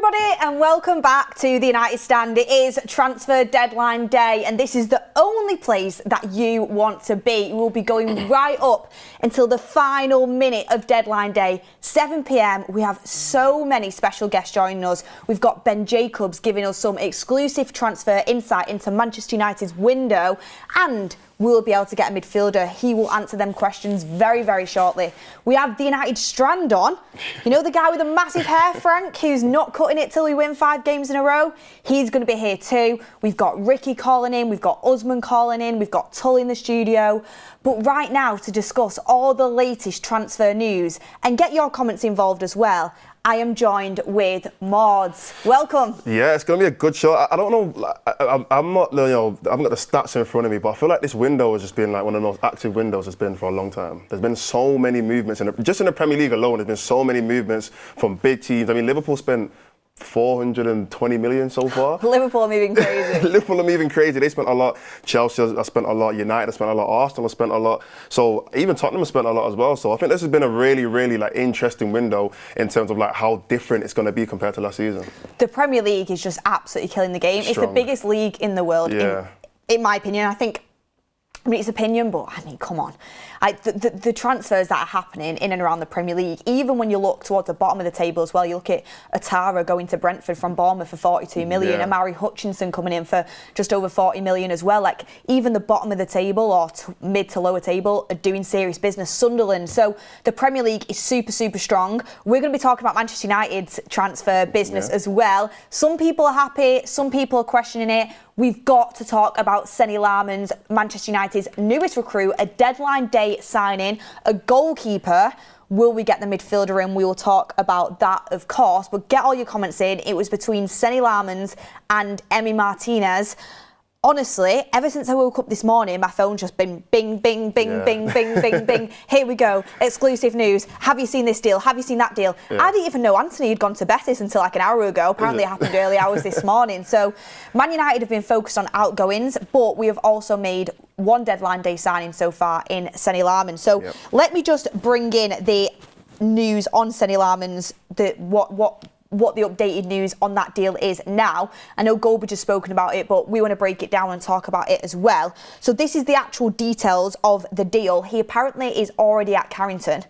everybody, and welcome back to the United Strand. It is transfer deadline day, and this is the only place that you want to be. We'll be going right up until the final minute of deadline day, 7 p.m. We have so many special guests joining us. We've got Ben Jacobs giving us some exclusive transfer insight into Manchester United's window, and we'll be able to get a midfielder. He will answer them questions very, very shortly. We have the United Strand on. You know the guy with the massive hair, Frank, who's not cutting it till we win 5 games in a row? He's going to be here too. We've got Ricky calling in. We've got Usman calling in. We've got Tully in the studio. But right now, to discuss all the latest transfer news and get your comments involved as well, I am joined with Mordzs. Welcome. Yeah, it's going to be a good show. I don't know, I'm not, I haven't got the stats in front of me, but I feel like this window has just been like one of the most active windows it's been for a long time. There's been so many movements, just in the Premier League alone, there's been so many movements from big teams. I mean, Liverpool spent 420 million so far. Liverpool are moving crazy. Liverpool are moving crazy. They spent a lot. Chelsea has spent a lot. United has spent a lot. Arsenal has spent a lot. So even Tottenham has spent a lot as well. So I think this has been a really, really like interesting window in terms of like how different it's going to be compared to last season. The Premier League is just absolutely killing the game. Strong. It's the biggest league in the world, in my opinion. I mean, it's opinion, but I mean, come on. The transfers that are happening in and around the Premier League, even when you look towards the bottom of the table as well, you look at Atara going to Brentford from Bournemouth for 42 million, Amari Hutchinson coming in for just over 40 million as well. Like, even the bottom of the table or mid to lower table are doing serious business. Sunderland. So the Premier League is super, super strong. We're going to be talking about Manchester United's transfer business as well. Some people are happy, some people are questioning it. We've got to talk about Senne Lammens, Manchester United's newest recruit, a deadline day signing, a goalkeeper. Will we get the midfielder in? We will talk about that, of course. But get all your comments in. It was between Senne Lammens and Emi Martinez. Honestly, ever since I woke up this morning, my phone's just been bing, bing, bing, bing, bing, bing, bing. Here we go. Exclusive news. Have you seen this deal? Have you seen that deal? I didn't even know Anthony had gone to Beth until like an hour ago. Apparently it happened early hours this morning. So Man United have been focused on outgoings, but we have also made one deadline day signing so far in Senne Lammens. So let me just bring in the news on Senne Lammens, what the updated news on that deal is now. I know Goalkeeper just spoken about it, but we want to break it down and talk about it as well. So this is the actual details of the deal. He apparently is already at Carrington,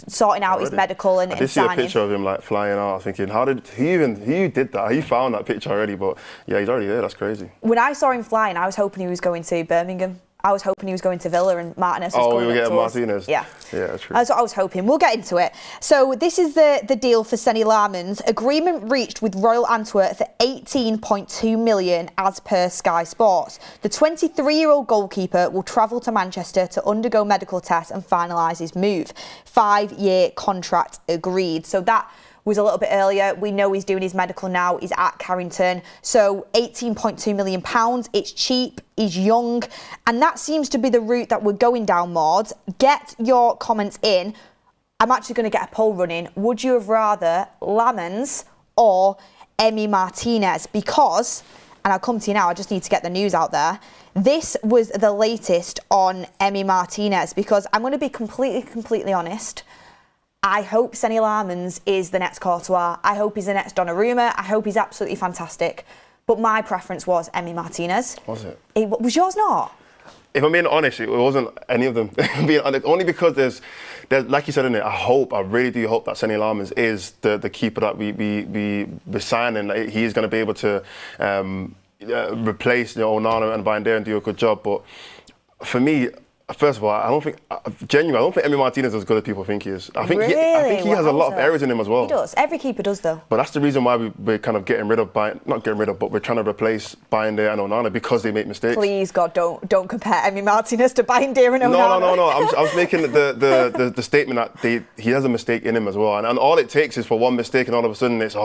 sorting out his medical and signing. I did see a picture of him like flying out. I was thinking, how did he did that? He found that picture already, but yeah, he's already there. That's crazy. When I saw him flying, I was hoping he was going to Birmingham. I was hoping he was going to Villa and Martinez was going we were getting up to Martinez. Yeah, that's true. That's what I was hoping. We'll get into it. So this is the deal for Senne Lammens. Agreement reached with Royal Antwerp for 18.2 million as per Sky Sports. The 23-year-old goalkeeper will travel to Manchester to undergo medical tests and finalise his move. 5-year contract agreed. So that was a little bit earlier. We know he's doing his medical now. He's at Carrington. So £18.2 million. It's cheap. He's young. And that seems to be the route that we're going down, Mordzs. Get your comments in. I'm actually going to get a poll running. Would you have rather Lammens or Emi Martinez? Because, and I'll come to you now, I just need to get the news out there. This was the latest on Emi Martinez, because I'm going to be completely honest. I hope Senne Lammens is the next Courtois. I hope he's the next Donnarumma. I hope he's absolutely fantastic. But my preference was Emi Martinez. Was it? Was yours not? If I'm being honest, it wasn't any of them. Only because there's, like you said in it, I really do hope that Senne Lammens is the keeper that we sign, and like, he is going to be able to replace Onana and Binder and do a good job. But for me, first of all, I don't think Emi Martinez is as good as people think he is. I think he has a lot of errors in him as well. He does. Every keeper does, though. But that's the reason why we're kind of but we're trying to replace Binder and Onana, because they make mistakes. Please, God, don't compare Emi Martinez to Binder and Onana. No. I was making the statement that he has a mistake in him as well. And all it takes is for one mistake, and all of a sudden it's,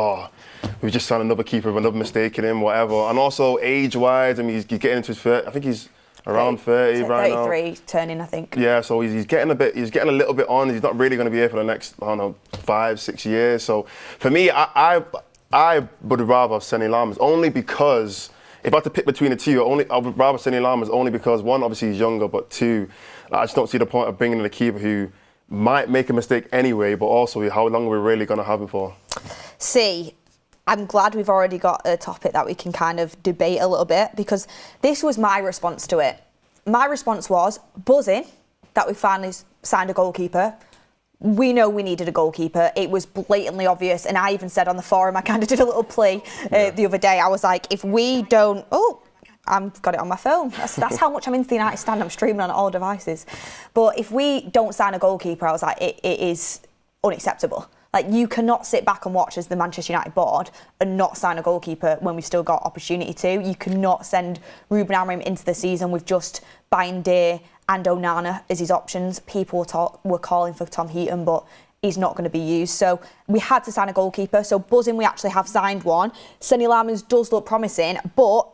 we've just signed another keeper with another mistake in him, whatever. And also age-wise, I mean, he's getting into his 30. I think he's around 30 right now. 33 turning, I think. Yeah, so he's getting a little bit on. He's not really going to be here for the next, 5-6 years. So for me, I would rather Senne Lammens, only because if I had to pick between the two, I would rather Senne Lammens only because, one, obviously he's younger, but two, I just don't see the point of bringing in a keeper who might make a mistake anyway, but also how long are we really going to have him for? See, I'm glad we've already got a topic that we can kind of debate a little bit, because this was my response to it. My response was buzzing that we finally signed a goalkeeper. We know we needed a goalkeeper. It was blatantly obvious. And I even said on the forum, I kind of did a little play the other day. I was like, if we don't... I've got it on my phone. That's how much I'm into the United Stand. I'm streaming on all devices. But if we don't sign a goalkeeper, I was like, it is unacceptable. Like, you cannot sit back and watch as the Manchester United board and not sign a goalkeeper when we've still got opportunity to. You cannot send Ruben Amorim into the season with just Bayern and Onana as his options. People were calling for Tom Heaton, but he's not going to be used. So we had to sign a goalkeeper. So buzzing, we actually have signed one. Senne Lammens does look promising, but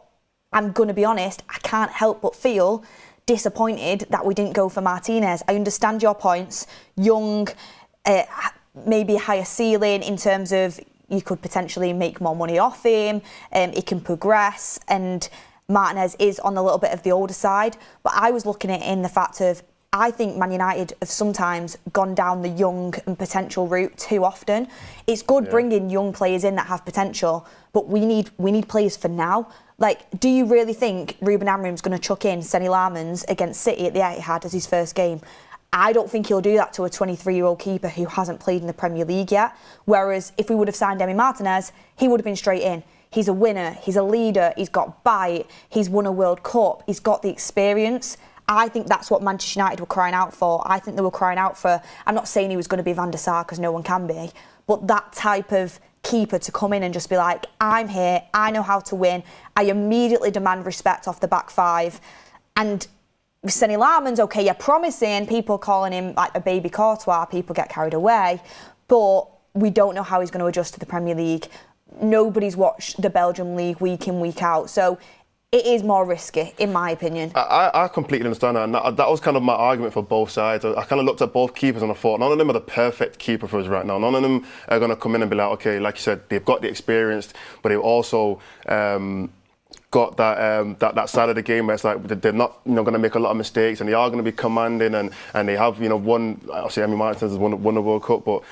I'm going to be honest, I can't help but feel disappointed that we didn't go for Martinez. I understand your points. Young, maybe a higher ceiling in terms of you could potentially make more money off him. He can progress, and Martinez is on a little bit of the older side. But I was looking at it in the fact of, I think Man United have sometimes gone down the young and potential route too often. It's good bringing young players in that have potential, but we need players for now. Like, do you really think Ruben Amorim's going to chuck in Senne Lammens against City at the Etihad as his first game? I don't think he'll do that to a 23-year-old keeper who hasn't played in the Premier League yet. Whereas if we would have signed Emi Martinez, he would have been straight in. He's a winner, he's a leader, he's got bite, he's won a World Cup, he's got the experience. I think that's what Manchester United were crying out for. I think they were crying out for, I'm not saying he was going to be Van der Sar because no one can be, but that type of keeper to come in and just be like, I'm here, I know how to win, I immediately demand respect off the back five. And Senne Lammens, okay, you're promising, people calling him like a baby Courtois, people get carried away, but we don't know how he's going to adjust to the Premier League. Nobody's watched the Belgian league week in, week out, so it is more risky, in my opinion. I completely understand that, and that was kind of my argument for both sides. I kind of looked at both keepers and I thought, none of them are the perfect keeper for us right now. None of them are going to come in and be like, okay, like you said, they've got the experience, but they've also got that side of the game where it's like they're not going to make a lot of mistakes, and they are going to be commanding, and they have won. Obviously, Emi Martinez has won the World Cup, but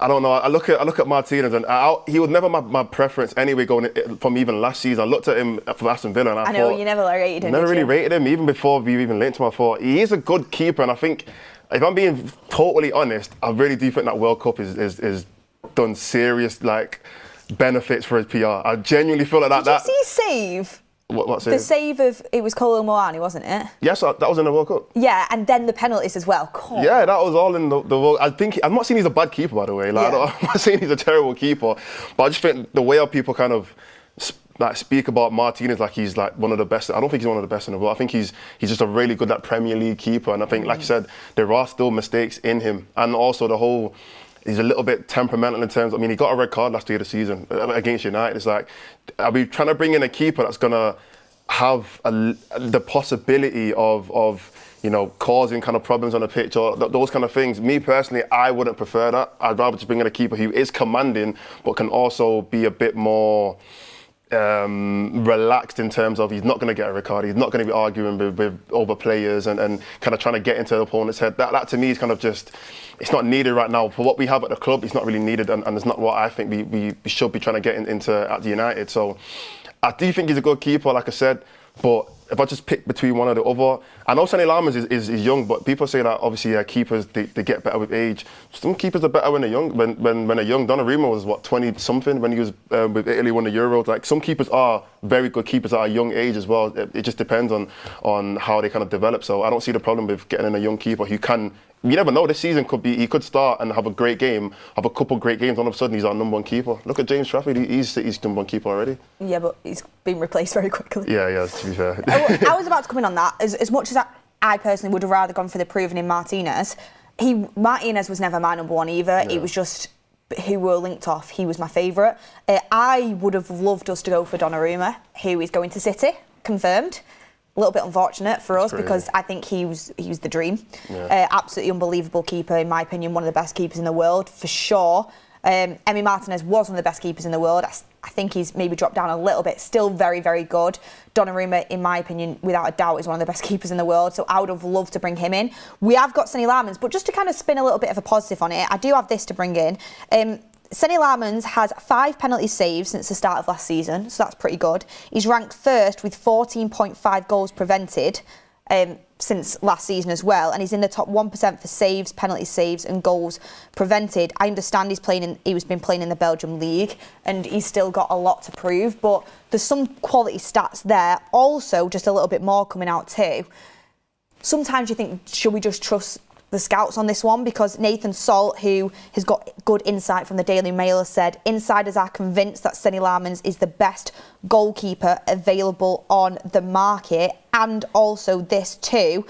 I don't know. I look at Martinez, and he was never my preference anyway going from even last season. I looked at him for Aston Villa, and I know thought, you never rated him. Never really rated him even before we even linked him. I thought he is a good keeper, and I think if I'm being totally honest, I really do think that World Cup is done serious benefits for his PR. I genuinely feel like that. Did you see save? What save? The save of, it was Kolo Muani, wasn't it? Yes, that was in the World Cup. Yeah, and then the penalties as well. Cool. Yeah, that was all in the World Cup. I'm not saying he's a bad keeper, by the way. I'm not saying he's a terrible keeper, but I just think the way how people kind of speak about Martinez like he's one of the best. I don't think he's one of the best in the world. I think he's just a really good Premier League keeper, and I think, like you said, there are still mistakes in him, and also the whole. He's a little bit temperamental in terms. He got a red card last year of the season against United. It's like, are we trying to bring in a keeper that's gonna have the possibility of causing kind of problems on the pitch or those kind of things? Me personally, I wouldn't prefer that. I'd rather just bring in a keeper who is commanding but can also be a bit more relaxed in terms of he's not going to get a red card, he's not going to be arguing with other players and kind of trying to get into the opponent's head. That to me is kind of just, it's not needed right now. For what we have at the club, it's not really needed, and it's not what I think we should be trying to get into at the United. So I do think he's a good keeper, like I said, but if I just pick between one or the other, I know Senne Lammens is young, but people say that obviously keepers they get better with age. Some keepers are better when they're young. When they're young, Donnarumma was 20-something when he was with Italy won the Euros. Like, some keepers are very good keepers at a young age as well. It just depends on how they kind of develop. So I don't see the problem with getting in a young keeper who can. You never know. This season he could start and have a great game, have a couple great games. All of a sudden, he's our number one keeper. Look at James Trafford. He's City's number one keeper already. Yeah, but he's been replaced very quickly. Yeah. To be fair, I was about to come in on that. As much as I personally would have rather gone for the proven in Martinez, Martinez was never my number one either. Yeah. It was just who were linked off. He was my favourite. I would have loved us to go for Donnarumma, who is going to City, confirmed. A little bit unfortunate for us because I think he was the dream. Yeah. Absolutely unbelievable keeper, in my opinion, one of the best keepers in the world, for sure. Emi Martinez was one of the best keepers in the world. I think he's maybe dropped down a little bit, still very, very good. Donnarumma, in my opinion, without a doubt, is one of the best keepers in the world, so I would have loved to bring him in. We have got Senne Lammens, but just to kind of spin a little bit of a positive on it, I do have this to bring in. Senne Lammens has 5 penalty saves since the start of last season, so that's pretty good. He's ranked first with 14.5 goals prevented since last season as well, and he's in the top 1% for saves, penalty saves and goals prevented. I understand he's been playing in the Belgium League and he's still got a lot to prove, but there's some quality stats there. Also, just a little bit more coming out too. Sometimes you think, should we just trust the scouts on this one? Because Nathan Salt, who has got good insight from the Daily Mail, has said insiders are convinced that Senne Lammens is the best goalkeeper available on the market. And also this too,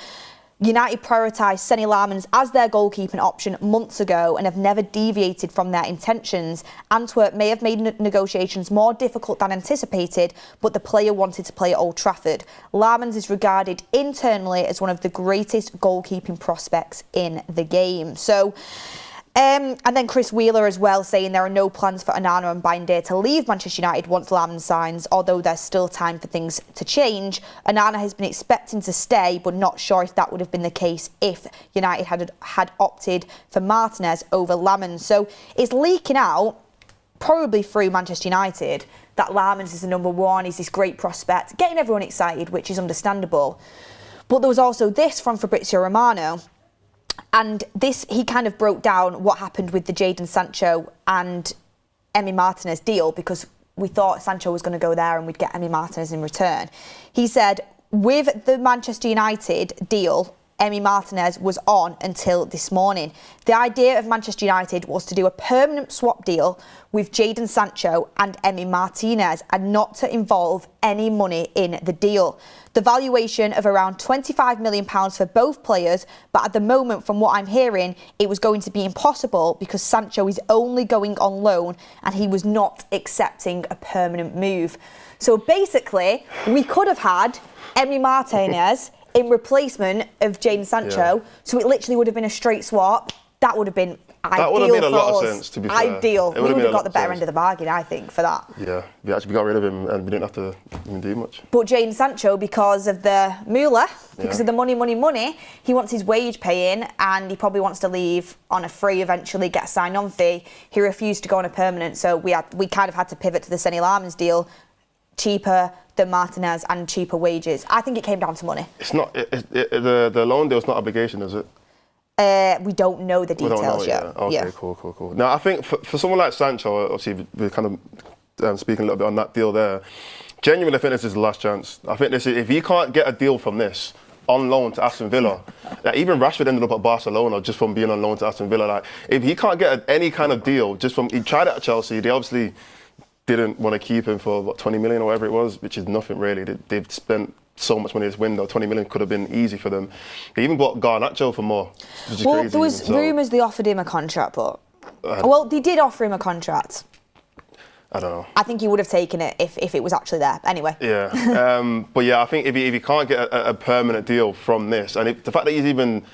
United prioritised Senne Lammens as their goalkeeping option months ago and have never deviated from their intentions. Antwerp may have made negotiations more difficult than anticipated, but the player wanted to play at Old Trafford. Lammens is regarded internally as one of the greatest goalkeeping prospects in the game. So, and then Chris Wheeler as well, saying there are no plans for Onana and Bayndé to leave Manchester United once Lammens signs, although there's still time for things to change. Onana has been expecting to stay, but not sure if that would have been the case if United had opted for Martinez over Lammens. So it's leaking out, probably through Manchester United, that Lammens is the number one, he's this great prospect, getting everyone excited, which is understandable. But there was also this from Fabrizio Romano. And this, he kind of broke down what happened with the Jadon Sancho and Emi Martinez deal, because we thought Sancho was going to go there and we'd get Emi Martinez in return. He said, with the Manchester United deal, Emi Martinez was on until this morning. The idea of Manchester United was to do a permanent swap deal with Jadon Sancho and Emi Martinez and not to involve any money in the deal. The valuation of around £25 million for both players, but at the moment, from what I'm hearing, it was going to be impossible because Sancho is only going on loan and he was not accepting a permanent move. So basically, we could have had Emi Martinez in replacement of Jadon Sancho, so it literally would have been a straight swap. That would have been ideal. That would have made a lot of sense, to be fair. Ideal. We would have got the better end of the bargain, I think, for that. Yeah, we actually got rid of him and we didn't have to even do much. But Jadon Sancho, because of the moolah, because of the money, he wants his wage paying and he probably wants to leave on a free eventually, get a sign-on fee. He refused to go on a permanent, so we kind of had to pivot to the Senne Lammens deal. Cheaper than Martinez and cheaper wages. I think it came down to money. It's not the loan deal's not obligation, is it? We don't know the details yet. Okay, yeah. Cool. Now I think for someone like Sancho, obviously we're kind of speaking a little bit on that deal there. Genuinely, I think this is the last chance. I think if he can't get a deal from this on loan to Aston Villa, like even Rashford ended up at Barcelona just from being on loan to Aston Villa. Like if he can't get any kind of deal just from, he tried it at Chelsea. They obviously didn't want to keep him for 20 million or whatever it was, which is nothing really. They've spent so much money this window. 20 million could have been easy for them. They even bought Garnacho for more, which is crazy. There was rumours they offered him a contract, but they did offer him a contract. I don't know. I think he would have taken it if it was actually there. Anyway. Yeah, but yeah, I think if he can't get a permanent deal from this, and the fact that he's even,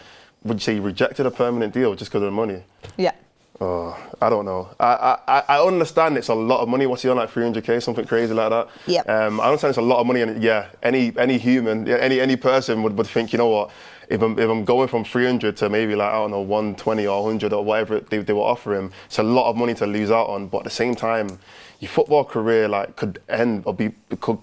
would you say, he rejected a permanent deal just because of the money? Yeah. Oh, I don't know. I understand it's a lot of money. What's he on, like 300k, something crazy like that? Yeah. I understand it's a lot of money, and yeah, any human, any person would think, you know what, if I'm going from 300 to maybe like, I don't know, 120 or 100 or whatever they will offer him, it's a lot of money to lose out on. But at the same time, your football career could end or could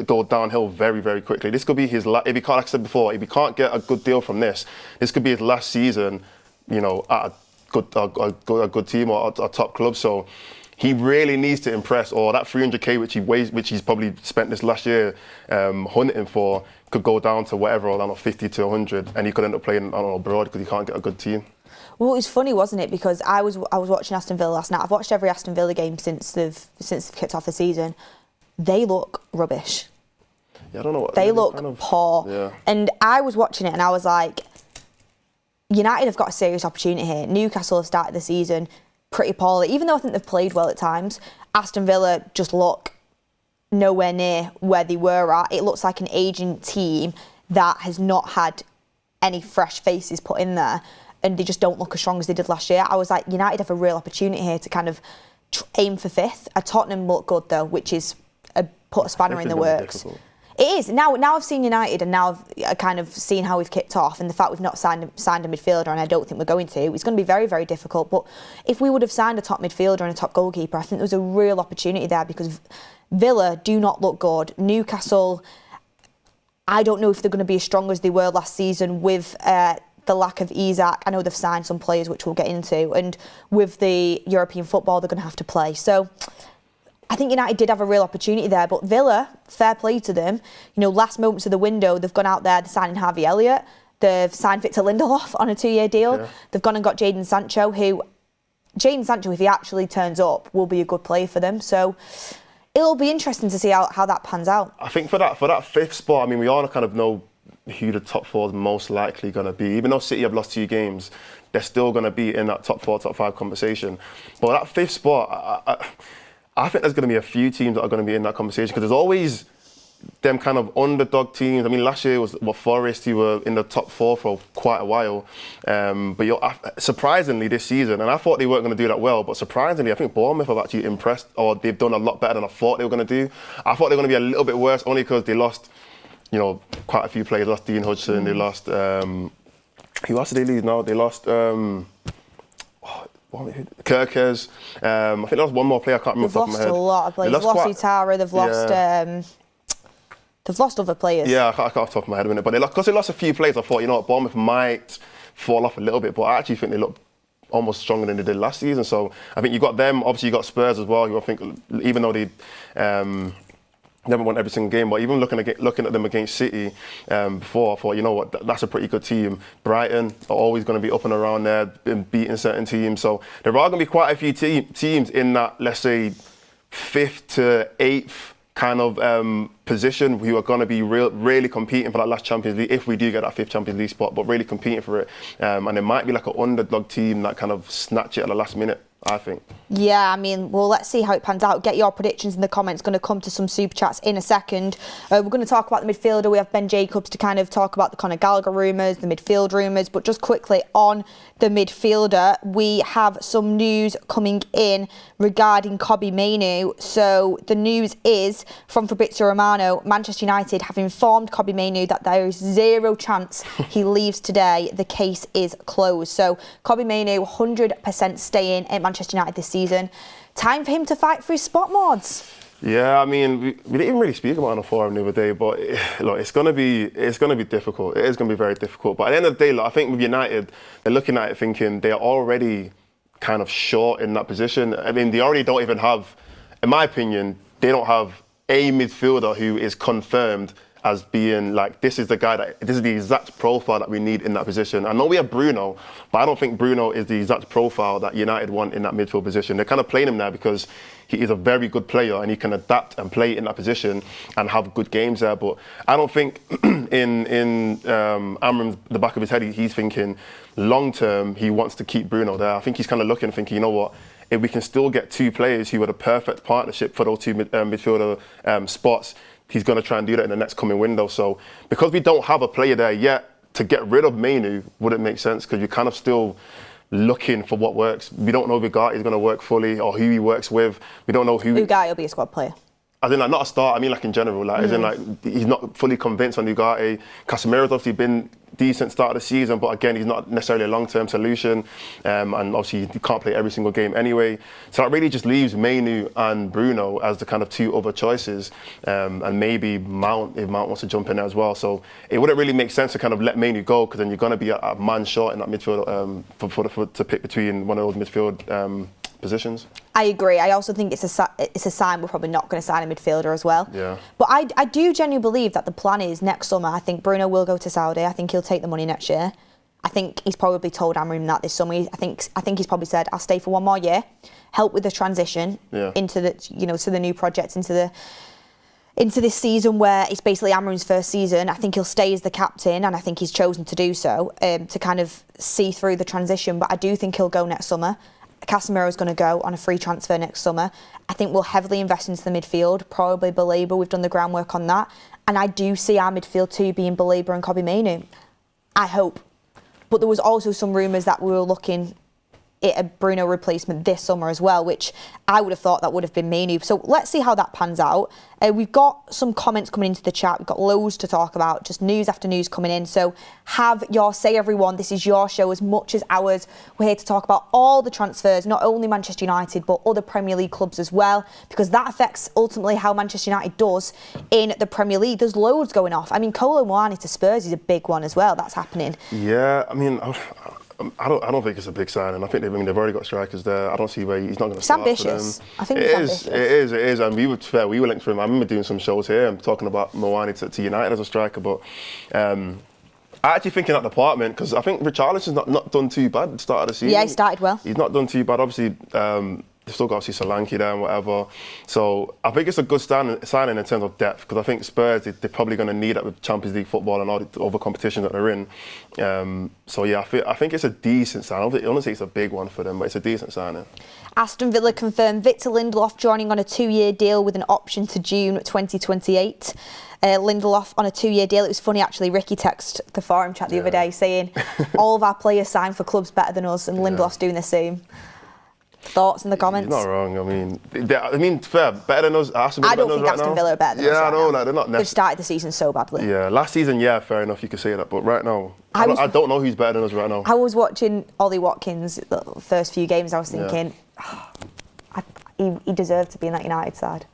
go downhill very, very quickly. This could be his if he can't, like I said before, if he can't get a good deal from this could be his last season, you know, at a good team or a top club. So he really needs to impress, or that 300k which he's probably spent this last year hunting for could go down to whatever, I don't know, 50 to 100, and he could end up playing, I don't know, abroad because he can't get a good team. Well, it was funny, wasn't it? Because I was watching Aston Villa last night. I've watched every Aston Villa game since they've kicked off the season. They look rubbish. Yeah, I don't know what they look poor. Yeah. And I was watching it and I was like, United have got a serious opportunity here. Newcastle have started the season pretty poorly, even though I think they've played well at times. Aston Villa just look nowhere near where they were at. It looks like an aging team that has not had any fresh faces put in there, and they just don't look as strong as they did last year. I was like, United have a real opportunity here to kind of aim for fifth. Tottenham look good though, which is put a spanner in the works. It is. Now I've seen United and now I've kind of seen how we've kicked off, and the fact we've not signed a midfielder, and I don't think we're going to, it's going to be very, very difficult. But if we would have signed a top midfielder and a top goalkeeper, I think there was a real opportunity there, because Villa do not look good. Newcastle, I don't know if they're going to be as strong as they were last season with the lack of Isak. I know they've signed some players, which we'll get into, and with the European football they're going to have to play. So I think United did have a real opportunity there, but Villa, fair play to them. You know, last moments of the window, they've gone out there, they're signing Harvey Elliott, they've signed Victor Lindelof on a 2-year deal. Yeah. They've gone and got Jadon Sancho, if he actually turns up, will be a good player for them. So it'll be interesting to see how that pans out. I think for that fifth spot, I mean, we all kind of know who the top four is most likely going to be. Even though City have lost 2 games, they're still going to be in that top 4, top 5 conversation. But that fifth spot, I think there's going to be a few teams that are going to be in that conversation, because there's always them kind of underdog teams. I mean, last year was Forest, who were in the top 4 for quite a while. But surprisingly this season, and I thought they weren't going to do that well, but surprisingly, I think Bournemouth have actually impressed, or they've done a lot better than I thought they were going to do. I thought they were going to be a little bit worse, only because they lost, quite a few players. They lost Dean Hudson, they lost, who else did they lose now? They lost, Kirkers. I think there was one more player, I can't remember off the top of my head. They've lost a lot of players. They've lost Utara, they've lost other players. Yeah, I can't off the top of my head a minute. But because they lost a few players, I thought, Bournemouth might fall off a little bit, but I actually think they look almost stronger than they did last season. So I think you got them, obviously you got Spurs as well, who I think, even though they never won every single game, but even looking at them against City before, I thought, that's a pretty good team. Brighton are always going to be up and around there, been beating certain teams. So there are going to be quite a few teams in that, let's say, 5th to 8th kind of position, who are going to be really competing for that last Champions League, if we do get that 5th Champions League spot, but really competing for it. And it might be like an underdog team that kind of snatch it at the last minute, I think. Yeah, I mean, well, let's see how it pans out. Get your predictions in the comments. Going to come to some super chats in a second. We're going to talk about the midfielder. We have Ben Jacobs to kind of talk about the Conor Gallagher rumours, the midfield rumours. But just quickly on the midfielder, we have some news coming in regarding Kobbie Mainoo. So the news is from Fabrizio Romano. Manchester United have informed Kobbie Mainoo that there is 0 chance he leaves today. The case is closed. So Kobbie Mainoo 100% staying at Manchester United this season. Time for him to fight for his spot, Mordzs. Yeah, I mean, we didn't even really speak about it on the forum the other day, but look, it's gonna be difficult. It is gonna be very difficult. But at the end of the day, look, I think with United, they're looking at it thinking they're already kind of short in that position. I mean, they already don't even have, in my opinion, they don't have a midfielder who is confirmed as being like, this is the exact profile that we need in that position. I know we have Bruno, but I don't think Bruno is the exact profile that United want in that midfield position. They're kind of playing him there because he is a very good player and he can adapt and play in that position and have good games there. But I don't think in Amram's, the back of his head, he's thinking long term he wants to keep Bruno there. I think he's kind of looking, thinking, you know what, if we can still get 2 players who are the perfect partnership for those 2 midfielder spots, he's going to try and do that in the next coming window. So because we don't have a player there yet, to get rid of Mainoo wouldn't make sense, because you're kind of still looking for what works. We don't know if Ugarte is going to work fully or who he works with. We don't know who... Ugarte will be a squad player. As in, like, not a start, I mean, like, in general. Like, as in, like, he's not fully convinced on Ugarte. Casemiro's obviously been decent start of the season, but again, he's not necessarily a long-term solution. And obviously, he can't play every single game anyway. So that really just leaves Mainoo and Bruno as the kind of 2 other choices. And maybe Mount, if Mount wants to jump in there as well. So it wouldn't really make sense to kind of let Mainoo go, because then you're going to be a man short in that midfield to pick between one of those midfield positions. I agree. I also think it's a sign we're probably not going to sign a midfielder as well. Yeah. But I do genuinely believe that the plan is next summer. I think Bruno will go to Saudi. I think he'll take the money next year. I think he's probably told Amram that this summer. I think he's probably said, I'll stay for 1 more year, help with the transition into the to the new project, into this season where it's basically Amram's first season. I think he'll stay as the captain, and I think he's chosen to do so to kind of see through the transition. But I do think he'll go next summer. Casemiro's going to go on a free transfer next summer. I think we'll heavily invest into the midfield, probably Baleba. We've done the groundwork on that. And I do see our midfield too being Baleba and Kobbie Mainoo. I hope. But there was also some rumours that we were looking it a Bruno replacement this summer as well, which I would have thought that would have been Manu. So let's see how that pans out. We've got some comments coming into the chat. We've got loads to talk about, just news after news coming in. So have your say, everyone. This is your show as much as ours. We're here to talk about all the transfers, not only Manchester United, but other Premier League clubs as well, because that affects ultimately how Manchester United does in the Premier League. There's loads going off. I mean, Kolo Muani to Spurs is a big one as well. That's happening. Yeah, I mean, I don't think it's a big signing. I think they've already got strikers there. I don't see where he's not going to start for them. It's ambitious. I think it's ambitious. It is. And we were linked for him. I remember doing some shows here and talking about Muani to United as a striker. But I actually think in that department, because I think Richarlison's not done too bad at the start of the season. Yeah, he started well. He's not done too bad. Obviously, they've still got obviously Solanke there and whatever. So I think it's a good signing in terms of depth, because I think Spurs, they're probably going to need that with Champions League football and all the other competitions that they're in. So yeah, I think it's a decent sign. I don't think it's a big one for them, but it's a decent signing. Aston Villa confirmed Victor Lindelof joining on a 2-year deal with an option to June 2028. Lindelof on a 2-year deal. It was funny actually, Ricky texted the forum chat the other day saying all of our players signed for clubs better than us, and Lindelof's doing the same. Thoughts in the comments? He's not wrong. I mean, fair, better than us. I don't think Aston Villa are better than us. Yeah, I know. They're not necessarily. They've started the season so badly. Yeah, last season, yeah, fair enough, you could say that. But right now, I don't know who's better than us right now. I was watching Ollie Watkins the first few games. I was thinking, he deserved to be in that United side.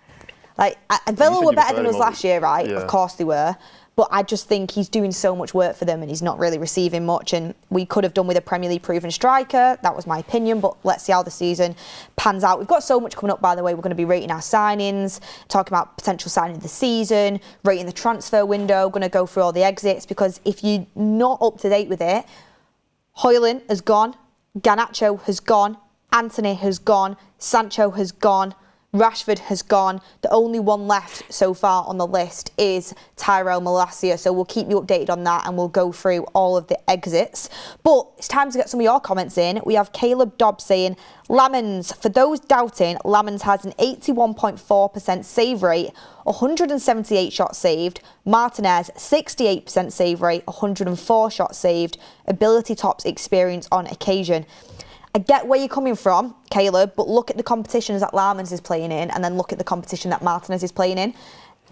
Like, Villa were better than us last year, right? Yeah. Of course they were. But I just think he's doing so much work for them and he's not really receiving much. And we could have done with a Premier League proven striker. That was my opinion. But let's see how the season pans out. We've got so much coming up, by the way. We're going to be rating our signings, talking about potential signing of the season, rating the transfer window, going to go through all the exits. Because if you're not up to date with it, Højlund has gone, Garnacho has gone, Antony has gone, Sancho has gone, Rashford has gone. The only one left so far on the list is Tyrell Malacia. So we'll keep you updated on that and we'll go through all of the exits. But it's time to get some of your comments in. We have Caleb Dobbs saying, Lammens, for those doubting, Lammens has an 81.4% save rate, 178 shots saved. Martinez, 68% save rate, 104 shots saved. Ability tops experience on occasion. I get where you're coming from, Caleb, but look at the competitions that Lammens is playing in and then look at the competition that Martinez is playing in.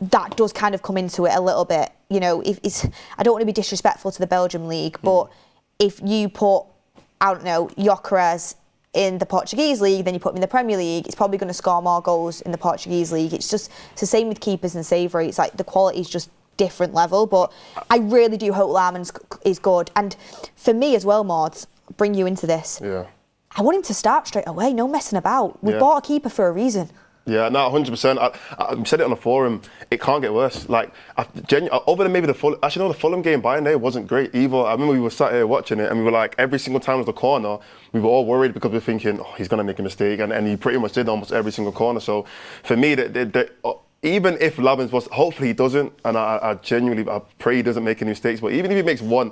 That does kind of come into it a little bit. You know, I don't want to be disrespectful to the Belgium league, but if you put, I don't know, Gyökeres in the Portuguese league, then you put him in the Premier League, it's probably going to score more goals in the Portuguese league. It's the same with keepers and save rates. Like, the quality is just different level, but I really do hope Lammens is good. And for me as well, Mordzs, bring you into this. Yeah. I want him to start straight away, no messing about. We bought a keeper for a reason. Yeah, no, 100%. I said it on the forum, it can't get worse. Like, other than maybe the Fulham game Bayern day wasn't great either. I remember we were sat here watching it and we were like, every single time it was the corner, we were all worried because we were thinking, oh, he's going to make a mistake. And he pretty much did almost every single corner. So for me, even if Lammens was, hopefully he doesn't, and I pray he doesn't make any mistakes, but even if he makes one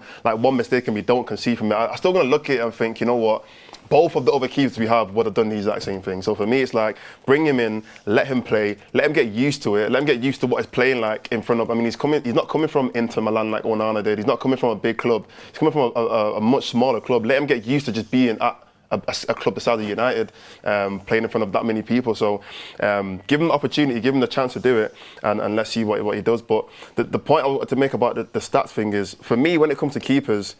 mistake and we don't concede from it, I'm still going to look at it and think, you know what, both of the other keepers we have would have done the exact same thing. So for me, it's like, bring him in, let him play, let him get used to it, let him get used to what he's playing like in front of. I mean, he's not coming from Inter Milan like Onana did. He's not coming from a big club. He's coming from a much smaller club. Let him get used to just being at a club the size of United, playing in front of that many people. So give him the opportunity, give him the chance to do it, and let's see what he does. But the point I wanted to make about the stats thing is, for me, when it comes to keepers,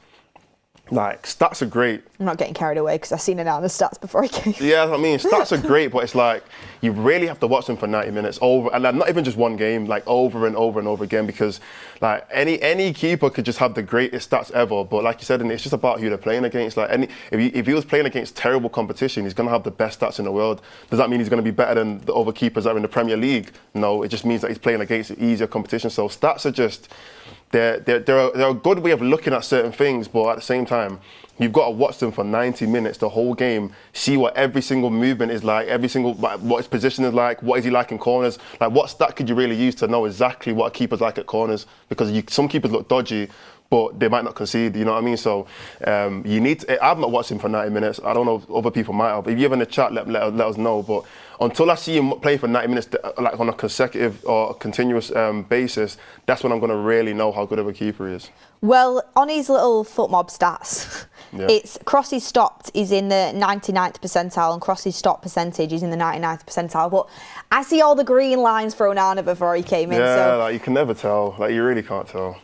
like, stats are great. I'm not getting carried away because I've seen it now in the stats before I came. Yeah, I mean, stats are great, but it's like, you really have to watch them for 90 minutes over, and not even just one game, like over and over and over again, because like any keeper could just have the greatest stats ever, but like you said, it's just about who they're playing against. Like, if he was playing against terrible competition, he's going to have the best stats in the world. Does that mean he's going to be better than the other keepers that are in the Premier League? No, it just means that he's playing against easier competition. So stats are just, they're a good way of looking at certain things, but at the same time, you've got to watch them for 90 minutes, the whole game, see what every single movement is like, what his position is like, what is he like in corners, like what stat could you really use to know exactly what a keeper's like at corners? Because some keepers look dodgy, but they might not concede, you know what I mean? So you need to, I've not watched him for 90 minutes. I don't know if other people might have. If you have in the chat, let us know. But until I see him play for 90 minutes, like on a consecutive or continuous basis, that's when I'm going to really know how good of a keeper he is. Well, on his little foot mob stats, It's crosses stopped is in the 99th percentile and crosses stopped percentage is in the 99th percentile. But I see all the green lines thrown on before he came in. Yeah, like you can never tell. Like you really can't tell.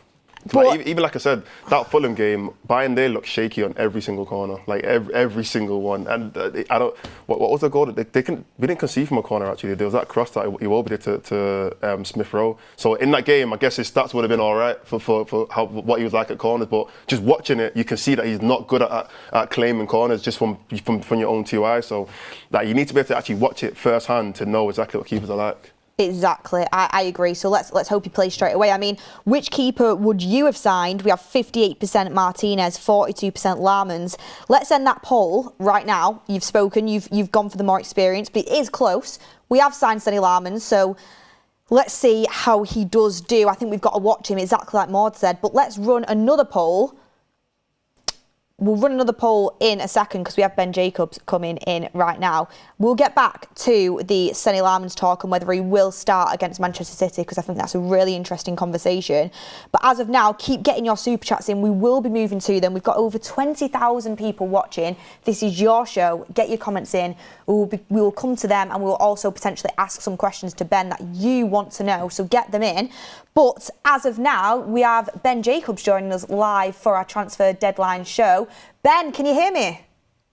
Like, even like I said, that Fulham game, Bayern, they looked shaky on every single corner, like every single one. And I don't. What was the goal? We didn't concede from a corner actually. There was that cross that Iwobi did to Smith Rowe. So in that game, I guess his stats would have been all right for what he was like at corners. But just watching it, you can see that he's not good at claiming corners just from your own two eyes. So that you need to be able to actually watch it firsthand to know exactly what keepers are like. Exactly, I agree. So let's hope he plays straight away. I mean, which keeper would you have signed? We have 58% Martinez, 42% Lammens. Let's end that poll right now. You've spoken, you've gone for the more experienced, but it is close. We have signed Senne Lammens, so let's see how he does do. I think we've got to watch him exactly like Mordzs said. But let's run another poll. We'll run another poll in a second because we have Ben Jacobs coming in right now. We'll get back to the Senne Lammens talk and whether he will start against Manchester City because I think that's a really interesting conversation. But as of now, keep getting your super chats in. We will be moving to them. We've got over 20,000 people watching. This is your show. Get your comments in. We will come to them and we will also potentially ask some questions to Ben that you want to know. So get them in. But as of now, we have Ben Jacobs joining us live for our transfer deadline show. Ben, can you hear me?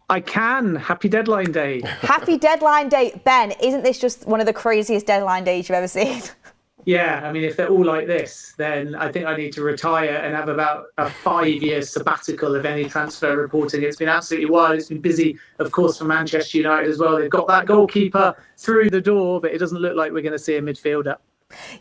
I can. Happy deadline day. Happy deadline day. Ben, isn't this just one of the craziest deadline days you've ever seen? Yeah, I mean, if they're all like this, then I think I need to retire and have about a 5-year sabbatical of any transfer reporting. It's been absolutely wild. It's been busy, of course, for Manchester United as well. They've got that goalkeeper through the door, but it doesn't look like we're going to see a midfielder.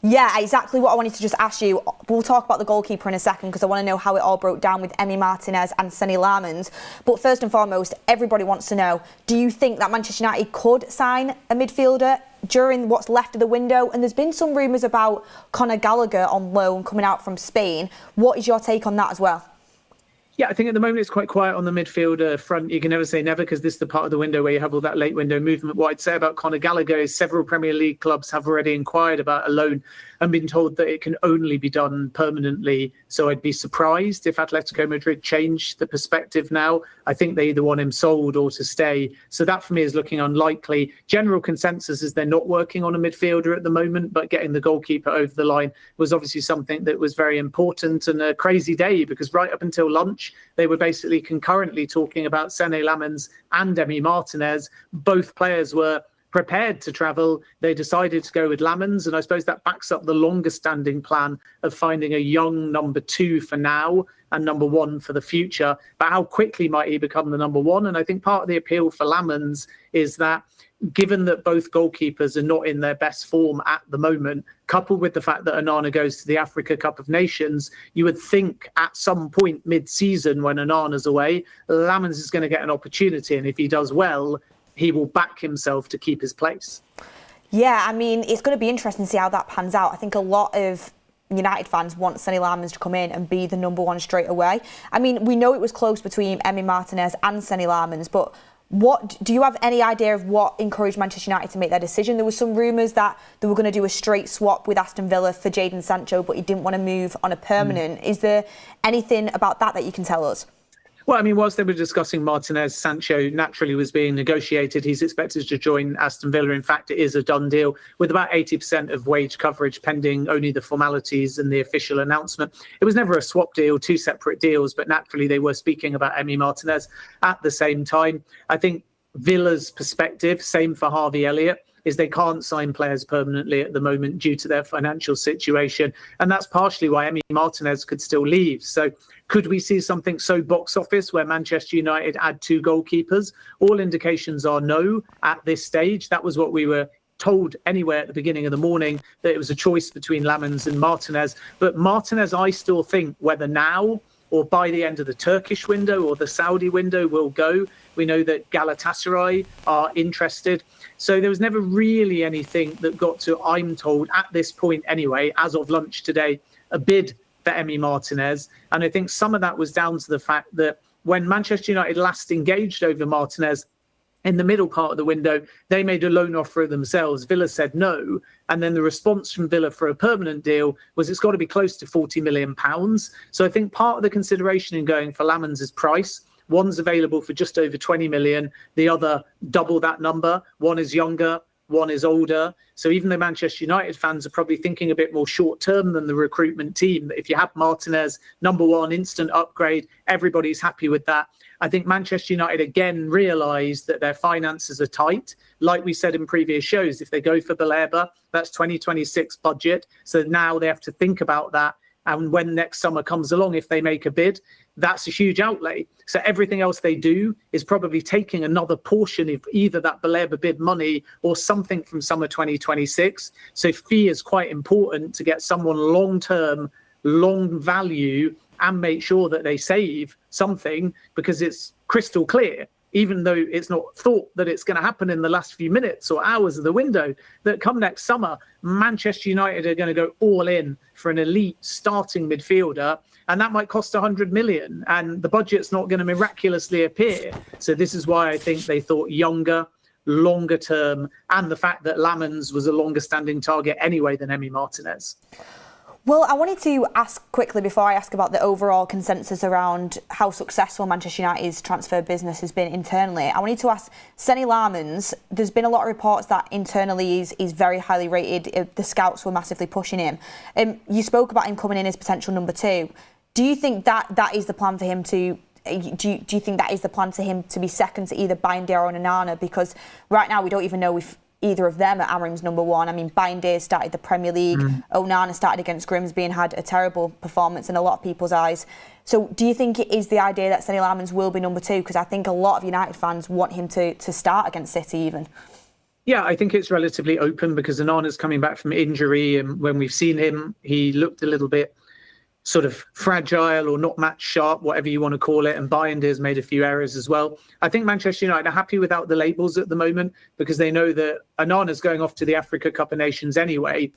Yeah, exactly what I wanted to just ask you. We'll talk about the goalkeeper in a second because I want to know how it all broke down with Emi Martinez and Senne Lammens. But first and foremost, everybody wants to know, do you think that Manchester United could sign a midfielder during what's left of the window? And there's been some rumours about Conor Gallagher on loan coming out from Spain. What is your take on that as well? Yeah, I think at the moment it's quite quiet on the midfielder front. You can never say never because this is the part of the window where you have all that late window movement. What I'd say about Conor Gallagher is several Premier League clubs have already inquired about a loan and been told that it can only be done permanently. So I'd be surprised if Atletico Madrid changed the perspective now. I think they either want him sold or to stay. So that for me is looking unlikely. General consensus is they're not working on a midfielder at the moment, but getting the goalkeeper over the line was obviously something that was very important and a crazy day because right up until lunch, they were basically concurrently talking about Senne Lammens and Emi Martinez. Both players were prepared to travel. They decided to go with Lammens, and I suppose that backs up the longer standing plan of finding a young number 2 for now and number 1 for the future. But how quickly might he become the number 1? And I think part of the appeal for Lammens is that given that both goalkeepers are not in their best form at the moment, coupled with the fact that Onana goes to the Africa Cup of Nations, you would think at some point mid-season when Onana's away, Lammens is going to get an opportunity. And if he does well, he will back himself to keep his place. Yeah, I mean, it's going to be interesting to see how that pans out. I think a lot of United fans want Senne Lammens to come in and be the number 1 straight away. I mean, we know it was close between Emi Martinez and Senne Lammens, but what do you have any idea of what encouraged Manchester United to make their decision? There was some rumours that they were going to do a straight swap with Aston Villa for Jadon Sancho, but he didn't want to move on a permanent. Is there anything about that you can tell us? Well, I mean, whilst they were discussing Martinez, Sancho naturally was being negotiated. He's expected to join Aston Villa. In fact, it is a done deal with about 80% of wage coverage pending only the formalities and the official announcement. It was never a swap deal, 2 separate deals, but naturally they were speaking about Emi Martinez at the same time. I think Villa's perspective, same for Harvey Elliott, is they can't sign players permanently at the moment due to their financial situation. And that's partially why Emi Martinez could still leave. So could we see something so box office where Manchester United add 2 goalkeepers? All indications are no at this stage. That was what we were told anyway at the beginning of the morning, that it was a choice between Lammens and Martinez. But Martinez, I still think, whether now or by the end of the Turkish window or the Saudi window will go. We know that Galatasaray are interested. So there was never really anything that got to, I'm told, at this point anyway, as of lunch today, a bid for Emi Martinez. And I think some of that was down to the fact that when Manchester United last engaged over Martinez, in the middle part of the window, they made a loan offer themselves. Villa said no. And then the response from Villa for a permanent deal was it's got to be close to £40 million. So I think part of the consideration in going for Lammens is price. One's available for just over 20 million. The other double that number. One is younger, one is older. So even though Manchester United fans are probably thinking a bit more short term than the recruitment team, if you have Martinez, number one, instant upgrade, everybody's happy with that. I think Manchester United again realised that their finances are tight. Like we said in previous shows, if they go for Baleba, that's 2026 budget. So now they have to think about that. And when next summer comes along, if they make a bid, that's a huge outlay. So everything else they do is probably taking another portion of either that Baleba bid money or something from summer 2026. So fee is quite important to get someone long-term, long value, and make sure that they save something, because it's crystal clear, even though it's not thought that it's going to happen in the last few minutes or hours of the window, that come next summer, Manchester United are going to go all in for an elite starting midfielder, and that might cost 100 million, and the budget's not going to miraculously appear. So this is why I think they thought younger, longer term, and the fact that Lammens was a longer standing target anyway than Emi Martinez. Well, I wanted to ask quickly, before I ask about the overall consensus around how successful Manchester United's transfer business has been internally, I wanted to ask Senne Lammens. There's been a lot of reports that internally he's very highly rated. The scouts were massively pushing him. You spoke about him coming in as potential number two. Do you think that is the plan for him to... Do you think that is the plan for him to be second to either Bayindir or Onana? Because right now we don't even know if either of them are Amorim's number one. I mean, Bayindir started the Premier League. Onana started against Grimsby and had a terrible performance in a lot of people's eyes. So do you think it is the idea that Senne Lammens will be number two? Because I think a lot of United fans want him to start against City even. Yeah, I think it's relatively open because Onana's coming back from injury, and when we've seen him, he looked a little bit sort of fragile or not match sharp, whatever you want to call it, and Bayindir's made a few errors as well. I think Manchester United are happy without the labels at the moment because they know that Onana's going off to the Africa Cup of Nations anyway.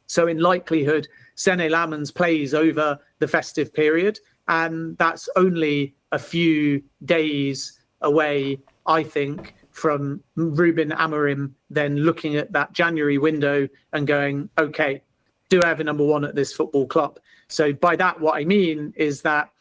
So in likelihood, Senne Lammens plays over the festive period, and that's only a few days away, I think, from Ruben Amorim then looking at that January window and going, okay, do I have a number one at this football club? So by that, what I mean is that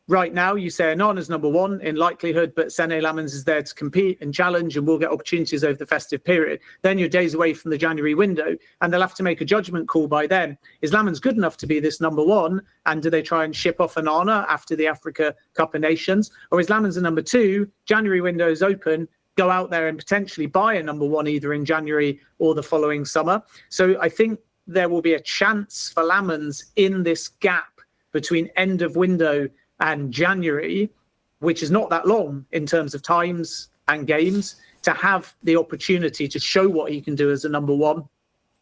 right now you say Onana's number one in likelihood, but Senne Lammens is there to compete and challenge and will get opportunities over the festive period. Then you're days away from the January window and they'll have to make a judgment call by then. Is Lammens good enough to be this number one? And do they try and ship off Onana after the Africa Cup of Nations? Or is Lammens a number two? January window is open. Go out there and potentially buy a number one either in January or the following summer. So I think there will be a chance for Lammens in this gap between end of window and January, which is not that long in terms of times and games, to have the opportunity to show what he can do as a number one.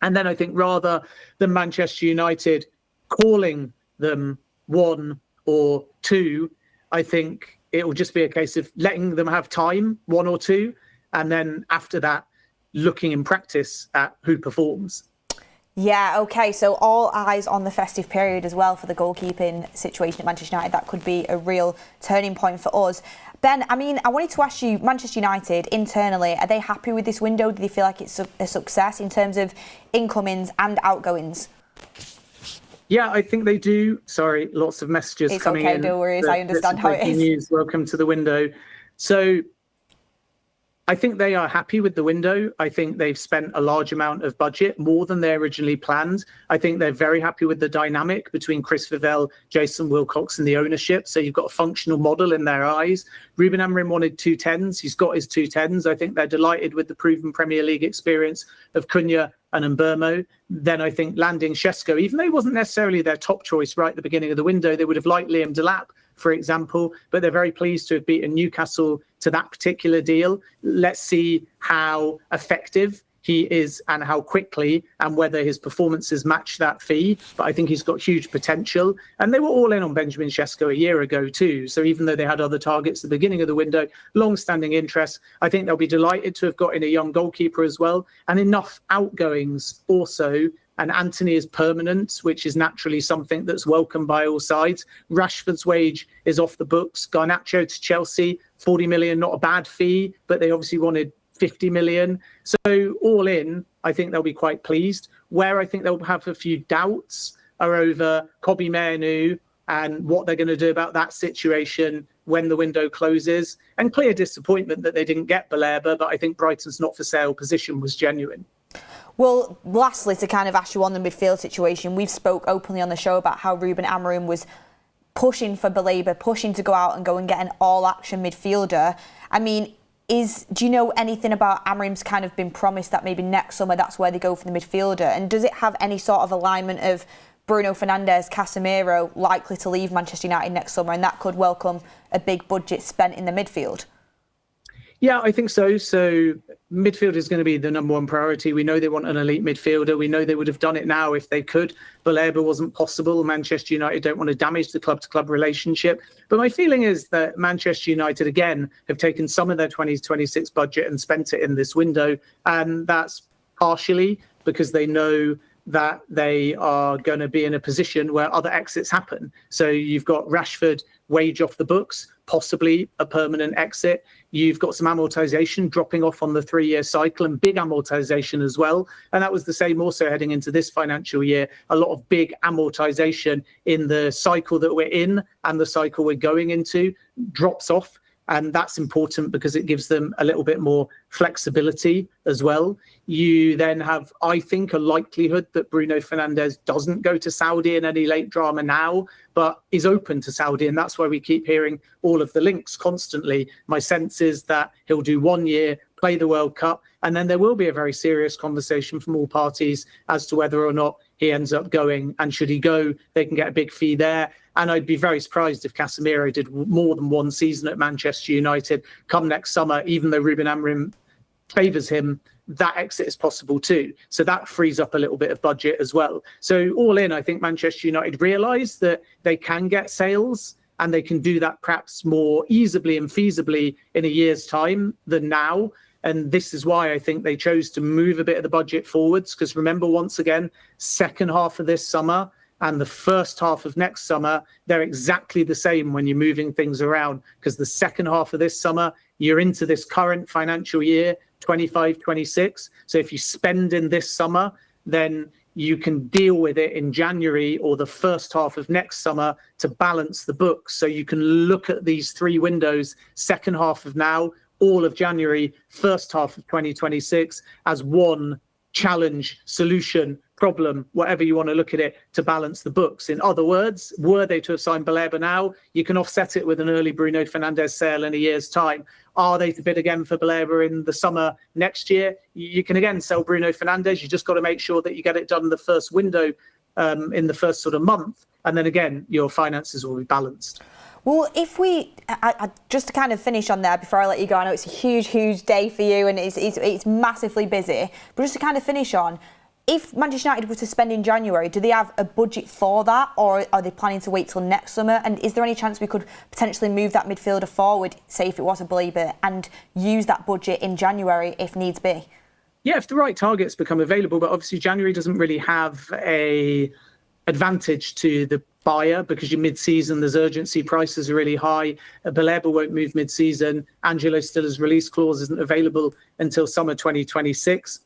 And then I think rather than Manchester United calling them one or two, I think it will just be a case of letting them have time, one or two, and then after that, looking in practice at who performs. Yeah, OK, so all eyes on the festive period as well for the goalkeeping situation at Manchester United. That could be a real turning point for us. Ben, I mean, I wanted to ask you, Manchester United, internally, are they happy with this window? Do they feel like it's a success in terms of incomings and outgoings? Yeah, I think they do. Sorry, lots of messages coming in. It's OK, no worries, I understand how it is. News. Welcome to the window. So I think they are happy with the window. I think they've spent a large amount of budget, more than they originally planned. I think they're very happy with the dynamic between Chris Vivell, Jason Wilcox and the ownership. So you've got a functional model in their eyes. Ruben Amorim wanted 2 10s. He's got his 2 10s. I think they're delighted with the proven Premier League experience of Cunha and Mbermo. Then I think landing Šeško, even though he wasn't necessarily their top choice right at the beginning of the window, they would have liked Liam Delap, for example, but they're very pleased to have beaten Newcastle to that particular deal. Let's see how effective he is and how quickly and whether his performances match that fee. But I think he's got huge potential. And they were all in on Benjamin Šeško a year ago too. So even though they had other targets at the beginning of the window, long-standing interest, I think they'll be delighted to have got in a young goalkeeper as well. And enough outgoings also. And Anthony is permanent, which is naturally something that's welcomed by all sides. Rashford's wage is off the books. Garnacho to Chelsea, 40 million, not a bad fee, but they obviously wanted 50 million. So all in, I think they'll be quite pleased. Where I think they'll have a few doubts are over Kobbie Mainoo and what they're going to do about that situation when the window closes. And clear disappointment that they didn't get Baleba, but I think Brighton's not for sale position was genuine. Well, lastly, to kind of ask you on the midfield situation, we've spoke openly on the show about how Ruben Amorim was pushing for Baleba, pushing to go out and go and get an all-action midfielder. I mean, do you know anything about Amorim's kind of been promised that maybe next summer that's where they go for the midfielder? And does it have any sort of alignment of Bruno Fernandes, Casemiro likely to leave Manchester United next summer, and that could welcome a big budget spent in the midfield? Yeah, I think so. So midfield is going to be the number one priority. We know they want an elite midfielder. We know they would have done it now if they could. Baleba wasn't possible. Manchester United don't want to damage the club-to-club relationship. But my feeling is that Manchester United, again, have taken some of their 2026 budget and spent it in this window. And that's partially because they know that they are going to be in a position where other exits happen. So you've got Rashford wage off the books, possibly a permanent exit. You've got some amortization dropping off on the 3-year cycle and big amortization as well. And that was the same also heading into this financial year. A lot of big amortization in the cycle that we're in and the cycle we're going into drops off. And that's important because it gives them a little bit more flexibility as well. You then have, I think, a likelihood that Bruno Fernandes doesn't go to Saudi in any late drama now, but is open to Saudi. And that's why we keep hearing all of the links constantly. My sense is that he'll do 1 year, play the World Cup, and then there will be a very serious conversation from all parties as to whether or not he ends up going. And should he go, they can get a big fee there. And I'd be very surprised if Casemiro did more than one season at Manchester United come next summer, even though Ruben Amorim favours him. That exit is possible too. So that frees up a little bit of budget as well. So all in, I think Manchester United realise that they can get sales and they can do that perhaps more easily and feasibly in a year's time than now. And this is why I think they chose to move a bit of the budget forwards. Because remember, once again, second half of this summer and the first half of next summer, they're exactly the same when you're moving things around. Because the second half of this summer, you're into this current financial year, 25-26. So if you spend in this summer, then you can deal with it in January or the first half of next summer to balance the books. So you can look at these 3 windows, second half of now, all of January, first half of 2026 as one challenge, solution, problem, whatever you want to look at it, to balance the books. In other words, were they to have signed Baleba now, you can offset it with an early Bruno Fernandes sale in a year's time. Are they to bid again for Baleba in the summer next year? You can again sell Bruno Fernandes. You just got to make sure that you get it done in the first window, in the first sort of month. And then again, your finances will be balanced. Well, if we, just to kind of finish on there before I let you go, I know it's a huge, huge day for you and it's massively busy, but just to kind of finish on, if Manchester United were to spend in January, do they have a budget for that, or are they planning to wait till next summer? And is there any chance we could potentially move that midfielder forward, say if it was a Baleba, and use that budget in January if needs be? Yeah, if the right targets become available, but obviously January doesn't really have a advantage to the buyer because you're mid-season, there's urgency, prices are really high. Baleba won't move mid-season. Angelo Stilla's release clause isn't available until summer 2026.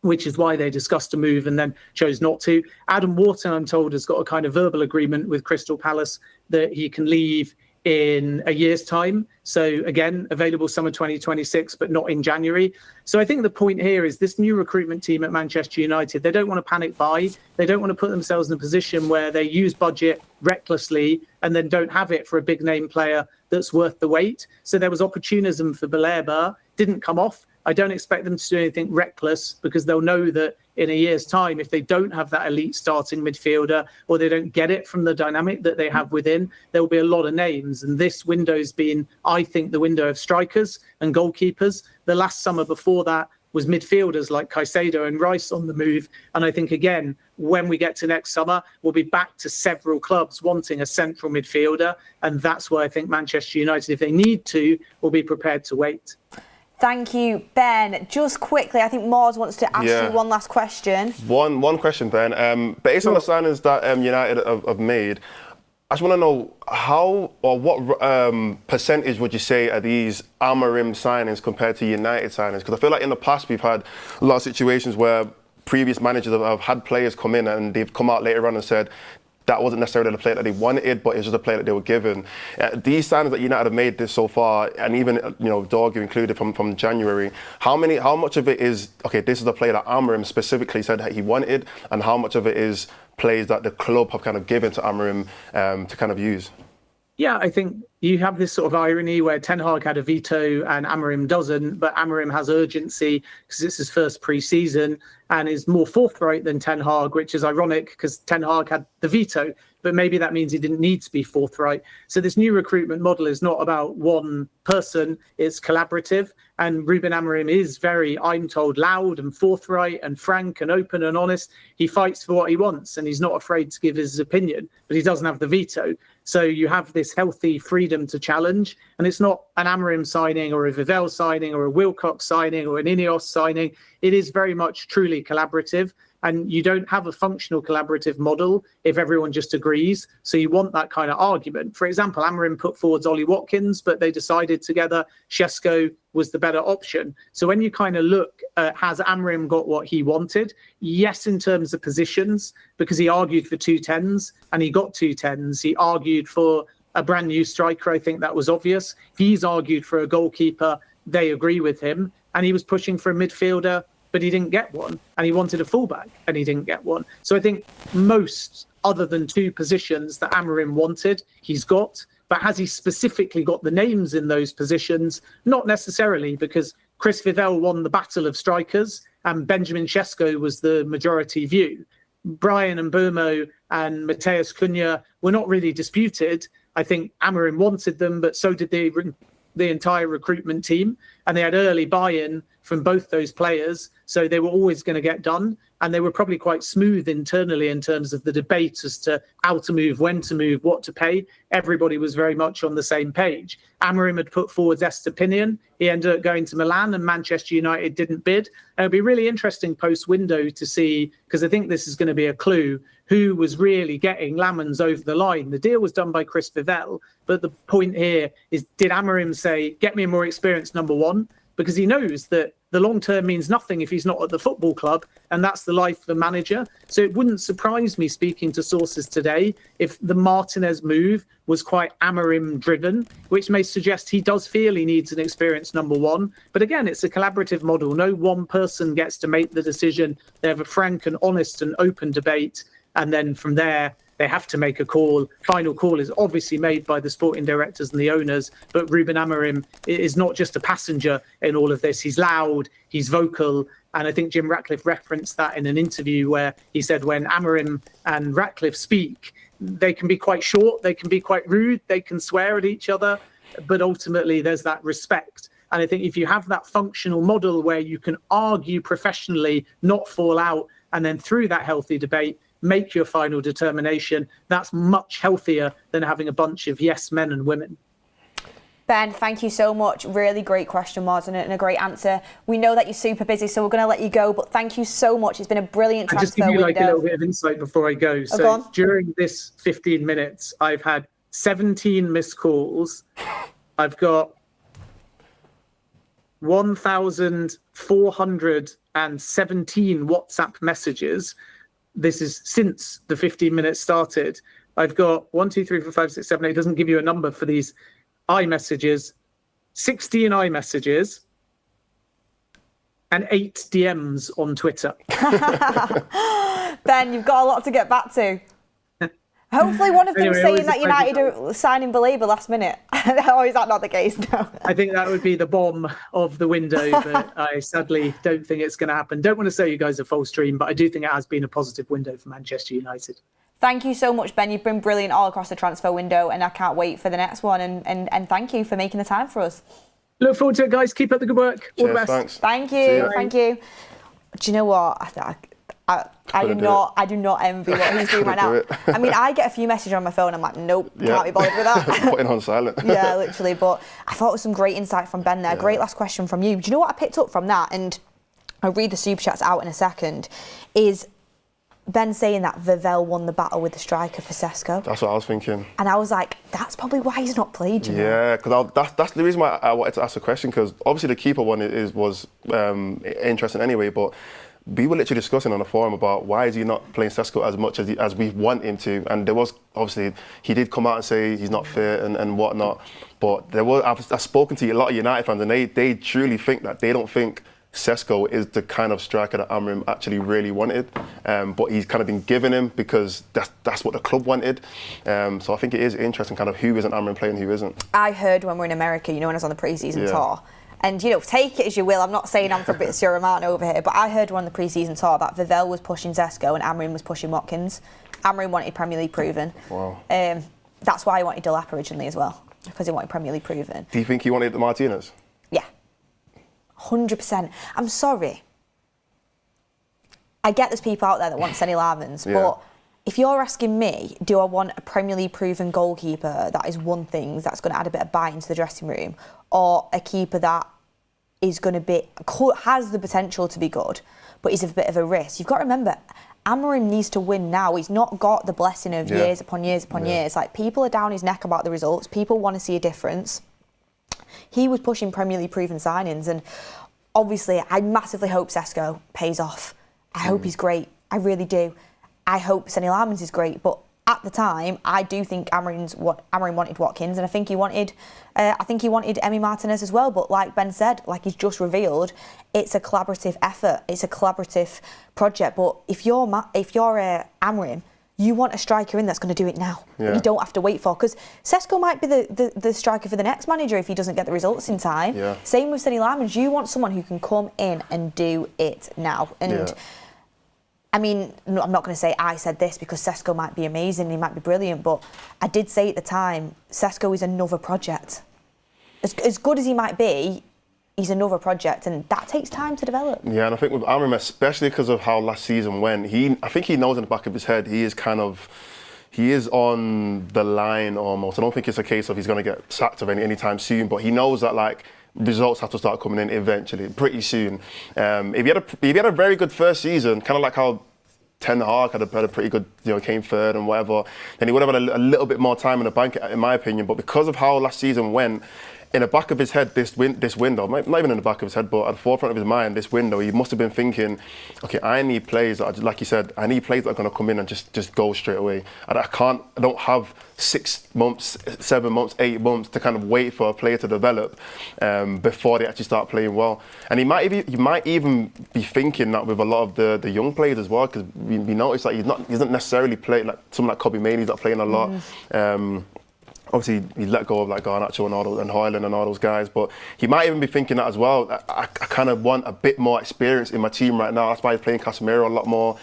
Which is why they discussed a move and then chose not to. Adam Wharton, I'm told, has got a kind of verbal agreement with Crystal Palace that he can leave in a year's time. So again, available summer 2026, but not in January. So I think the point here is this new recruitment team at Manchester United, they don't want to panic buy. They don't want to put themselves in a position where they use budget recklessly and then don't have it for a big name player that's worth the wait. So there was opportunism for Baleba, didn't come off. I don't expect them to do anything reckless because they'll know that in a year's time, if they don't have that elite starting midfielder or they don't get it from the dynamic that they have within, there will be a lot of names. And this window's been, I think, the window of strikers and goalkeepers. The last summer before that was midfielders like Caicedo and Rice on the move. And I think, again, when we get to next summer, we'll be back to several clubs wanting a central midfielder. And that's why I think Manchester United, if they need to, will be prepared to wait. Thank you, Ben. Just quickly, I think Mordzs wants to ask you one last question. One question, Ben. Based on the signings that United have made, I just want to know how or what percentage would you say are these Amorim signings compared to United signings? Because I feel like in the past we've had a lot of situations where previous managers have had players come in and they've come out later on and said, that wasn't necessarily the player that they wanted, but it was just a player that they were given. These signings that United have made this so far, and even Dorgu included from January, how much of it is, okay, this is a player that Amorim specifically said that he wanted, and how much of it is plays that the club have kind of given to Amorim to kind of use? Yeah, I think you have this sort of irony where Ten Hag had a veto and Amorim doesn't, but Amorim has urgency because it's his first pre-season and is more forthright than Ten Hag, which is ironic because Ten Hag had the veto, but maybe that means he didn't need to be forthright. So this new recruitment model is not about one person, it's collaborative. And Ruben Amorim is very, I'm told, loud and forthright and frank and open and honest. He fights for what he wants and he's not afraid to give his opinion, but he doesn't have the veto. So you have this healthy freedom to challenge. And it's not an Amorim signing or a Vivell signing or a Wilcox signing or an Ineos signing. It is very much truly collaborative. And you don't have a functional collaborative model if everyone just agrees. So you want that kind of argument. For example, Amorim put forward Ollie Watkins, but they decided together Šeško was the better option. So when you kind of look at has Amorim got what he wanted? Yes, in terms of positions, because he argued for 2 10s and he got 2 10s. He argued for a brand new striker. I think that was obvious. He's argued for a goalkeeper. They agree with him. And he was pushing for a midfielder, but he didn't get one. And he wanted a fullback and he didn't get one. So I think most, other than 2 positions that Amorim wanted, he's got. But has he specifically got the names in those positions? Not necessarily, because Chris Vivell won the battle of strikers and Benjamin Šeško was the majority view. Brian Mbeumo and Mateus Cunha were not really disputed. I think Amorim wanted them, but so did the entire recruitment team. And they had early buy-in from both those players. So they were always going to get done. And they were probably quite smooth internally in terms of the debate as to how to move, when to move, what to pay. Everybody was very much on the same page. Amorim had put forward Estepinian. He ended up going to Milan and Manchester United didn't bid. And it'll be really interesting post-window to see, because I think this is going to be a clue, who was really getting Lammens over the line. The deal was done by Chris Vivell. But the point here is, did Amorim say, get me a more experienced number one? Because he knows that the long term means nothing if he's not at the football club, and that's the life of a manager. So it wouldn't surprise me, speaking to sources today, if the Martinez move was quite Amorim driven, which may suggest he does feel he needs an experienced number one. But again, it's a collaborative model. No one person gets to make the decision. They have a frank and honest and open debate. And then from there, they have to make a call. Final call is obviously made by the sporting directors and the owners, but Ruben Amorim is not just a passenger in all of this. He's loud, he's vocal, and I think Jim Ratcliffe referenced that in an interview where he said when Amorim and Ratcliffe speak, they can be quite short, they can be quite rude, they can swear at each other, but ultimately there's that respect. And I think if you have that functional model where you can argue professionally, not fall out, and then through that healthy debate, make your final determination, that's much healthier than having a bunch of yes men and women. Ben, thank you so much. Really great question, Mordzs, and a great answer. We know that you're super busy, so we're going to let you go, but thank you so much. It's been a brilliant transfer window. Just give you window. a little bit of insight before I go. So during this 15 minutes, I've had 17 missed calls. I've got 1,417 WhatsApp messages. This is since the 15 minutes started. I've got 1, 2, 3, 4, 5, 6, 7, 8. It doesn't give you a number for these iMessages. 16 iMessages and 8 DMs on Twitter. Ben, you've got a lot to get back to. Hopefully one of them saying that United are signing Baleba last minute. Or is that not the case? No. I think that would be the bomb of the window, but I sadly don't think it's going to happen. Don't want to say you guys are false dream, but I do think it has been a positive window for Manchester United. Thank you so much, Ben. You've been brilliant all across the transfer window, and I can't wait for the next one. And thank you for making the time for us. Look forward to it, guys. Keep up the good work. All the best. Thanks. Thank you. Thank you. Do you know what? I do not envy what he's doing right now. I mean, I get a few messages on my phone. I'm like, nope, can't be bothered with that. Putting on silent. Yeah, literally. But I thought it was some great insight from Ben there. Yeah. Great last question from you. Do you know what I picked up from that? And I'll read the super chats out in a second. Is Ben saying that Vivell won the battle with the striker for Šeško? That's what I was thinking. And I was like, that's probably why he's not played. Yeah, because that's the reason why I wanted to ask the question. Because obviously the keeper one was interesting anyway, but we were literally discussing on the forum about why is he not playing Sesko as much as we want him to, and there was obviously he did come out and say he's not fit and whatnot, but I've spoken to a lot of United fans and they truly think that they don't think Sesko is the kind of striker that Amorim actually really wanted, but he's kind of been given him because that's what the club wanted. So I think it is interesting kind of who isn't Amorim playing, who isn't. I heard when we were in America, when I was on the pre-season tour, and take it as you will, I'm not saying I'm Fabrizio Romano over here, but I heard on the pre-season tour that Vivell was pushing Sesko and Amorim was pushing Watkins. Amorim wanted Premier League proven. Wow. That's why he wanted Delap originally as well, because he wanted Premier League proven. Do you think he wanted Martinez? Yeah. 100%. I'm sorry. I get there's people out there that want Senne Lammens, but if you're asking me, do I want a Premier League proven goalkeeper that is one thing that's going to add a bit of bite into the dressing room, or a keeper that is going to has the potential to be good, but is a bit of a risk? You've got to remember, Amorim needs to win now. He's not got the blessing of years upon years upon years. Like, people are down his neck about the results. People want to see a difference. He was pushing Premier League proven signings, and obviously I massively hope Sesko pays off. I hope he's great. I really do. I hope Senne Lammens is great, but at the time I do think Amorim wanted Watkins, and I think he wanted Emi Martinez as well. But like Ben said, like he's just revealed, it's a collaborative effort. It's a collaborative project. But if you're Amorim, you want a striker in that's going to do it now. Yeah. You don't have to wait for, because Sesko might be the striker for the next manager if he doesn't get the results in time. Yeah. Same with Senne Lammens. You want someone who can come in and do it now. And I mean, I'm not going to say I said this, because Sesko might be amazing, he might be brilliant, but I did say at the time, Sesko is another project. As good as he might be, he's another project, and that takes time to develop. Yeah, and I think with Amorim, especially because of how last season went, I think he knows in the back of his head he is on the line almost. I don't think it's a case of he's going to get sacked of anytime soon, but he knows that like results have to start coming in eventually, pretty soon. If he had a very good first season, kind of like how Ten Hag had a pretty good, came third and whatever, then he would have had a little bit more time in the bank, in my opinion. But because of how last season went, in the back of his head, this window, not even in the back of his head, but at the forefront of his mind, this window, he must have been thinking, okay, I need players that, like you said, I need players that are going to come in and just go straight away. And I don't have 6 months, 7 months, 8 months to kind of wait for a player to develop before they actually start playing well. And he might even be thinking that with a lot of the young players as well, because we noticed that he's not necessarily playing, like someone like Kobe Mainey's not playing a lot. Obviously, he let go of like Garnacho and Højlund and all those guys, but he might even be thinking that as well. I kind of want a bit more experience in my team right now. That's why he's playing Casemiro a lot more,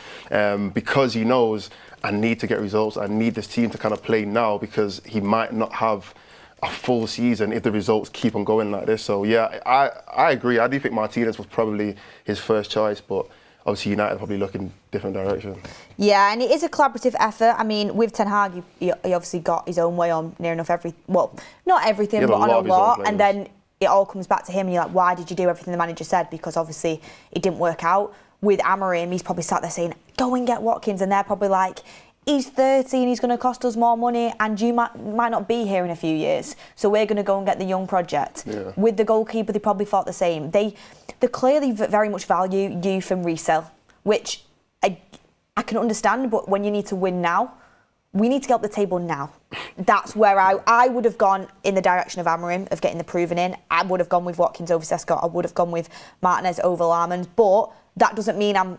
because he knows I need to get results. I need this team to kind of play now, because he might not have a full season if the results keep on going like this. So yeah, I agree. I do think Martinez was probably his first choice, but obviously United are probably looking different direction. Yeah, and it is a collaborative effort. I mean, with Ten Hag, he obviously got his own way on near enough not everything, but on a lot. And then it all comes back to him, and you're like, why did you do everything the manager said? Because obviously it didn't work out. With Amorim, he's probably sat there saying, go and get Watkins, and they're probably like, he's 30 and he's going to cost us more money, and you might not be here in a few years, so we're going to go and get the young project. Yeah. With the goalkeeper, they probably thought the same. They clearly very much value youth and resale, which I can understand, but when you need to win now, we need to get up the table now. That's where I would have gone in the direction of Amorim, of getting the proven in. I would have gone with Watkins over Sesko. I would have gone with Martinez over Lammens, but that doesn't mean I'm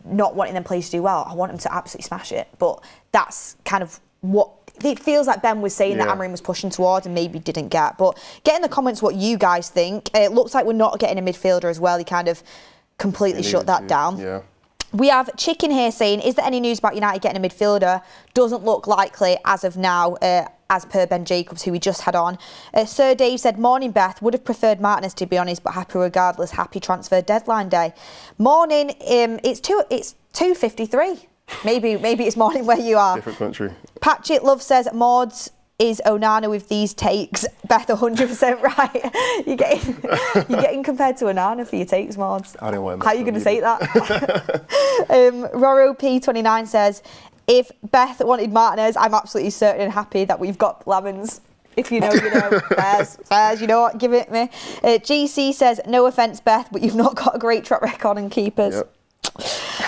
not wanting them players to do well. I want them to absolutely smash it. But that's kind of what it feels like Ben was saying that Amorim was pushing towards and maybe didn't get. But get in the comments what you guys think. It looks like we're not getting a midfielder as well. He kind of completely shut that down. Yeah. We have Chicken here saying, is there any news about United getting a midfielder? Doesn't look likely as of now, as per Ben Jacobs, who we just had on. Sir Dave said, morning Beth, would have preferred Martinez to be honest, but happy regardless, happy transfer deadline day. Morning, it's 2:53. Maybe it's morning where you are. Different country. Patchit Love says, Mordzs is Onana with these takes. Beth, 100% right. You're getting compared to Onana for your takes, Mordzs. I don't want. How are you going to say that? Roro P29 says, if Beth wanted Martinez, I'm absolutely certain and happy that we've got Lammens. If you know, you know. Fairs, you know what? Give it me. GC says, no offence, Beth, but you've not got a great track record on keepers.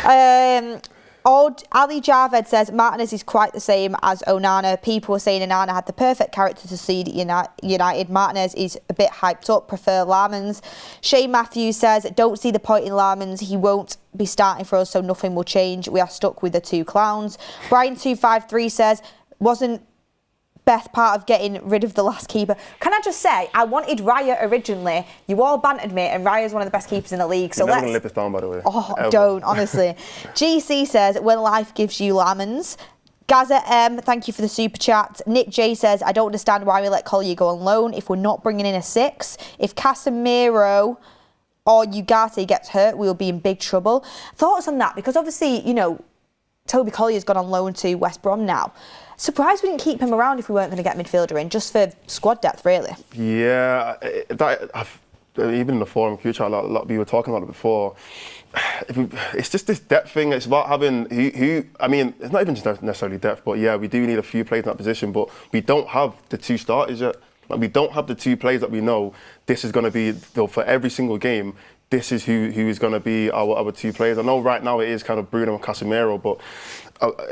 Yep. Ali Javed says, Martinez is quite the same as Onana. People were saying Onana had the perfect character to succeed at United. Martinez is a bit hyped up, prefer Lammens. Shane Matthews says, don't see the point in Lammens. He won't be starting for us, so nothing will change. We are stuck with the two clowns. Brian253 says, wasn't Beth part of getting rid of the last keeper? Can I just say, I wanted Raya originally. You all bantered me, and Raya's one of the best keepers in the league. So You're never going to live this down, by the way. Oh, ever. Don't, honestly. GC says, when life gives you Lammens. Gaza M, thank you for the super chat. Nick J says, I don't understand why we let Collier go on loan if we're not bringing in a 6. If Casemiro or Ugarte gets hurt, we'll be in big trouble. Thoughts on that? Because obviously, you know, Toby Collier's gone on loan to West Brom now. Surprised we didn't keep him around if we weren't going to get midfielder in, just for squad depth, really. Yeah, even in the forum, a lot of people were talking about it before. It's just this depth thing. It's about having I mean, it's not even just necessarily depth, but yeah, we do need a few players in that position, but we don't have the 2 starters yet. Like, we don't have the 2 players that we know this is going to be, for every single game, this is who is going to be our 2 players. I know right now it is kind of Bruno and Casemiro, but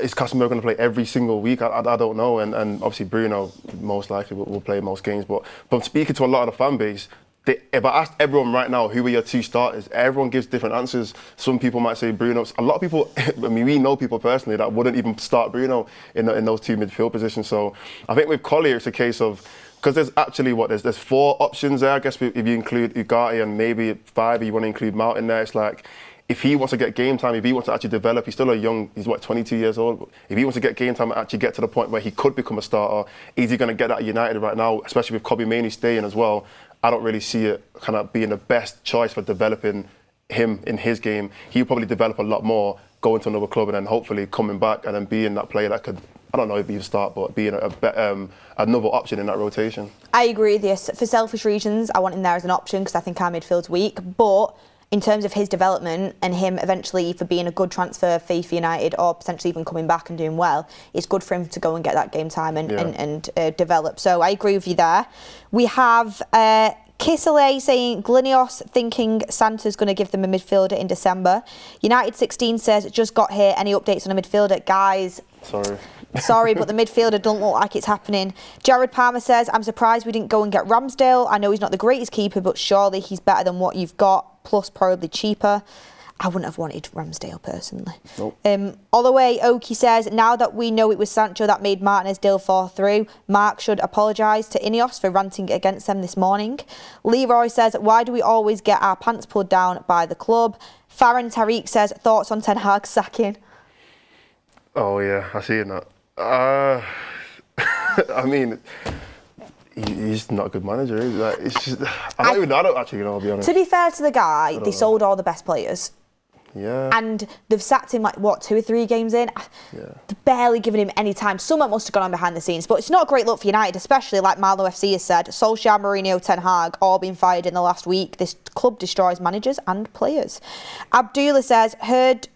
is Casemiro going to play every single week? I don't know. And obviously Bruno most likely will play most games. But from speaking to a lot of the fan base, if I asked everyone right now who are your 2 starters, everyone gives different answers. Some people might say Bruno. A lot of people, I mean, we know people personally that wouldn't even start Bruno in those 2 midfield positions. So I think with Collier, it's a case of, because there's actually there's 4 options there. I guess if you include Ugarte and maybe 5, if you want to include Mount in there, it's like, if he wants to get game time, if he wants to actually develop, he's still he's 22 years old. If he wants to get game time and actually get to the point where he could become a starter, is he going to get that at United right now, especially with Kobbie Mainoo staying as well? I don't really see it kind of being the best choice for developing him in his game. He'll probably develop a lot more going to another club and then hopefully coming back and then being that player that could, I don't know if you start, but being another option in that rotation. I agree with you. For selfish reasons, I want him there as an option because I think our midfield's weak. But in terms of his development and him eventually for being a good transfer fee for United or potentially even coming back and doing well, it's good for him to go and get that game time and develop. So I agree with you there. We have Kisele saying Glinios thinking Santa's going to give them a midfielder in December. United 16 says, just got here. Any updates on a midfielder? Guys, Sorry, but the midfielder don't look like it's happening. Jared Palmer says, I'm surprised we didn't go and get Ramsdale. I know he's not the greatest keeper, but surely he's better than what you've got, plus probably cheaper. I wouldn't have wanted Ramsdale personally. Nope. Holloway Oki says, now that we know it was Sancho that made Martinez deal fall through, Mark should apologise to Ineos for ranting against them this morning. Leroy says, why do we always get our pants pulled down by the club? Farron Tariq says, thoughts on Ten Hag's sacking? Oh yeah, I see that. I mean, he's not a good manager. Like, it's just, I don't actually know, I'll be honest. To be fair to the guy, they sold all the best players. Yeah. And they've sacked him 2 or 3 games in. Yeah. They've barely given him any time. Something must have gone on behind the scenes. But it's not a great look for United, especially like Marlow FC has said. Solskjaer, Mourinho, Ten Hag, all been fired in the last week. This club destroys managers and players. Abdullah says, heard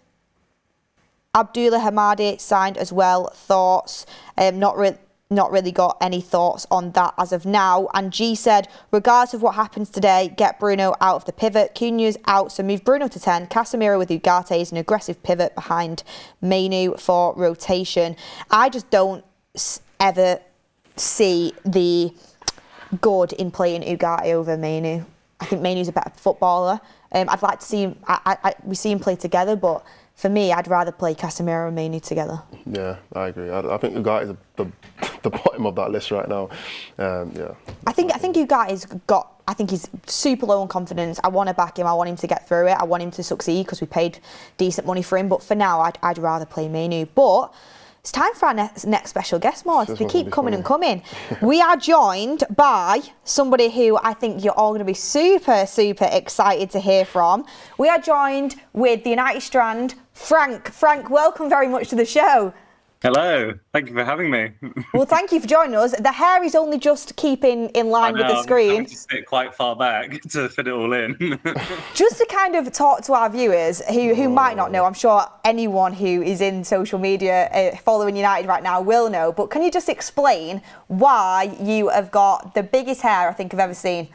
Abdullah Hamadi signed as well. Thoughts? Not really got any thoughts on that as of now. And G said, regardless of what happens today, get Bruno out of the pivot. Cunha's out, so move Bruno to 10. Casemiro with Ugarte is an aggressive pivot behind Mainoo for rotation. I just don't ever see the good in playing Ugarte over Mainoo. I think Mainoo's a better footballer. I'd like to see him, we see him play together, but for me, I'd rather play Casemiro and Mainoo together. Yeah, I agree. I think Ugarte is the bottom of that list right now. Yeah. I think Ugarte's got. I think he's super low on confidence. I want to back him. I want him to get through it. I want him to succeed because we paid decent money for him. But for now, I'd rather play Mainoo. But it's time for our next special guest, Mordzs. We keep coming and coming. We are joined by somebody who I think you're all going to be super, super excited to hear from. We are joined with the United Strand, Frank. Frank, welcome very much to the show. Hello, thank you for having me. Well, thank you for joining us. The hair is only just keeping in line with the screen. I'm having to sit quite far back to fit it all in. Just to kind of talk to our viewers who might not know, I'm sure anyone who is in social media following United right now will know, but can you just explain why you have got the biggest hair I think I've ever seen?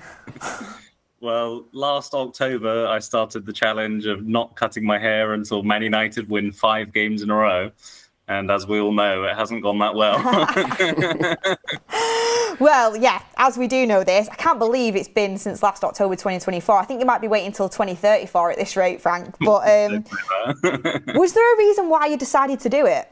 Well, last October, I started the challenge of not cutting my hair until Man United win 5 games in a row. And as we all know, it hasn't gone that well. Well, yeah, as we do know this, I can't believe it's been since last October 2024. I think you might be waiting until 2034 at this rate, Frank. But was there a reason why you decided to do it?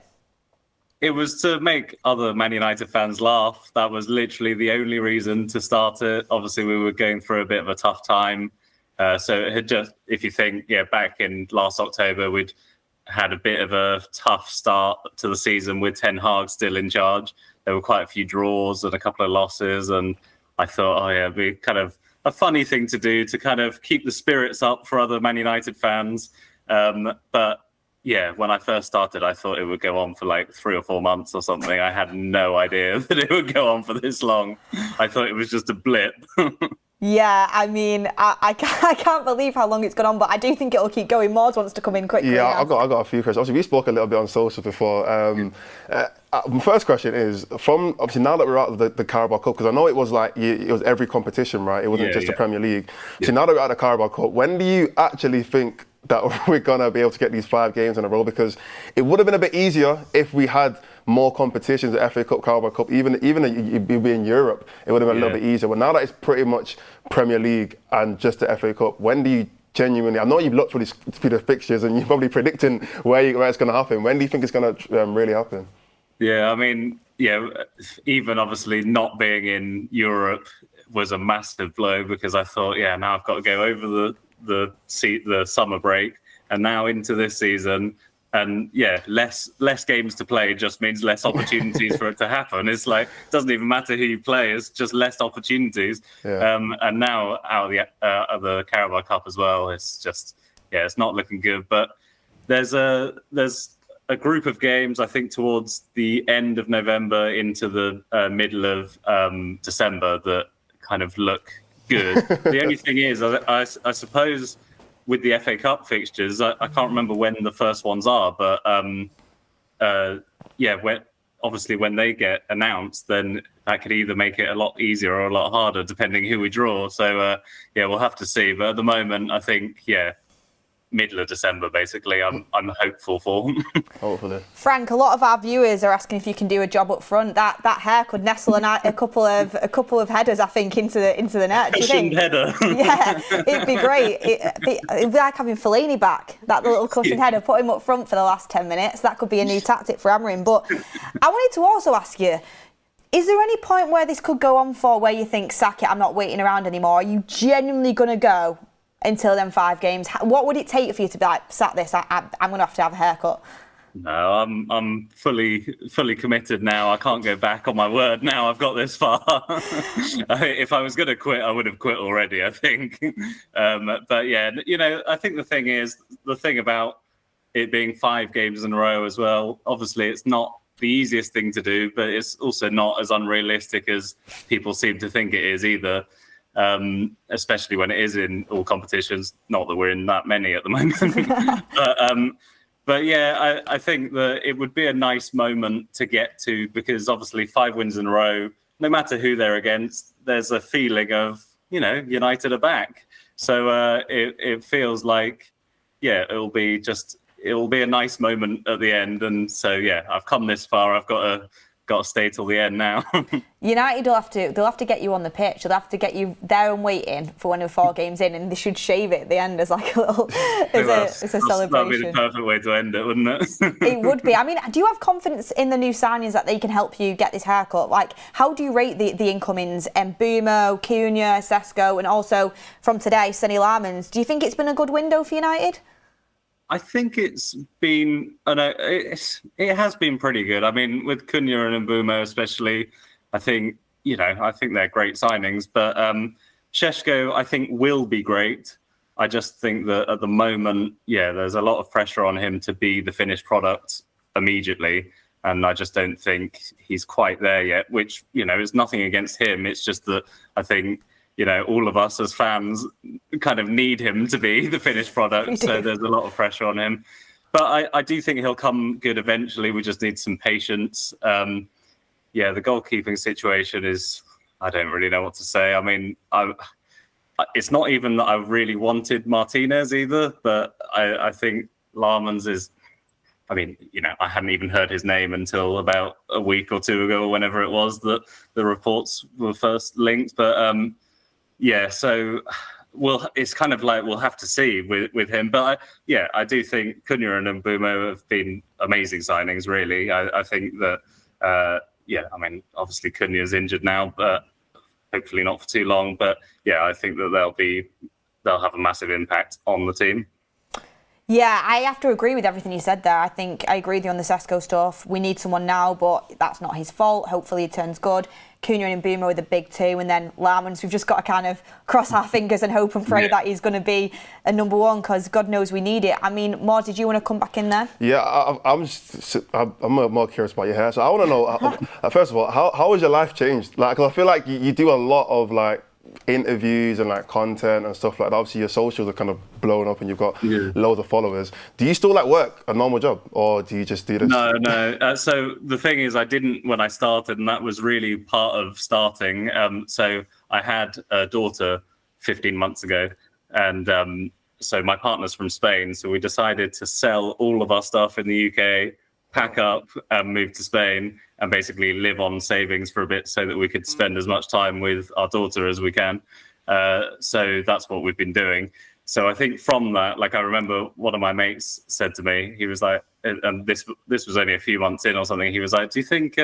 It was to make other Man United fans laugh. That was literally the only reason to start it. Obviously, we were going through a bit of a tough time. So it had just, if you think, back in last October, we'd had a bit of a tough start to the season with Ten Hag still in charge. There were quite a few draws and a couple of losses, and I thought, it'd be kind of a funny thing to do to kind of keep the spirits up for other Man United fans. But yeah, when I first started, I thought it would go on for like 3 or 4 months or something. I had no idea that it would go on for this long. I thought it was just a blip. Yeah, I mean, I can't believe how long it's gone on, but I do think it'll keep going. Mordzs wants to come in quickly. Yeah, I got a few questions. Obviously, we spoke a little bit on social before. My first question is, from obviously now that we're out of the Carabao Cup, because I know it was like it was every competition, right? It wasn't just the Premier League. So now that we're out of the Carabao Cup, when do you actually think that we're gonna be able to get these 5 games in a row? Because it would have been a bit easier if we had more competitions, the FA Cup, Carabao Cup, even you'd be in Europe, it would have been a little bit easier. But now that it's pretty much Premier League and just the FA Cup, when do you genuinely, I know you've looked through the fixtures and you're probably predicting where it's going to happen. When do you think it's going to really happen? Yeah, I mean, even obviously not being in Europe was a massive blow, because I thought, now I've got to go over the summer break and now into this season. And less games to play just means less opportunities for it to happen. It's like, it doesn't even matter who you play, it's just less opportunities. And now out of the Carabao Cup as well, it's just, it's not looking good. But there's a group of games, I think, towards the end of November into the middle of December that kind of look good. The only thing is, I suppose, with the FA Cup fixtures, I can't remember when the first ones are, but when they get announced, then that could either make it a lot easier or a lot harder, depending who we draw. So we'll have to see. But at the moment, I think middle of December, basically, I'm hopeful for. Hopefully. Frank, a lot of our viewers are asking if you can do a job up front. That hair could nestle a couple of headers, I think, into the net. Do you think? Header. Yeah, it'd be great. It'd be like having Fellaini back. That little cushioned header, put him up front for the last 10 minutes. That could be a new tactic for Amorim. But I wanted to also ask you, is there any point where this could go on for where you think, sack it, I'm not waiting around anymore? Are you genuinely going to go until them 5 games? What would it take for you to be like, sack this, I'm going to have a haircut? No, I'm fully committed now. I can't go back on my word now. I've got this far. If I was going to quit, I would have quit already, I think. But I think the thing about it being 5 games in a row as well, obviously it's not the easiest thing to do, but it's also not as unrealistic as people seem to think it is either. Especially when it is in all competitions. Not that we're in that many at the moment. But I think that it would be a nice moment to get to, because obviously 5 wins in a row, no matter who they're against, there's a feeling of, United are back. So it feels like, it'll be a nice moment at the end. And so, I've come this far. I've got to stay till the end now. United they'll have to get you on the pitch. They'll have to get you there and waiting for when we're 4 games in, and they should shave it at the end as like a little as a celebration. That'd be the perfect way to end it, wouldn't it? It would be. I mean, do you have confidence in the new signings that they can help you get this haircut? Like, how do you rate the incomings? Mbeumo, Cunha, Sesko, and also from today, Senne Lammens. Do you think it's been a good window for United? I think it's been, it has been pretty good. I mean, with Cunha and Mbeumo especially, I think they're great signings. But Sesko, I think, will be great. I just think that at the moment, there's a lot of pressure on him to be the finished product immediately. And I just don't think he's quite there yet, which, is nothing against him. It's just that I think, all of us as fans kind of need him to be the finished product. So there's a lot of pressure on him. But I do think he'll come good eventually. We just need some patience. The goalkeeping situation is, I don't really know what to say. I mean, it's not even that I really wanted Martinez either, but I think Lammens is, I hadn't even heard his name until about a week or two ago, or whenever it was that the reports were first linked. But so it's kind of like we'll have to see with him. But I do think Cunha and Mbeumo have been amazing signings, really. I think that, obviously Cunha's injured now, but hopefully not for too long. But I think that they'll have a massive impact on the team. Yeah, I have to agree with everything you said there. I think I agree with you on the Sesko stuff. We need someone now, but that's not his fault. Hopefully he turns good. Cunha and Mbeumo are the big two, and then Lammens, we've just got to kind of cross our fingers and hope and pray that he's going to be a number one, because God knows we need it. I mean, Mordzs, did you want to come back in there? Yeah, I'm more curious about your hair. So I want to know, first of all, how has your life changed? Like, 'cause I feel like you do a lot of like interviews and like content and stuff like that. Obviously your socials are kind of blowing up and you've got loads of followers. Do you still like work a normal job, or do you just do this? No. So the thing is, I didn't when I started, and that was really part of starting. So I had a daughter 15 months ago, and so my partner's from Spain, so we decided to sell all of our stuff in the UK, pack up and move to Spain, and basically live on savings for a bit so that we could spend as much time with our daughter as we can. So that's what we've been doing. So I think from that, like, I remember one of my mates said to me, he was like, and this was only a few months in or something, he was like, do you think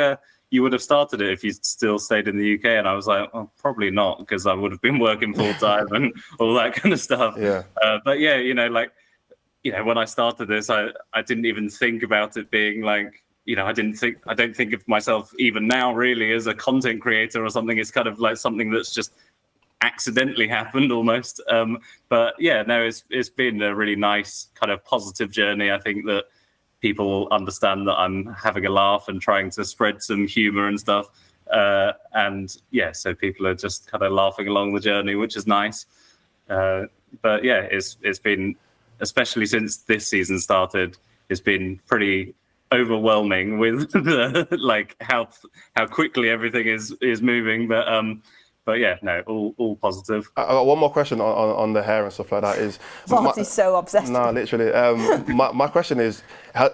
you would have started it if you still stayed in the UK? And I was like, well, probably not, because I would have been working full time and all that kind of stuff. Yeah. But when I started this, I didn't even think about it being like, I don't think of myself even now really as a content creator or something. It's kind of like something that's just accidentally happened almost. It's been a really nice kind of positive journey. I think that people understand that I'm having a laugh and trying to spread some humor and stuff. So people are just kind of laughing along the journey, which is nice. It's been, especially since this season started, it's been pretty overwhelming with the how quickly everything is moving. All positive. I got one more question on the hair and stuff like that. Mordzs is so obsessed. No, literally. My question is,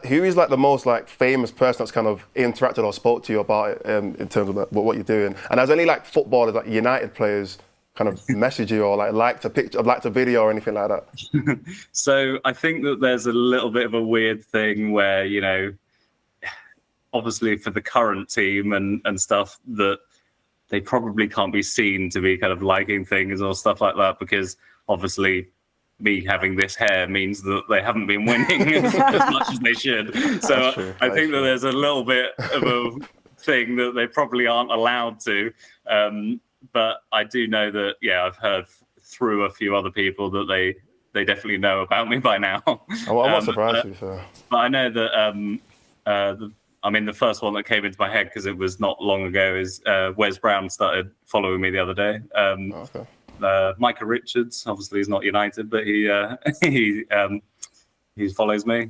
who is like the most like famous person that's kind of interacted or spoke to you about it in terms of what you're doing? And has any like footballers, like United players, kind of message you or liked a picture, liked a video or anything like that? So I think that there's a little bit of a weird thing where, obviously for the current team and stuff, that they probably can't be seen to be kind of liking things or stuff like that, because obviously me having this hair means that they haven't been winning as much as they should. So I think that there's a little bit of a thing that they probably aren't allowed to. But I do know that, I've heard through a few other people that they definitely know about me by now. I'm not surprised to be fair. But I know that the first one that came into my head, because it was not long ago, is Wes Brown started following me the other day. Micah Richards, obviously he's not United, but he follows me.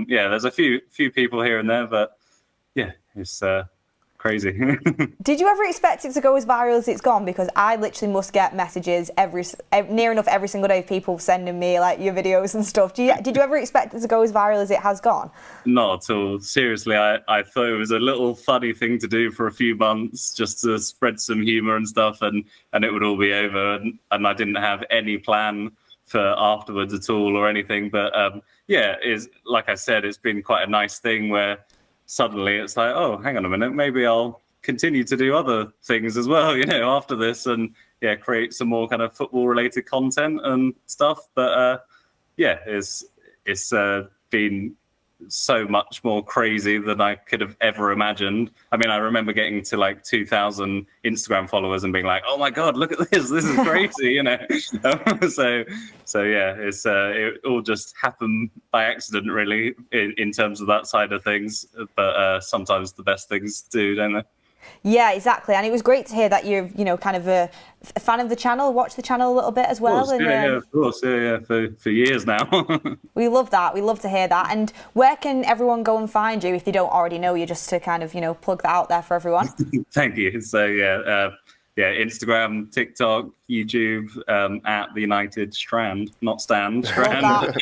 There's a few people here and there, but it's crazy. Did you ever expect it to go as viral as it's gone? Because I literally must get messages near enough every single day of people sending me like your videos and stuff. Did you ever expect it to go as viral as it has gone? Not at all. Seriously, I thought it was a little funny thing to do for a few months, just to spread some humor and stuff, and it would all be over, and I didn't have any plan for afterwards at all or anything. But it's like I said, it's been quite a nice thing where suddenly it's like, oh, hang on a minute, maybe I'll continue to do other things as well, after this, and create some more kind of football related content and stuff. But it's been so much more crazy than I could have ever imagined. I mean, I remember getting to like 2,000 Instagram followers and being like, "Oh my god, look at this! This is crazy!" You know. So yeah, it all just happened by accident, really, in terms of that side of things. But sometimes the best things do, don't they? Yeah, exactly. And it was great to hear that you're, kind of a fan of the channel, watch the channel a little bit as well. Of course, for years now. We love that. We love to hear that. And where can everyone go and find you if they don't already know you, just to kind of, plug that out there for everyone? Thank you. So, Instagram, TikTok, YouTube, at the United Strand, not Stand, Strand.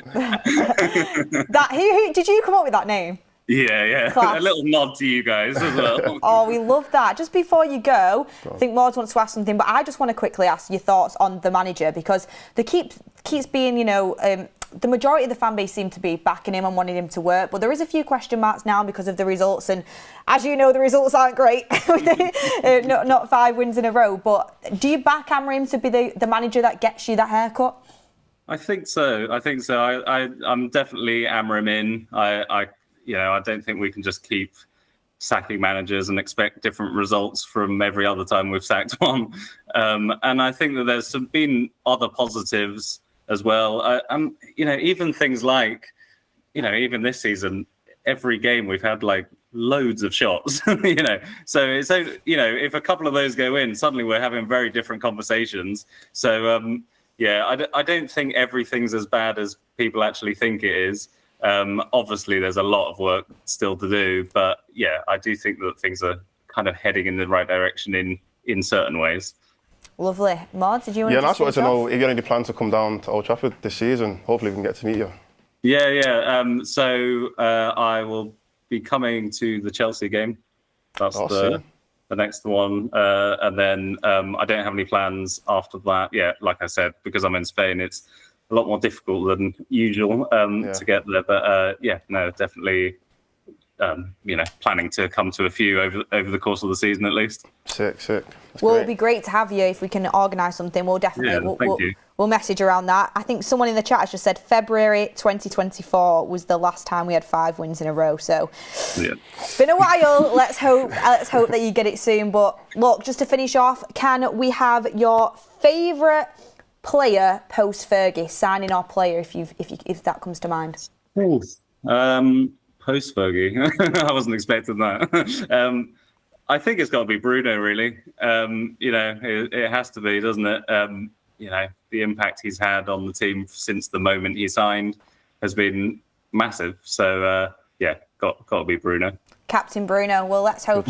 Did you come up with that name? Yeah. Class. A little nod to you guys as well. Oh, we love that. Just before you go, I think Mordzs wants to ask something, but I just want to quickly ask your thoughts on the manager, because there keeps being, the majority of the fan base seem to be backing him and wanting him to work, but there is a few question marks now because of the results, and as you know, the results aren't great. Not 5 wins in a row, but do you back Amorim to be the manager that gets you that haircut? I think so. I'm definitely Amorim in. I don't think we can just keep sacking managers and expect different results from every other time we've sacked one. And I think that there's been other positives as well. Even things like, even this season, every game we've had like loads of shots, So it's, if a couple of those go in, suddenly we're having very different conversations. So, I don't think everything's as bad as people actually think it is. Obviously, there's a lot of work still to do, but I do think that things are kind of heading in the right direction in certain ways. Lovely. Mordzs, did you want to? Yeah, and I just wanted to know if you had any plans to come down to Old Trafford this season. Hopefully, we can get to meet you. Yeah. So I will be coming to the Chelsea game. That's the next one, and then I don't have any plans after that. Yeah, like I said, because I'm in Spain, it's a lot more difficult than usual to get there, but definitely planning to come to a few over the course of the season at least. Sick. It'd be great to have you if we can organise something. We'll definitely we'll message around that. I think someone in the chat has just said February 2024 was the last time we had 5 wins in a row. So it's been a while. Let's hope that you get it soon. But look, just to finish off, can we have your favourite player post Fergie, signing our player if that comes to mind? Post Fergie, I wasn't expecting that. I think it's got to be Bruno, really. It has to be, doesn't it? The impact he's had on the team since the moment he signed has been massive. So got to be Bruno. Captain Bruno. Well, let's hope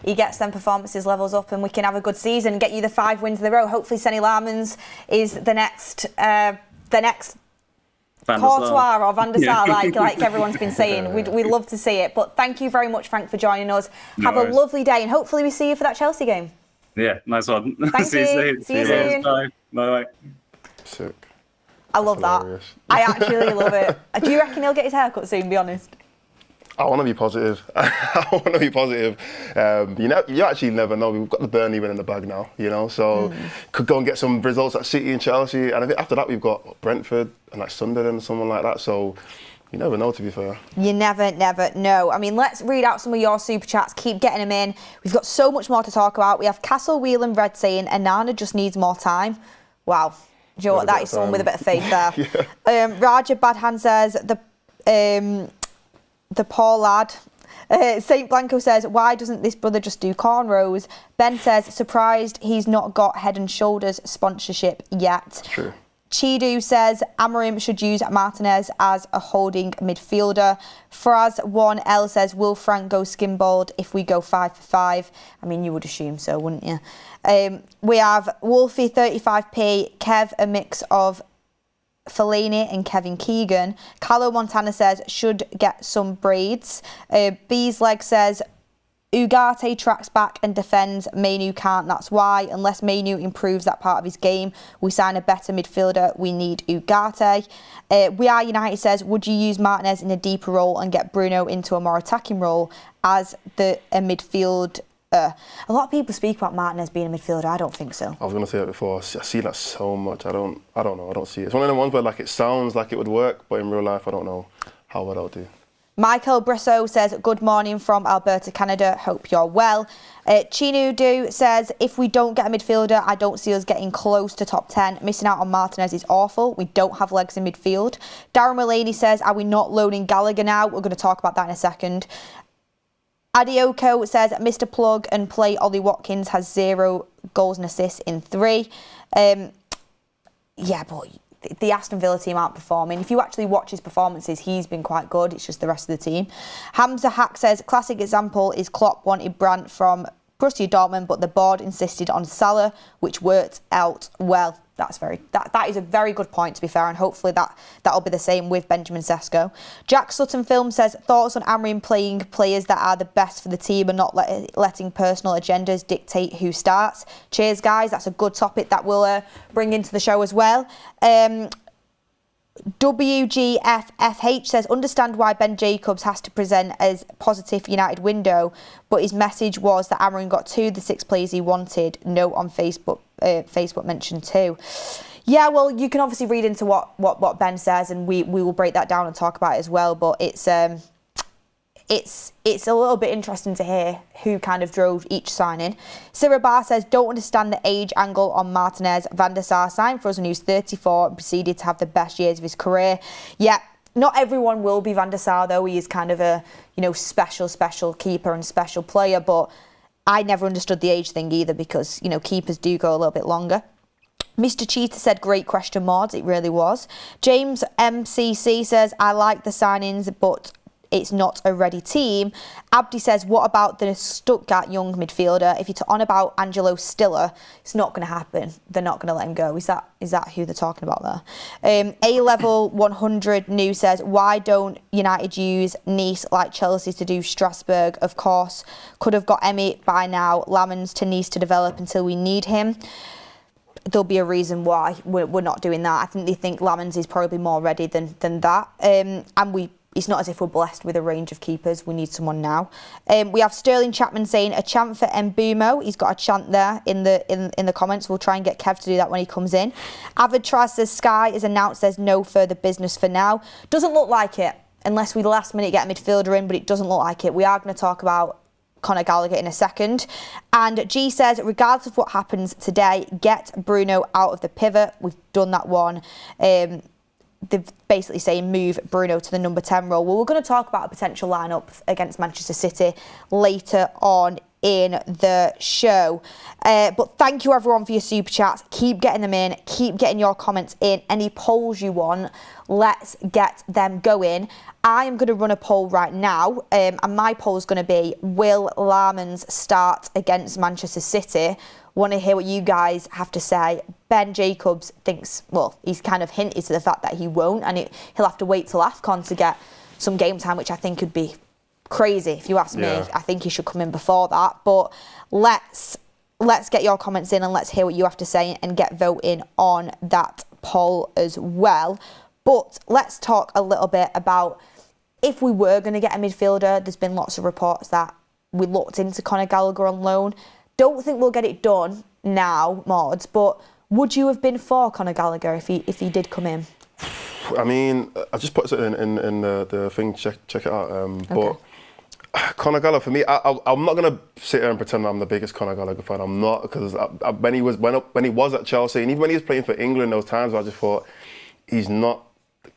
he gets them performances levels up and we can have a good season, get you the 5 wins in a row. Hopefully Senne Lammens is the next Courtois or Van der Sar, like everyone's been saying. We'd love to see it. But thank you very much, Frank, for joining us. Have a lovely day and hopefully we see you for that Chelsea game. Yeah, nice one. Thank you. See you soon. Bye. Sick. I love that. I actually love it. Do you reckon he'll get his haircut soon, be honest? I want to be positive. You actually never know. We've got the Burnley win in the bag now, so could go and get some results at City and Chelsea. And I think after that, we've got Brentford and like Sunderland and someone like that. So you never know, to be fair. You never know. I mean, let's read out some of your super chats. Keep getting them in. We've got so much more to talk about. We have Castle Whelan Red saying, Anana just needs more time. Wow. Do you know what? That is someone with a bit of faith there. Raja Badhan says, the poor lad. St. Blanco says, why doesn't this brother just do cornrows? Ben says, surprised he's not got Head and Shoulders sponsorship yet. True. Chidu says, Amorim should use Martinez as a holding midfielder. Fraz1L says, will Frank go skin-balled if we go 5 for 5? I mean, you would assume so, wouldn't you? We have Wolfie 35p, Kev, a mix of Fellaini and Kevin Keegan. Carlo Montana says, should get some braids. Bees Leg says, Ugarte tracks back and defends. Mainu can't, that's why. Unless Mainu improves that part of his game, we sign a better midfielder. We need Ugarte. We Are United says, would you use Martinez in a deeper role and get Bruno into a more attacking role as a midfield? A lot of people speak about Martinez being a midfielder. I don't think so. I was going to say it before. I see that so much. I don't know. I don't see it. It's one of the ones where it sounds like it would work, but in real life, I don't know how well it'll do. Michael Brissot says, good morning from Alberta, Canada. Hope you're well. Chinudu says, if we don't get a midfielder, I don't see us getting close to top 10. Missing out on Martinez is awful. We don't have legs in midfield. Darren Mullaney says, are we not loaning Gallagher now? We're going to talk about that in a second. Adioko says, Mr. Plug and Play Ollie Watkins has 0 goals and assists in 3. Yeah, but the Aston Villa team aren't performing. If you actually watch his performances, he's been quite good. It's just the rest of the team. Hamza Hack says, classic example is Klopp wanted Brandt from Borussia Dortmund, but the board insisted on Salah, which worked out well. That is a very good point, to be fair, and hopefully that'll be the same with Benjamin Sesko. Jack Sutton Film says, thoughts on Amorim playing players that are the best for the team and not letting personal agendas dictate who starts. Cheers, guys. That's a good topic that we'll bring into the show as well. WGFFH says, understand why Ben Jacobs has to present as positive United window, but his message was that Amorim got 2 of the 6 players he wanted. Note on Facebook mentioned 2. Yeah, well, you can obviously read into what Ben says, and we will break that down and talk about it as well, but it's a little bit interesting to hear who kind of drove each signing. Sarah Barr says, don't understand the age angle on Martinez. Van der Sar signed for us when he was 34 and proceeded to have the best years of his career. Yeah, not everyone will be Van der Sar, though. He is kind of a, special keeper and special player, but I never understood the age thing either because, keepers do go a little bit longer. Mr. Cheetah said, great question, Mordzs. It really was. James MCC says, I like the signings, but it's not a ready team. Abdi says, what about the Stuttgart young midfielder? If you're on about Angelo Stiller, it's not going to happen. They're not going to let him go. Is that who they're talking about there? A-Level 100 New says, why don't United use Nice like Chelsea to do Strasbourg? Of course, could have got Emi by now. Lammens to Nice to develop until we need him. There'll be a reason why we're not doing that. I think they think Lammens is probably more ready than that. It's not as if we're blessed with a range of keepers. We need someone now. We have Sterling Chapman saying, a chant for Mbumo. He's got a chant there in the comments. We'll try and get Kev to do that when he comes in. Avid Traz says, Sky is announced there's no further business for now. Doesn't look like it, unless we last minute get a midfielder in, but it doesn't look like it. We are going to talk about Conor Gallagher in a second. And G says, regardless of what happens today, get Bruno out of the pivot. We've done that one. They're basically saying move Bruno to the number 10 role. Well, we're going to talk about a potential lineup against Manchester City later on in the show. But thank you everyone for your super chats. Keep getting them in. Keep getting your comments in. Any polls you want, let's get them going. I am going to run a poll right now, and my poll is going to be, will Lammens start against Manchester City? Want to hear what you guys have to say. Ben Jacobs thinks, well, he's kind of hinted to the fact that he won't, and he'll have to wait till AFCON to get some game time, which I think could be crazy, if you ask me. I think he should come in before that. But let's get your comments in and let's hear what you have to say and get voting on that poll as well. But let's talk a little bit about if we were going to get a midfielder. There's been lots of reports that we looked into Conor Gallagher on loan. Don't think we'll get it done now, Mordzs, but would you have been for Conor Gallagher if he did come in? I mean, I just put it in the thing, check it out. Okay. But Conor Gallagher, for me, I'm not going to sit here and pretend I'm the biggest Conor Gallagher fan. I'm not, because when he was at Chelsea, and even when he was playing for England, there was times where I just thought he's not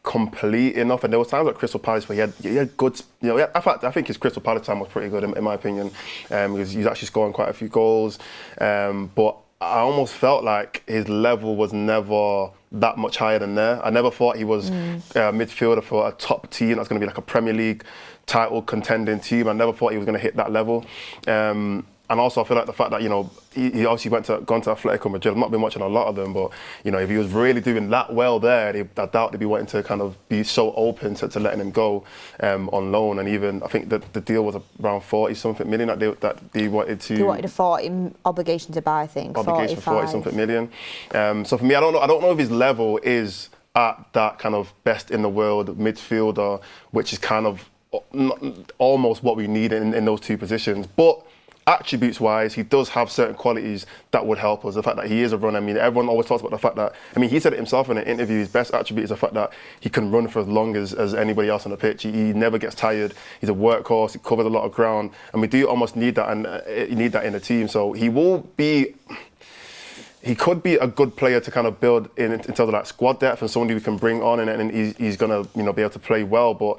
complete enough. And there was times at Crystal Palace where he had good, in fact, I think his Crystal Palace time was pretty good in my opinion, because he's actually scoring quite a few goals. But I almost felt like his level was never that much higher than there. I never thought he was a midfielder for a top team that's going to be like a Premier League title contending team. I never thought he was going to hit that level. And also I feel like the fact that, he obviously gone to Atletico Madrid. I've not been watching a lot of them, but, if he was really doing that well there, I doubt they'd be wanting to kind of be so open to letting him go on loan. And even, I think that the deal was around 40-something million that they wanted to... They wanted a 40 obligation to buy, I think. Obligation for 40-something million. So for me, I don't know if his level is at that kind of best in the world midfielder, which is kind of almost what we need in those two positions. But attributes-wise, he does have certain qualities that would help us. The fact that he is a runner. I mean, everyone always talks about the fact that, I mean, he said it himself in an interview, his best attribute is the fact that he can run for as long as anybody else on the pitch. He never gets tired. He's a workhorse. He covers a lot of ground. And we do almost need that, and you need that in the team. So he could be a good player to kind of build in terms of that squad depth and somebody we can bring on, and he's going to be able to play well. But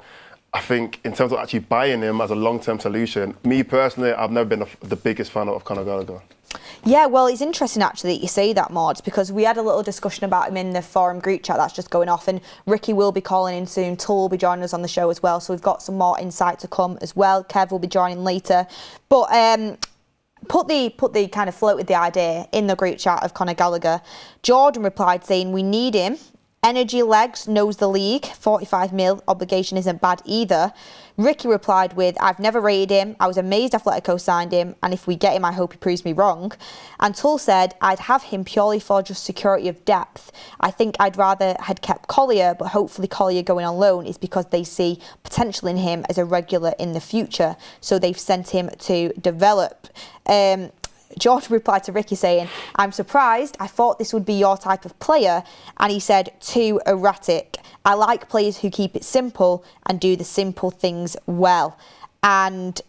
I think in terms of actually buying him as a long-term solution, me personally, I've never been the biggest fan of Conor Gallagher. Yeah, well, it's interesting actually that you say that, Mordzs, because we had a little discussion about him in the forum group chat that's just going off, and Ricky will be calling in soon. Tull will be joining us on the show as well, so we've got some more insight to come as well. Kev will be joining later. But put the kind of floated the idea in the group chat of Conor Gallagher. Jordan replied saying, we need him. Energy legs, knows the league, 45 mil, obligation isn't bad either. Ricky replied with, I've never rated him, I was amazed Atletico signed him, and if we get him I hope he proves me wrong. And Tull said, I'd have him purely for just security of depth. I think I'd rather had kept Collier, but hopefully Collier going on loan is because they see potential in him as a regular in the future, so they've sent him to develop. George replied to Ricky saying, I'm surprised, I thought this would be your type of player, and he said, too erratic. I like players who keep it simple and do the simple things well. And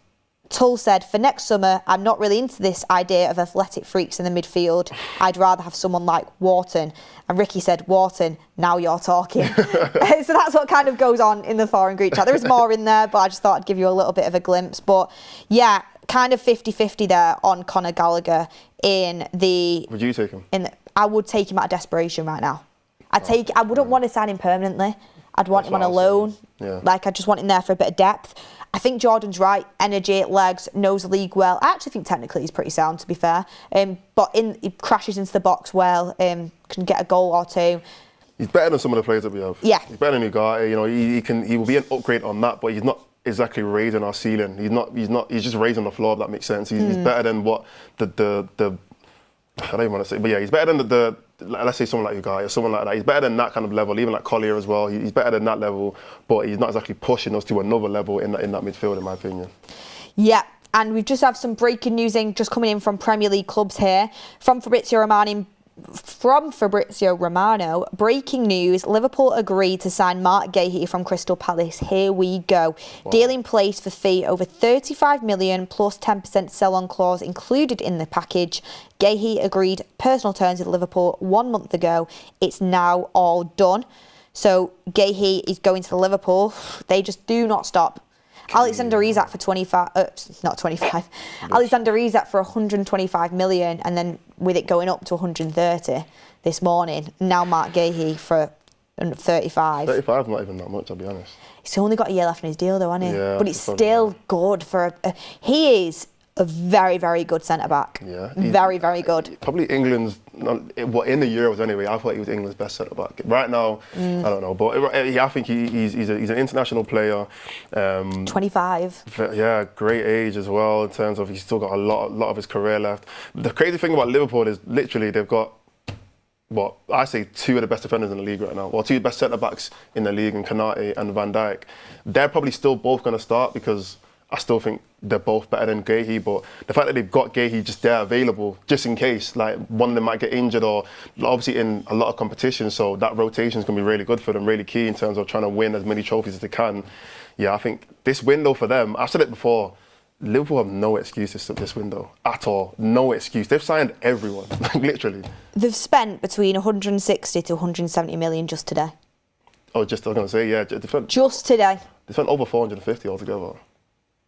Tull said, for next summer, I'm not really into this idea of athletic freaks in the midfield. I'd rather have someone like Wharton. And Ricky said, Wharton, now you're talking. So that's what kind of goes on in the foreign group chat. There is more in there, but I just thought I'd give you a little bit of a glimpse. But yeah, kind of 50-50 there on Conor Gallagher in the... Would you take him? I would take him out of desperation right now. I wouldn't want to sign him permanently. I'd want him on a loan. Yeah. Like, I just want him there for a bit of depth. I think Jordan's right. Energy, legs, knows the league well. I actually think technically he's pretty sound, to be fair. But he crashes into the box well, can get a goal or two. He's better than some of the players that we have. Yeah. He's better than Ugarte. He will be an upgrade on that, but he's not exactly raising our ceiling. He's just raising the floor, if that makes sense. He's better than what the I don't even want to say, but yeah, he's better than let's say someone like Ugarte or someone like that. He's better than that kind of level, even like Collier as well. He's better than that level, but he's not exactly pushing us to another level in that midfield, in my opinion. Yeah. And we've just have some breaking news just coming in from Premier League clubs here. From Fabrizio Romano, breaking news, Liverpool agreed to sign Mark Gahey from Crystal Palace. Here we go. Wow. Deal in place for fee over 35 million plus 10% sell-on clause included in the package. Gahey agreed personal terms with Liverpool 1 month ago. It's now all done. So Gahey is going to Liverpool. They just do not stop. Alexander Isak for 25, not 25. Alexander Isak for 125 million, and then with it going up to 130 this morning. Now Mark Gahey for 35. 35 is not even that much, I'll be honest. He's only got a year left in his deal, though, hasn't he? Yeah, but it's still good for he is a very, very good centre-back. Yeah. Very, very good. Probably England's, in the Euros anyway, I thought he was England's best centre-back. Right now, I don't know, but I think he's an international player. 25. Yeah, great age as well, in terms of he's still got a lot of his career left. The crazy thing about Liverpool is literally they've got, I say two of the best defenders in the league right now, or two of the best centre-backs in the league, in Konate and Van Dijk. They're probably still both going to start because I still think they're both better than Gahey, but the fact that they've got Gahey just there available, just in case, like one of them might get injured, or obviously in a lot of competition, so that rotation is going to be really good for them, really key in terms of trying to win as many trophies as they can. Yeah, I think this window for them, I've said it before, Liverpool have no excuses this window at all. No excuse. They've signed everyone, literally. They've spent between 160 to 170 million just today. Oh, I was going to say, yeah. Just today. They spent over 450 altogether.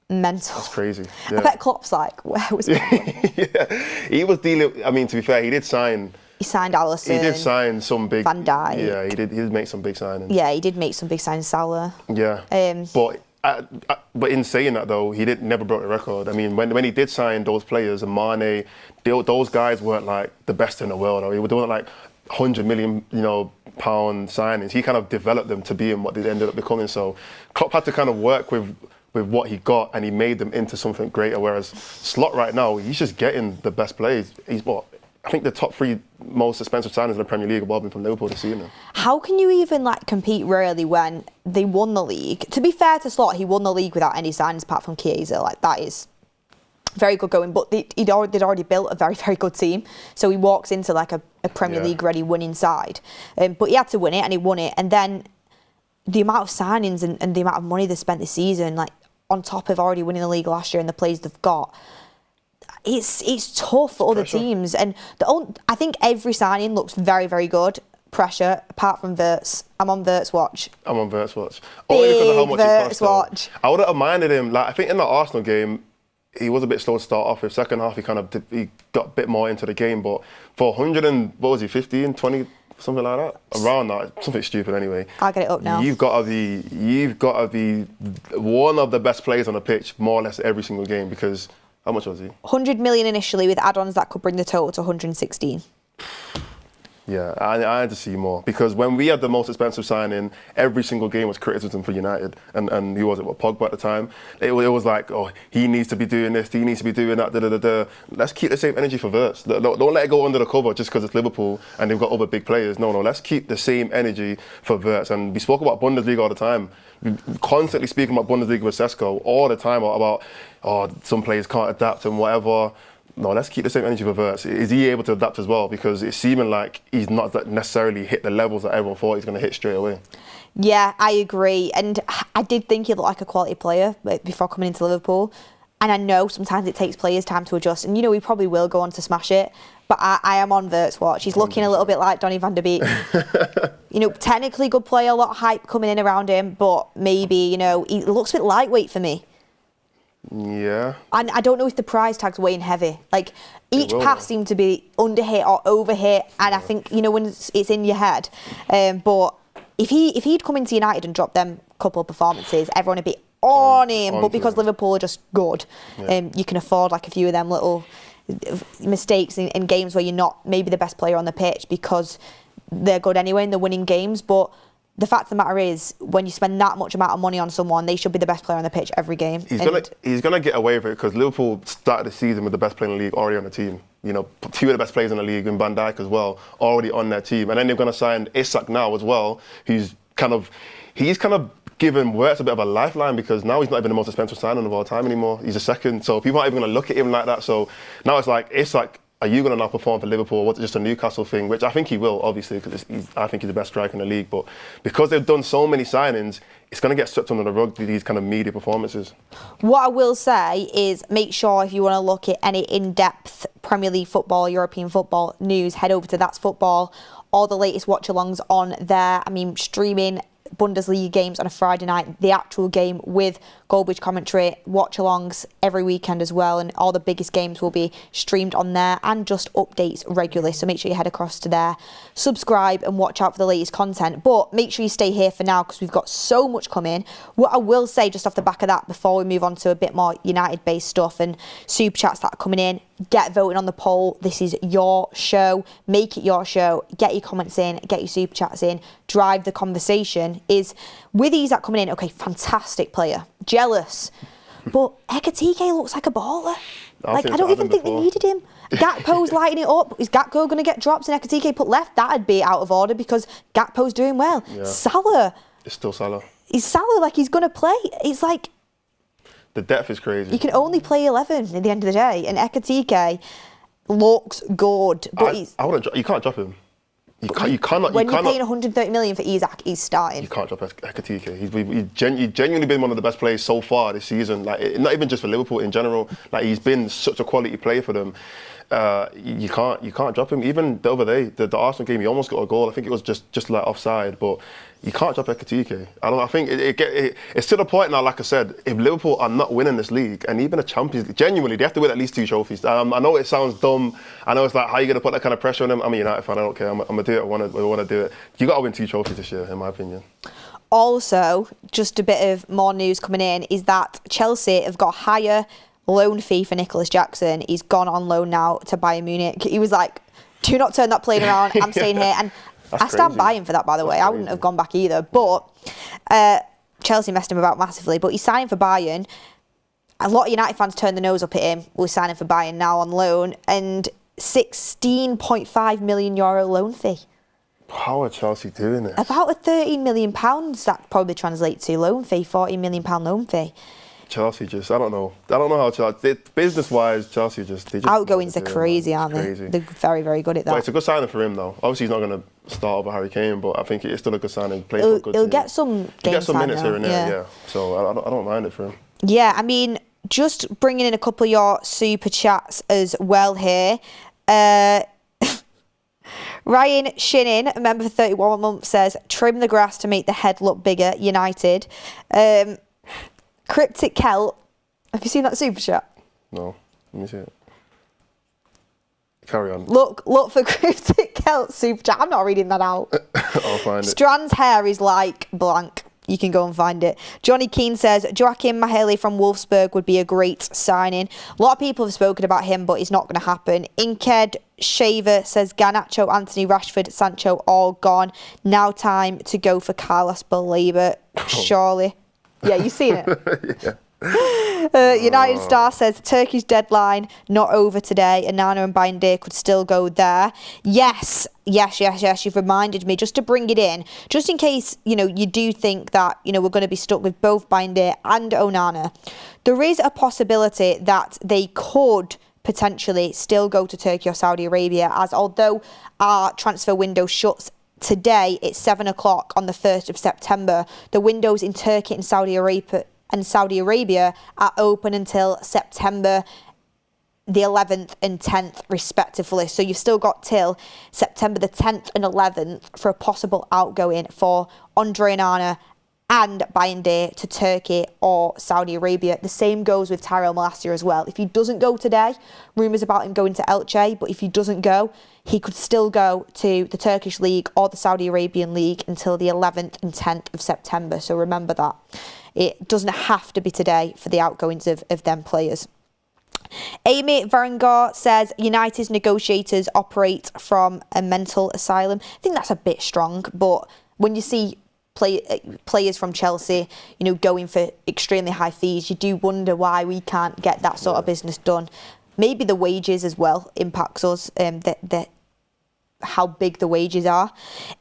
Mental. That's crazy. Yeah. I bet Klopp's like, where was my money? Yeah, he was dealing. I mean, to be fair, he signed Alisson. He did sign some big. Van Dijk. Yeah, he did make some big signings. Yeah, he did make some big signings. Salah. Yeah. But in saying that though, he never broke the record. I mean, when he did sign those players, and Mane, those guys weren't like the best in the world. They weren't like 100 million, pound signings. He kind of developed them to being what they ended up becoming. So Klopp had to kind of work with what he got, and he made them into something greater. Whereas Slot right now, he's just getting the best players. He's I think the top 3 most expensive signings in the Premier League have all been from Liverpool this season. How can you even compete really when they won the league? To be fair to Slot, he won the league without any signings apart from Chiesa. That is very good going, but they'd already built a very, very good team. So he walks into like a Premier League ready winning side. But he had to win it, and he won it. And then the amount of signings and the amount of money they spent this season, like on top of already winning the league last year and the players they've got, it's tough for other teams. And I think every signing looks very, very good. Pressure, apart from Wirtz. I'm on Wirtz watch. Only because of how much Wirtz he cost. I wouldn't have minded him. Like, I think in the Arsenal game, he was a bit slow to start off with. Second half, he got a bit more into the game. But for 100 and, what was he, 15, 20, something like that? Around that, something stupid anyway. I'll get it up now. You've got to be one of the best players on the pitch, more or less every single game, because how much was he? 100 million initially, with add-ons that could bring the total to 116. Yeah, I had to see more, because when we had the most expensive signing, every single game was criticism for United. And who was it? Pogba at the time? It was like, oh, he needs to be doing this, he needs to be doing that, Let's keep the same energy for Wirtz. Don't let it go under the cover just because it's Liverpool and they've got other big players. No, let's keep the same energy for Wirtz. And we spoke about Bundesliga all the time. We constantly speaking about Bundesliga with Sesko all the time about some players can't adapt and whatever. No, let's keep the same energy for Wirtz. Is he able to adapt as well? Because it's seeming like he's not necessarily hit the levels that everyone thought he's going to hit straight away. Yeah, I agree. And I did think he looked like a quality player before coming into Liverpool. And I know sometimes it takes players time to adjust. And, he probably will go on to smash it. But I am on Wirtz watch. He's looking a little bit like Donny van der Beek. Technically good player, a lot of hype coming in around him. But maybe, he looks a bit lightweight for me. Yeah. And I don't know if the price tag's weighing heavy. Like, each pass seemed to be under hit or over hit, and I think, when it's in your head. But if he'd come into United and dropped them couple of performances, everyone would be on him. But because Liverpool are just good, you can afford like a few of them little mistakes in games where you're not maybe the best player on the pitch, because they're good anyway and they're winning games. But the fact of the matter is, when you spend that much amount of money on someone, they should be the best player on the pitch every game. He's gonna get away with it, because Liverpool started the season with the best player in the league already on the team. Two of the best players in the league, and Van Dijk as well, already on their team. And then they're gonna sign Isak now as well, who's kind of given Wirtz a bit of a lifeline, because now he's not even the most expensive signing of all time anymore. He's a second, so people aren't even gonna look at him like that. So now it's like, Isak, are you going to now perform for Liverpool, or was it just a Newcastle thing? Which I think he will, obviously, because I think he's the best striker in the league. But because they've done so many signings, it's going to get swept under the rug, these kind of media performances. What I will say is, make sure if you want to look at any in-depth Premier League football, European football news, head over to That's Football. All the latest watch-alongs on there. Streaming Bundesliga games on a Friday night, the actual game with Goalkeeper commentary, watch-alongs every weekend as well, and all the biggest games will be streamed on there, and just updates regularly. So make sure you head across to there, subscribe and watch out for the latest content. But make sure you stay here for now, because we've got so much coming. What I will say just off the back of that, before we move on to a bit more United-based stuff and super chats that are coming in, get voting on the poll. This is your show. Make it your show. Get your comments in, get your super chats in, drive the conversation. Is with Isak coming in, okay, fantastic player, jealous, but Ekitike looks like a baller. I don't even think they needed him. Gakpo's lighting it up. Is Gakpo going to get drops and Ekitike put left? That'd be out of order, because Gakpo's doing well. Yeah. Salah. It's still Salah. Is Salah like he's going to play? It's like, the depth is crazy. You can only play 11 at the end of the day, and Ekitike looks good, but you can't drop him. You cannot. When you're paying 130 million for Isak, he's starting. You can't drop Ekitike. He's genuinely been one of the best players so far this season. Like, not even just for Liverpool in general. Like, he's been such a quality player for them. You can't drop him. Even the other day, the Arsenal game, he almost got a goal. I think it was just like offside, but you can't drop Ekitike. I think it's to the point now. Like I said, if Liverpool are not winning this league, and even a Champions League, genuinely, they have to win at least 2 trophies. I know it sounds dumb. I know it's like, how are you going to put that kind of pressure on them? I'm a United fan. I don't care. I'm going to do it. I want to do it. You got to win 2 trophies this year, in my opinion. Also, just a bit of more news coming in is that Chelsea have got higher loan fee for Nicholas Jackson. He's gone on loan now to Bayern Munich. He was like, do not turn that plane around. I'm staying here. And I stand by him for that, by the way. I wouldn't have gone back either. But Chelsea messed him about massively. But he's signing for Bayern. A lot of United fans turned their nose up at him. We're signing for Bayern now on loan. And €16.5 million loan fee. How are Chelsea doing this? About £13 million that probably translates to loan fee, £14 million loan fee. Chelsea I don't know how Chelsea, business-wise, Chelsea they just outgoings are crazy, aren't they? They're very, very good at that. But it's a good signing for him, though. Obviously, he's not going to start over Harry Kane, but I think it's still a good signing. He'll get some minutes here and there, yeah. So I don't mind it for him. Yeah, I mean, just bringing in a couple of your super chats as well here. Ryan Shinnin, a member for 31 months, says, trim the grass to make the head look bigger, United. Cryptic Celt, have you seen that super chat? No, let me see it. Carry on. Look for Cryptic Celt super chat. I'm not reading that out. I'll find it. Strand's hair is like blank. You can go and find it. Johnny Keane says, Joachim Maheli from Wolfsburg would be a great signing. A lot of people have spoken about him, but it's not going to happen. Inked Shaver says, Garnacho, Anthony, Rashford, Sancho, all gone. Now time to go for Carlos Baleba, surely. Yeah, you've seen it? Yeah. United Star says Turkey's deadline not over today. Onana and Bayındır could still go there. Yes. You've reminded me just to bring it in, just in case you do think that we're going to be stuck with both Bayındır and Onana. There is a possibility that they could potentially still go to Turkey or Saudi Arabia, as although our transfer window shuts today, it's 7 o'clock on the 1st of September. The windows in Turkey and Saudi Arabia are open until September the 11th and 10th respectively. So you've still got till September the 10th and 11th for a possible outgoing for Andre Onana and Bayındır to Turkey or Saudi Arabia. The same goes with Tyrell Malacia as well. If he doesn't go today, rumours about him going to Elche, but if he doesn't go, he could still go to the Turkish League or the Saudi Arabian League until the 11th and 10th of September. So remember that. It doesn't have to be today for the outgoings of them players. Amy Varangar says United's negotiators operate from a mental asylum. I think that's a bit strong, but when you see players from Chelsea, going for extremely high fees, you do wonder why we can't get that sort of business done. Maybe the wages as well impacts us, how big the wages are.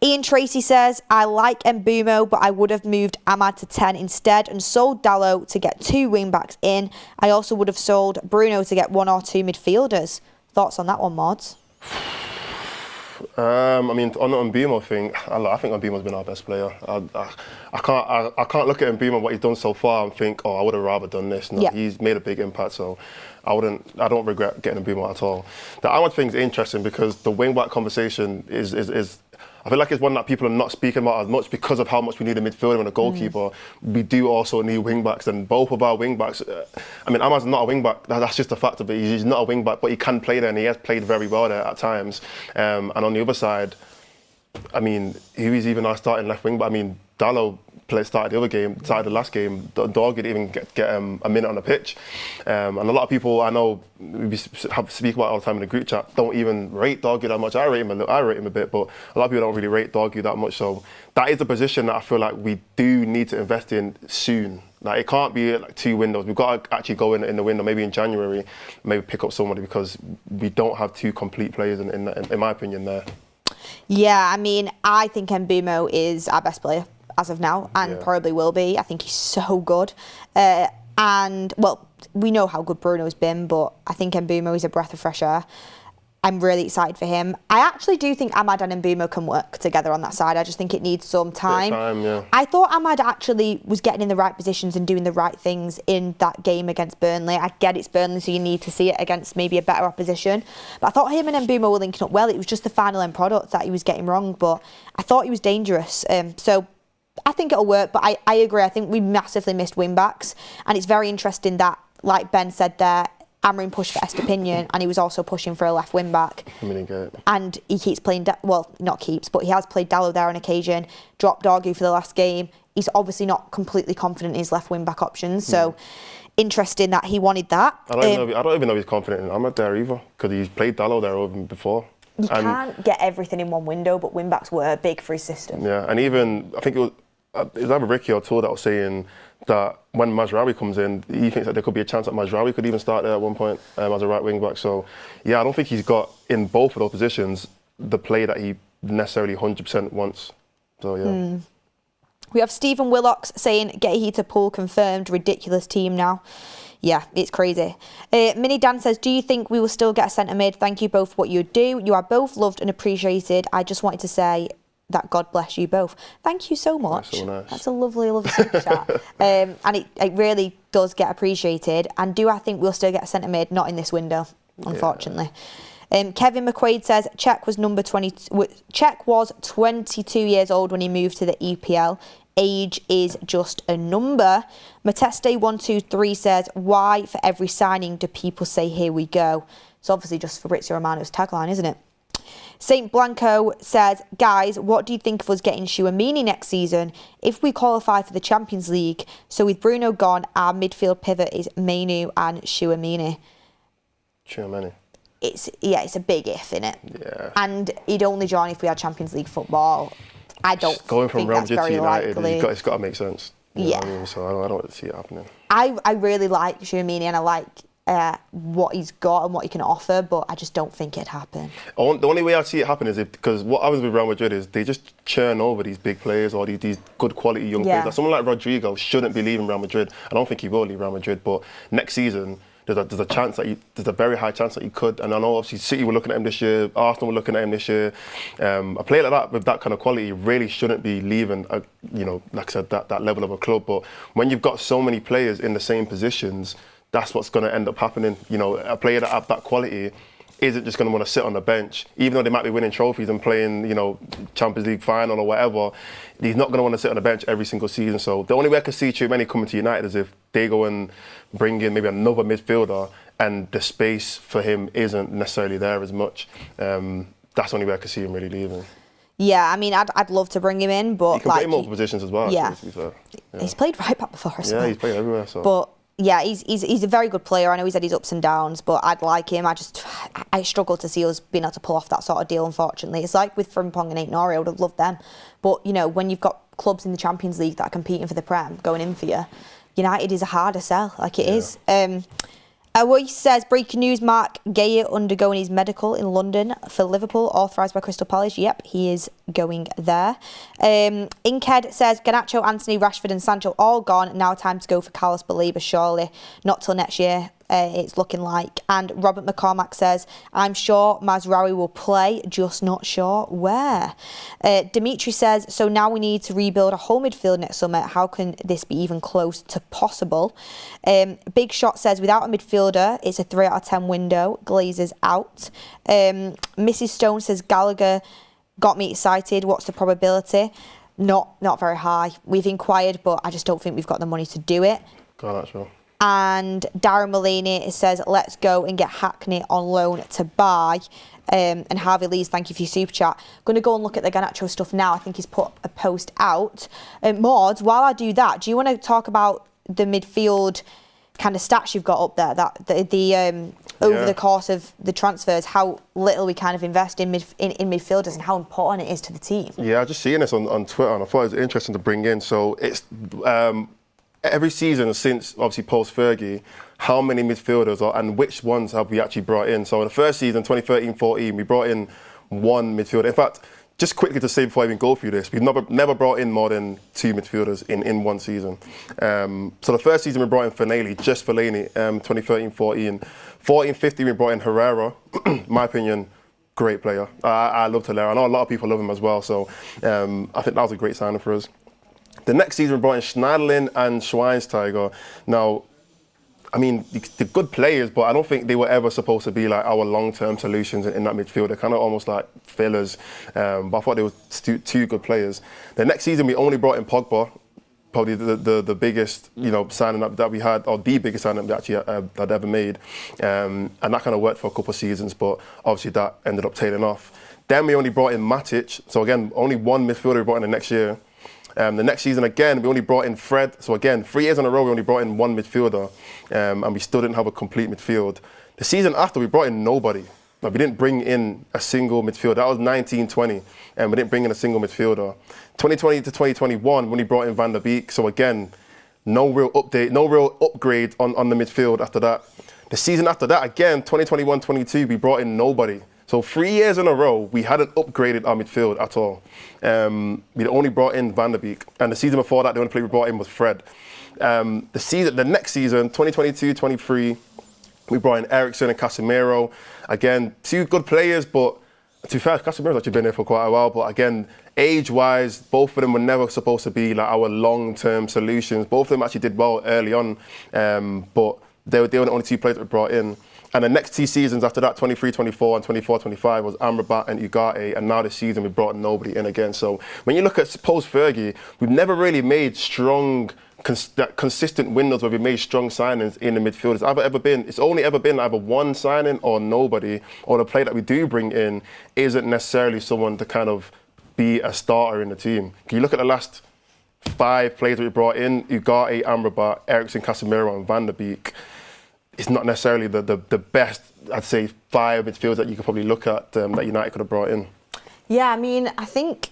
Ian Tracy says, I like Mbeumo, but I would have moved Ahmad to 10 instead and sold Dalot to get 2 wing-backs in. I also would have sold Bruno to get 1 or 2 midfielders. Thoughts on that one, Mordzs? I mean, on the Mbeumo thing, I think Mbeumo's been our best player. I can't look at Mbeumo, what he's done so far, and think, I would have rather done this. No, he's made a big impact, so I don't regret getting Mbeumo at all. The Ahmad thing is interesting because the wing-back conversation is I feel like it's one that people are not speaking about as much because of how much we need a midfielder and a goalkeeper. We do also need wing-backs, and both of our wing-backs, I mean, Ahmad's not a wing-back, that's just a fact of it. He's not a wing-back, but he can play there, and he has played very well there at times. And on the other side, I mean, he was even our starting left wing-back. I mean, Dalot started the last game. Dog didn't even get a minute on the pitch. And a lot of people I know we speak about it all the time in the group chat don't even rate Doggy that much. I rate him a bit, but a lot of people don't really rate Doggy that much. So that is a position that I feel like we do need to invest in soon. Like, it can't be like 2 windows. We've got to actually go in the window, maybe in January, maybe pick up somebody, because we don't have 2 complete players in my opinion there. Yeah, I mean, I think Mbeumo is our best player as of now, and probably will be. I think he's so good. And, well, we know how good Bruno's been, but I think Mbeumo is a breath of fresh air. I'm really excited for him. I actually do think Ahmad and Mbeumo can work together on that side. I just think it needs some time. I thought Ahmad actually was getting in the right positions and doing the right things in that game against Burnley. I get it's Burnley, so you need to see it against maybe a better opposition. But I thought him and Mbeumo were linking up well. It was just the final end product that he was getting wrong, but I thought he was dangerous. So I think it'll work, but I agree. I think we massively missed wing-backs, and it's very interesting that, like Ben said there, Amorim pushed for Estepinian, and he was also pushing for a left wing-back. And he keeps playing, not keeps, but he has played Dalot there on occasion, dropped Dorgu for the last game. He's obviously not completely confident in his left wing-back options, so interesting that he wanted that. I don't even know if he's confident in Ahmad there either, because he's played Dalot there over before. You can't get everything in one window, but wing-backs were big for his system. Yeah, and even, I think it was either Ricky or Tour that was saying that when Mazraoui comes in, he thinks that there could be a chance that Mazraoui could even start there at one point as a right wing back. So, yeah, I don't think he's got in both of those positions the play that he necessarily 100% wants. So, yeah. We have Stephen Willocks saying, get a heater pool confirmed, ridiculous team now. Yeah, it's crazy. Mini Dan says, do you think we will still get a centre mid? Thank you both for what you do. You are both loved and appreciated. I just wanted to say that God bless you both. Thank you so much. That's so nice. That's a lovely, lovely super chat. And it really does get appreciated. And do I think we'll still get a centre mid? Not in this window, unfortunately. Yeah. Kevin McQuaid says, Czech was 22 years old when he moved to the EPL. Age is just a number. Mateste123 says, why for every signing do people say here we go? It's obviously just Fabrizio Romano's tagline, isn't it? Saint Blanco says, guys, what do you think of us getting Tchouaméni next season if we qualify for the Champions League? So with Bruno gone, our midfield pivot is Mainu and Tchouaméni. It's a big if, innit? Yeah. And he'd only join if we had Champions League football. I don't going from think Real that's Madrid very to United, likely. it's got to make sense. You know what I mean? So I don't see it happening. I really like Tchouaméni and I like what he's got and what he can offer, but I just don't think it'd happen. The only way I see it happen is because what happens with Real Madrid is they just churn over these big players or these good quality young players. Like someone like Rodrigo shouldn't be leaving Real Madrid. I don't think he will leave Real Madrid, but next season there's a very high chance that he could. And I know obviously City were looking at him this year, Arsenal were looking at him this year. A player like that with that kind of quality really shouldn't be leaving, like I said, that level of a club. But when you've got so many players in the same positions, that's what's going to end up happening. A player that have that quality isn't just going to want to sit on the bench, even though they might be winning trophies and playing, Champions League final or whatever. He's not going to want to sit on the bench every single season. So the only way I can see Tchouaméni coming to United is if they go and bring in maybe another midfielder and the space for him isn't necessarily there as much. That's the only way I can see him really leaving. Yeah, I mean, I'd love to bring him in, but he can play in multiple positions as well. Yeah. To be fair. He's played right back before us. Yeah, he's played everywhere. So. But yeah, he's a very good player. I know he's had his ups and downs, but I'd like him. I struggle to see us being able to pull off that sort of deal, unfortunately. It's like with Frimpong and Ait Nouri, I would have loved them. But, when you've got clubs in the Champions League that are competing for the Prem, going in for you, United is a harder sell, like it is. Away says, breaking news, Mark Gaya undergoing his medical in London for Liverpool, authorised by Crystal Palace. Yep, he is going there. Inkhead says, Garnacho, Anthony, Rashford and Sancho all gone. Now time to go for Carlos Baleba, surely. Not till next year, it's looking like. And Robert McCormack says, I'm sure Mazraoui will play, just not sure where. Dimitri says, so now we need to rebuild a whole midfield next summer. How can this be even close to possible? Big Shot says, without a midfielder, it's a 3 out of 10 window. Glazers out. Mrs. Stone says, Gallagher got me excited. What's the probability? Not very high. We've inquired, but I just don't think we've got the money to do it. Garnacho. And Darren Mulaney says, let's go and get Hackney on loan to buy. And Harvey Lees, thank you for your super chat. Going to go and look at the Garnacho stuff now. I think he's put a post out. Mordzs, while I do that, do you want to talk about the midfield kind of stats you've got up there? That over the course of the transfers, how little we kind of invest in midfielders and how important it is to the team. Yeah, I just seeing this on Twitter and I thought it was interesting to bring in. So it's every season since obviously post Fergie, how many midfielders and which ones have we actually brought in? So in the first season, 2013-14, we brought in one midfielder. In fact, just quickly to say before I even go through this, we've never brought in more than 2 midfielders in one season. So the first season we brought in Fellaini, 2013-14. 14-15 we brought in Herrera, my opinion, great player. I loved Herrera. I know a lot of people love him as well, so I think that was a great signing for us. The next season we brought in Schneiderlin and Schweinsteiger. Now, I mean, they're good players, but I don't think they were ever supposed to be like our long-term solutions in that midfield. They're kind of almost like fillers, but I thought they were two good players. The next season we only brought in Pogba, probably the biggest signing up that we had, or the biggest signing up we actually had ever made, and that kind of worked for a couple of seasons, but obviously that ended up tailing off. Then we only brought in Matic, so again, only one midfielder we brought in the next year. The next season again, we only brought in Fred. So again, 3 years in a row, we only brought in one midfielder, and we still didn't have a complete midfield. The season after, we brought in nobody. Like, we didn't bring in a single midfielder. That was 19-20, and we didn't bring in a single midfielder. 2020 to 2021, we only brought in Van der Beek. So again, no real update, no real upgrade on the midfield after that. The season after that, again, 2021-22, we brought in nobody. So 3 years in a row, we hadn't upgraded our midfield at all. We'd only brought in Van der Beek, and the season before that, the only player we brought in was Fred. The next season, 2022-23, we brought in Eriksen and Casemiro. Again, 2 good players, but to be fair, Casemiro's actually been there for quite a while. But again, age-wise, both of them were never supposed to be like our long-term solutions. Both of them actually did well early on, but they were the only 2 players that we brought in. And the next 2 seasons after that, 23-24 and 24-25, was Amrabat and Ugarte. And now this season, we brought nobody in again. So when you look at post-Fergie, we've never really made strong, consistent windows where we made strong signings in the midfield. It's only ever been either one signing or nobody, or the player that we do bring in isn't necessarily someone to kind of be a starter in the team. Can you look at the last 5 players that we brought in? Ugarte, Amrabat, Eriksen, Casemiro and Van der Beek. It's not necessarily the best, I'd say, 5 midfielders that you could probably look at that United could have brought in. Yeah, I mean, I think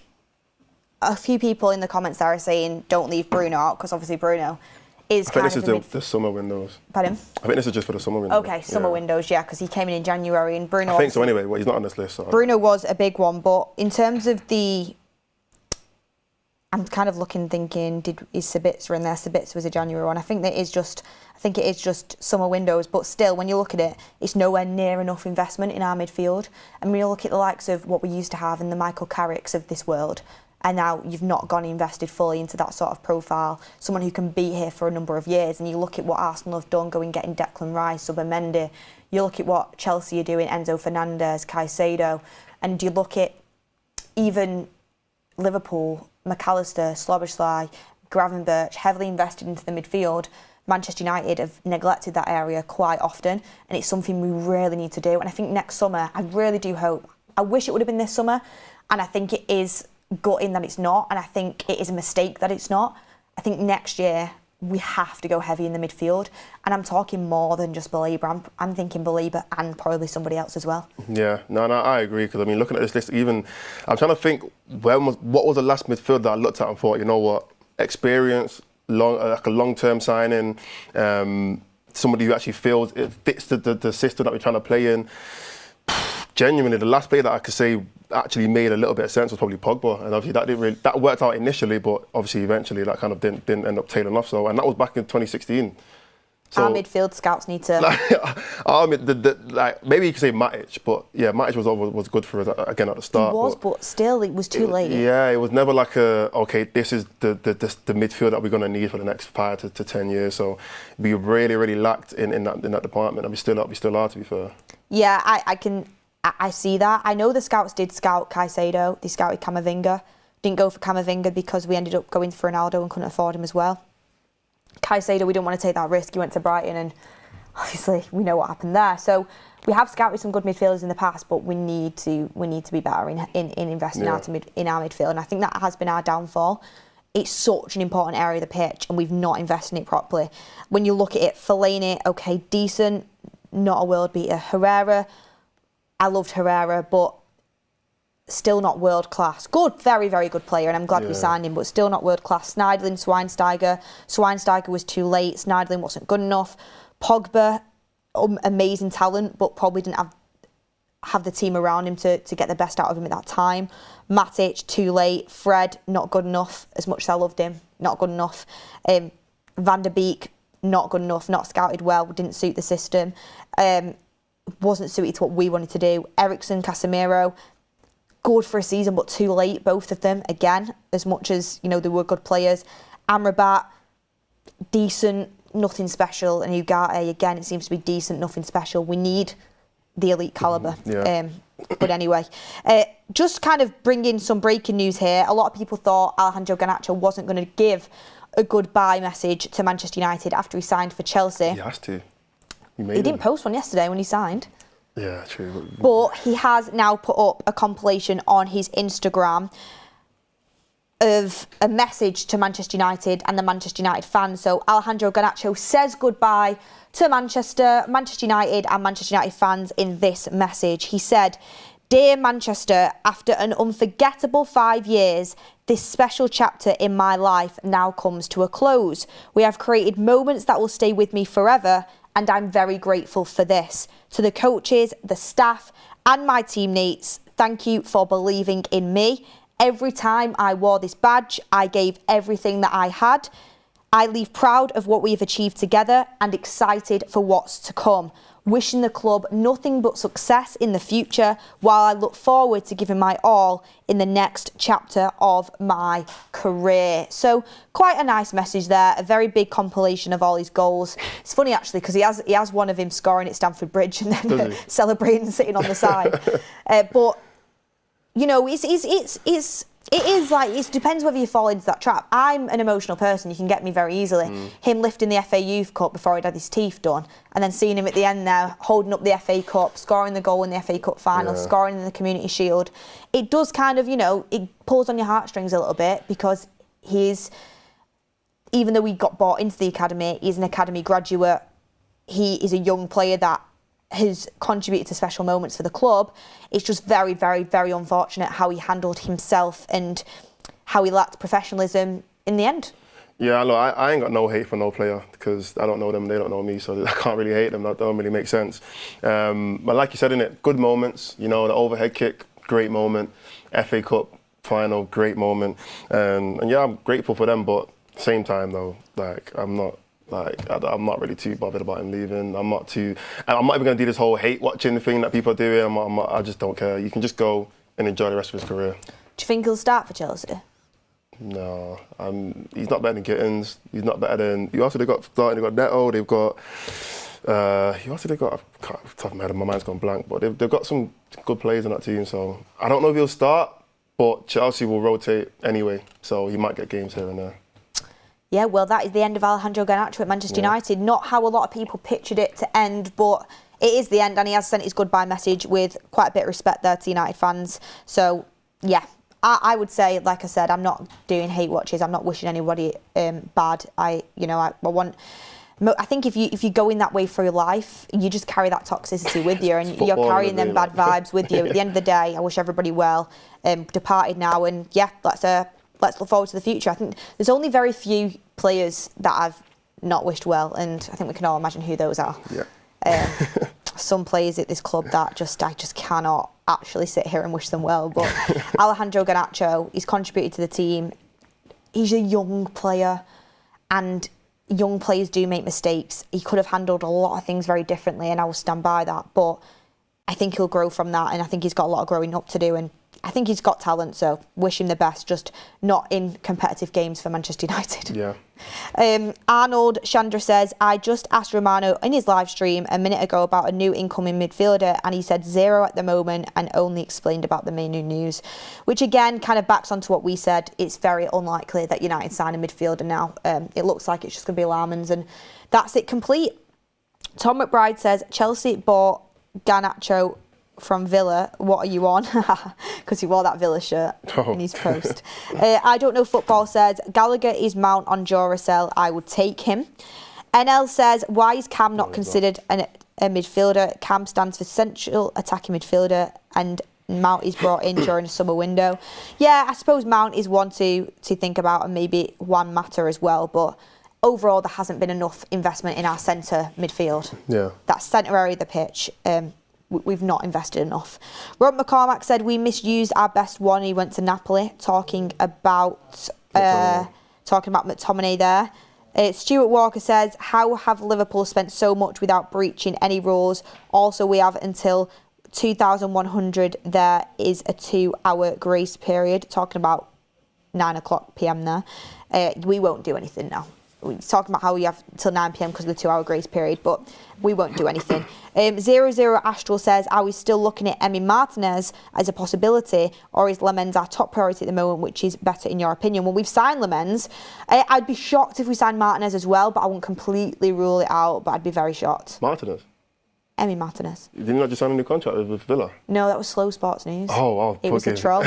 a few people in the comments there are saying don't leave Bruno out, because obviously Bruno is kind of... I think this is the summer windows. Pardon? I think this is just for the summer windows. Okay, summer windows, yeah, because he came in January and Bruno... I think so anyway, well, he's not on this list. So. Bruno was a big one, but in terms of the... I'm kind of looking, thinking, is Sabitzer in there? Sabitzer was a January one. I think it is just summer windows, but still, when you look at it, it's nowhere near enough investment in our midfield. And when you look at the likes of what we used to have in the Michael Carricks of this world, and now you've not gone invested fully into that sort of profile, someone who can be here for a number of years. And you look at what Arsenal have done, going getting Declan Rice, Mendy. You look at what Chelsea are doing, Enzo Fernandez, Caicedo, and you look at even Liverpool, McAllister, Szoboszlai, Gravenberch, heavily invested into the midfield. Manchester United have neglected that area quite often, and it's something we really need to do. And I think next summer, I really do hope, I wish it would have been this summer, and I think it is gutting that it's not, and I think it is a mistake that it's not. I think next year, we have to go heavy in the midfield, and I'm talking more than just Baleba. I'm thinking Baleba and probably somebody else as well. Yeah, no, I agree, because I mean, looking at this list, even I'm trying to think what was the last midfield that I looked at and thought, you know what, experience, like a long-term signing, somebody who actually feels it fits the system that we're trying to play in. Genuinely, the last player that I could say actually made a little bit of sense was probably Pogba, and obviously that worked out initially, but obviously eventually that kind of didn't end up tailing off. So, and that was back in 2016. So, our midfield scouts need to. Maybe you could say Matic, but yeah, Matic was good for us again at the start. He was, but still, it was too late. Yeah, it was never like this is the midfield that we're going to need for the next 5 to 10 years. So we really lacked in that department, and we still are, to be fair. Yeah, I see that. I know the scouts did scout Caicedo. They scouted Camavinga. Didn't go for Camavinga because we ended up going for Ronaldo and couldn't afford him as well. Caicedo, we didn't want to take that risk. He went to Brighton, and obviously we know what happened there. So we have scouted some good midfielders in the past, but we need to be better in investing in our midfield. And I think that has been our downfall. It's such an important area of the pitch, and we've not invested in it properly. When you look at it, Fellaini, okay, decent, not a world beater. Herrera, I loved Herrera, but still not world class. Good, very, very good player, and I'm glad we signed him, but still not world class. Schneidlin, Schweinsteiger. Schweinsteiger was too late. Schneidlin wasn't good enough. Pogba, amazing talent, but probably didn't have the team around him to get the best out of him at that time. Matic, too late. Fred, not good enough. As much as I loved him, not good enough. Van der Beek, not good enough. Not scouted well. Didn't suit the system. Wasn't suited to what we wanted to do. Eriksen, Casemiro, good for a season, but too late, both of them, again, as much as, they were good players. Amrabat, decent, nothing special. And Ugarte, again, it seems to be decent, nothing special. We need the elite calibre. But anyway, just kind of bringing some breaking news here. A lot of people thought Alejandro Garnacho wasn't going to give a goodbye message to Manchester United after he signed for Chelsea. He has to. He didn't post one yesterday when he signed. Yeah, true. But he has now put up a compilation on his Instagram of a message to Manchester United and the Manchester United fans. So Alejandro Garnacho says goodbye to Manchester United and Manchester United fans in this message. He said, "Dear Manchester, after an unforgettable 5 years, this special chapter in my life now comes to a close. We have created moments that will stay with me forever, and I'm very grateful for this. To the coaches, the staff, and my teammates, thank you for believing in me. Every time I wore this badge, I gave everything that I had. I leave proud of what we have achieved together and excited for what's to come. Wishing the club nothing but success in the future, while I look forward to giving my all in the next chapter of my career. So quite a nice message there, a very big compilation of all his goals. It's funny actually because he has one of him scoring at Stamford Bridge and then celebrating and sitting on the side. But you know, it depends whether you fall into that trap. I'm an emotional person, you can get me very easily. Him lifting the FA Youth Cup before he'd had his teeth done, and then seeing him at the end there, holding up the FA Cup, scoring the goal in the FA Cup final, scoring in the Community Shield. It does kind of, you know, it pulls on your heartstrings a little bit because even though he got bought into the academy, he's an academy graduate. He is a young player that has contributed to special moments for the club. It's just very, very, very unfortunate how he handled himself and how he lacked professionalism in the end. Yeah, look, I ain't got no hate for no player because I don't know them, they don't know me, so I can't really hate them. That don't really make sense. But like you said, innit, good moments. You know, the overhead kick, great moment. FA Cup final, great moment. And yeah, I'm grateful for them, but same time though, like I'm not really too bothered about him leaving. I'm not even going to do this whole hate watching thing that people are doing. I just don't care. You can just go and enjoy the rest of his career. Do you think he'll start for Chelsea? No, he's not better than Gittins. He's not better than. They've got Neto. They've got. They've got. I can't, off the top of my head, my mind's gone blank. But they've got some good players in that team. So I don't know if he'll start, but Chelsea will rotate anyway. So he might get games here and there. Yeah, well, that is the end of Alejandro Garnacho at Manchester United. Not how a lot of people pictured it to end, but it is the end, and he has sent his goodbye message with quite a bit of respect there to United fans. So, yeah, I would say, like I said, I'm not doing hate watches. I'm not wishing anybody bad. I think if you go in that way through life, you just carry that toxicity with you, and you're carrying them bad vibes with you. At the end of the day, I wish everybody well. Departed now, and yeah, let's look forward to the future. I think there's only very few players that I've not wished well, and I think we can all imagine who those are. Yeah. Some players at this club that I just cannot actually sit here and wish them well. But Alejandro Garnacho, he's contributed to the team. He's a young player, and young players do make mistakes. He could have handled a lot of things very differently, and I will stand by that. But I think he'll grow from that, and I think he's got a lot of growing up to do. And I think he's got talent, so wish him the best, just not in competitive games for Manchester United. Yeah. Arnold Chandra says, I just asked Romano in his live stream a minute ago about a new incoming midfielder, and he said 0 at the moment and only explained about the Man Utd News, which again kind of backs onto what we said. It's very unlikely that United sign a midfielder now. It looks like it's just going to be Lammens, and that's it complete. Tom McBride says, Chelsea bought Garnacho from Villa. What are you on? Because he wore that Villa shirt in his post. I don't know football says Gallagher is Mount on Duracell. I would take him. NL says, why is Cam not considered a midfielder? Cam stands for central attacking midfielder, and Mount is brought in during the summer window. Yeah, I suppose Mount is one to think about, and maybe Juan Mata as well, but overall there hasn't been enough investment in our centre midfield. Yeah. That centre area of the pitch. We've not invested enough. Rob McCormack said we misused our best one. He went to Napoli, talking about McTominay there. Stuart Walker says, how have Liverpool spent so much without breaching any rules? Also, we have until 2100. There is a 2-hour grace period. Talking about 9 p.m. there. We won't do anything now. We're talking about how we have till 9 p.m. because of the 2-hour grace period, but we won't do anything. 00 Astral says, are we still looking at Emi Martinez as a possibility, or is Lammens our top priority at the moment, which is better in your opinion? Well, we've signed Lammens. I'd be shocked if we signed Martinez as well, but I wouldn't completely rule it out, but I'd be very shocked. Martinez? Emi Martinez. Didn't you not just sign a new contract with Villa? No, that was Slow Sports News. Oh, wow. It was a troll.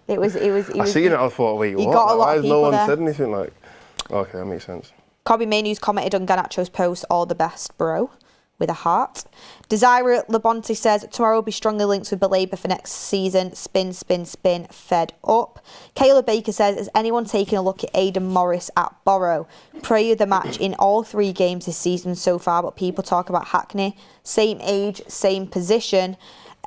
It was. I seen it, I thought, wait, what? Why has no one said anything like... Okay, that makes sense. Cobby Mainu's commented on Garnacho's post, all the best, bro, with a heart. Desire Labonte says, tomorrow will be strongly linked with Baleba for next season. Spin, spin, spin, fed up. Kayla Baker says, has anyone taken a look at Aidan Morris at Borough? Prayer the match in all 3 games this season so far, but people talk about Hackney. Same age, same position.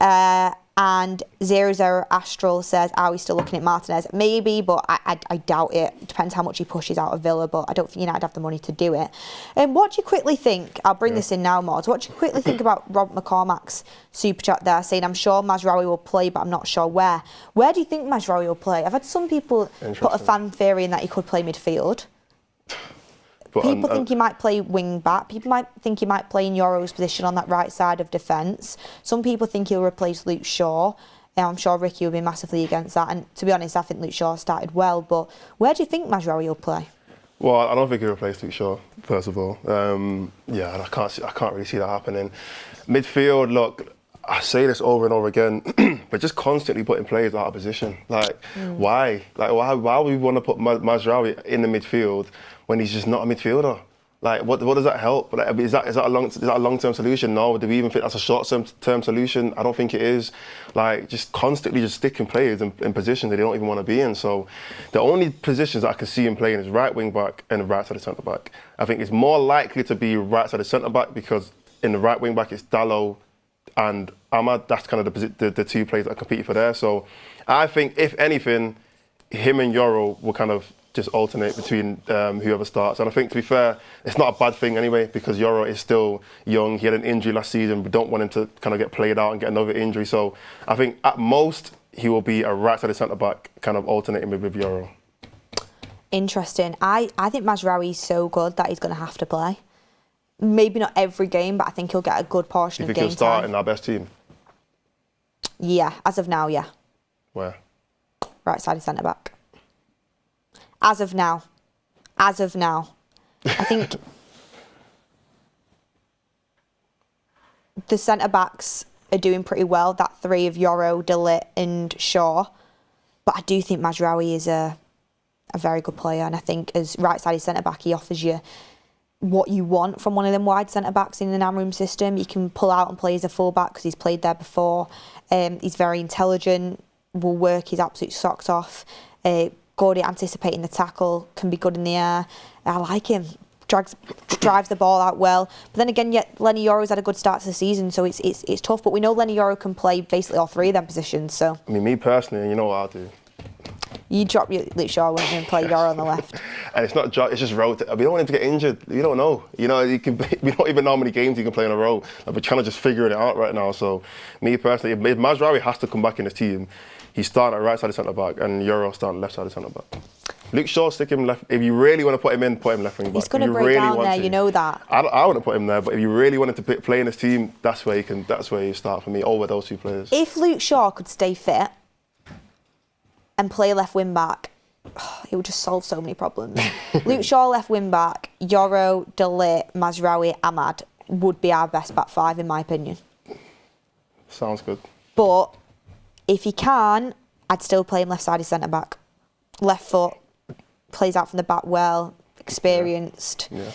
And 00 Astral says, are we still looking at Martinez? Maybe, but I doubt it. Depends how much he pushes out of Villa, but I don't think United have the money to do it. What do you quickly think? I'll bring this in now, Mordzs. What do you quickly think about Rob McCormack's super chat there, saying, I'm sure Mazraoui will play, but I'm not sure where. Where do you think Mazraoui will play? I've had some people put a fan theory in that he could play midfield. People think he might play wing back. People might think he might play in Yoro's position on that right side of defence. Some people think he'll replace Luke Shaw. I'm sure Ricky will be massively against that. And to be honest, I think Luke Shaw started well. But where do you think Mazraoui will play? Well, I don't think he'll replace Luke Shaw, first of all. Yeah, I can't really see that happening. Midfield, look, I say this over and over again, but just constantly putting players out of position. Like, why? Like, why would we want to put Mazraoui in the midfield when he's just not a midfielder? Like, what does that help? Like, is that a long-term solution? No. Do we even think that's a short-term solution? I don't think it is. Like, just constantly just sticking players in positions that they don't even want to be in. So the only positions that I can see him playing is right wing-back and right side of centre-back. I think it's more likely to be right side of centre-back because in the right wing-back it's Dalot and Ahmad. That's kind of the two players that are competing for there. So I think, if anything, him and Yoro will kind of just alternate between whoever starts. And I think, to be fair, it's not a bad thing anyway, because Yoro is still young. He had an injury last season. We don't want him to kind of get played out and get another injury. So I think at most he will be a right-sided centre-back, kind of alternating with Yoro. Interesting. I think Mazraoui is so good that he's going to have to play. Maybe not every game, but I think he'll get a good portion of game time. You think he'll start in our best team? Yeah, as of now, yeah. Where? Right-sided centre-back. As of now. I think the centre-backs are doing pretty well, that three of Yoro, De Ligt and Shaw. But I do think Mazraoui is a very good player, and I think as right-sided centre-back, he offers you what you want from one of them wide centre-backs in the Amram system. You can pull out and play as a full-back because he's played there before. He's very intelligent, will work his absolute socks off. Good at anticipating the tackle, can be good in the air. I like him. Drives the ball out well. But then again, yet Lenny Yoro's had a good start to the season, so it's tough. But we know Lenny Yoro can play basically all three of them positions. So I mean, me personally, you know what I'll do? You drop your Luke Shaw, wouldn't you, and play Yoro on the left? And it's not it's just rotate. We don't want him to get injured. You don't know. You know, we don't even know how many games he can play in a row. Like, we're trying to just figure it out right now. So me personally, if Mazraoui has to come back in his team, he's starting at right side of centre back and Yoro starting left side of centre back. Luke Shaw, stick him left. If you really want to put him in, put him left wing back. He's going to break down there, you know that. I wouldn't put him there, but if you really wanted to play in his team, that's where you start for me, over those two players. If Luke Shaw could stay fit and play left wing back, it would just solve so many problems. Luke Shaw left wing back, Yoro, De Ligt, Mazraoui, Ahmad would be our best back five in my opinion. Sounds good. But if he can, I'd still play him left sided centre back. Left foot, plays out from the back well, experienced. Yeah.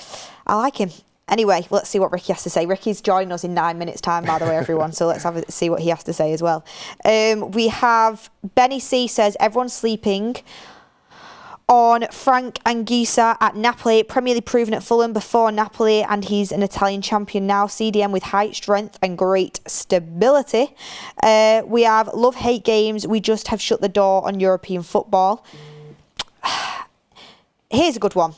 I like him. Anyway, let's see what Ricky has to say. Ricky's joining us in 9 minutes' time, by the way, everyone. So let's see what he has to say as well. We have Benny C says, everyone's sleeping on Frank Anguissa at Napoli, Premier League proven at Fulham before Napoli, and he's an Italian champion now. CDM with height, strength and great stability. We have love-hate games. We just have shut the door on European football. Here's a good one.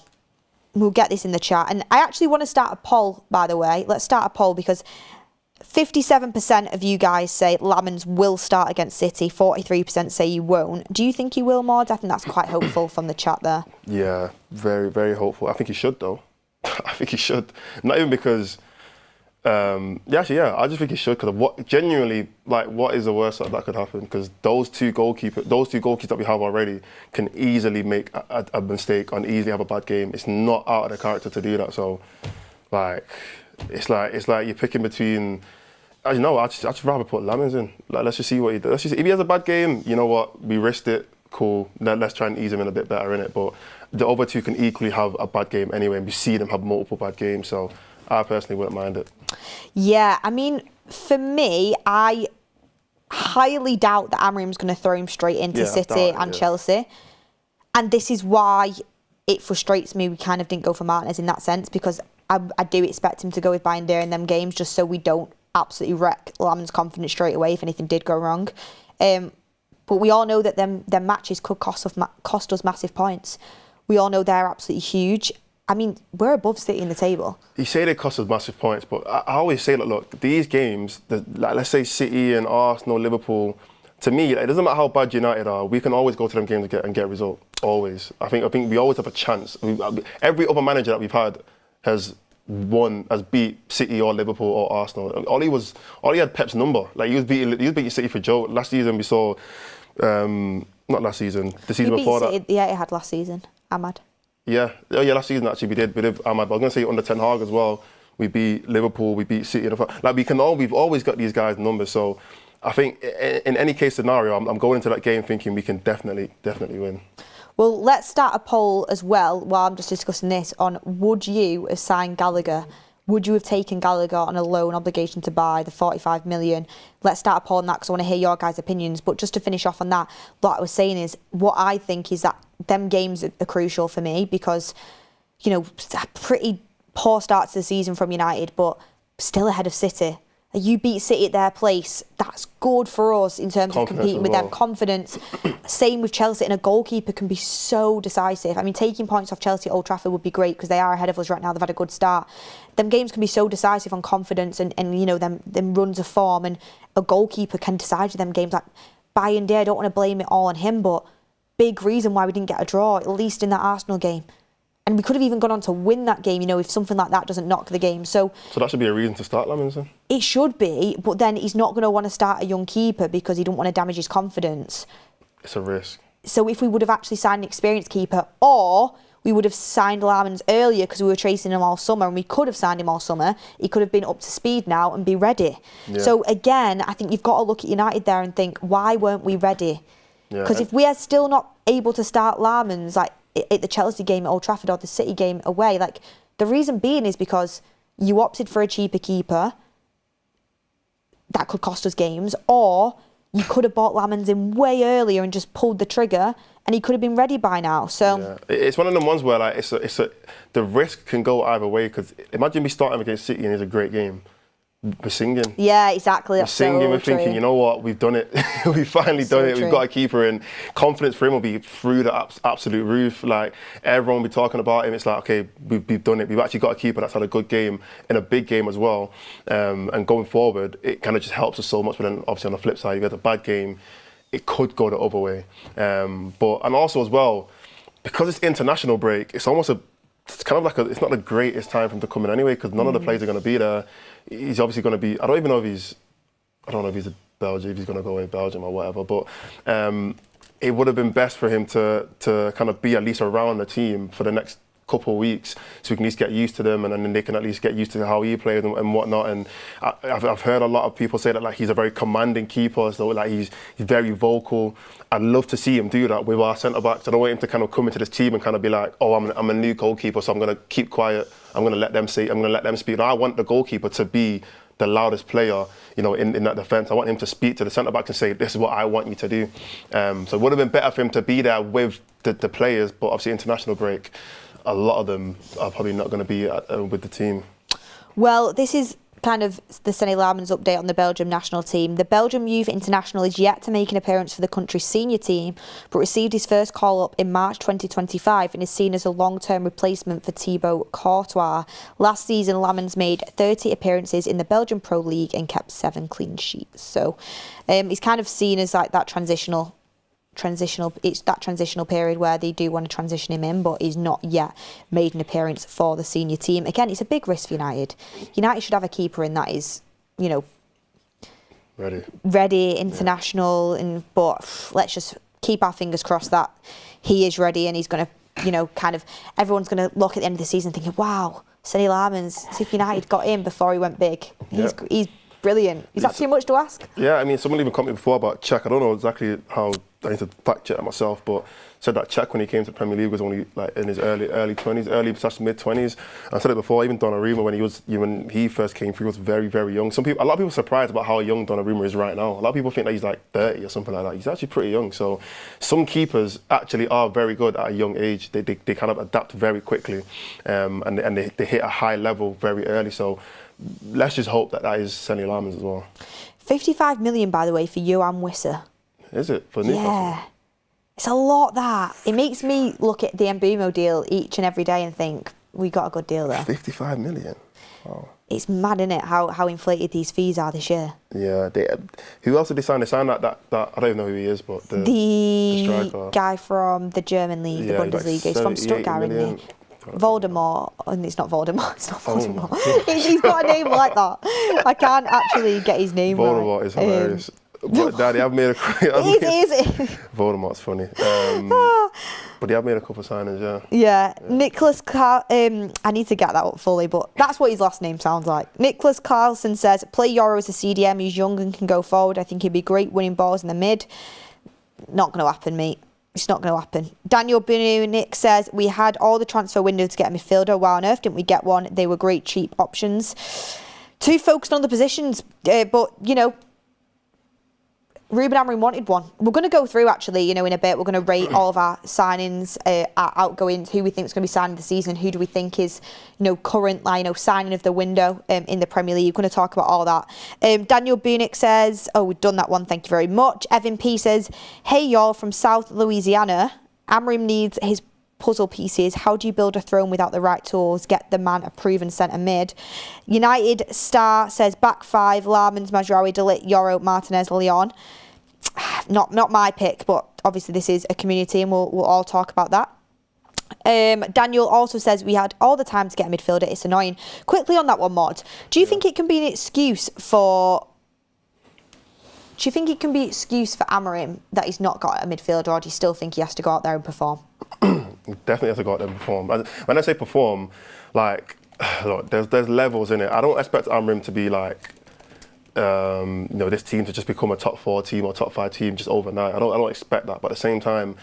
We'll get this in the chat. And I actually want to start a poll, by the way. Let's start a poll because 57% of you guys say Lammens will start against City. 43% say he won't. Do you think he will, Mordzs? I think that's quite hopeful from the chat there. Yeah, very, very hopeful. I think he should, though. I think he should. Not even because... I just think he should, because what is the worst that could happen? Because those two goalkeepers that we have already can easily make a mistake and easily have a bad game. It's not out of their character to do that. So, it's like you're picking between. I'd just rather put Lammens in. Let's just see what he does. If he has a bad game, you know what? We risked it. Cool. Let's try and ease him in a bit better in it. But the other two can equally have a bad game anyway, and we see them have multiple bad games. So I personally wouldn't mind it. Yeah, I mean, for me, I highly doubt that Amram's going to throw him straight into City and Chelsea. And this is why it frustrates me we kind of didn't go for Martinez in that sense, because I do expect him to go with Bayern in them games just so we don't absolutely wreck Lammens' confidence straight away if anything did go wrong. But we all know that them matches could cost us massive points. We all know they're absolutely huge. I mean, we're above City in the table. You say they cost us massive points, but I always say, look, these games, like, let's say City and Arsenal, Liverpool, to me, it doesn't matter how bad United are, we can always go to them games and get a result. Always. I think we always have a chance. Every other manager that we've had has beat City or Liverpool or Arsenal. All he had Pep's number. Like, he was beating City for joke. Last season we saw, not last season, the season before that. Yeah, it had last season, Ahmad. Yeah, last season actually we did Ahmad. But I was going to say under Ten Hag as well. We beat Liverpool, we beat City. Like, we've always got these guys' numbers. So I think in any case scenario, I'm going into that game thinking we can definitely win. Well, let's start a poll as well while I'm just discussing this on would you have signed Gallagher? Would you have taken Gallagher on a loan obligation to buy the 45 million? Let's start a poll on that because I want to hear your guys' opinions. But just to finish off on that, what I was saying is what I think is that them games are crucial for me because, you know, a pretty poor start to the season from United, but still ahead of City. You beat City at their place. That's good for us in terms of competing with them. Confidence. Same with Chelsea, and a goalkeeper can be so decisive. I mean, taking points off Chelsea at Old Trafford would be great because they are ahead of us right now. They've had a good start. Them games can be so decisive on confidence and you know, them runs of form, and a goalkeeper can decide them games. Like Bayern Day, I don't want to blame it all on him, but big reason why we didn't get a draw, at least in that Arsenal game. And we could have even gone on to win that game, you know, if something like that doesn't knock the game. So that should be a reason to start Lammens then? It should be, but then he's not going to want to start a young keeper because he don't want to damage his confidence. It's a risk. So if we would have actually signed an experienced keeper, or we would have signed Lammens earlier because we were chasing him all summer, and we could have signed him all summer, he could have been up to speed now and be ready. Yeah. So again, I think you've got to look at United there and think, why weren't we ready? Because if we are still not able to start Lammens, like at the Chelsea game at Old Trafford or the City game away, like the reason being is because you opted for a cheaper keeper that could cost us games, or you could have bought Lammens in way earlier and just pulled the trigger and he could have been ready by now. So it's one of them ones where like the risk can go either way, because imagine we start him against City and it's a great game. We're singing. Yeah, exactly. We're singing, we're thinking, you know what, we've done it. We've finally done it. We've got a keeper, and confidence for him will be through the absolute roof. Like, everyone will be talking about him. It's like, okay, we've done it. We've actually got a keeper that's had a good game in a big game as well. And going forward, it kind of just helps us so much. But then obviously on the flip side, you get a bad game, it could go the other way. And also as well, because it's international break, it's almost it's not the greatest time for him to come in anyway, because none of the players are going to be there. He's obviously going to be, I don't know if he's a Belgian, if he's going to go away Belgium or whatever, but it would have been best for him to kind of be at least around the team for the next couple of weeks, so we can at least get used to them, and then they can at least get used to how he plays and whatnot. And I've heard a lot of people say that like he's a very commanding keeper, so like he's very vocal. I'd love to see him do that with our centre backs. I don't want him to kind of come into this team and kind of be like, oh, I'm a new goalkeeper, so I'm going to keep quiet. I'm going to let them speak. And I want the goalkeeper to be the loudest player, you know, in that defence. I want him to speak to the centre back and say, this is what I want you to do. So it would have been better for him to be there with the players, but obviously international break, a lot of them are probably not going to be with the team. Well, this is kind of the Senne Lammens update on the Belgium national team. The Belgium youth international is yet to make an appearance for the country's senior team, but received his first call-up in March 2025 and is seen as a long-term replacement for Thibaut Courtois. Last season, Lammens made 30 appearances in the Belgian Pro League and kept 7 clean sheets. So he's kind of seen as like that transitional period where they do want to transition him in, but he's not yet made an appearance for the senior team. Again, it's a big risk for United. United should have a keeper in that is, you know, ready, international, but let's just keep our fingers crossed that he is ready and he's going to, you know, kind of, everyone's going to look at the end of the season thinking, wow, Senne Lammens, if United got him before he went big. He's brilliant. Is that too much to ask? Yeah, I mean, someone even commented before about Czech. I don't know exactly how, I need to fact check it myself, but said that Czech when he came to the Premier League was only like in his early 20s, early / mid 20s. I said it before, even Donnarumma when he first came through was very, very young. A lot of people are surprised about how young Donnarumma is right now. A lot of people think that he's like 30 or something like that. He's actually pretty young. So some keepers actually are very good at a young age. They kind of adapt very quickly, and they hit a high level very early. So let's just hope that is Senne Lammens as well. 55 million, by the way, for Johan Wissa. Is it for Newcastle? Yeah, it's a lot. That it makes me look at the Mbumo deal each and every day and think we got a good deal there. 55 million. Wow. It's mad, isn't it? How inflated these fees are this year. Yeah. Who else did they sign? They signed that I don't even know who he is, but the striker. Guy from the German league, the Bundesliga. He's from Stuttgart, isn't he? Voldemort. And it's not Voldemort. It's not Voldemort. He's got a name like that. I can't actually get his name Voldemort right. is hilarious. But Daddy, I've made a. Voldemort's funny. But I've made a couple of signings, yeah. Yeah, Nicholas I need to get that up fully, but that's what his last name sounds like. Nicholas Carlson says, play Euro as a CDM. He's young and can go forward. I think he'd be great winning balls in the mid. Not going to happen, mate. It's not going to happen. Daniel Bununik says, we had all the transfer window to get a midfielder. Why on earth didn't we get one? They were great, cheap options. Too focused on the positions, but, you know, Ruben Amorim wanted one. We're going to go through, actually, you know, in a bit. We're going to rate all of our signings, our outgoings, who we think is going to be signing the season, who do we think is, you know, current, like, you know, signing of the window in the Premier League. We're going to talk about all that. Daniel Bunik says, oh, we've done that one, thank you very much. Evan P says, hey, y'all, from South Louisiana. Amorim needs his puzzle pieces. How do you build a throne without the right tools? Get the man a proven centre mid. United Star says, back five, Lammens, Managerial, De Ligt, Yoro, Martinez, Leon. Not my pick, but obviously this is a community and we'll all talk about that. Daniel also says we had all the time to get a midfielder. It's annoying. Quickly on that one, Mod. Do you think it can be an excuse for... Do you think it can be an excuse for Amorim that he's not got a midfielder, or do you still think he has to go out there and perform? Definitely has to go out there and perform. When I say perform, like, look, there's levels in it. I don't expect Amorim to be like, you know, this team to just become a top 4 team or top 5 team just overnight. I don't expect that. But at the same time,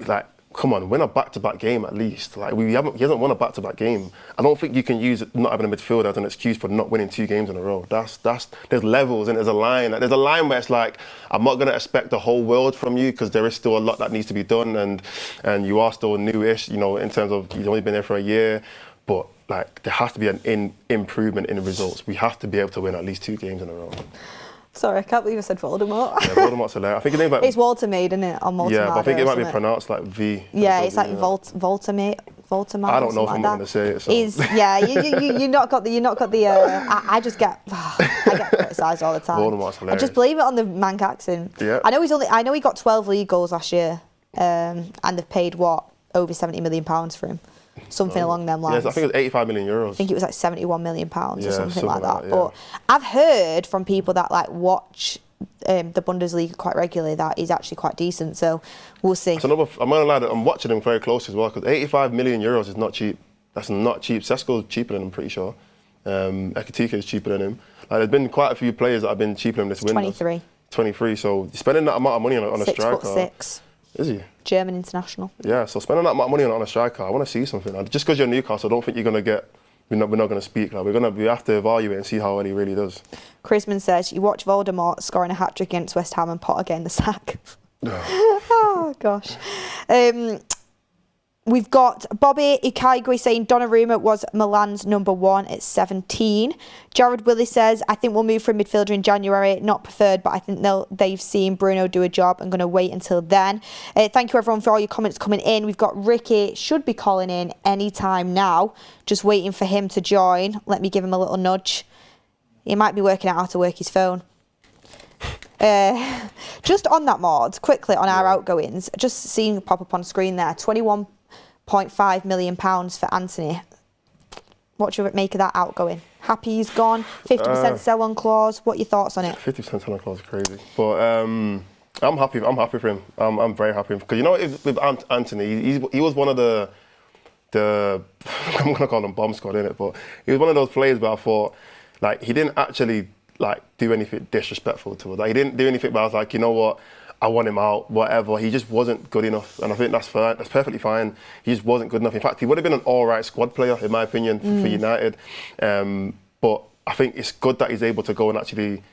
like, come on, win a back-to-back game at least. Like, he hasn't won a back-to-back game. I don't think you can use not having a midfielder as an excuse for not winning 2 games in a row. There's levels and there's a line. There's a line where it's like, I'm not going to expect the whole world from you because there is still a lot that needs to be done, and you are still newish, you know, in terms of you've only been there for a year. But like, there has to be an improvement in the results. We have to be able to win at least 2 games in a row. Sorry, I can't believe I said Voldemort. Yeah, Voldemort's hilarious. I think his name's like... It's Walter Maid, isn't it? On yeah, but I think it might be pronounced like V. Yeah, it's like Voldemort. I don't know if I'm going to say it. So. Yeah, you not got the. I just get I get criticised all the time. Voldemort's hilarious. I just blame it on the Manc accent. Yeah. I know he got 12 league goals last year, and they've paid what, over £70 million for him. Something along them lines. Yes, I think it was 85 million euros. I think it was like £71 million or something like that. Yeah. But I've heard from people that like watch the Bundesliga quite regularly that he's actually quite decent. So we'll see. I'm not gonna lie, I'm watching him very close as well, because 85 million euros is not cheap. That's not cheap. Sesko's cheaper than him, I'm pretty sure. Ekitike is cheaper than him. Like, there's been quite a few players that have been cheaper than this window. 23. So you're spending that amount of money on a striker. 6'6". Is he? German international. Yeah, so spending that amount of money on a striker, I want to see something. Just because you're Newcastle, I don't think you're going to get... We're not going to speak. Like, we have to evaluate and see how well he really does. Chrisman says, you watch Voldemort scoring a hat-trick against West Ham and Potter getting the sack. Oh, gosh. We've got Bobby Ikaigwe saying Donnarumma was Milan's #1 at 17. Jared Willis says, I think we'll move for a midfielder in January. Not preferred, but I think they've seen Bruno do a job. I'm going to wait until then. Thank you, everyone, for all your comments coming in. We've got Ricky, should be calling in any time now. Just waiting for him to join. Let me give him a little nudge. He might be working out how to work his phone. Just on that, Mord, quickly on our outgoings, just seeing pop up on screen there, £21.5 million for Anthony. What do you make of that outgoing? Happy he's gone? 50% sell-on clause. What are your thoughts on it? 50% sell-on clause is crazy, but I'm happy. I'm happy for him. I'm very happy because you know with Anthony, he was one of the I'm gonna call him bomb squad, innit? But he was one of those players where I thought, like, he didn't actually like do anything disrespectful to us. Like, he didn't do anything where I was like, you know what, I want him out, whatever. He just wasn't good enough, and I think that's fine. That's perfectly fine. He just wasn't good enough. In fact, he would have been an all-right squad player, in my opinion, for United. But I think it's good that he's able to go and actually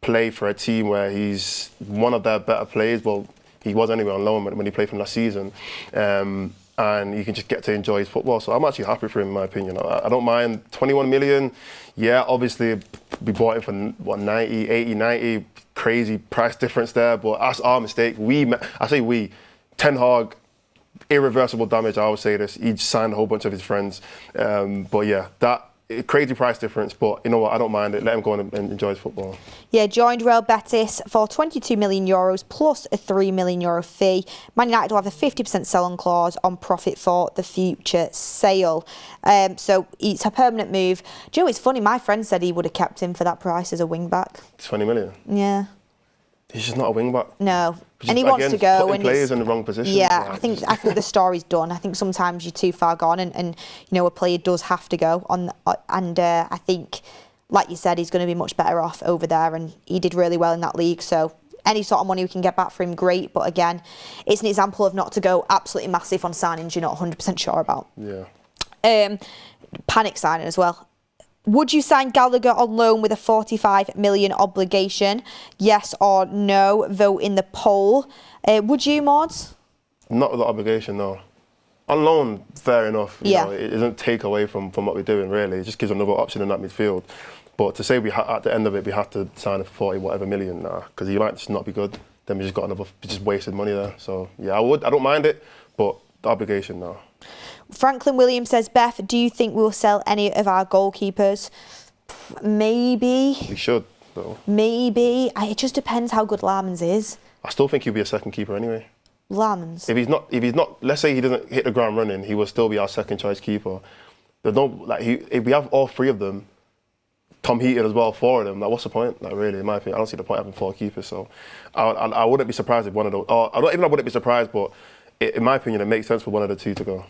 play for a team where he's one of their better players. Well, he was anyway on loan when he played from last season. And and you can just get to enjoy his football. So I'm actually happy for him, in my opinion. I don't mind 21 million. Yeah, obviously we bought him for what, 90, 80, 90. Crazy price difference there, but that's our mistake. Ten Hag, irreversible damage. I always say this. He just signed a whole bunch of his friends. But yeah, that crazy price difference. But you know what? I don't mind it. Let him go and enjoy his football. Yeah, joined Real Betis for €22 million plus a €3 million fee. Man United will have a 50% sell-on clause on profit for the future sale. So it's a permanent move. Do you know, it's funny, my friend said he would have kept him for that price as a wing-back. 20 million? Yeah. He's just not a wing-back. No. And he wants to go. Putting players in the wrong position. Yeah, I think the story's done. I think sometimes you're too far gone and a player does have to go. I think, like you said, he's going to be much better off over there, and he did really well in that league. So any sort of money we can get back for him, great. But again, it's an example of not to go absolutely massive on signings you're not 100% sure about. Yeah. Panic signing as well. Would you sign Gallagher on loan with a 45 million obligation? Yes or no? Vote in the poll. Would you, Mordzs? Not with the obligation, no. On loan, fair enough. You know, it doesn't take away from what we're doing, really. It just gives another option in that midfield. But to say at the end of it, we have to sign it for 40 whatever million, nah, because he might just not be good. Then we just wasted money there. So yeah, I don't mind it, but the obligation, no. Franklin Williams says, Beth, do you think we'll sell any of our goalkeepers? Maybe. We should, though. Maybe. It just depends how good Lammens is. I still think he'll be a second keeper anyway. Lammens? If he's not, let's say he doesn't hit the ground running, he will still be our second choice keeper. There's no, if we have all three of them, Tom Heaton as well, four of them, what's the point? Really, in my opinion, I don't see the point of having four keepers. So I wouldn't be surprised if one of those, I wouldn't be surprised, but in my opinion, it makes sense for one of the two to go.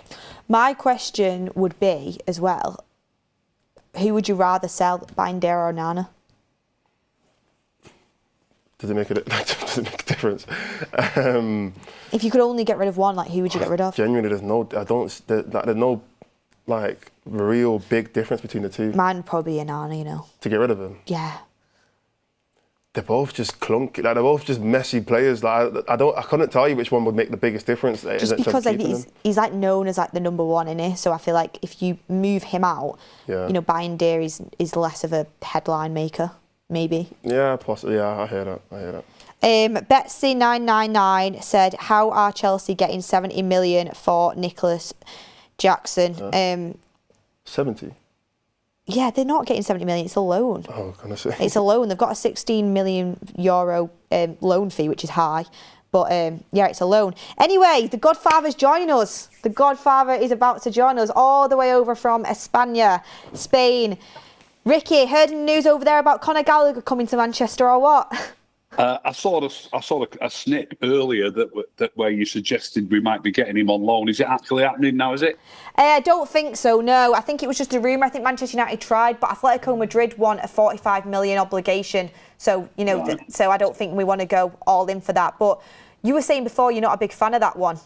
My question would be, as well, who would you rather sell, Bandera or Nana? Does it make a difference? If you could only get rid of one, who would you get rid of? Genuinely, there's no real big difference between the two. Mine would probably be a Nana, To get rid of him? Yeah. They're both just clunky. They're both just messy players. I couldn't tell you which one would make the biggest difference. Just because he's known as the number one, innit? So I feel like if you move him out, Binder is less of a headline maker, maybe. Yeah, possibly. Yeah, I hear that. Betsy999 said, "How are Chelsea getting 70 million for Nicholas Jackson?" 70. Yeah, they're not getting 70 million. It's a loan. Oh, can I say? It's a loan. They've got a €16 million loan fee, which is high. But it's a loan. Anyway, the Godfather's joining us. The Godfather is about to join us all the way over from España, Spain. Ricky, heard any news over there about Conor Gallagher coming to Manchester or what? I saw a snip earlier that where you suggested we might be getting him on loan. Is it actually happening now, is it? I don't think so, no. I think it was just a rumour. I think Manchester United tried, but Atletico Madrid want a 45 million obligation. So, right. So I don't think we want to go all in for that. But you were saying before you're not a big fan of that one.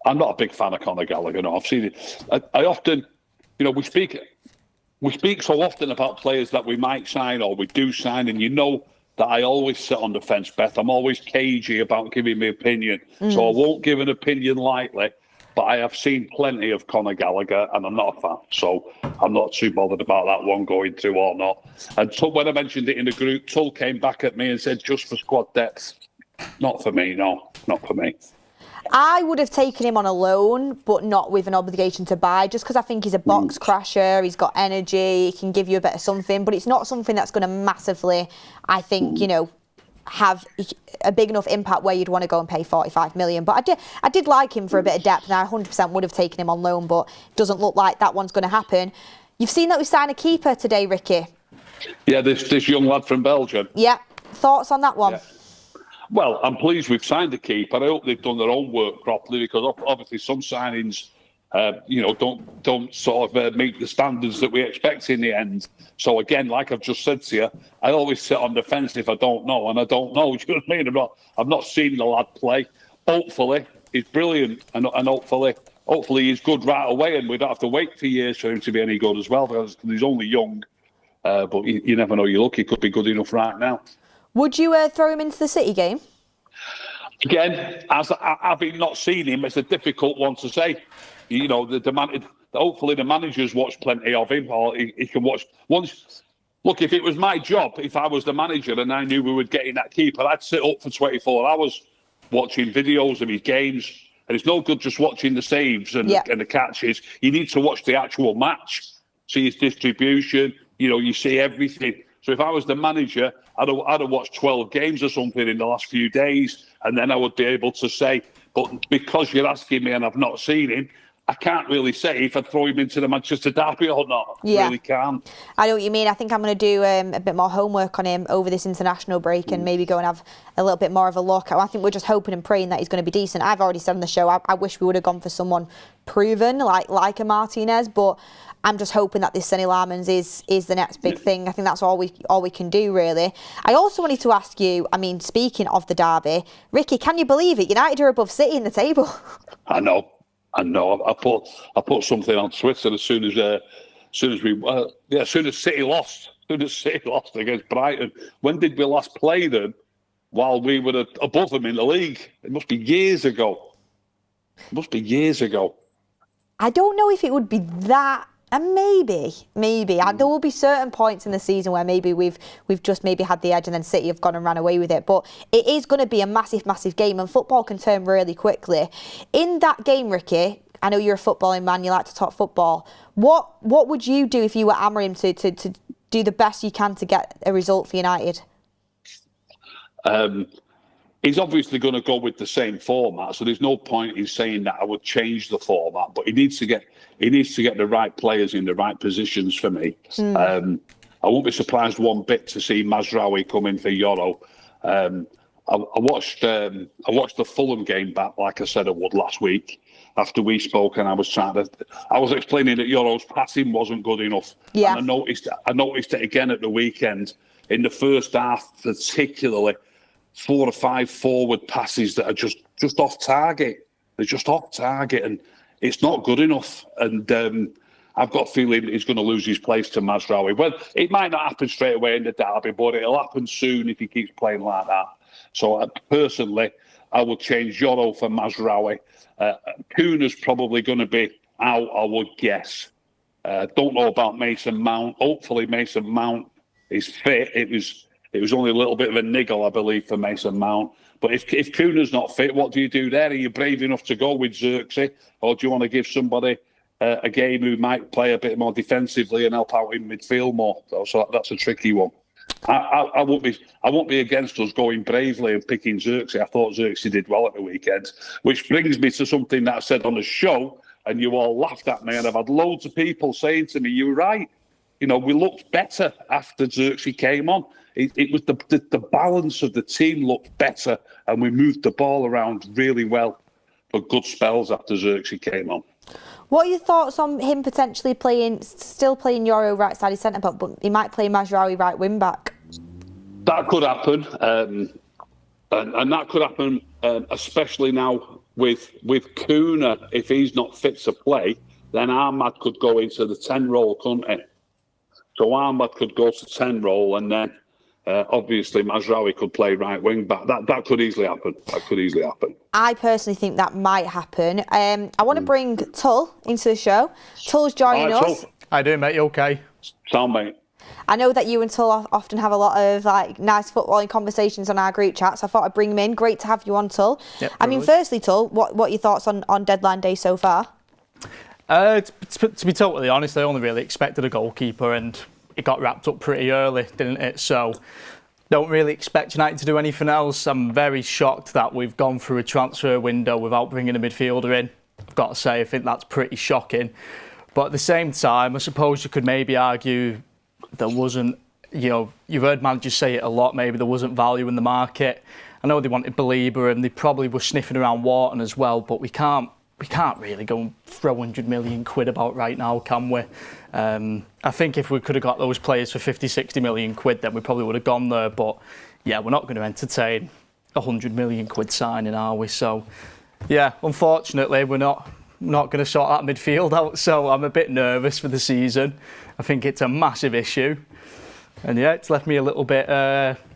I'm not a big fan of Conor Gallagher, no. I've seen it. I often, we speak so often about players that we might sign or we do sign, and that I always sit on the fence, Beth. I'm always cagey about giving my opinion. So I won't give an opinion lightly, but I have seen plenty of Conor Gallagher and I'm not a fan. So I'm not too bothered about that one going through or not. And so when I mentioned it in the group, Tull came back at me and said, just for squad depth. Not for me, no. Not for me. I would have taken him on a loan, but not with an obligation to buy, just because I think he's a box crasher, he's got energy, he can give you a bit of something, but it's not something that's going to massively, I think, have a big enough impact where you'd want to go and pay 45 million. But I did like him for a bit of depth, and I 100% would have taken him on loan, but it doesn't look like that one's going to happen. You've seen that we signed a keeper today, Ricky. Yeah, this young lad from Belgium. Yeah. Thoughts on that one? Yeah. Well, I'm pleased we've signed a keeper. I hope they've done their own work properly, because obviously some signings, don't sort of meet the standards that we expect in the end. So again, like I've just said to you, I always sit on the fence if I don't know, and I don't know. Do you know what I mean? I've not seen the lad play. Hopefully, he's brilliant, and hopefully he's good right away, and we don't have to wait for years for him to be any good as well, because he's only young. But you never know. You're lucky; he could be good enough right now. Would you throw him into the City game? Again, as having not seen him, it's a difficult one to say. You know, hopefully the managers watch plenty of him, or he can watch once. Look, if it was my job, if I was the manager and I knew we were getting that keeper, I'd sit up for 24 hours watching videos of his games. And it's no good just watching the saves and the catches. You need to watch the actual match, see his distribution. You know, you see everything. So if I was the manager, I'd have watched 12 games or something in the last few days, and then I would be able to say, but because you're asking me and I've not seen him, I can't really say if I'd throw him into the Manchester derby or not. I really can't. I know what you mean. I think I'm going to do a bit more homework on him over this international break and maybe go and have a little bit more of a look. I think we're just hoping and praying that he's going to be decent. I've already said on the show, I wish we would have gone for someone proven, like a Martinez, but I'm just hoping that this Senne Lammens is the next big thing. I think that's all we can do, really. I also wanted to ask you, I mean, speaking of the derby, Ricky, can you believe it? United are above City in the table. I know. I put something on Twitter as soon as City lost. As soon as City lost against Brighton. When did we last play them? While we were above them in the league. It must be years ago. I don't know if it would be that. And maybe. There will be certain points in the season where maybe we've just maybe had the edge and then City have gone and ran away with it. But it is going to be a massive game, and football can turn really quickly. In that game, Ricky, I know you're a footballing man, you like to talk football. What would you do if you were Amorim to do the best you can to get a result for United? He's obviously going to go with the same format, so there's no point in saying that I would change the format. But he needs to get the right players in the right positions for me. I won't be surprised one bit to see Mazraoui come in for Euro. I watched the Fulham game back, like I said I would last week after we spoke, and I was explaining that Euro's passing wasn't good enough. Yeah. And I noticed it again at the weekend in the first half, particularly. 4 or 5 forward passes that are just off target. They're just off target, and it's not good enough. And I've got a feeling he's going to lose his place to Mazraoui. Well, it might not happen straight away in the derby, but it'll happen soon if he keeps playing like that. So personally, I would change Euro for Mazraoui. Kuna's probably going to be out, I would guess. Don't know about Mason Mount. Hopefully Mason Mount is fit. It was only a little bit of a niggle, I believe, for Mason Mount. But if Kuna's not fit, what do you do there? Are you brave enough to go with Xerxes? Or do you want to give somebody a game who might play a bit more defensively and help out in midfield more? So that's a tricky one. I won't be against us going bravely and picking Xerxes. I thought Xerxes did well at the weekend. Which brings me to something that I said on the show, and you all laughed at me, and I've had loads of people saying to me, "You were right. You know, we looked better after Xerxes came on. It was the balance of the team looked better, and we moved the ball around really well for good spells after Xerxes came on." What are your thoughts on him potentially still playing Euro right sided centre back, but he might play Mazraoui right wing back? That could happen, and that could happen especially now with Kuna. If he's not fit to play, then Ahmad could go into the 10 role, couldn't he? So Ahmad could go to 10 role, and then obviously Mazraoui could play right wing back. That could easily happen. I personally think that might happen. I want to bring Tull into the show. Tull's joining us. Tull. How you doing, mate? You okay? Sound, mate. I know that you and Tull often have a lot of nice footballing conversations on our group chat, so I thought I'd bring him in. Great to have you on, Tull. Yep, I mean, firstly, Tull, what are your thoughts on deadline day so far? To be totally honest, I only really expected a goalkeeper, and it got wrapped up pretty early, didn't it? So don't really expect United to do anything else. I'm very shocked that we've gone through a transfer window without bringing a midfielder in. I've got to say, I think that's pretty shocking. But at the same time, I suppose you could maybe argue there wasn't, you've heard managers say it a lot, maybe there wasn't value in the market. I know they wanted Baleba and they probably were sniffing around Wharton as well, but we can't really go and throw 100 million quid about right now, can we? I think if we could have got those players for 50, 60 million quid, then we probably would have gone there. But yeah, we're not going to entertain 100 million quid signing, are we? So yeah, unfortunately, we're not going to sort that midfield out. So I'm a bit nervous for the season. I think it's a massive issue. And yeah, it's left me a little bit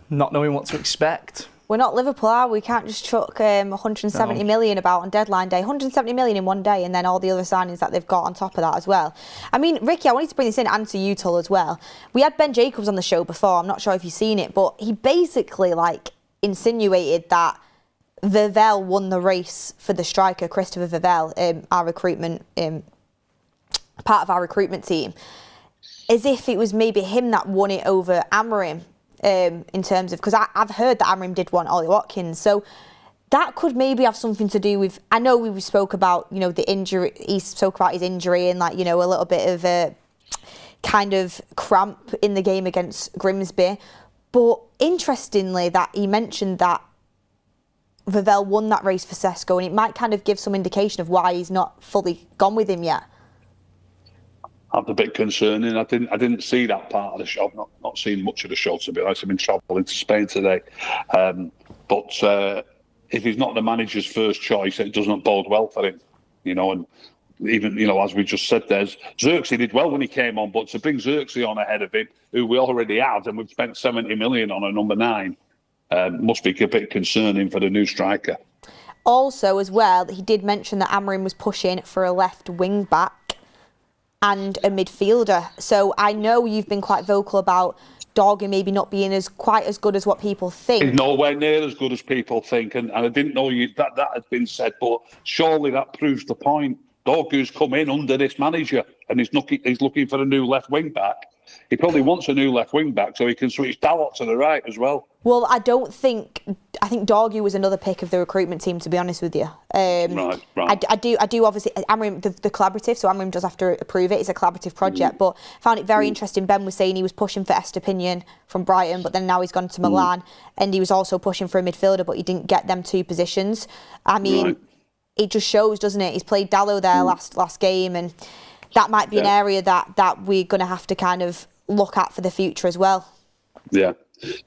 not knowing what to expect. We're not Liverpool, are we? We can't just chuck 170 million about on deadline day. 170 million in one day, and then all the other signings that they've got on top of that as well. I mean, Ricky, I wanted to bring this in and to you, Tull, as well. We had Ben Jacobs on the show before. I'm not sure if you've seen it, but he basically insinuated that Vivell won the race for the striker, Christopher Vivell, our recruitment, part of our recruitment team, as if it was maybe him that won it over Amorim. In terms of, because I've heard that Amorim did want Ollie Watkins, so that could maybe have something to do with. I know we spoke about the injury. He spoke about his injury and a little bit of a kind of cramp in the game against Grimsby, but interestingly that he mentioned that Vivell won that race for Sesko, and it might kind of give some indication of why he's not fully gone with him yet. I'm a bit concerning. I didn't see that part of the show. I've not seen much of the show, to be honest. I've been travelling to Spain today. But if he's not the manager's first choice, it doesn't bode well for him. And even, as we just said, Xerxes did well when he came on, but to bring Xerxes on ahead of him, who we already had, and we've spent 70 million on a number 9, must be a bit concerning for the new striker. Also, as well, he did mention that Amorim was pushing for a left wing back and a midfielder. So I know you've been quite vocal about Dorgu maybe not being quite as good as what people think. He's nowhere near as good as people think, and I didn't know that had been said, but surely that proves the point. Dorgu's come in under this manager, and he's looking for a new left wing back. He probably wants a new left wing back so he can switch Dalot to the right as well. Well, I think Dorgu was another pick of the recruitment team, to be honest with you. Right. I do obviously, Amorim, the collaborative, so Amorim does have to approve it. It's a collaborative project, but I found it very interesting. Ben was saying he was pushing for Estepinian from Brighton, but then now he's gone to Milan, and he was also pushing for a midfielder, but he didn't get them 2 positions. I mean, it just shows, doesn't it? He's played Dalot there last game, and that might be an area that we're going to have to kind of look at for the future as well. Yeah.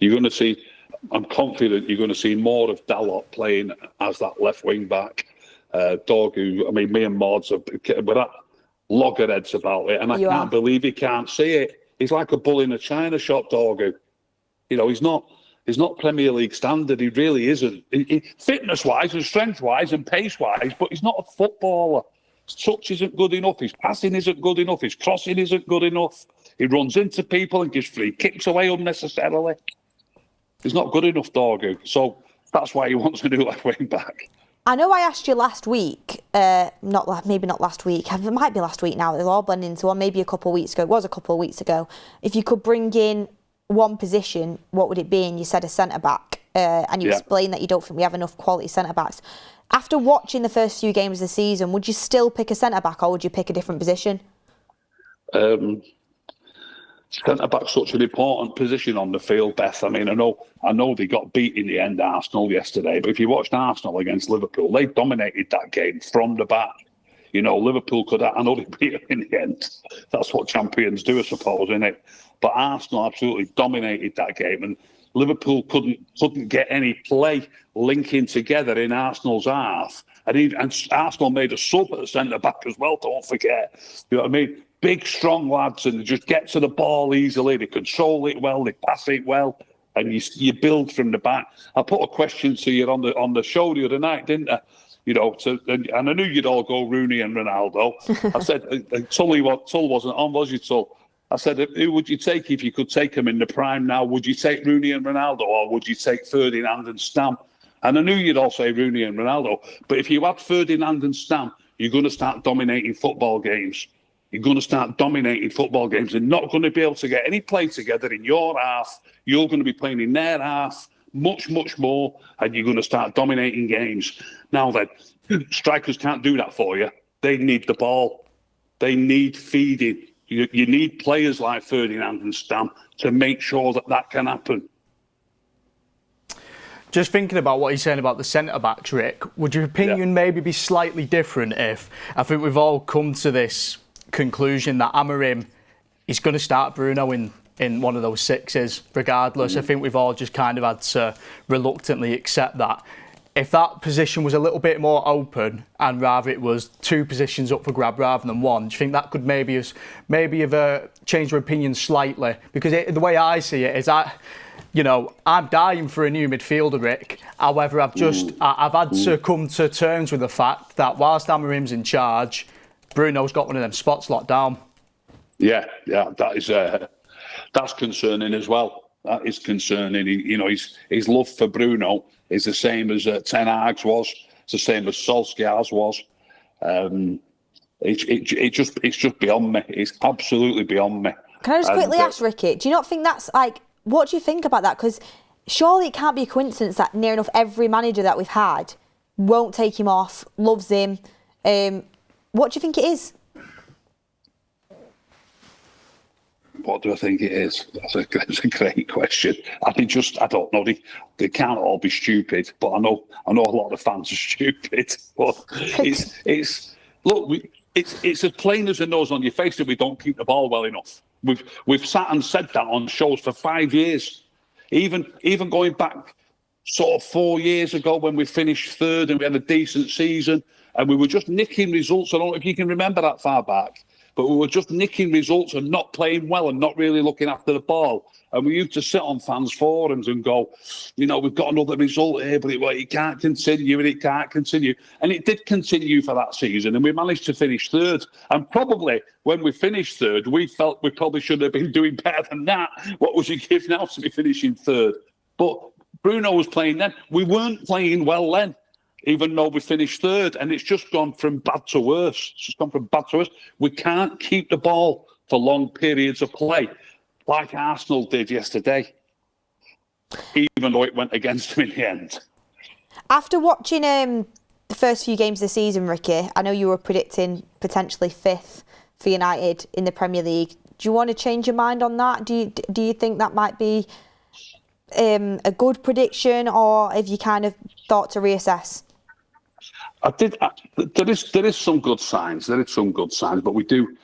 You're going to see, I'm confident you're going to see more of Dalot playing as that left wing back. Dorgu, I mean, me and Mordzs we're at loggerheads about it, and I can't believe he can't see it. He's like a bull in a china shop, Dorgu. He's not Premier League standard. He really isn't. Fitness-wise and strength-wise and pace-wise, but he's not a footballer. His touch isn't good enough. His passing isn't good enough. His crossing isn't good enough. He runs into people and gives free kicks away unnecessarily. He's not good enough, Dorgu. So that's why he wants a new left wing back. I know I asked you last week, maybe not last week, it might be last week now, they're all blending into one, maybe a couple of weeks ago, it was a couple of weeks ago. If you could bring in one position, what would it be? And you said a centre-back, and you explained that you don't think we have enough quality centre-backs. After watching the first few games of the season, would you still pick a centre-back or would you pick a different position? Centre-back's such an important position on the field, Beth. I mean, I know they got beat in the end, Arsenal, yesterday, but if you watched Arsenal against Liverpool, they dominated that game from the back. Liverpool I know they beat them in the end. That's what champions do, I suppose, isn't it? But Arsenal absolutely dominated that game, and Liverpool couldn't get any play linking together in Arsenal's half. And Arsenal made a sub at the centre-back as well, don't forget. You know what I mean? Big, strong lads, and they just get to the ball easily. They control it well, they pass it well, and you build from the back. I put a question to you on the show the other night, didn't I? And I knew you'd all go Rooney and Ronaldo. I said, Tull wasn't on, was you, Tull? I said, who would you take if you could take them in the prime now? Would you take Rooney and Ronaldo, or would you take Ferdinand and Stam? And I knew you'd all say Rooney and Ronaldo, but if you had Ferdinand and Stam, you're going to start dominating football games. You're going to start dominating football games and not going to be able to get any play together in your half. You're going to be playing in their half much, much more, and you're going to start dominating games. Now then, strikers can't do that for you. They need the ball. They need feeding. You need players like Ferdinand and Stam to make sure that can happen. Just thinking about what he's saying about the centre-backs, Rick, would your opinion maybe be slightly different if, I think we've all come to this conclusion that Amorim is going to start Bruno in one of those sixes regardless. I think we've all just kind of had to reluctantly accept that. If that position was a little bit more open and rather it was 2 positions up for grab rather than 1, do you think that could maybe have changed your opinion slightly? Because the way I see it is You know, I'm dying for a new midfielder, Rick. However, I've had to come to terms with the fact that whilst Amarim's in charge, Bruno's got one of them spots locked down. Yeah, that's concerning as well. That is concerning. His love for Bruno is the same as Ten Hag's was. It's the same as Solskjaer's was. It's just beyond me. It's absolutely beyond me. Can I just quickly ask, Ricky, do you not think that's like, what do you think about that? Because surely it can't be a coincidence that near enough every manager that we've had won't take him off, loves him. What do you think it is? What do I think it is? That's a great question. I don't know. They can't all be stupid, but I know a lot of the fans are stupid. But it's as plain as a nose on your face that we don't keep the ball well enough. We've sat and said that on shows for 5 years, even going back sort of 4 years ago when we finished third and we had a decent season and we were just nicking results. I don't know if you can remember that far back. But we were just nicking results and not playing well and not really looking after the ball. And we used to sit on fans' forums and go, we've got another result here, but it can't continue and it can't continue. And it did continue for that season. And we managed to finish third. And probably when we finished third, we felt we probably should have been doing better than that. What was it give now to be finishing third? But Bruno was playing then. We weren't playing well then, even though we finished third, and it's just gone from bad to worse. It's just gone from bad to worse. We can't keep the ball for long periods of play, like Arsenal did yesterday, even though it went against them in the end. After watching the first few games of the season, Ricky, I know you were predicting potentially 5th for United in the Premier League. Do you want to change your mind on that? Do you think that might be a good prediction, or have you kind of thought to reassess? There is some good signs. But we do,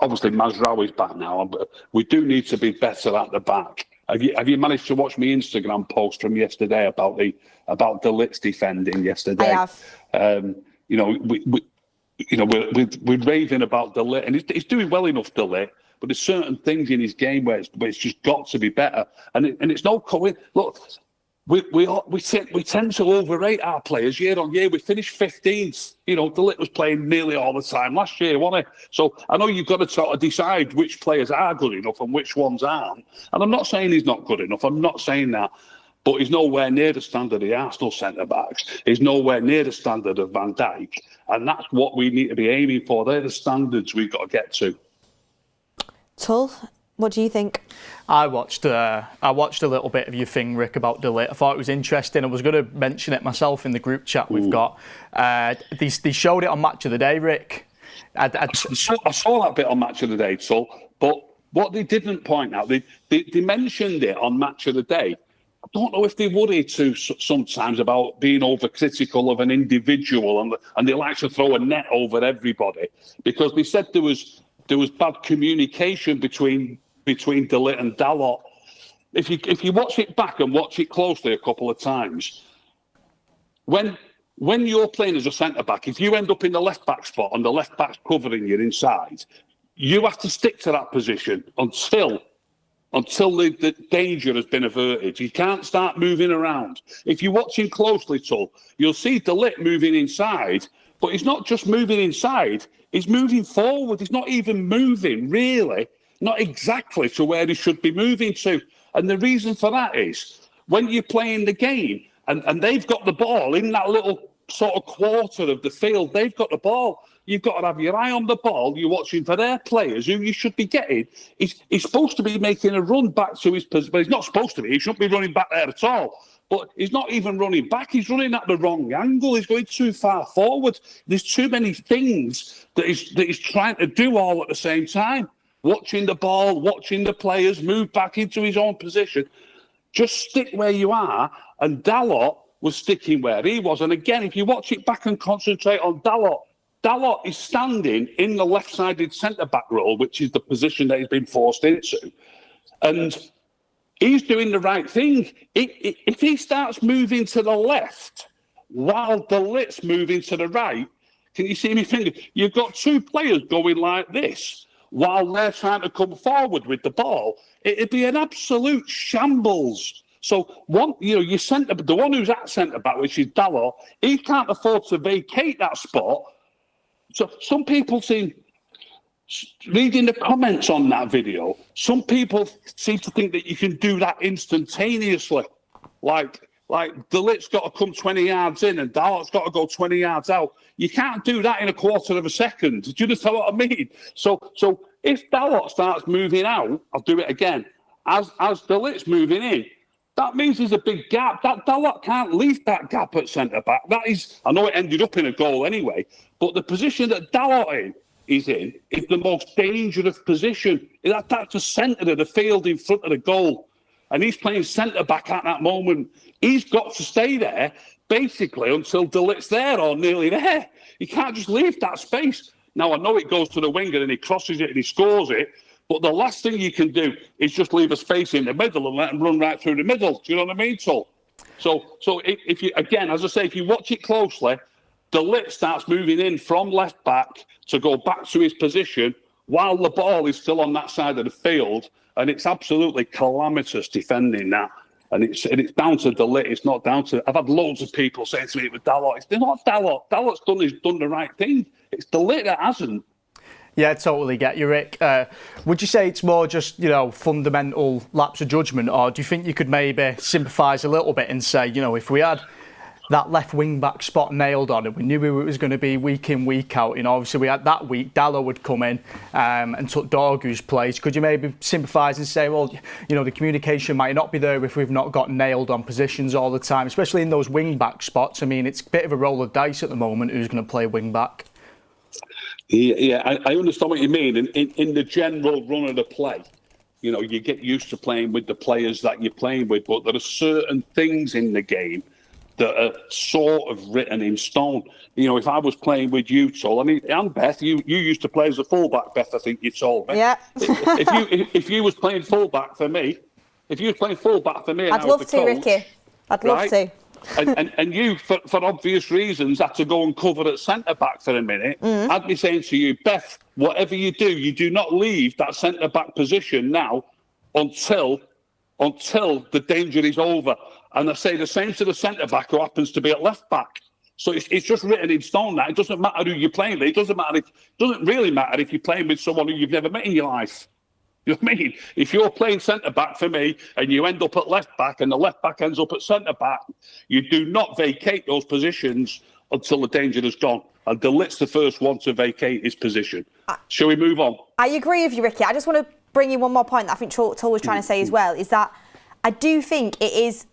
obviously Mazraoui's back now, but we do need to be better at the back. Have you managed to watch my Instagram post from yesterday about De Ligt's defending yesterday? I have. We're raving about De Ligt, and he's doing well enough, De Ligt. But there's certain things in his game where it's just got to be better, and it's no coincidence. Look. We tend to overrate our players year on year. We finished 15th. De Ligt was playing nearly all the time last year, wasn't he? So I know you've got to sort of decide which players are good enough and which ones aren't. And I'm not saying he's not good enough. I'm not saying that. But he's nowhere near the standard of the Arsenal centre-backs. He's nowhere near the standard of Van Dijk. And that's what we need to be aiming for. They're the standards we've got to get to. Tull, what do you think? I watched a little bit of your thing, Rick, about De Ligt. I thought it was interesting. I was going to mention it myself in the group chat we've got. They showed it on Match of the Day, Rick. I saw that bit on Match of the Day, Tull. But what they didn't point out, they mentioned it on Match of the Day. I don't know if they worry too sometimes about being overcritical of an individual, and they like to throw a net over everybody, because they said there was bad communication between De Ligt and Dalot. If you watch it back and watch it closely a couple of times, when you're playing as a centre-back, if you end up in the left-back spot and the left-back's covering you inside, you have to stick to that position until the danger has been averted. You can't start moving around. If you're watching closely, Tull, you'll see De Ligt moving inside, but he's not just moving inside, he's moving forward. He's not even moving, really. Not exactly to where he should be moving to. And the reason for that is when you're playing the game and they've got the ball in that little sort of quarter of the field, they've got the ball. You've got to have your eye on the ball. You're watching for their players who you should be getting. He's supposed to be making a run back to his position, but he's not supposed to be. He shouldn't be running back there at all. But he's not even running back. He's running at the wrong angle. He's going too far forward. There's too many things that he's trying to do all at the same time. Watching the ball, watching the players move back into his own position. Just stick where you are. And Dalot was sticking where he was. And again, if you watch it back and concentrate on Dalot is standing in the left-sided centre-back role, which is the position that he's been forced into. And he's doing the right thing. If he starts moving to the left while De Ligt's moving to the right, can you see me finger? You've got two players going like this. while they're trying to come forward with the ball, it'd be an absolute shambles. So the one who's at centre back, which is Dalot, he can't afford to vacate that spot. So some people seem, reading the comments on that video, some people seem to think that you can do that instantaneously. Like De Ligt's got to come 20 yards in and Dalot's got to go 20 yards out. You can't do that in a quarter of a second. Do you understand what I mean? So if Dalot starts moving out, I'll do it again. As De Ligt's moving in, that means there's a big gap. That Dalot can't leave that gap at centre back. That is, I know it ended up in a goal anyway, but the position that Dalot is in is the most dangerous position. That's the centre of the field in front of the goal. And he's playing centre-back at that moment. He's got to stay there, basically, until De Ligt's there or nearly there. He can't just leave that space. Now, I know it goes to the winger and he crosses it and he scores it, but the last thing you can do is just leave a space in the middle and let him run right through the middle. Do you know what I mean, So if you, again, as I say, if you watch it closely, De Ligt starts moving in from left-back to go back to his position while the ball is still on that side of the field. And it's absolutely calamitous defending that. And it's down to De Ligt. It's not down to... I've had loads of people saying to me, with Dalot, it's not Dalot. Dalot's done the right thing. It's De Ligt that hasn't. Yeah, totally get you, Rick. Would you say it's more just, fundamental lapse of judgment, or do you think you could maybe sympathise a little bit and say, if we had that left wing-back spot nailed on and we knew who it was going to be week in, week out, obviously we had that week, Dalot would come in and took Dorgu's place. Could you maybe sympathise and say, well, the communication might not be there if we've not got nailed on positions all the time, especially in those wing-back spots? I mean, it's a bit of a roll of dice at the moment who's going to play wing-back. Yeah, I understand what you mean. In the general run of the play, you get used to playing with the players that you're playing with, but there are certain things in the game that are sort of written in stone. If I was playing with you, and Beth, you used to play as a fullback, Beth, I think you told me. Yeah. if you was playing fullback for me, I'd love to, Ricky. I'd love to. And you, for obvious reasons, had to go and cover at centre-back for a minute. I'd be saying to you, Beth, whatever you do not leave that centre-back position now until the danger is over. And I say the same to the centre-back who happens to be at left-back. So it's just written in stone that it doesn't matter who you're playing with. It doesn't really matter if you're playing with someone who you've never met in your life. You know what I mean? If you're playing centre-back for me and you end up at left-back and the left-back ends up at centre-back, you do not vacate those positions until the danger has gone. And De Ligt's the first one to vacate his position. Shall we move on? I agree with you, Ricky. I just want to bring in one more point that I think Tull was trying to say as well, is that I do think it is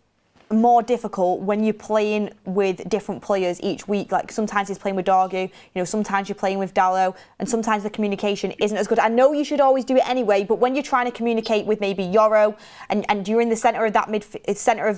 more difficult when you're playing with different players each week. Like sometimes he's playing with Dorgu, sometimes you're playing with Dalot, and sometimes the communication isn't as good. I know you should always do it anyway, but when you're trying to communicate with maybe Yoro and you're in the centre of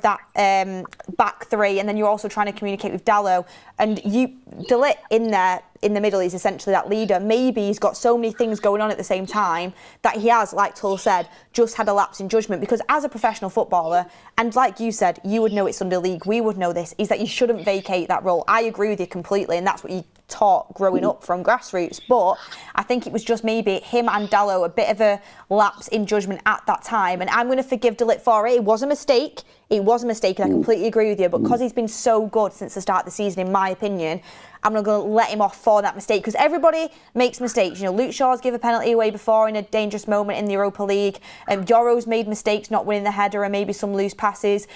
that back three, and then you're also trying to communicate with Dalot, and De Ligt in there in the middle is essentially that leader. Maybe he's got so many things going on at the same time that he has, like Tull said, just had a lapse in judgment. Because as a professional footballer, and like you said, you would know it's Sunday League, we would know this, is that you shouldn't vacate that role. I agree with you completely, and that's what you taught growing up from grassroots. But I think it was just maybe him and Dalot a bit of a lapse in judgment at that time. And I'm going to forgive De Ligt for it. It was a mistake. And I completely agree with you. But because he's been so good since the start of the season, in my opinion, I'm not going to let him off for that mistake, because everybody makes mistakes. Luke Shaw's give a penalty away before in a dangerous moment in the Europa League. Yoro's made mistakes not winning the header and maybe some loose passes.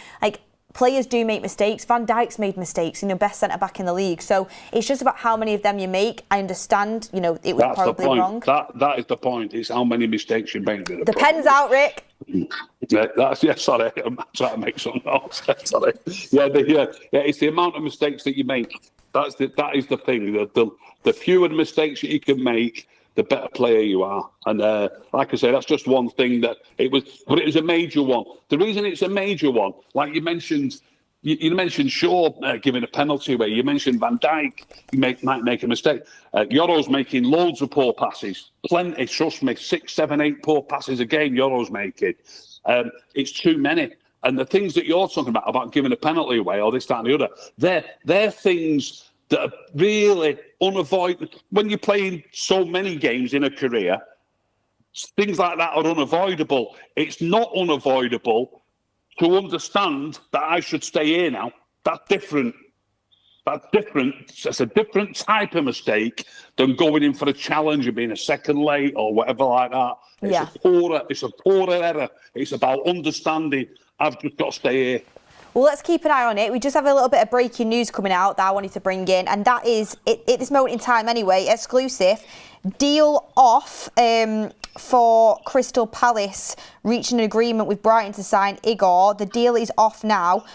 Players do make mistakes. Van Dijk's made mistakes, best centre-back in the league. So it's just about how many of them you make. I understand, it was That's probably the point. wrong. That is the point. It's how many mistakes you make. The pen's out, Rick. Sorry. I'm trying to make some notes. Sorry. Yeah, it's the amount of mistakes that you make. That is the thing. The fewer mistakes that you can make, the better player you are. And like I say, that's just one thing but it was a major one. The reason it's a major one, like you mentioned, you mentioned Shaw giving a penalty away. You mentioned Van Dijk, might make a mistake. Yoro's making loads of poor passes. Plenty, trust me, 6, 7, 8 poor passes a game Yoro's making. It's too many. And the things that you're talking about giving a penalty away or this, that and the other, they're things that are really unavoidable. When you're playing so many games in a career, things like that are unavoidable. It's not unavoidable to understand that I should stay here now. That's different. That's different. It's a different type of mistake than going in for a challenge and being a second late or whatever like that. It's a poorer error. It's about understanding I've just got to stay here. Well, let's keep an eye on it. We just have a little bit of breaking news coming out that I wanted to bring in, and that is, at this moment in time anyway, exclusive, deal off for Crystal Palace, reaching an agreement with Brighton to sign Igor. The deal is off now.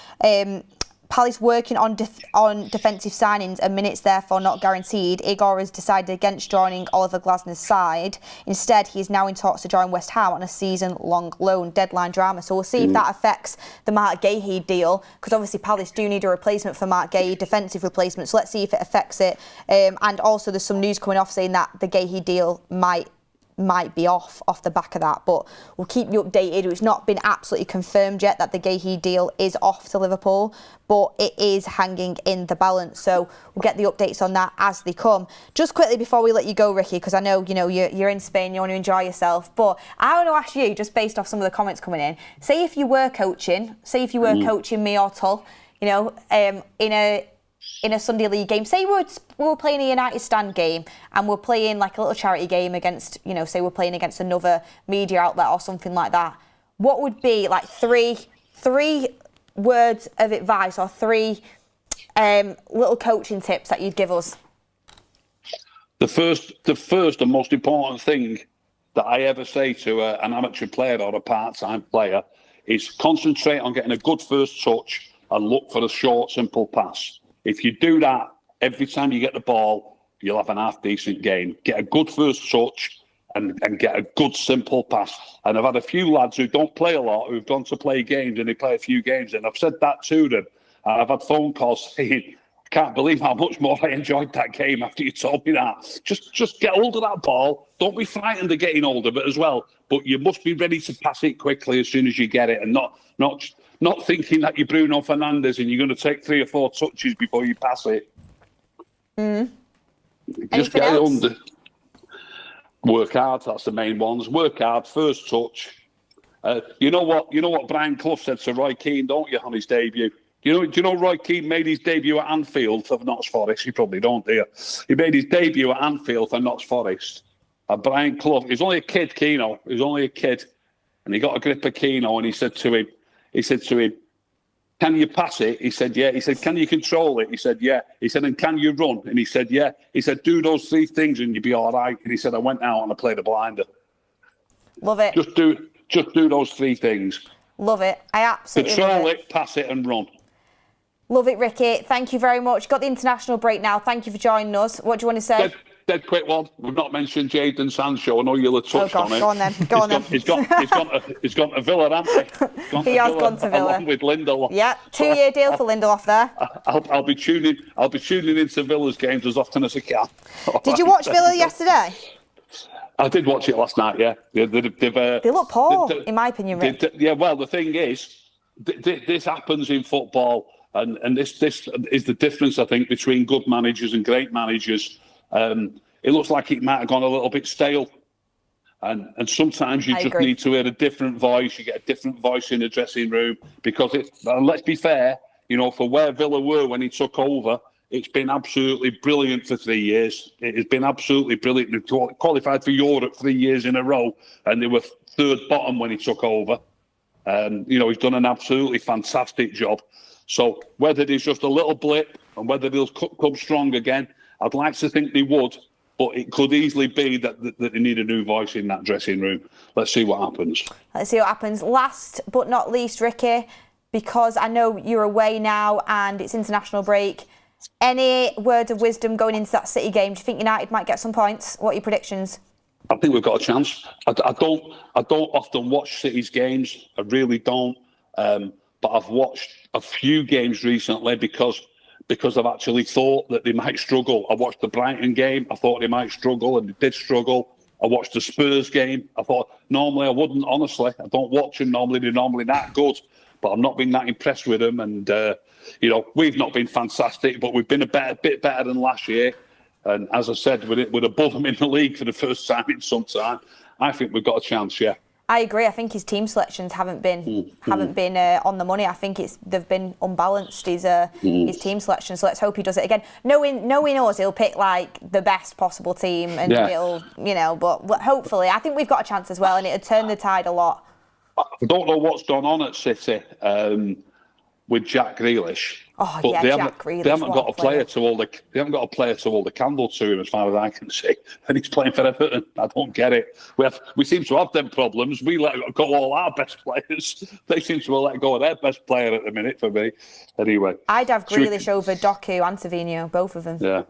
Palace working on defensive signings and minutes therefore not guaranteed. Igor has decided against joining Oliver Glasner's side. Instead, he is now in talks to join West Ham on a season-long loan. Deadline drama. So we'll see if that affects the Mark Gahey deal, because obviously Palace do need a replacement for Mark Gahey, defensive replacement. So let's see if it affects it. And also there's some news coming off saying that the Gahey deal might be off the back of that, but we'll keep you updated. It's not been absolutely confirmed yet that the Gahey deal is off to Liverpool, but it is hanging in the balance, so we'll get the updates on that as they come. Just quickly before we let you go, Ricky, because I know you're in Spain, you want to enjoy yourself, but I want to ask you, just based off some of the comments coming in, say if you were coaching me or Tull, in a Sunday League game, say we were playing a United Strand game and we're playing like a little charity game against, say we're playing against another media outlet or something like that, what would be like three words of advice or three little coaching tips that you'd give us? The first and most important thing that I ever say to an amateur player or a part-time player is concentrate on getting a good first touch and look for a short, simple pass. If you do that, every time you get the ball, you'll have an half-decent game. Get a good first touch and get a good, simple pass. And I've had a few lads who don't play a lot, who've gone to play games, and they play a few games, and I've said that to them. And I've had phone calls saying, can't believe how much more I enjoyed that game after you told me that. Just get hold of that ball. Don't be frightened of getting hold of it as well. But you must be ready to pass it quickly as soon as you get it, and not thinking that you're Bruno Fernandes and you're going to take 3 or 4 touches before you pass it. Just get it under. Work hard, that's the main ones. Work hard, first touch. You know what Brian Clough said to Roy Keane, don't you, on his debut? Do you know Roy Keane made his debut at Anfield for Notts Forest? You probably don't, do you? He made his debut at Anfield for Notts Forest. And Brian Clough, he was only a kid, Keano. He was only a kid. And he got a grip of Keano and he said to him, can you pass it? He said, yeah. He said, can you control it? He said, yeah. He said, and can you run? And he said, yeah. He said, do those 3 things and you'll be all right. And he said, I went out and I played a blinder. Love it. Just do those 3 things. Love it. I absolutely control it, pass it and run. Love it, Ricky. Thank you very much. Got the international break now. Thank you for joining us. What do you want to say? Dead quick one. We've not mentioned Jadon Sancho. I know you'll have touched on it. Go on then. He's gone to Villa, hasn't he? He has gone to Villa. Along with Lindelof. Yeah, 2-year deal for Lindelof there. I'll be tuning into Villa's games as often as I can. Did you watch Villa yesterday? I did watch it last night. Yeah, they look poor, in my opinion. Rick. Yeah, well, the thing is, this happens in football, and this is the difference, I think, between good managers and great managers. It looks like it might have gone a little bit stale, and sometimes you just need to hear a different voice. You get a different voice in the dressing room, because let's be fair, for where Villa were when he took over, it's been absolutely brilliant for 3 years. It has been absolutely brilliant. They qualified for Europe 3 years in a row, and they were 3rd bottom when he took over. He's done an absolutely fantastic job. So whether there's just a little blip and whether they'll come strong again, I'd like to think they would, but it could easily be that they need a new voice in that dressing room. Let's see what happens. Let's see what happens. Last but not least, Ricky, because I know you're away now and it's international break, any words of wisdom going into that City game? Do you think United might get some points? What are your predictions? I think we've got a chance. I don't often watch City's games. I really don't. But I've watched a few games recently because I've actually thought that they might struggle. I watched the Brighton game. I thought they might struggle, and they did struggle. I watched the Spurs game. I thought normally I wouldn't, honestly. I don't watch them normally. They're normally that good. But I've not been that impressed with them. And, we've not been fantastic, but we've been a bit better than last year. And as I said, we're above them in the league for the first time in some time. I think we've got a chance, yeah. I agree. I think his team selections haven't been on the money. I think they've been unbalanced. His team selection. So let's hope he does it again. Knowing us, he'll pick like the best possible team, and it'll But hopefully, I think we've got a chance as well, and it'll turn the tide a lot. I don't know what's gone on at City with Jack Grealish. Oh but yeah, Jack Grealish. They haven't got a player to hold the candle to him, as far as I can see. And he's playing for Everton. I don't get it. We seem to have them problems. We let go all our best players. They seem to have let go of their best player at the minute for me. Anyway, I'd have Grealish over Doku and Savinho, both of them. Yeah.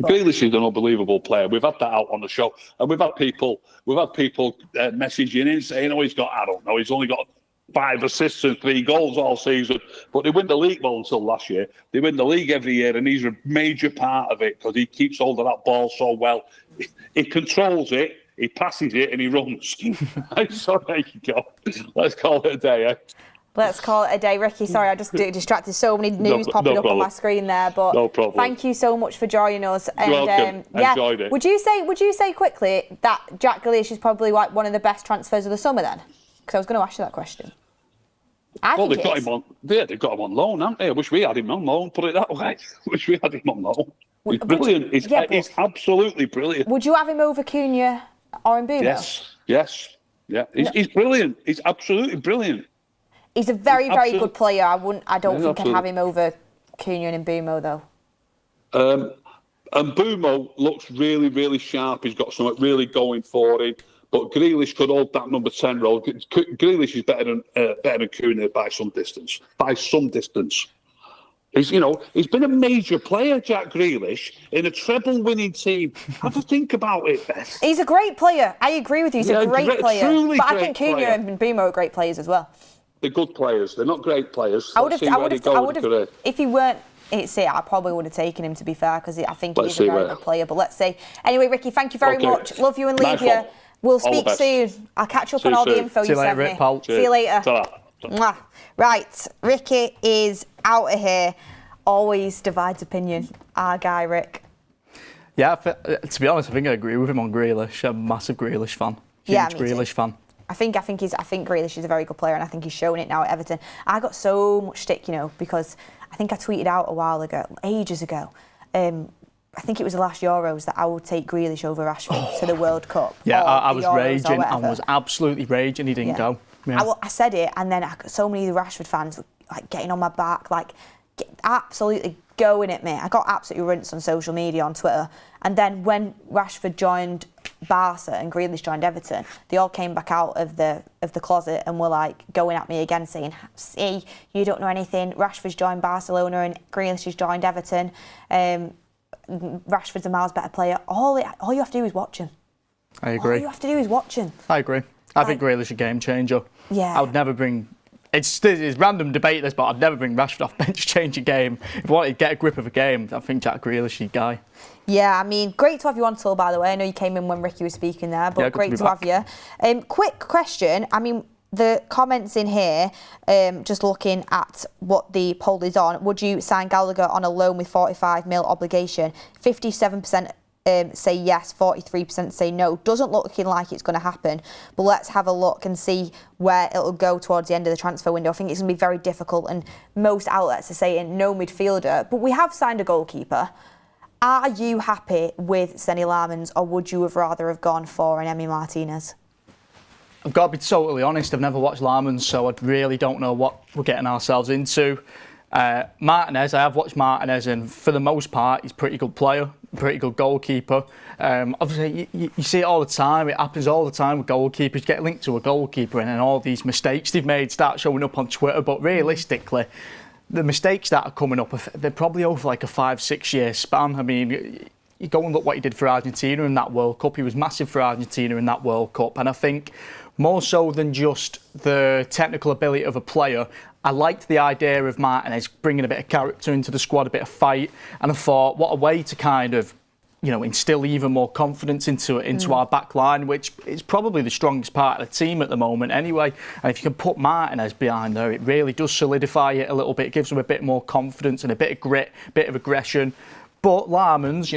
Grealish is an unbelievable player. We've had that out on the show, and we've had people messaging in saying, "Oh, he's only got 5 assists and 3 goals all season." But they win the league, well, until last year. They win the league every year, and he's a major part of it because he keeps hold of that ball so well. He controls it, he passes it, and he runs. So there you go. Let's call it a day, eh? Let's call it a day. Ricky, sorry, I just distracted. So many news popping up on my screen there. But no problem. Thank you so much for joining us. And, You're welcome. Enjoyed it. Would you say quickly that Jack Grealish is probably like one of the best transfers of the summer then? Because I was going to ask you that question. They've got him on loan, haven't they? I wish we had him on loan, put it that way. Wish we had him on loan. He's brilliant. He's absolutely brilliant. Would you have him over Cunha or Mbeumo? Yes. Yeah. He's brilliant. He's absolutely brilliant. He's a very, very good player. I don't think I'd have him over Cunha and Mbeumo, though. And Mbeumo looks really, really sharp. He's got something really going for him. But Grealish could hold that number 10 role. Grealish is better than Cunha by some distance. He's been a major player, Jack Grealish, in a treble-winning team. Have a think about it, Beth. He's a great player. I agree with you. He's a great player. But I think Cunha and Mbeumo are great players as well. They're good players. They're not great players. I would have. If he weren't at City, I probably would have taken him, to be fair, because I think he's a very good player. But let's see. Anyway, Ricky, thank you very much. Love you and leave you. We'll speak soon. I'll catch up on all the info you sent me. See you later. Mwah. Right, Ricky is out of here. Always divides opinion. Our guy, Rick. Yeah, to be honest, I think I agree with him on Grealish. I'm a massive Grealish fan. Huge Grealish fan. I think Grealish is a very good player, and I think he's showing it now at Everton. I got so much stick, because I think I tweeted out a while ago, ages ago. I think it was the last Euros that I would take Grealish over Rashford to the World Cup. Yeah, I was raging. I was absolutely raging. He didn't go. Yeah. I said it, and then so many of the Rashford fans were like getting on my back, like absolutely going at me. I got absolutely rinsed on social media, on Twitter. And then when Rashford joined Barca and Grealish joined Everton, they all came back out of the closet and were like going at me again, saying, "See, you don't know anything. Rashford's joined Barcelona and Grealish has joined Everton. Rashford's a miles better player." All you have to do is watch him. I agree. All you have to do is watch him. I agree. I think Grealish is a game changer. Yeah. I would never bring. It's random debate this, but I'd never bring Rashford off bench to change a game. If I wanted to get a grip of a game, I think Jack Grealish is your guy. Yeah, I mean, great to have you on, Till, by the way. I know you came in when Ricky was speaking there, but great to have you. Quick question. I mean, the comments in here, just looking at what the poll is on, would you sign Gallagher on a loan with 45 mil obligation? 57% say yes, 43% say no. Doesn't looking like it's going to happen, but let's have a look and see where it'll go towards the end of the transfer window. I think it's going to be very difficult, and most outlets are saying no midfielder, but we have signed a goalkeeper. Are you happy with Senne Lammens, or would you have rather have gone for an Emi Martinez? I've got to be totally honest, I've never watched Lammens, so I really don't know what we're getting ourselves into. Martinez, I have watched Martinez, and for the most part, he's a pretty good player, pretty good goalkeeper. Obviously, you see it all the time. It happens all the time with goalkeepers. Get linked to a goalkeeper, and then all these mistakes they've made start showing up on Twitter. But realistically, the mistakes that are coming up, they're probably over like a 5-6 year span. I mean, you go and look what he did for Argentina in that World Cup. He was massive for Argentina in that World Cup, and I think more so than just the technical ability of a player, I liked the idea of Martinez bringing a bit of character into the squad, a bit of fight, and I thought, what a way to kind of, instill even more confidence into our back line, which is probably the strongest part of the team at the moment anyway. And if you can put Martinez behind there, it really does solidify it a little bit. It gives them a bit more confidence and a bit of grit, a bit of aggression. But Lammens,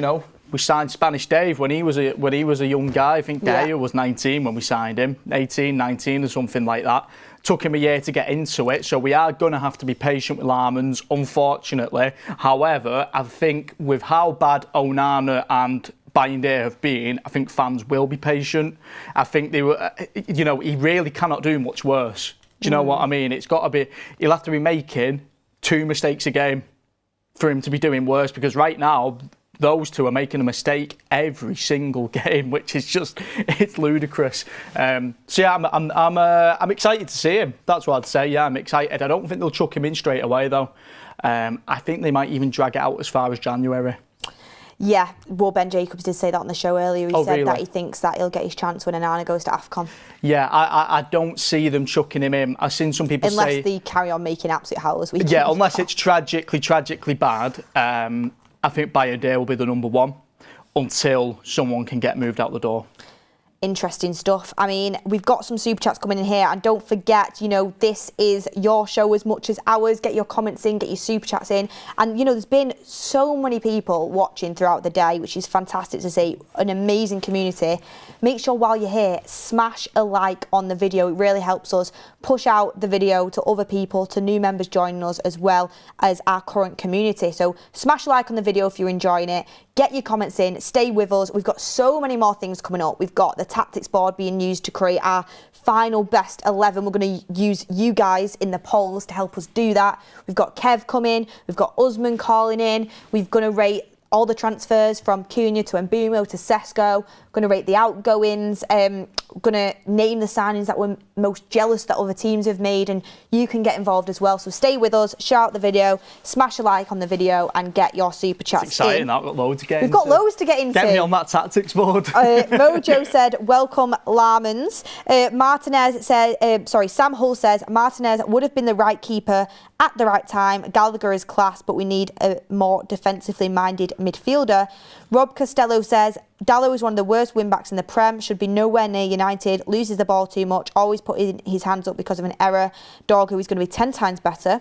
we signed Spanish Dave when he was a young guy. I think Dave was 19 when we signed him, 18, 19 or something like that. Took him a year to get into it, so we are going to have to be patient with Lammens, unfortunately. However, I think with how bad Onana and Bayinde have been, I think fans will be patient. I think they were, he really cannot do much worse. Do you know what I mean? It's got to be, he'll have to be making 2 mistakes a game for him to be doing worse, because right now, those two are making a mistake every single game, which is just, it's ludicrous. So yeah, I'm excited to see him. That's what I'd say. Yeah, I'm excited. I don't think they'll chuck him in straight away though. I think they might even drag it out as far as January. Yeah, well, Ben Jacobs did say that on the show earlier. He said that he thinks that he'll get his chance when Onana goes to AFCON. Yeah, I don't see them chucking him in. I've seen some people say... Unless they carry on making absolute howlers. Yeah, unless it's tragically bad. I think Bayinde will be the number one until someone can get moved out the door. Interesting stuff. I mean, we've got some super chats coming in here, and don't forget, this is your show as much as ours. Get your comments in, get your super chats in, and there's been so many people watching throughout the day, which is fantastic to see. An amazing community. Make sure while you're here, smash a like on the video. It really helps us push out the video to other people, to new members joining us, as well as our current community. So smash a like on the video if you're enjoying it. Get your comments in, stay with us. We've got so many more things coming up. We've got the tactics board being used to create our final best 11. We're going to use you guys in the polls to help us do that. We've got Kev coming. We've got Usman calling in. We're going to rate all the transfers from Cunha to Mbumo to Sesko. Going to rate the outgoings. Going to name the signings that we're most jealous that other teams have made, and you can get involved as well. So stay with us, share out the video, smash a like on the video, and get your super chats. It's exciting. In. I've got loads to get We've got loads to get into. Get me on that tactics board. Mojo said, welcome Lammens. Martinez said, Sam Hull says, Martinez would have been the right keeper at the right time. Gallagher is class, but we need a more defensively minded midfielder. Rob Costello says, Dallo is one of the worst wing-backs in the Prem, should be nowhere near United, loses the ball too much, always putting his hands up because of an error. Dorgu is going to be 10 times better.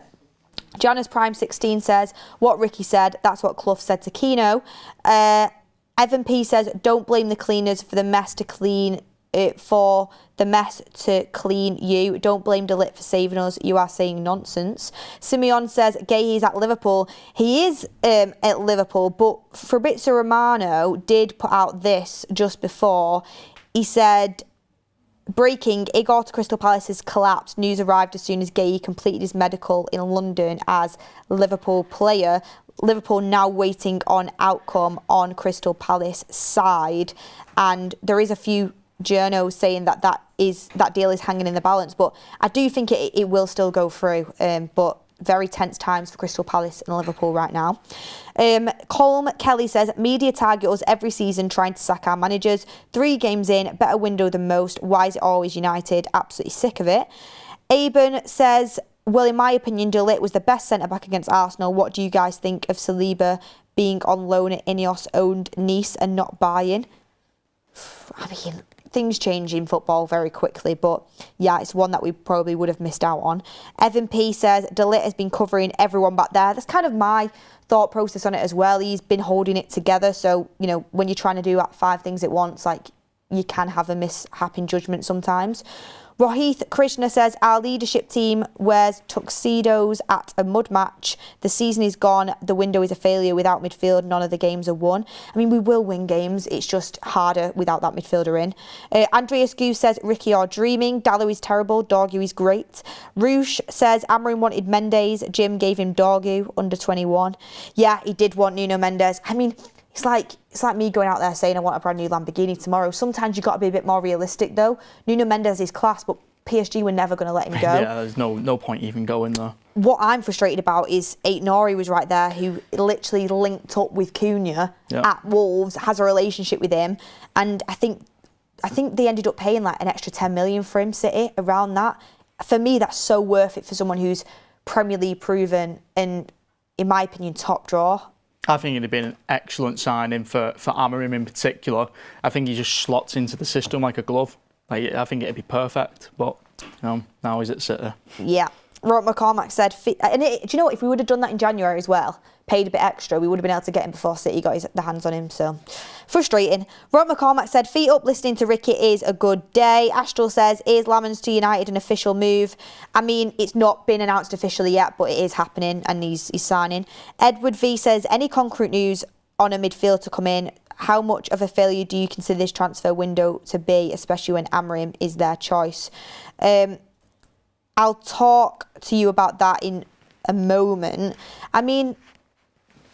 Janice Prime 16 says, what Ricky said, that's what Clough said to Keno. Evan P says, don't blame the cleaners for the mess to clean you. Don't blame De Ligt for saving us. You are saying nonsense. Simeon says, Gay's at Liverpool. He is at Liverpool, but Fabrizio Romano did put out this just before. He said, breaking, Igor to Crystal Palace has collapsed. News arrived as soon as Gay completed his medical in London as Liverpool player. Liverpool now waiting on outcome on Crystal Palace side. And there is a few journos saying that deal is hanging in the balance, but I do think it will still go through. But very tense times for Crystal Palace and Liverpool right now. Colm Kelly says, media target us every season trying to sack our managers. 3 games in, better window than most. Why is it always United? Absolutely sick of it. Aben says, well, in my opinion, De Ligt was the best centre-back against Arsenal. What do you guys think of Saliba being on loan at Ineos-owned Nice and not buying? I mean, things change in football very quickly, but yeah, it's one that we probably would have missed out on. Evan P says, De Ligt has been covering everyone back there. That's kind of my thought process on it as well. He's been holding it together. So, when you're trying to do 5 things at once, you can have a mishap in judgment sometimes. Rohith Krishna says, our leadership team wears tuxedos at a mud match. The season is gone. The window is a failure without midfield. None of the games are won. I mean, we will win games. It's just harder without that midfielder in. Andreas Goose says, Ricky are dreaming. Dallo is terrible. Dorgu is great. Roosh says, Amorim wanted Mendes. Jim gave him Dorgu, under 21. Yeah, he did want Nuno Mendes. I mean, it's like me going out there saying I want a brand new Lamborghini tomorrow. Sometimes you've got to be a bit more realistic, though. Nuno Mendes is class, but PSG were never going to let him go. Yeah, there's no point even going there. What I'm frustrated about is Aït-Nouri was right there, who literally linked up with Cunha at Wolves, has a relationship with him, and I think they ended up paying an extra 10 million for him, City, around that. For me, that's so worth it for someone who's Premier League proven and, in my opinion, top draw. I think it'd have been an excellent signing for Amorim in particular. I think he just slots into the system like a glove. I think it'd be perfect, but now he's at City. Yeah. Robert McCormack said, do you know what? If we would have done that in January as well, paid a bit extra, we would have been able to get him before City got their hands on him. So frustrating. Robert McCormack said, feet up listening to Ricky is a good day. Astral says, is Lammens to United an official move? I mean, it's not been announced officially yet, but it is happening and he's signing. Edward V says, any concrete news on a midfield to come in? How much of a failure do you consider this transfer window to be, especially when Amorim is their choice? I'll talk to you about that in a moment. I mean,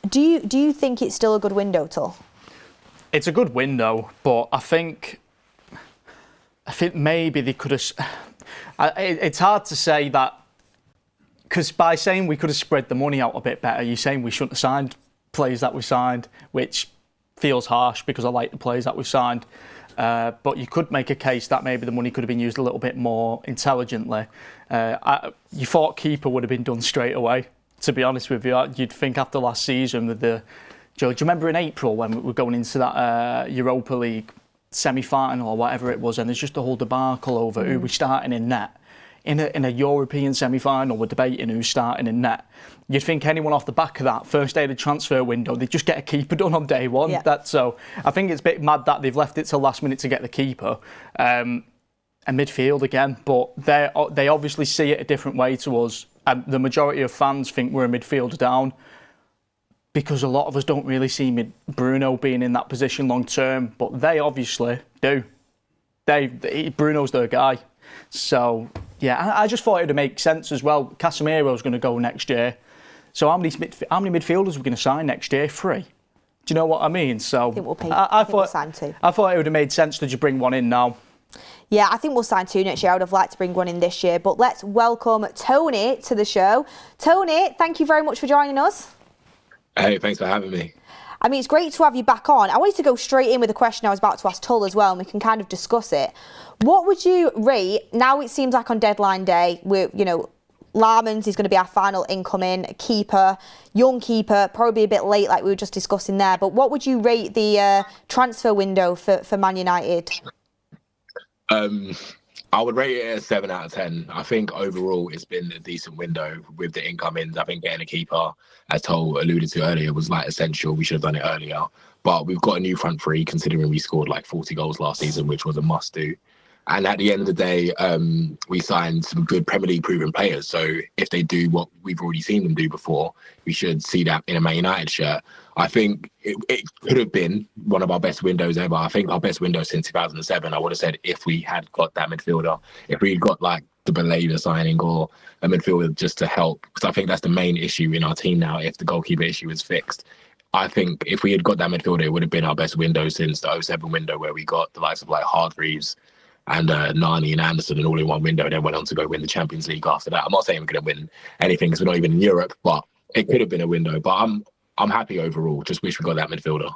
do you think it's still a good window, Tull? It's a good window, but I think maybe they could have. It's hard to say that, because by saying we could have spread the money out a bit better, you're saying we shouldn't have signed players that we signed, which feels harsh because I like the players that we've signed. But you could make a case that maybe the money could have been used a little bit more intelligently. You thought keeper would have been done straight away, to be honest with you. You'd think after last season with do you remember in April when we were going into that Europa League semi-final or whatever it was, and there's just a whole debacle over who was starting in net. In a European semi-final, we're debating who's starting in net. You'd think anyone off the back of that, first day of the transfer window, they'd just get a keeper done on day one. Yeah. So I think it's a bit mad that they've left it till last minute to get the keeper. And midfield again, but they obviously see it a different way to us. And the majority of fans think we're a midfielder down, because a lot of us don't really see Bruno being in that position long term, but they obviously do. Bruno's their guy. So, yeah, I just thought it would make sense as well. Casemiro's going to go next year. So how many midfielders are we going to sign next year? 3. Do you know what I mean? So I thought we'll sign 2. I thought it would have made sense to just bring one in now. Yeah, I think we'll sign 2 next year. I would have liked to bring one in this year. But let's welcome Tony to the show. Tony, thank you very much for joining us. Hey, thanks for having me. I mean, it's great to have you back on. I wanted to go straight in with a question I was about to ask Tull as well, and we can kind of discuss it. What would you rate, now it seems like on deadline day, Lammens is going to be our final incoming keeper, young keeper, probably a bit late like we were just discussing there, but what would you rate the transfer window for Man United? I would rate it a 7 out of 10. I think overall it's been a decent window with the incomings. I think getting a keeper, as Tull alluded to earlier, was like essential. We should have done it earlier. But we've got a new front three, considering we scored like 40 goals last season, which was a must do. And at the end of the day, we signed some good Premier League proven players. So if they do what we've already seen them do before, we should see that in a Man United shirt. I think it could have been one of our best windows ever. I think our best window since 2007, I would have said, if we had got that midfielder, if we'd got like the Baleba signing or a midfielder just to help, because I think that's the main issue in our team now, if the goalkeeper issue is fixed. I think if we had got that midfielder, it would have been our best window since the 07 window, where we got the likes of like Hargreaves and Nani and Anderson and all in one window, and then went on to go win the Champions League after that. I'm not saying we're going to win anything because we're not even in Europe, but it could have been a window. But I'm happy overall. Just wish we got that midfielder.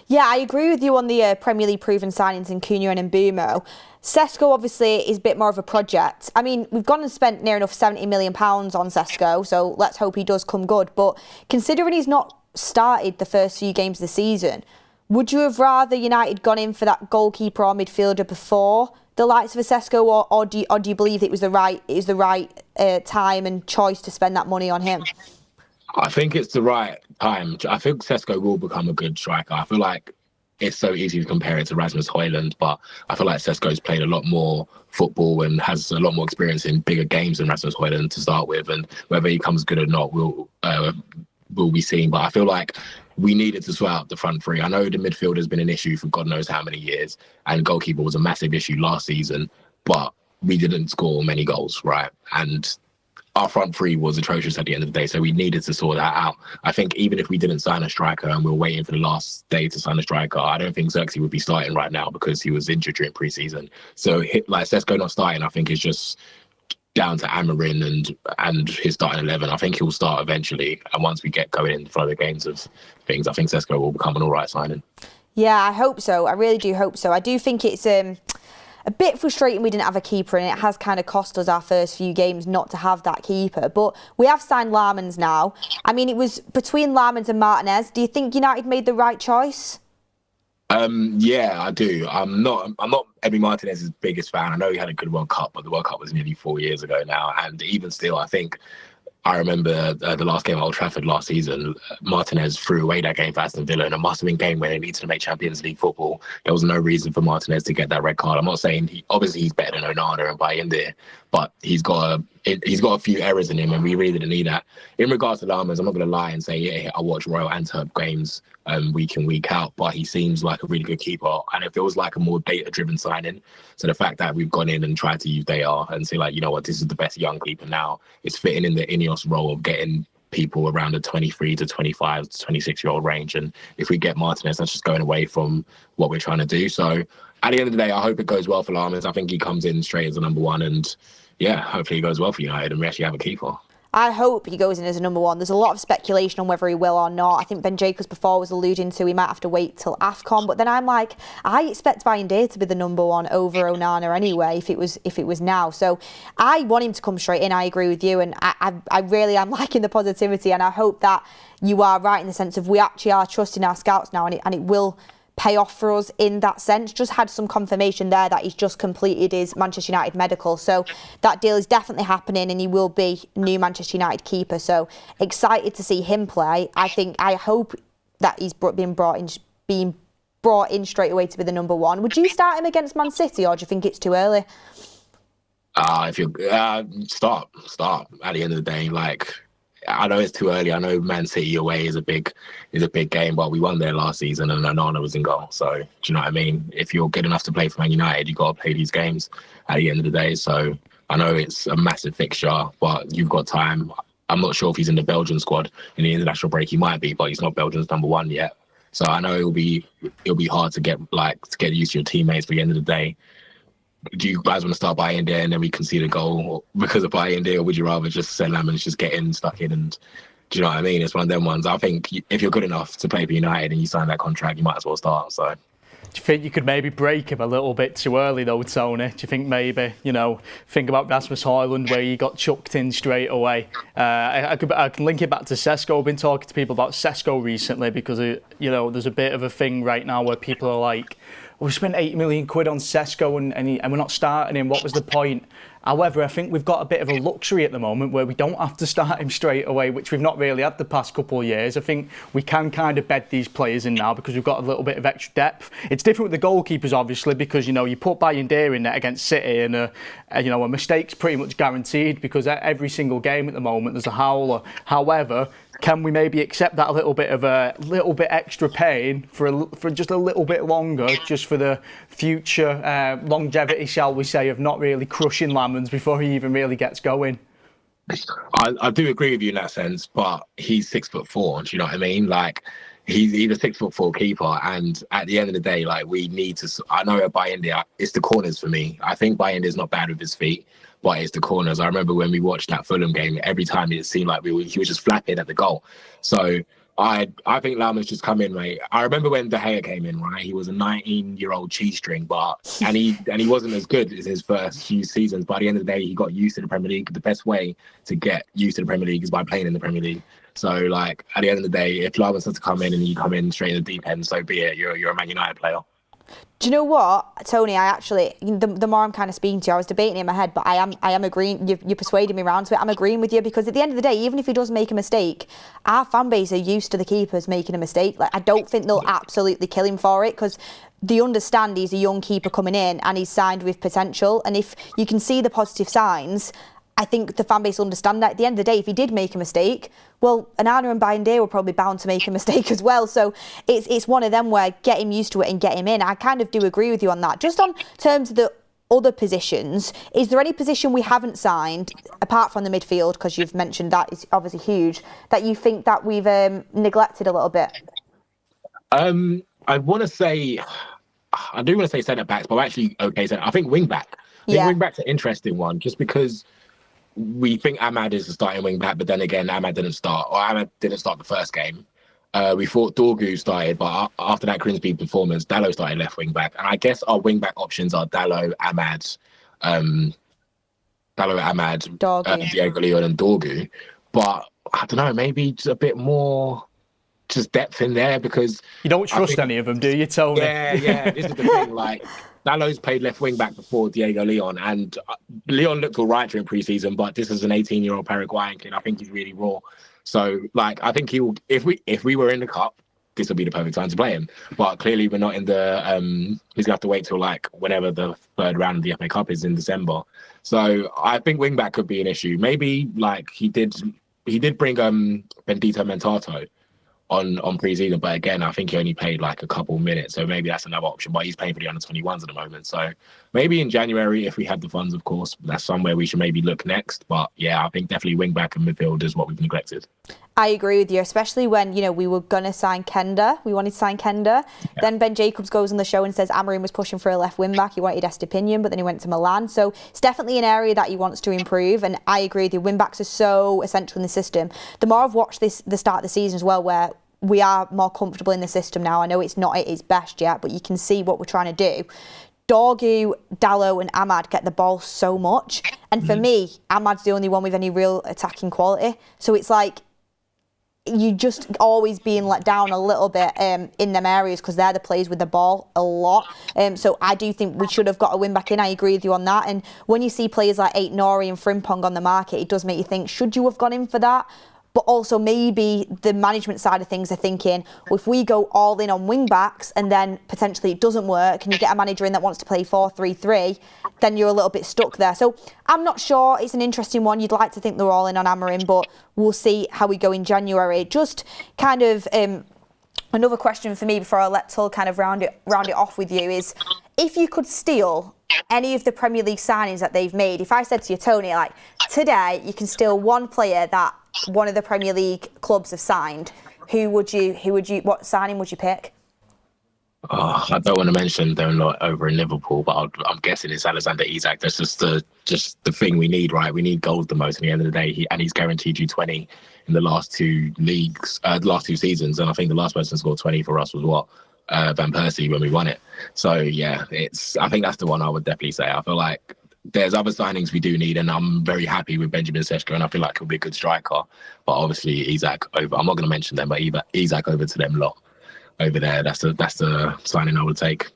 Yeah, I agree with you on the Premier League proven signings in Cunha and Mbeumo. Sesko obviously is a bit more of a project. I mean, we've gone and spent near enough £70 million on Sesko, so let's hope he does come good. But considering he's not started the first few games of the season, would you have rather United gone in for that goalkeeper or midfielder before the likes of a Sesko, or do you believe it was the right time and choice to spend that money on him? I think it's the right time. I think Sesko will become a good striker. I feel like it's so easy to compare it to Rasmus Højlund, but I feel like Sesko's played a lot more football and has a lot more experience in bigger games than Rasmus Højlund to start with, and whether he comes good or not will be seen. But I feel like we needed to sort out the front three. I know the midfield has been an issue for God knows how many years, and goalkeeper was a massive issue last season, but we didn't score many goals, right? And our front three was atrocious at the end of the day, so we needed to sort that out. I think even if we didn't sign a striker and we were waiting for the last day to sign a striker, I don't think Xerxes would be starting right now because he was injured during pre-season. So like Sesko not starting, I think is just down to Amorim and his starting 11. I think he'll start eventually, and once we get going in the flow of the games of things, I think Sesko will become an all right signing. Yeah, I hope so. I really do hope so. I do think it's a bit frustrating we didn't have a keeper, and it has kind of cost us our first few games not to have that keeper. But we have signed Lammens now. I mean, it was between Lammens and Martinez. Do you think United made the right choice? Yeah, I do. I'm not Emi Martinez's biggest fan. I know he had a good World Cup, but the World Cup was nearly 4 years ago now. And even still, I think I remember the last game at Old Trafford last season, Martinez threw away that game for Aston Villa, and it must have been a game where they needed to make Champions League football. There was no reason for Martinez to get that red card. I'm not saying obviously he's better than Onana and Bayindir, but he's got a few errors in him, and we really didn't need that. In regards to Lammens, I'm not going to lie and say, yeah, I watch Royal Antwerp games week in, week out, but he seems like a really good keeper, and it feels like a more data-driven signing. So the fact that we've gone in and tried to use data and say, like, you know what, this is the best young keeper now, it's fitting in the Ineos role of getting people around the 23 to 25 to 26-year-old range. And if we get Martinez, that's just going away from what we're trying to do. So at the end of the day, I hope it goes well for Lammens. I think he comes in straight as a number one, and yeah, hopefully it goes well for United and we actually have a keeper. I hope he goes in as a number one. There's a lot of speculation on whether he will or not. I think Ben Jacobs before was alluding to he might have to wait till AFCON, but then I'm like, I expect Bayindir to be the number one over Onana anyway if it was now. So I want him to come straight in. I agree with you, and I really am liking the positivity, and I hope that you are right in the sense of we actually are trusting our scouts now, and it will pay off for us in that sense. Just had some confirmation there that he's just completed his Manchester United medical, so that deal is definitely happening and he will be new Manchester United keeper. So excited to see him play. I hope that he's being brought in straight away to be the number one. Would you start him against Man City, or do you think it's too early? If you start at the end of the day, like, I know it's too early. I know Man City away is a big game, but we won there last season and Onana was in goal. So do you know what I mean? If you're good enough to play for Man United, you got to play these games at the end of the day. So I know it's a massive fixture, but you've got time. I'm not sure if he's in the Belgian squad in the international break. He might be, but he's not Belgium's number one yet. So I know it'll be hard to get used to your teammates. But at the end of the day, do you guys want to start Bayindir and then we concede a goal because of Bayindir, or would you rather just Senne Lammens just get stuck in? And do you know what I mean? It's one of them ones. I think if you're good enough to play for United and you sign that contract, you might as well start. So. Do you think you could maybe break him a little bit too early though, Tony? Do you think maybe, think about Rasmus Højlund where he got chucked in straight away? I can link it back to Sesko. I've been talking to people about Sesko recently because, there's a bit of a thing right now where people are like, we spent 8 million quid on Sesko and we're not starting him. What was the point? However, I think we've got a bit of a luxury at the moment where we don't have to start him straight away, which we've not really had the past couple of years. I think we can kind of bed these players in now because we've got a little bit of extra depth. It's different with the goalkeepers, obviously, because, you put Bayindir in there against City and, a mistake's pretty much guaranteed because every single game at the moment there's a howler. However, can we maybe accept that a little bit extra pain for just a little bit longer, just for the future longevity, shall we say, of not really crushing Lammens before he even really gets going? I do agree with you in that sense, but he's 6'4". Do you know what I mean? Like, he's a 6'4" keeper, and at the end of the day, like, we need to. I know at Bayindir, it's the corners for me. I think Bayindir's not bad with his feet, but it's the corners. I remember when we watched that Fulham game, every time it seemed like he was just flapping at the goal. So I think Lammens just come in, mate. I remember when De Gea came in, right? He was a 19-year-old cheese string, and he wasn't as good as his first few seasons. But at the end of the day, he got used to the Premier League. The best way to get used to the Premier League is by playing in the Premier League. So, like, at the end of the day, if Lammens has to come in and you come in straight in the deep end, so be it. You're a Man United player. Do you know what, Tony? I actually, the more I'm kind of speaking to you, I was debating in my head, but I am agreeing. You persuaded me around to it. I'm agreeing with you because at the end of the day, even if he does make a mistake, our fan base are used to the keepers making a mistake. Like, I don't think they'll absolutely kill him for it because they understand he's a young keeper coming in and he's signed with potential. And if you can see the positive signs, I think the fan base will understand that. At the end of the day, if he did make a mistake, well, Onana and Bayindir were probably bound to make a mistake as well. So it's one of them where get him used to it and get him in. I kind of do agree with you on that. Just on terms of the other positions, is there any position we haven't signed, apart from the midfield, because you've mentioned that is obviously huge, that you think that we've neglected a little bit? I do want to say centre-backs, but I'm actually okay. So I think wing-back. Wing-back's an interesting one, just because we think Ahmad is the starting wing back, but then again, Ahmad didn't start the first game. We thought Dorgu started, but after that Grimsby performance, Dalot started left wing back. And I guess our wing back options are Dalot, Ahmad, Diego Leon and Dorgu. But I don't know, maybe just a bit more just depth in there, because you don't trust any of them, do you, Tony? Yeah. This is the thing. Like, Dalot's played left wing back before Diego Leon, and Leon looked all right during preseason, but this is an 18-year-old Paraguayan kid. I think he's really raw. So, like, I think he will. If we were in the cup, this would be the perfect time to play him. But clearly, we're not in the. He's gonna have to wait till like whenever the third round of the FA Cup is in December. So I think wing back could be an issue. Maybe like he did bring Bendito Mentato on pre-season, but again, I think he only played like a couple minutes, so maybe that's another option. But he's playing for the under-21s at the moment, so maybe in January, if we have the funds, of course, that's somewhere we should maybe look next. But yeah, I think definitely wing back and midfield is what we've neglected. I agree with you, especially when, you know, we were going to sign Kenda. We wanted to sign Kenda. Yeah. Then Ben Jacobs goes on the show and says Amorim was pushing for a left wing back. He wanted Estepinian, but then he went to Milan. So it's definitely an area that he wants to improve. And I agree with you. Wing backs are so essential in the system. The more I've watched the start of the season as well, where we are more comfortable in the system now. I know it's not at its best yet, but you can see what we're trying to do. Dorgu, Dalot and Ahmad get the ball so much. And for me, Ahmad's the only one with any real attacking quality. So it's like, you just always being let down a little bit in them areas, because they're the players with the ball a lot. So I do think we should have got a win back in. I agree with you on that. And when you see players like Ait Nori and Frimpong on the market, it does make you think, should you have gone in for that? But also maybe the management side of things are thinking, well, if we go all in on wing backs and then potentially it doesn't work and you get a manager in that wants to play 4-3-3, then you're a little bit stuck there. So I'm not sure. It's an interesting one. You'd like to think they're all in on Amorim, but we'll see how we go in January. Just kind of another question for me before I let Tull kind of round it off with you is, if you could steal any of the Premier League signings that they've made, if I said to you, Tony, like, today you can steal one player that one of the Premier League clubs have signed, what signing would you pick? Oh, I don't want to mention they're not over in Liverpool, but I'm guessing it's Alexander Isak. That's just the thing we need, right? We need goals the most at the end of the day. He's guaranteed you 20 in the last two seasons, and I think the last person to score 20 for us was Van Persie when we won it. So yeah, I think that's the one I would definitely say. I feel like there's other signings we do need, and I'm very happy with Benjamin Sesko, and I feel like he'll be a good striker. But obviously Isak over. I'm not going to mention them, but Isak over to them lot over there. That's the signing I would take.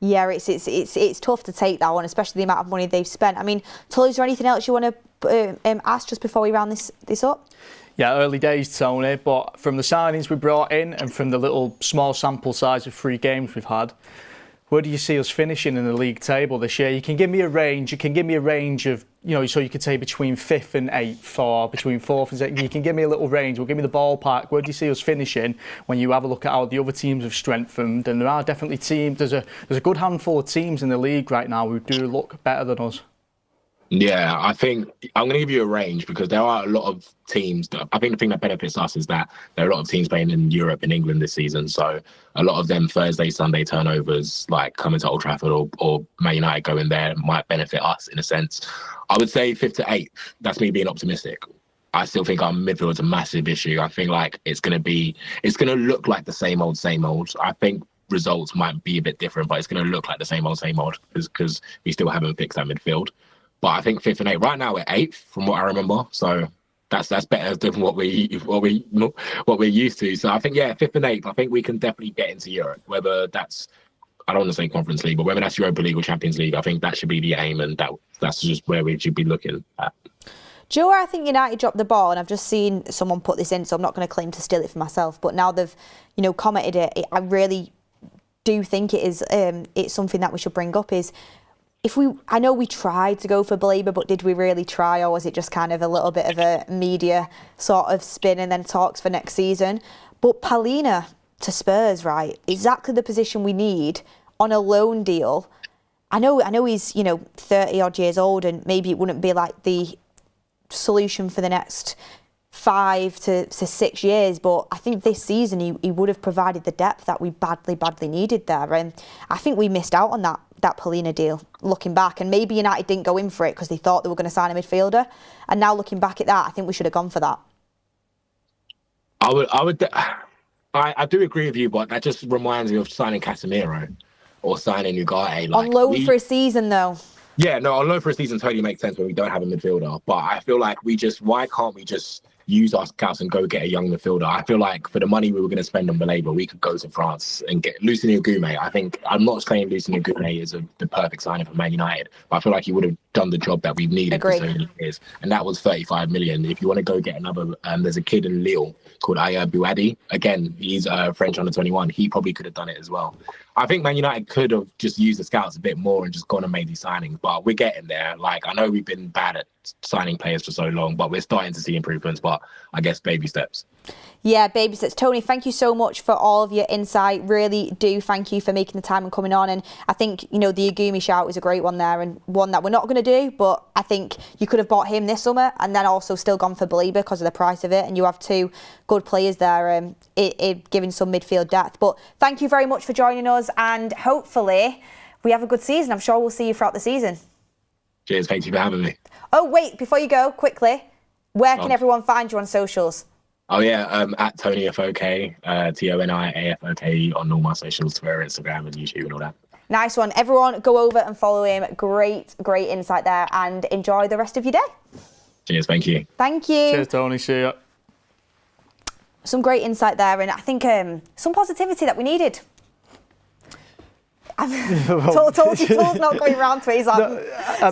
Yeah, it's tough to take that one, especially the amount of money they've spent. I mean, Tully, is there anything else you want to ask just before we round this up? Yeah, early days, Tony, but from the signings we brought in and from the little small sample size of 3 games we've had, where do you see us finishing in the league table this year? You can give me a range. You can give me a range of, you know, so you could say between 5th and 8th or between 4th and 6th. You can give me a little range. Well, give me the ballpark. Where do you see us finishing when you have a look at how the other teams have strengthened? And there are definitely teams. There's a good handful of teams in the league right now who do look better than us. Yeah, I think I'm going to give you a range, because there are a lot of teams. I think the thing that benefits us is that there are a lot of teams playing in Europe and England this season. So a lot of them Thursday, Sunday turnovers, like coming to Old Trafford or Man United going there, might benefit us in a sense. I would say 5th to 8th. That's me being optimistic. I still think our midfield is a massive issue. I think like it's going to look like the same old. I think results might be a bit different, but it's going to look like the same old because we still haven't fixed that midfield. But I think 5th and 8th. Right now we're 8th from what I remember. So that's better than what we're used to. So I think 5th and 8th. I think we can definitely get into Europe. Whether that's, I don't want to say Conference League, but whether that's Europa League or Champions League, I think that should be the aim, and that's just where we should be looking at. Do you know where I think United dropped the ball? And I've just seen someone put this in, so I'm not going to claim to steal it for myself. But now they've, commented it, I really do think it is. It's something that we should bring up. Is I know we tried to go for Baleba, but did we really try, or was it just kind of a little bit of a media sort of spin and then talks for next season? But Palhinha to Spurs, right? Exactly the position we need on a loan deal. I know he's 30 odd years old, and maybe it wouldn't be like the solution for the next 5 to 6 years, but I think this season he would have provided the depth that we badly needed there, and I think we missed out on that Palhinha deal looking back, and maybe United didn't go in for it because they thought they were going to sign a midfielder, and now looking back at that, I think we should have gone for that. I do agree with you, but that just reminds me of signing Casemiro or signing Ugarte. On loan for a season though. Yeah, no, on loan for a season totally makes sense when we don't have a midfielder, but I feel like why can't we just use our scouts and go get a young midfielder. I feel like for the money we were going to spend on Baleba, we could go to France and get Lucien Gume. I think, I'm not saying Lucien Gume is the perfect signing for Man United, but I feel like he would have done the job that we've needed for so many years. And that was 35 million. If you want to go get another, there's a kid in Lille called Aya Bouadi. Again, he's French under 21. He probably could have done it as well. I think Man United could have just used the scouts a bit more and just gone and made these signings, but we're getting there. Like, I know we've been bad at signing players for so long, but we're starting to see improvements, but I guess baby steps. Yeah, baby steps. Tony, thank you so much for all of your insight. Really do thank you for making the time and coming on. And I think, the Agumi shout is a great one there, and one that we're not going to do, but I think you could have bought him this summer and then also still gone for Baleba because of the price of it. And you have two good players there, giving some midfield depth. But thank you very much for joining us, and hopefully we have a good season. I'm sure we'll see you throughout the season. Cheers, thank you for having me. Oh, wait, before you go, quickly, where can everyone find you on socials? Oh yeah, at TonyFOK, TONIAFOK on all my socials, Twitter, Instagram and YouTube and all that. Nice one. Everyone go over and follow him. Great insight there, and enjoy the rest of your day. Cheers, thank you. Thank you. Cheers, Tony. See ya. Some great insight there, and I think some positivity that we needed. Told's not going round to it. He's like,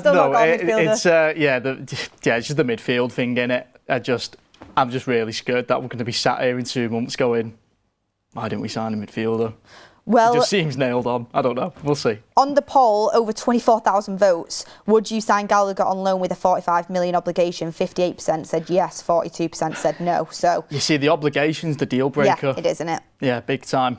still not got a midfielder. It's just the midfield thing, innit? I'm just really scared that we're going to be sat here in 2 months going, why didn't we sign a midfielder? Well, it just seems nailed on. I don't know. We'll see. On the poll, over 24,000 votes, would you sign Gallagher on loan with a 45 million obligation? 58% said yes, 42% said no. So you see, the obligation's the deal breaker. Yeah, it is, isn't it? Yeah, big time.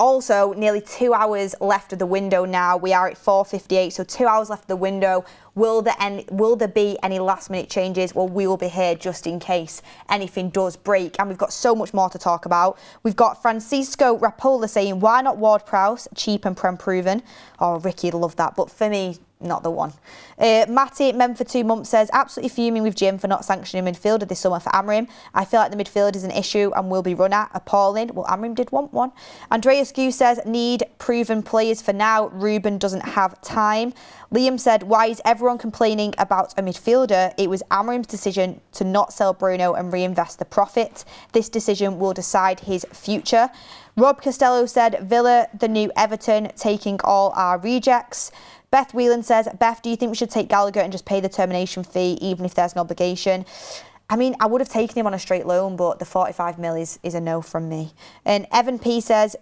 Also, nearly 2 hours left of the window now. We are at 4:58, so 2 hours left of the window. Will there be any last-minute changes? Well, we will be here just in case anything does break. And we've got so much more to talk about. We've got Francisco Rapola saying, why not Ward-Prowse? Cheap and Prem-proven. Oh, Ricky'd love that. But for me, not the one. Matty, men for 2 months, says, absolutely fuming with Jim for not sanctioning midfielder this summer for Amrim. I feel like the midfield is an issue and will be run at. Appalling. Well, Amrim did want one. Andreas Gu says, need proven players for now. Ruben doesn't have time. Liam said, why is everyone complaining about a midfielder? It was Amrim's decision to not sell Bruno and reinvest the profit. This decision will decide his future. Rob Costello said, Villa, the new Everton, taking all our rejects. Beth Whelan says, Beth, do you think we should take Gallagher and just pay the termination fee even if there's an obligation? I mean, I would have taken him on a straight loan, but the 45 mil is a no from me. And Evan P says,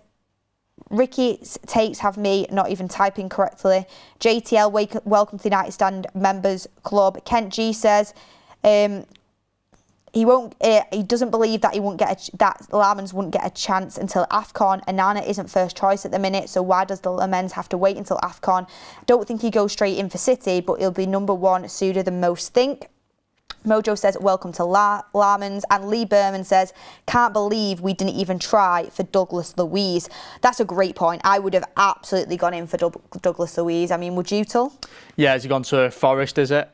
Ricky's takes have me not even typing correctly. JTL, welcome to the United Strand Members Club. Kent G says, he doesn't believe that that Lammens wouldn't get a chance until AFCON. Anana isn't first choice at the minute, so why does the Lammens have to wait until AFCON? Don't think he goes straight in for City, but he'll be number one sooner than most think. Mojo says, welcome to Lammens. And Lee Berman says, can't believe we didn't even try for Douglas Luiz. That's a great point. I would have absolutely gone in for Douglas Luiz. I mean, would you, Tull? Yeah, has he gone to Forest, is it?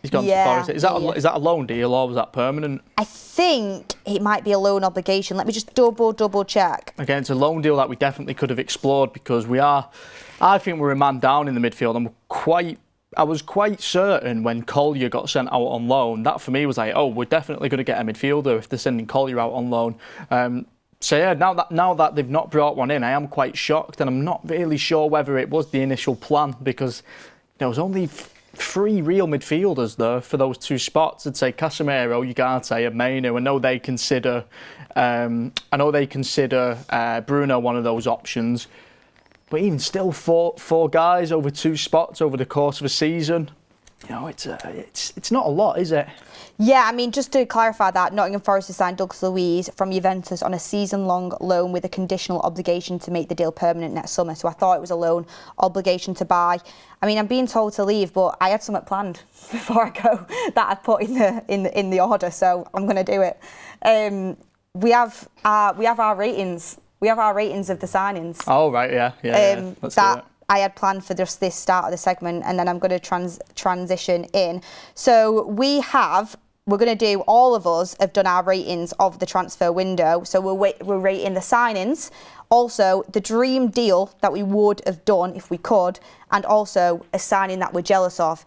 He's gone to Forest. Is that a loan deal or was that permanent? I think it might be a loan obligation. Let me just double check. Again, it's a loan deal that we definitely could have explored because I think we're a man down in the midfield, and I was quite certain when Collier got sent out on loan, that for me was like, oh, we're definitely going to get a midfielder if they're sending Collier out on loan. So yeah, now that they've not brought one in, I am quite shocked, and I'm not really sure whether it was the initial plan because there was only 3 real midfielders there for those 2 spots. I'd say Casemiro, Ugarte, and Mainu. I know they consider Bruno one of those options. But even still, four guys over 2 spots over the course of a season, it's not a lot, is it? Yeah, I mean, just to clarify that, Nottingham Forest has signed Douglas Luiz from Juventus on a season-long loan with a conditional obligation to make the deal permanent next summer. So I thought it was a loan obligation to buy. I mean, I'm being told to leave, but I had something planned before I go that I put in the order, so I'm going to do it. We have our ratings. We have our ratings of the signings. Oh, right, yeah. Let's do it. I had planned for just this start of the segment, and then I'm going to transition in. So we're going to do, all of us have done our ratings of the transfer window. So we're rating the signings, also the dream deal that we would have done if we could, and also a signing that we're jealous of.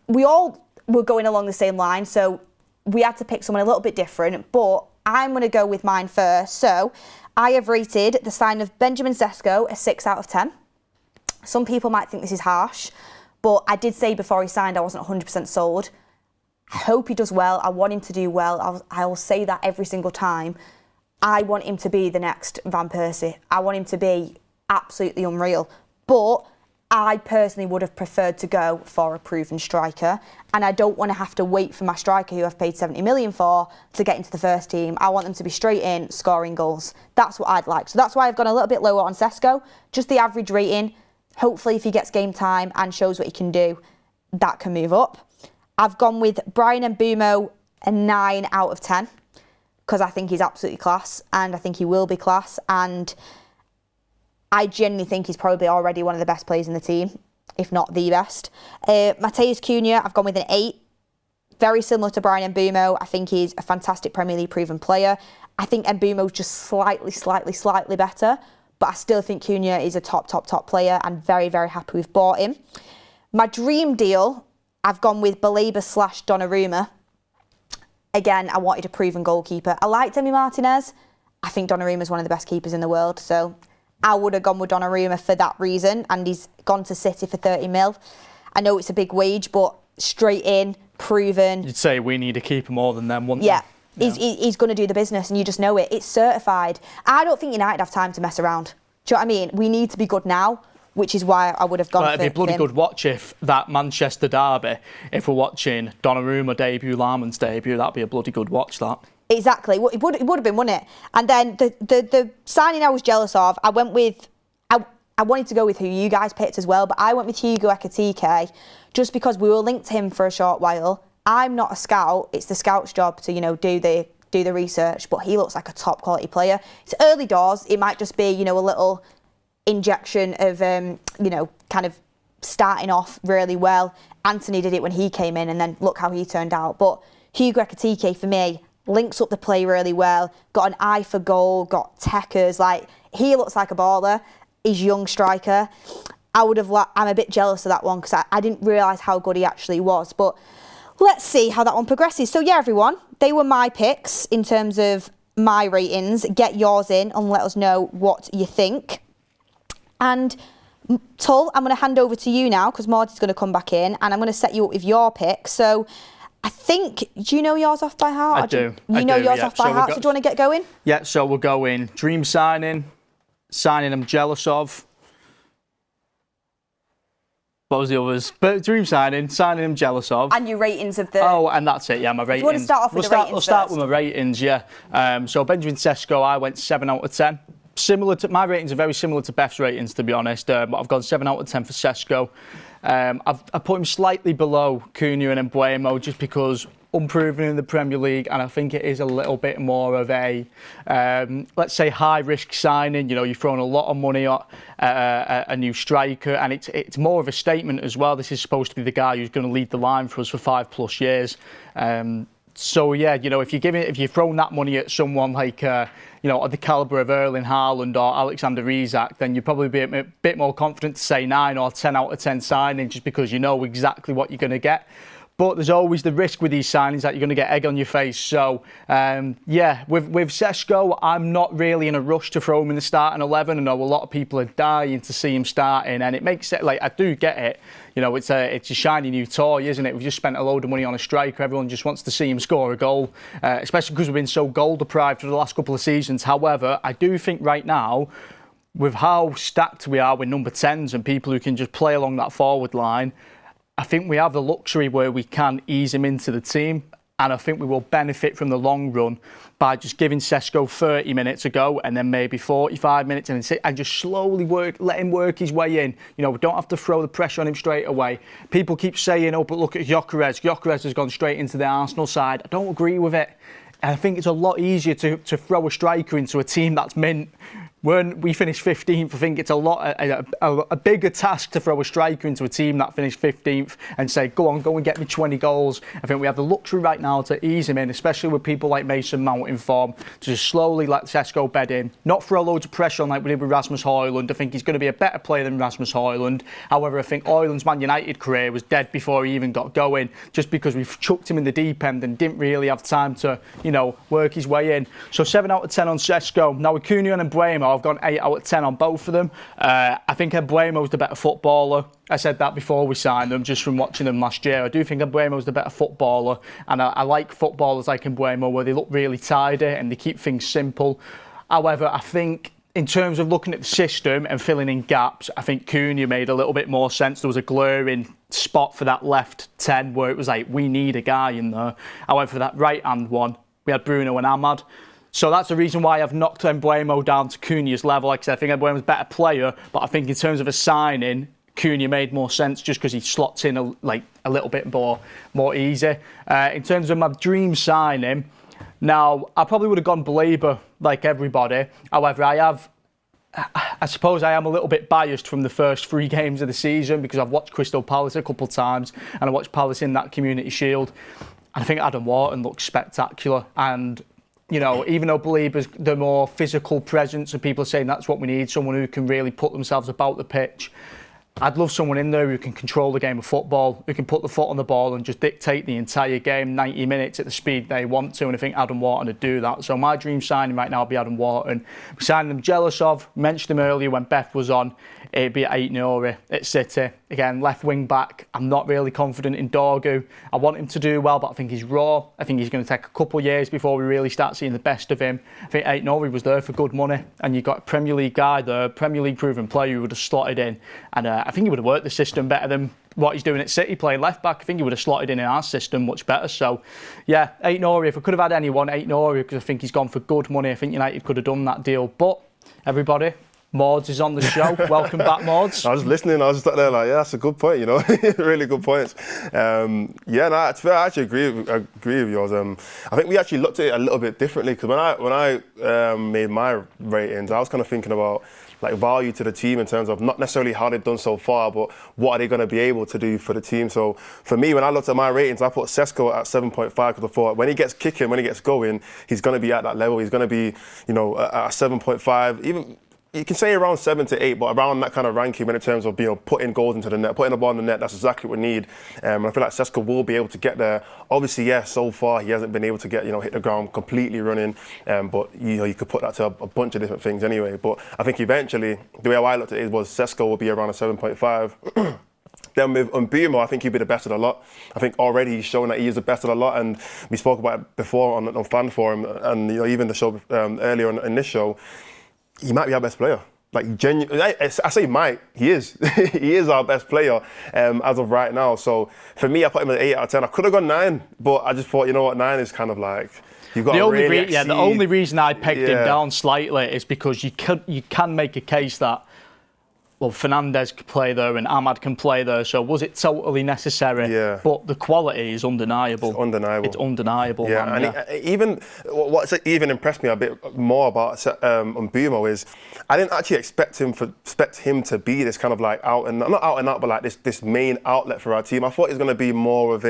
We all were going along the same line. So we had to pick someone a little bit different, but I'm going to go with mine first. So I have rated the signing of Benjamin Sesko a 6 out of 10. Some people might think this is harsh, but I did say before he signed I wasn't 100% sold. I hope he does well. I want him to do well. I will say that every single time. I want him to be the next Van Persie. I want him to be absolutely unreal. But I personally would have preferred to go for a proven striker, and I don't want to have to wait for my striker who I've paid 70 million for to get into the first team. I want them to be straight in, scoring goals. That's what I'd like. So that's why I've gone a little bit lower on Sesko, just the average rating. Hopefully if he gets game time and shows what he can do, that can move up. I've gone with Bryan Mbeumo a 9 out of 10 because I think he's absolutely class, and I think he will be class, and I genuinely think he's probably already one of the best players in the team, if not the best. Matheus Cunha, I've gone with an 8. Very similar to Bryan Mbeumo. I think he's a fantastic Premier League proven player. I think Mbeumo's just slightly better, but I still think Cunha is a top player, and very, very happy we've bought him. My dream deal, I've gone with Baleba / Donnarumma. Again, I wanted a proven goalkeeper. I liked Emi Martinez. I think Donnarumma's one of the best keepers in the world, so I would have gone with Donnarumma for that reason, and he's gone to City for 30 mil. I know it's a big wage, but straight in, proven. You'd say we need a keeper more than them, wouldn't yeah. you? He's going to do the business, and you just know it. It's certified. I don't think United have time to mess around. Do you know what I mean? We need to be good now, which is why I would have gone for him. It'd be a bloody good watch if that Manchester derby, if we're watching Donnarumma debut, Lammens debut, that'd be a bloody good watch, that. Exactly. It would have been, wouldn't it? And then the signing I was jealous of, I wanted to go with who you guys picked as well, but I went with Hugo Ekitike just because we were linked to him for a short while. I'm not a scout. It's the scout's job to, do the research, but he looks like a top quality player. It's early doors. It might just be, a little injection of, kind of starting off really well. Anthony did it when he came in, and then look how he turned out. But Hugo Ekitike, for me, links up the play really well, got an eye for goal, got techers. He looks like a baller. He's a young striker. I'm a bit jealous of that one because I didn't realise how good he actually was. But let's see how that one progresses. So yeah, everyone, they were my picks in terms of my ratings. Get yours in and let us know what you think. And Tull, I'm going to hand over to you now because Mordzs is going to come back in, and I'm going to set you up with your picks. So I think, do you know yours off by heart? I do. You know yours off by heart, so do you want to get going? Yeah, so we're going dream signing I'm jealous of. What was the others? But dream signing I'm jealous of. And your ratings of the... Oh, and that's it, yeah, my ratings. You want to start off with the ratings We'll start with my ratings, yeah. So Benjamin Sesko, I went 7 out of 10. My ratings are very similar to Beth's ratings, to be honest, but I've gone 7 out of 10 for Sesko. I put him slightly below Cunha and Mbeumo just because unproven in the Premier League, and I think it is a little bit more of a, let's say, high-risk signing. You've thrown a lot of money at a new striker, and it's more of a statement as well. This is supposed to be the guy who's going to lead the line for us for 5+ years. So yeah, if you've thrown that money at someone like at the calibre of Erling Haaland or Alexander Isak, then you'd probably be a bit more confident to say 9 or 10 out of 10 signing just because you know exactly what you're going to get. But there's always the risk with these signings that you're going to get egg on your face. So, yeah, with Sesko, I'm not really in a rush to throw him in the starting 11. I know a lot of people are dying to see him starting, and it makes it, I do get it. It's a shiny new toy, isn't it? We've just spent a load of money on a striker. Everyone just wants to see him score a goal, especially because we've been so goal deprived for the last couple of seasons. However, I do think right now, with how stacked we are with number 10s and people who can just play along that forward line, I think we have the luxury where we can ease him into the team, and I think we will benefit from the long run by just giving Sesko 30 minutes a go and then maybe 45 minutes and just slowly let him work his way in. We don't have to throw the pressure on him straight away. People keep saying, oh, but look at Gyökeres. Gyökeres has gone straight into the Arsenal side. I don't agree with it. I think it's a lot easier to throw a striker into a team that's mint when we finished 15th, I think it's a bigger task to throw a striker into a team that finished 15th and say, go and get me 20 goals. I think we have the luxury right now to ease him in, especially with people like Mason Mount in form, to just slowly let Sesko bed in, not throw loads of pressure on like we did with Rasmus Højlund. I think he's going to be a better player than Rasmus Højlund. However, I think Højlund's Man United career was dead before he even got going, just because we've chucked him in the deep end and didn't really have time to, work his way in. So 7 out of 10 on Sesko. Now with Cunha and Mbeumo, I've gone 8 out of 10 on both of them. I think Mbeumo's the better footballer. I said that before we signed them, just from watching them last year. I do think Mbeumo's the better footballer, and I like footballers like Mbeumo where they look really tidy and they keep things simple. However, I think in terms of looking at the system and filling in gaps, I think Cunha made a little bit more sense. There was a glaring spot for that left 10 where it was like, we need a guy in there. However, for that right-hand one, we had Bruno and Ahmad. So that's the reason why I've knocked Mbeumo down to Cunha's level. Like I said, I think Mbeumo's a better player, but I think in terms of a signing, Cunha made more sense just because he slots in a little bit more easy. In terms of my dream signing, now I probably would have gone Baleba like everybody. However, I suppose I am a little bit biased from the first 3 games of the season because I've watched Crystal Palace a couple of times and I watched Palace in that Community Shield. And I think Adam Wharton looks spectacular. And even though Baleba's the more physical presence and people are saying that's what we need, someone who can really put themselves about the pitch, I'd love someone in there who can control the game of football, who can put the foot on the ball and just dictate the entire game, 90 minutes at the speed they want to, and I think Adam Wharton would do that. So my dream signing right now would be Adam Wharton. We signed him jealous of, mentioned him earlier when Beth was on, it'd be Ait-Nouri at City. Again, left wing back, I'm not really confident in Dorgu. I want him to do well, but I think he's raw. I think he's going to take a couple of years before we really start seeing the best of him. I think Ait-Nouri was there for good money, and you got a Premier League guy there, Premier League proven player who would have slotted in, and I think he would have worked the system better than what he's doing at City, playing left back. I think he would have slotted in our system much better. So, yeah, Ait-Nouri, if I could have had anyone, Ait-Nouri, because I think he's gone for good money. I think United could have done that deal. But, everybody, Mordzs is on the show. Welcome back, Mordzs. I was listening, I was just there like, yeah, that's a good point, really good points. It's fair. I actually agree with yours. I think we actually looked at it a little bit differently because when I made my ratings, I was kind of thinking about like value to the team in terms of not necessarily how they've done so far, but what are they going to be able to do for the team. So for me, when I looked at my ratings, I put Sesko at 7.5 because I thought when he gets kicking, when he gets going, he's going to be at that level. He's going to be, at 7.5, even. You can say around 7 to 8, but around that kind of ranking in terms of putting goals into the net, putting the ball in the net, that's exactly what we need. And I feel like Sesko will be able to get there. Obviously, so far he hasn't been able to get, hit the ground completely running. But you could put that to a bunch of different things anyway. But I think eventually, the way I looked at it was Sesko will be around a 7.5. Then with Mbeumo, I think he'll be the best of the lot. I think already he's shown that he is the best of the lot, and we spoke about it before on Fan Forum, and even the show earlier in this show. He might be our best player. Like, genuinely, I say might, he is. He is our best player as of right now. So for me, I put him at 8 out of 10. I could have gone 9, but I just thought, 9 is kind of like, you've got to really exceed. The only reason I pegged him down slightly is because you can make a case that, well, Fernandes can play there and Ahmad can play there, so was it totally necessary? Yeah. But the quality is undeniable. It's undeniable. Yeah, What's even impressed me a bit more about Mbeumo is I didn't actually expect him to be this kind of like not out and out, but like this main outlet for our team. I thought he was going to be more of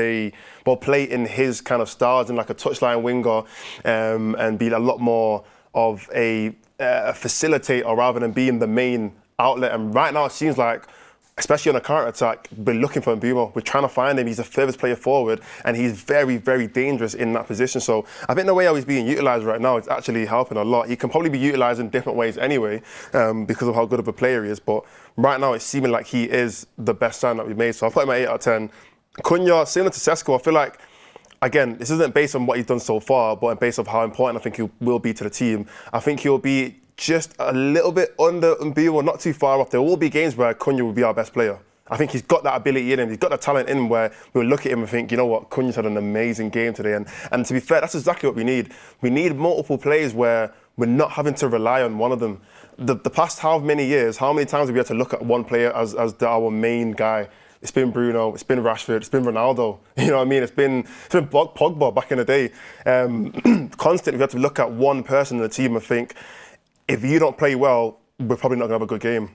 play in his kind of styles and like a touchline winger, and be a lot more of a facilitator rather than being the main outlet. And right now it seems like, especially on a counter-attack, we're looking for Mbeumo. We're trying to find him. He's the furthest player forward, and he's very, very dangerous in that position. So I think the way how he's being utilised right now is actually helping a lot. He can probably be utilised in different ways anyway, because of how good of a player he is. But right now it's seeming like he is the best sign that we've made. So I've put him at 8 out of 10. Cunha, similar to Sesko, I feel like, again, this isn't based on what he's done so far, but based on how important I think he will be to the team. I think he'll be just a little bit under Mbeumo, not too far off. There will be games where Cunha will be our best player. I think he's got that ability in him. He's got the talent in him where we'll look at him and think, you know what, Cunha's had an amazing game today. And to be fair, that's exactly what we need. We need multiple players where we're not having to rely on one of them. The past how many years, how many times have we had to look at one player as our main guy? It's been Bruno, it's been Rashford, it's been Ronaldo. You know what I mean? It's been Pogba back in the day. Constantly, we have to look at one person in the team and think, if you don't play well, we're probably not going to have a good game.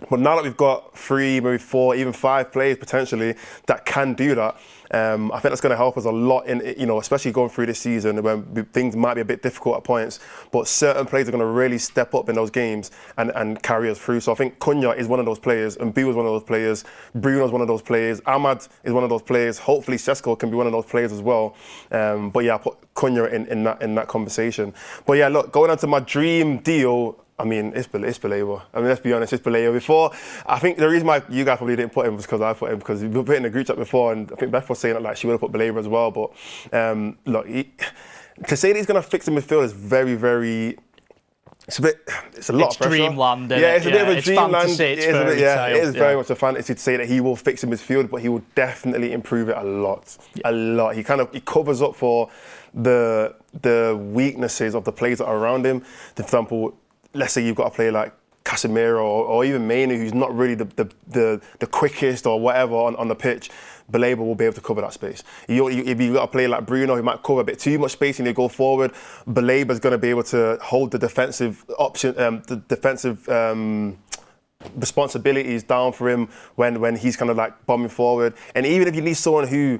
But now that we've got 3, maybe 4, even 5 players potentially that can do that, I think that's going to help us a lot in, especially going through this season when things might be a bit difficult at points. But certain players are going to really step up in those games and carry us through. So I think Cunha is one of those players, and Mbu is one of those players, Bruno's one of those players, Ahmad is one of those players. Hopefully Sesko can be one of those players as well. But yeah, I put Cunha in that conversation. But yeah, look, going on to my dream deal. I mean, it's Baleba. I mean, let's be honest, it's Baleba. Before, I think the reason why you guys probably didn't put him was because I put him, because we've been put in the group chat before, and I think Beth was saying that like she would have put Baleba as well. But look, to say that he's going to fix the midfield is very, very. It's a lot of pressure. Dreamland, yeah, it's a bit of a dreamland. It is very much a fantasy to say that he will fix the midfield, but he will definitely improve it a lot. A lot. He covers up for the weaknesses of the players that are around him. For example, let's say you've got a player like Casemiro or even Mainu, who's not really the quickest or whatever on the pitch. Baleba will be able to cover that space. If you've got a player like Bruno who might cover a bit too much space and they go forward, Baleba's going to be able to hold the defensive responsibilities down for him when he's kind of like bombing forward. And even if you need someone who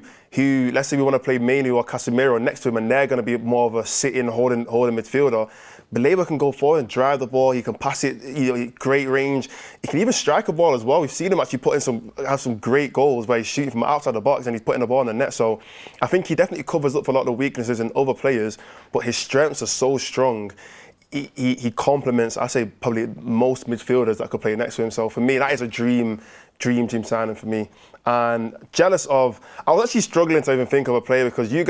let's say we want to play Mainu or Casemiro next to him and they're going to be more of a sitting holding midfielder, Baleba can go forward and drive the ball. He can pass it, great range. He can even strike a ball as well. We've seen him actually have some great goals where he's shooting from outside the box and he's putting the ball in the net. So I think he definitely covers up for a lot of the weaknesses in other players, but his strengths are so strong. He complements, I say, probably most midfielders that could play next to him. So for me, that is a dream signing for me. And I was actually struggling to even think of a player because you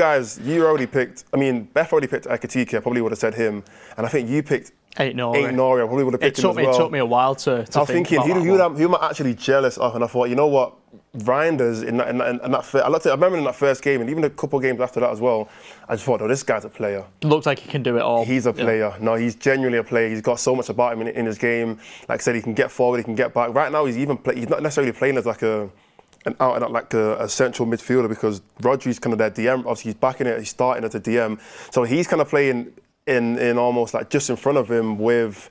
already picked, Beth already picked Ekitike, I probably would have said him. And I think you picked Aït-Nouri, I probably would have picked him as well. It took me a while to I was thinking, who am I actually jealous of? And I thought, you know what? Reinders in that I remember in that first game and even a couple of games after that as well, I just thought, this guy's a player. Looks like he can do it all. He's a player. Yeah. No, he's genuinely a player. He's got so much about him in his game. Like I said, he can get forward, he can get back. Right now, he's not necessarily playing as like a central midfielder because Rodri's kind of their DM. Obviously, he's backing it. He's starting as a DM. So he's kind of playing in almost like just in front of him with,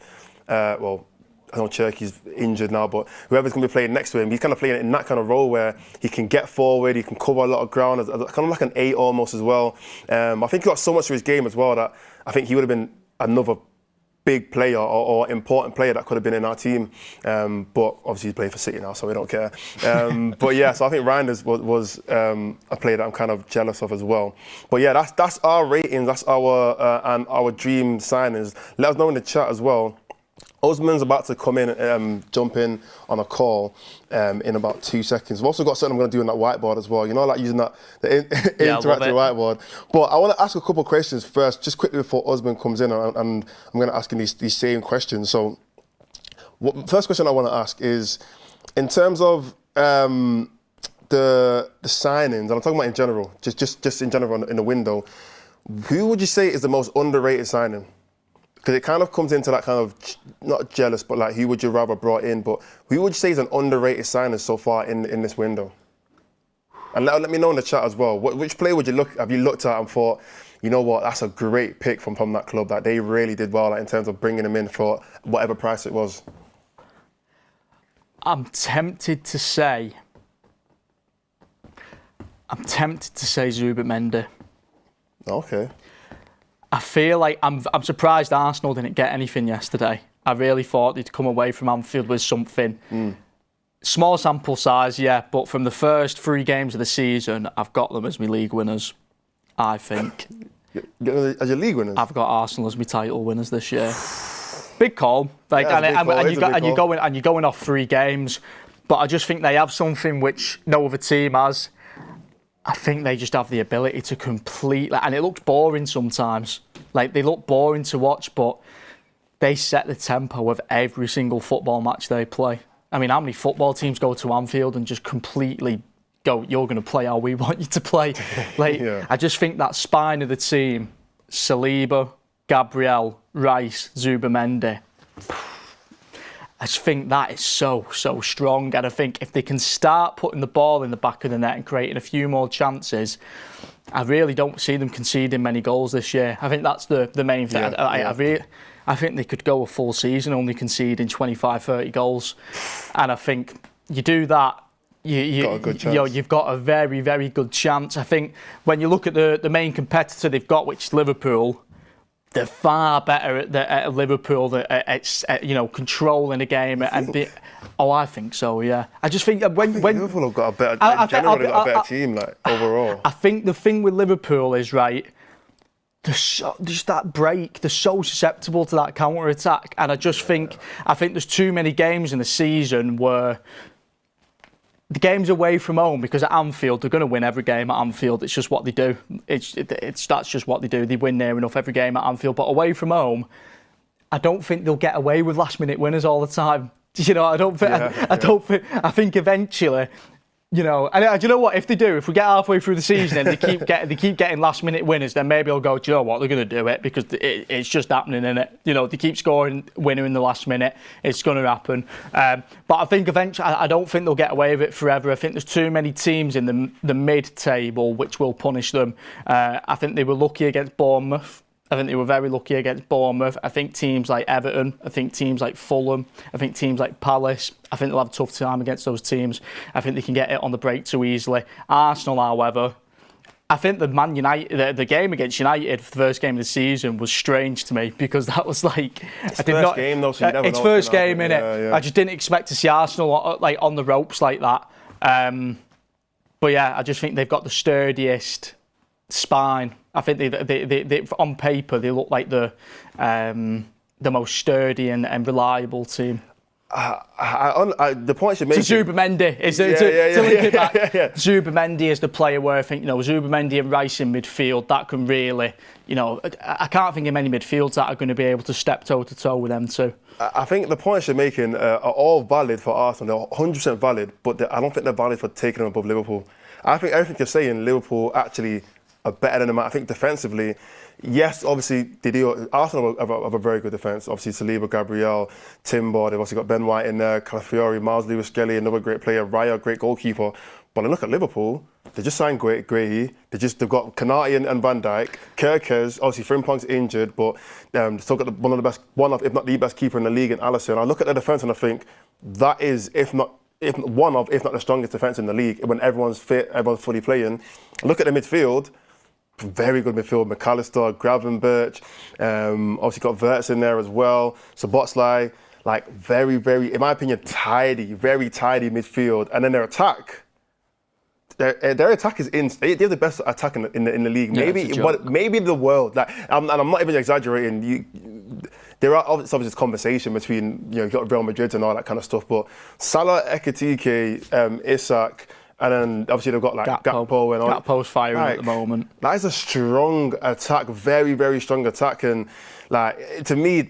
I know Cherky's injured now, but whoever's going to be playing next to him, he's kind of playing in that kind of role where he can get forward, he can cover a lot of ground, kind of like an 8 almost as well. I think he got so much to his game as well that I think he would have been another big player or important player that could have been in our team. But obviously he's playing for City now, so we don't care. But yeah, so I think Reinders was a player that I'm kind of jealous of as well. But yeah, that's our ratings, that's and our dream signings. Let us know in the chat as well. Osman's about to come in, jump in on a call in about 2 seconds. We've also got something I'm going to do on that whiteboard as well. Like using the interactive whiteboard. But I want to ask a couple of questions first, just quickly before Osman comes in, and I'm going to ask him these same questions. So, first question I want to ask is, in terms of the signings, and I'm talking about in general, just in general in the window, who would you say is the most underrated signing? Because it kind of comes into that kind of, not jealous, but like who would you rather brought in? But who would you say is an underrated signing so far in this window? And let me know in the chat as well. Which player have you looked at and thought, you know what, that's a great pick from that club, that they really did well in terms of bringing him in for whatever price it was? I'm tempted to say Zubimendi. Okay. I feel like I'm surprised Arsenal didn't get anything yesterday. I really thought they'd come away from Anfield with something. Small sample size, yeah, but from the first 3 games of the season, I've got them as my league winners, I think. As your league winners? I've got Arsenal as my title winners this year. Big call. You're going off 3 games, but I just think they have something which no other team has. I think they just have the ability to completely, and it looks boring sometimes. Like, they look boring to watch, but they set the tempo of every single football match they play. I mean, how many football teams go to Anfield and just completely go, you're going to play how we want you to play? I just think that spine of the team, Saliba, Gabriel, Rice, Zubimendi, I just think that is so strong. And I think if they can start putting the ball in the back of the net and creating a few more chances, I really don't see them conceding many goals this year. I think that's the main thing. I think they could go a full season only conceding 25, 30 goals. And I think you do that, you've got a very, very good chance. I think when you look at the main competitor they've got, which is Liverpool, they're far better at Liverpool at controlling a game I think so. Yeah, I just think when Liverpool have got a better, generally got a better team, like overall. I think the thing with Liverpool is just that break. They're so susceptible to that counter attack, and I think there's too many games in the season where the games away from home, because at Anfield they're going to win every game at Anfield. It's just what they do. That's just what they do. They win near enough every game at Anfield. But away from home, I don't think they'll get away with last-minute winners all the time. I think eventually, and do you know what? If they do, if we get halfway through the season and they keep getting last-minute winners, then maybe I'll go, do you know what? They're going to do it because it's just happening, innit? They keep scoring winner in the last minute. It's going to happen. But I think eventually, I don't think they'll get away with it forever. I think there's too many teams in the mid-table which will punish them. I think they were lucky against Bournemouth. I think they were very lucky against Bournemouth. I think teams like Everton, I think teams like Fulham, I think teams like Palace, I think they'll have a tough time against those teams. I think they can get it on the break too easily. Arsenal, however, I think the Man United, the game against United for the first game of the season was strange to me because that was like it's first game though, so you never know. It's first game, innit? Yeah. I just didn't expect to see Arsenal on the ropes like that. But yeah, I just think they've got the sturdiest spine. I think they on paper they look like the most sturdy and reliable team. The point you're making. Zubimendi is to link it back. Zubimendi is the player where I think Zubimendi and Rice in midfield that can really I can't think of many midfields that are going to be able to step toe to toe with them too. I think the points you're making are all valid for Arsenal. They're 100% valid, but I don't think they're valid for taking them above Liverpool. I think everything you're saying, Liverpool actually are better than them. I think defensively, yes, obviously they do. Arsenal have a very good defence. Obviously Saliba, Gabriel, Timber. They've also got Ben White in there, Calafiori, Miles Lewis-Skelly, another great player, Raya, great goalkeeper. But I look at Liverpool, they just signed Guehi. They've got Kanate and Van Dijk. Kerkez, obviously Frimpong's injured, but still got one of, if not the best keeper in the league in Alisson. I look at the defence and I think that is, if not the strongest defence in the league when everyone's fit, everyone's fully playing. Look at the midfield. Very good midfield, McAllister, Gravenberch, obviously got Wirtz in there as well, Szoboszlai, like very, very, in my opinion, very tidy midfield. And then their attack is they have the best attack in the league, maybe the world. Like, and I'm not even exaggerating. There are obviously this conversation between you've got Real Madrid and all that kind of stuff, but Salah, Ekitike, Isak. And then obviously they've got like Gakpo and all. Gakpo's firing at the moment. That is a strong attack, very, very strong attack. And like to me,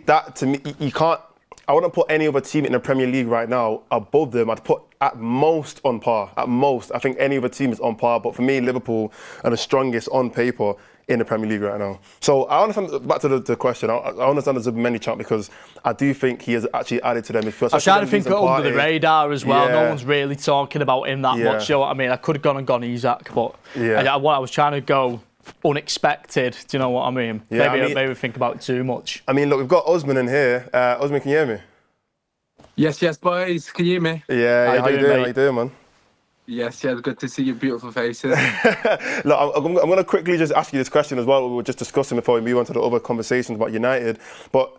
you can't. I wouldn't put any other team in the Premier League right now above them. I'd put at most on par. At most, I think any other team is on par. But for me, Liverpool are the strongest on paper in the Premier League right now. So I understand, back to the question, I understand there's a many chant because I do think he has actually added to them. I was trying to think under the radar as well. No one's really talking about him that much. You know what I mean? I could have gone and gone Isak, but I was trying to go unexpected. Do you know what I mean? Yeah, maybe think about it too much. I mean, look, we've got Osman in here. Osman, can you hear me? Yes, boys. Can you hear me? Yeah, how you doing? How you doing, man? Yes, good to see your beautiful faces. Look, I'm going to quickly just ask you this question as well. We were just discussing before we move on to the other conversations about United. But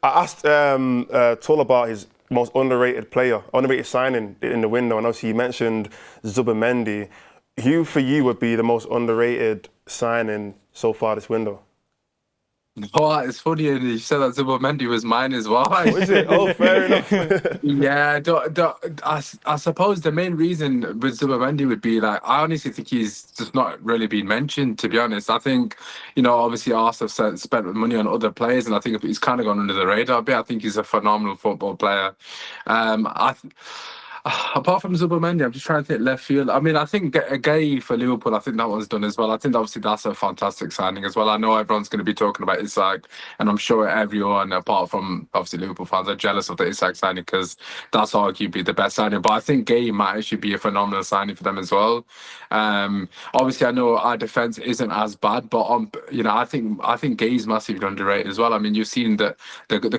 I asked Tull about his most underrated signing in the window. And obviously you mentioned Zubimendi. Who for you would be the most underrated signing so far this window? Oh, it's funny, and you said that Zubimendi was mine as well. Oh, is it? Oh, fair enough. Yeah, I suppose the main reason with Zubimendi would be like, I honestly think he's just not really been mentioned, to be honest. I think, obviously Arsenal spent money on other players, and I think he's kind of gone under the radar a bit. I think he's a phenomenal football player. Apart from Zubomendi, I'm just trying to think left field. I mean, I think Gay for Liverpool, I think that one's done as well. I think obviously that's a fantastic signing as well. I know everyone's going to be talking about Isak, and I'm sure everyone, apart from obviously Liverpool fans, are jealous of the Isak signing because that's arguably the best signing. But I think Gay might actually be a phenomenal signing for them as well. Obviously, I know our defense isn't as bad, but I think Gay's massively underrated as well. I mean, you've seen the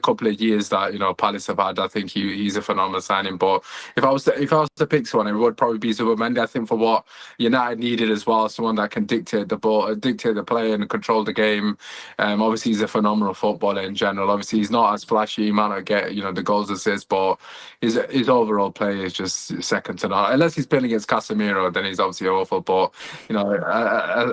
couple of years that Palace have had. I think he's a phenomenal signing. But if I was to pick someone, it would probably be Zubomendi. I think for what United needed as well, someone that can dictate the ball, dictate the play, and control the game. Obviously, he's a phenomenal footballer in general. Obviously, he's not as flashy. He might not get the goals, assists, but his overall play is just second to none. Unless he's playing against Casemiro, then he's obviously awful. But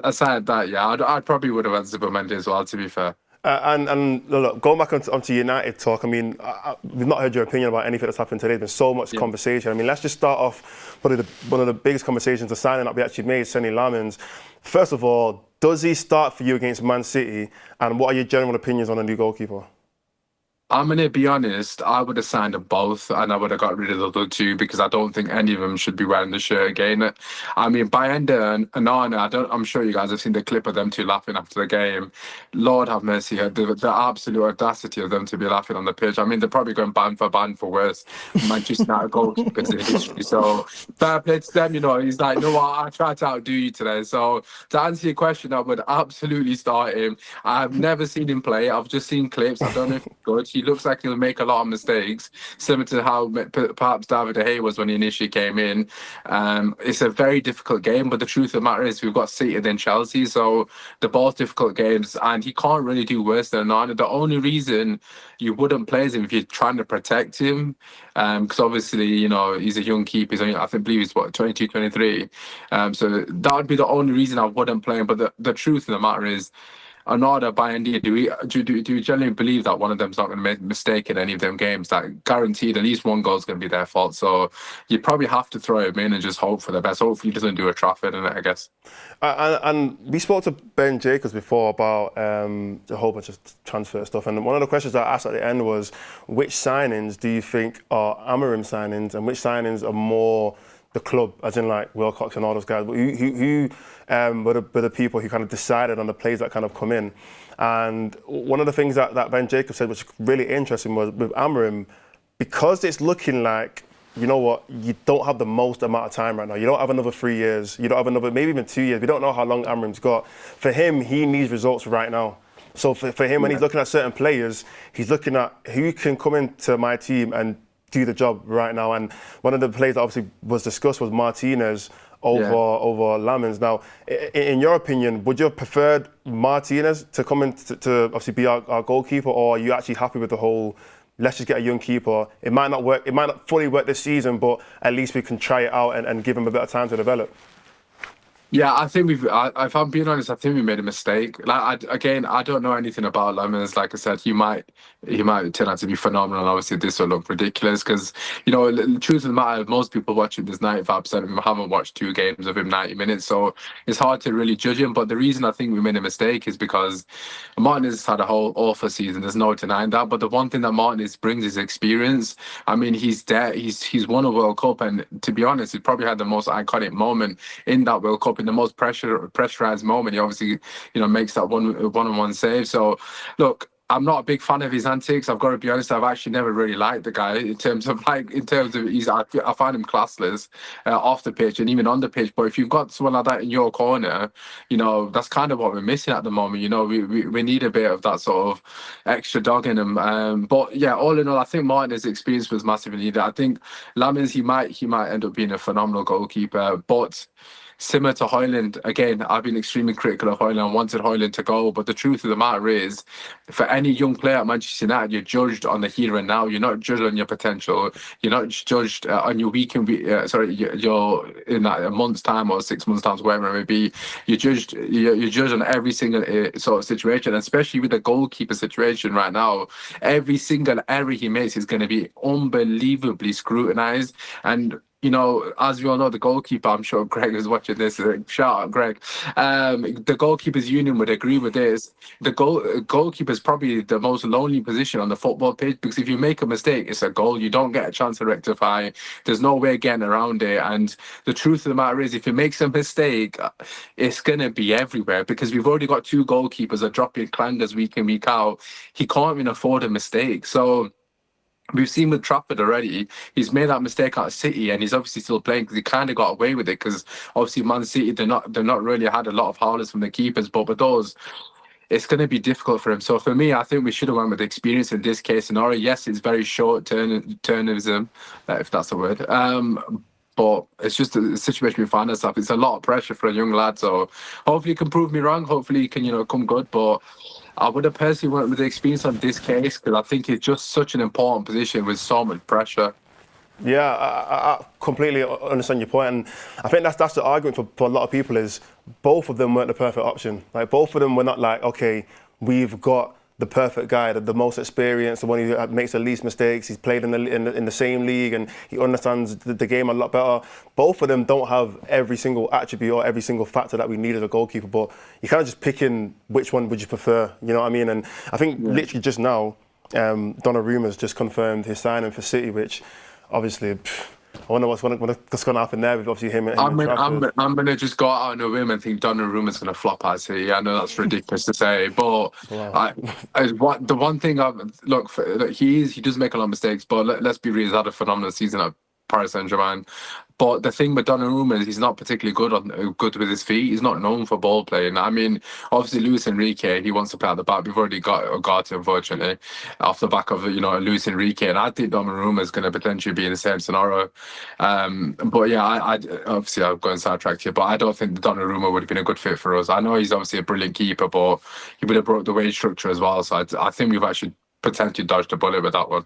aside that, yeah, I'd probably would have had Zubomendi as well. To be fair. And look, going back onto United talk, I mean, we've not heard your opinion about anything that's happened today. There's been so much conversation. I mean, let's just start off one of the biggest conversations, the signing that we actually made, Senne Lammens. First of all, does he start for you against Man City? And what are your general opinions on a new goalkeeper? I'm going to be honest, I would have signed them both and I would have got rid of the other two because I don't think any of them should be wearing the shirt again. I mean, Bayenda and Onana, I'm sure you guys have seen the clip of them two laughing after the game. Lord have mercy, the absolute audacity of them to be laughing on the pitch. I mean, they're probably going ban for worse. Manchester United goalkeepers in history. So fair play to them, he's like, what, I tried to outdo you today. So to answer your question, I would absolutely start him. I've never seen him play. I've just seen clips. I don't know if he's good. He looks like he'll make a lot of mistakes, similar to how perhaps David De Gea was when he initially came in. It's a very difficult game, but the truth of the matter is we've got City then Chelsea, so they're both difficult games, and he can't really do worse than Onana. The only reason you wouldn't play him if you're trying to protect him, because obviously, he's a young keeper. I believe he's 22, 23. So that would be the only reason I wouldn't play him. But the truth of the matter is, Onana, Bayanda, do you generally believe that one of them's not going to make a mistake in any of them games? That guaranteed at least one goal is going to be their fault. So you probably have to throw him in and just hope for the best. Hopefully he doesn't do a Trafford in it, I guess. And we spoke to Ben Jacobs before about a whole bunch of transfer stuff. And one of the questions I asked at the end was, which signings do you think are Amorim signings and which signings are more the club, as in like Wilcox and all those guys? Who were the people who kind of decided on the plays that kind of come in? And one of the things that Ben Jacobs said, which was really interesting, was with Amorim, because it's looking like, you don't have the most amount of time right now. You don't have another 3 years. You don't have another, maybe even 2 years. We don't know how long Amorim's got. For him, he needs results right now. So for him, when he's looking at certain players, he's looking at who can come into my team and do the job right now. And one of the players that obviously was discussed was Martinez over Lammens. Now, in your opinion, would you have preferred Martinez to come in to obviously be our goalkeeper, or are you actually happy with the whole, let's just get a young keeper? It might not work, it might not fully work this season, but at least we can try it out and give him a bit of time to develop? Yeah, I think if I'm being honest, I think we made a mistake. Like, I don't know anything about Lammens. Like I said, he might turn out to be phenomenal. And obviously, this will look ridiculous because, the truth of the matter, most people watching this, 95% of them haven't watched 2 games of him 90 minutes. So it's hard to really judge him. But the reason I think we made a mistake is because Martinez had a whole awful season. There's no denying that. But the one thing that Martinez brings is experience. I mean, he's there. He's won a World Cup. And to be honest, he probably had the most iconic moment in that World Cup. In the most pressurized moment, he obviously, makes that one-on-one save. So, look, I'm not a big fan of his antics. I've got to be honest. I've actually never really liked the guy in terms of I find him classless off the pitch and even on the pitch. But if you've got someone like that in your corner, that's kind of what we're missing at the moment. We need a bit of that sort of extra dog in him. But yeah, all in all, I think Martin's experience was massively needed. I think Lammens, he might end up being a phenomenal goalkeeper, but similar to Højlund, again, I've been extremely critical of Højlund. I wanted Højlund to go, but the truth of the matter is, for any young player at Manchester United, you're judged on the here and now. You're not judged on your potential. You're not judged on your weekend. You're in a month's time or 6 months' time, whatever it may be. You're judged on every single sort of situation, especially with the goalkeeper situation right now. Every single error he makes is going to be unbelievably scrutinised. And you know, as we all know, the goalkeeper, I'm sure Greg is watching this. Shout out, Greg. The goalkeepers union would agree with this. The goalkeeper is probably the most lonely position on the football pitch, because if you make a mistake, it's a goal. You don't get a chance to rectify. There's no way of getting around it. And the truth of the matter is, if he makes a mistake, it's going to be everywhere, because we've already got 2 goalkeepers that drop in Flanders week in, week out. He can't even afford a mistake. So we've seen with Trafford already, he's made that mistake at City, and he's obviously still playing because he kind of got away with it. Because obviously Man City, they're not really had a lot of howlers from the keepers, but with those, it's going to be difficult for him. So for me, I think we should have went with experience in this case scenario. Yes, it's very short termism, if that's a word. But it's just the situation we find ourselves. It's a lot of pressure for a young lad. So hopefully he can prove me wrong. Hopefully he can, you know, come good. But I would have personally went with the experience on this case, because I think it's just such an important position with so much pressure. Yeah, I completely understand your point, and I think that's the argument for a lot of people is both of them weren't the perfect option. Like, both of them were not like, okay, we've got the perfect guy, the most experienced, the one who makes the least mistakes. He's played in the same league and he understands the game a lot better. Both of them don't have every single attribute or every single factor that we need as a goalkeeper, but you're kind of just picking which one would you prefer, you know what I mean? And I think literally just now, Donnarumma's just confirmed his signing for City, which obviously, I wonder what's going to happen there with obviously him. I'm going to just go out on a whim and think Donnarumma's going to flop at City. I know that's ridiculous to say, but wow. The one thing he does make a lot of mistakes, but let's be real, he's had a phenomenal season at Paris Saint-Germain. But the thing with Donnarumma is he's not particularly good with his feet. He's not known for ball playing. I mean, obviously Luis Enrique, he wants to play at the back. We've already got Ugarte, unfortunately, off the back of, you know, Luis Enrique. And I think Donnarumma is going to potentially be in the same scenario. But yeah, I obviously I've gone sidetracked here, but I don't think Donnarumma would have been a good fit for us. I know he's obviously a brilliant keeper, but he would have broke the wage structure as well. So I think we've actually potentially dodged a bullet with that one.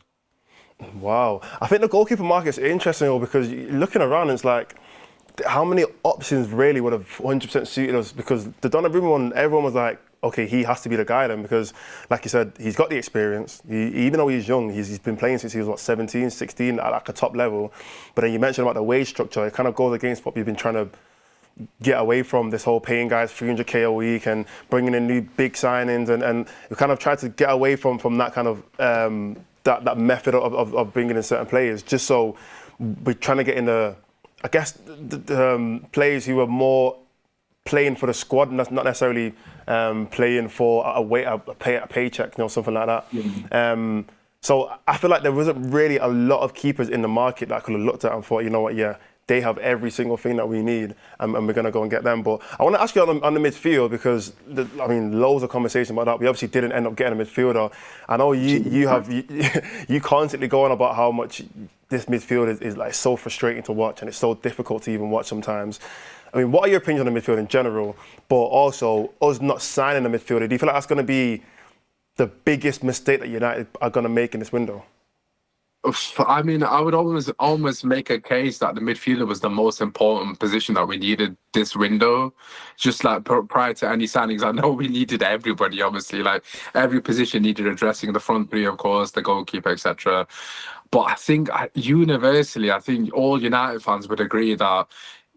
Wow. I think the goalkeeper market's interesting though, because looking around, it's like, how many options really would have 100% suited us? Because the Donnarumma one, everyone was like, okay, he has to be the guy then, because like you said, he's got the experience. Even though he's young, he's been playing since he was, 17, 16 at like a top level. But then you mentioned about the wage structure, it kind of goes against what we've been trying to get away from, this whole paying guys 300k a week and bringing in new big signings. And we kind of tried to get away from that kind of, that method of bringing in certain players, just so we're trying to get in the players who are more playing for the squad and not necessarily playing for a paycheck, you know, something like that. Yeah. So I feel like there wasn't really a lot of keepers in the market that I could have looked at and thought, you know what, yeah, they have every single thing that we need, and we're going to go and get them. But I want to ask you on the midfield, because loads of conversation about that. We obviously didn't end up getting a midfielder. I know you constantly go on about how much this midfield is like so frustrating to watch, and it's so difficult to even watch sometimes. I mean, what are your opinions on the midfield in general, but also us not signing a midfielder? Do you feel like that's going to be the biggest mistake that United are going to make in this window? I mean, I would almost make a case that the midfielder was the most important position that we needed this window. Just like prior to any signings, I know we needed everybody, obviously. Like, every position needed addressing, the front three, of course, the goalkeeper, etc. But I think universally, I think all United fans would agree that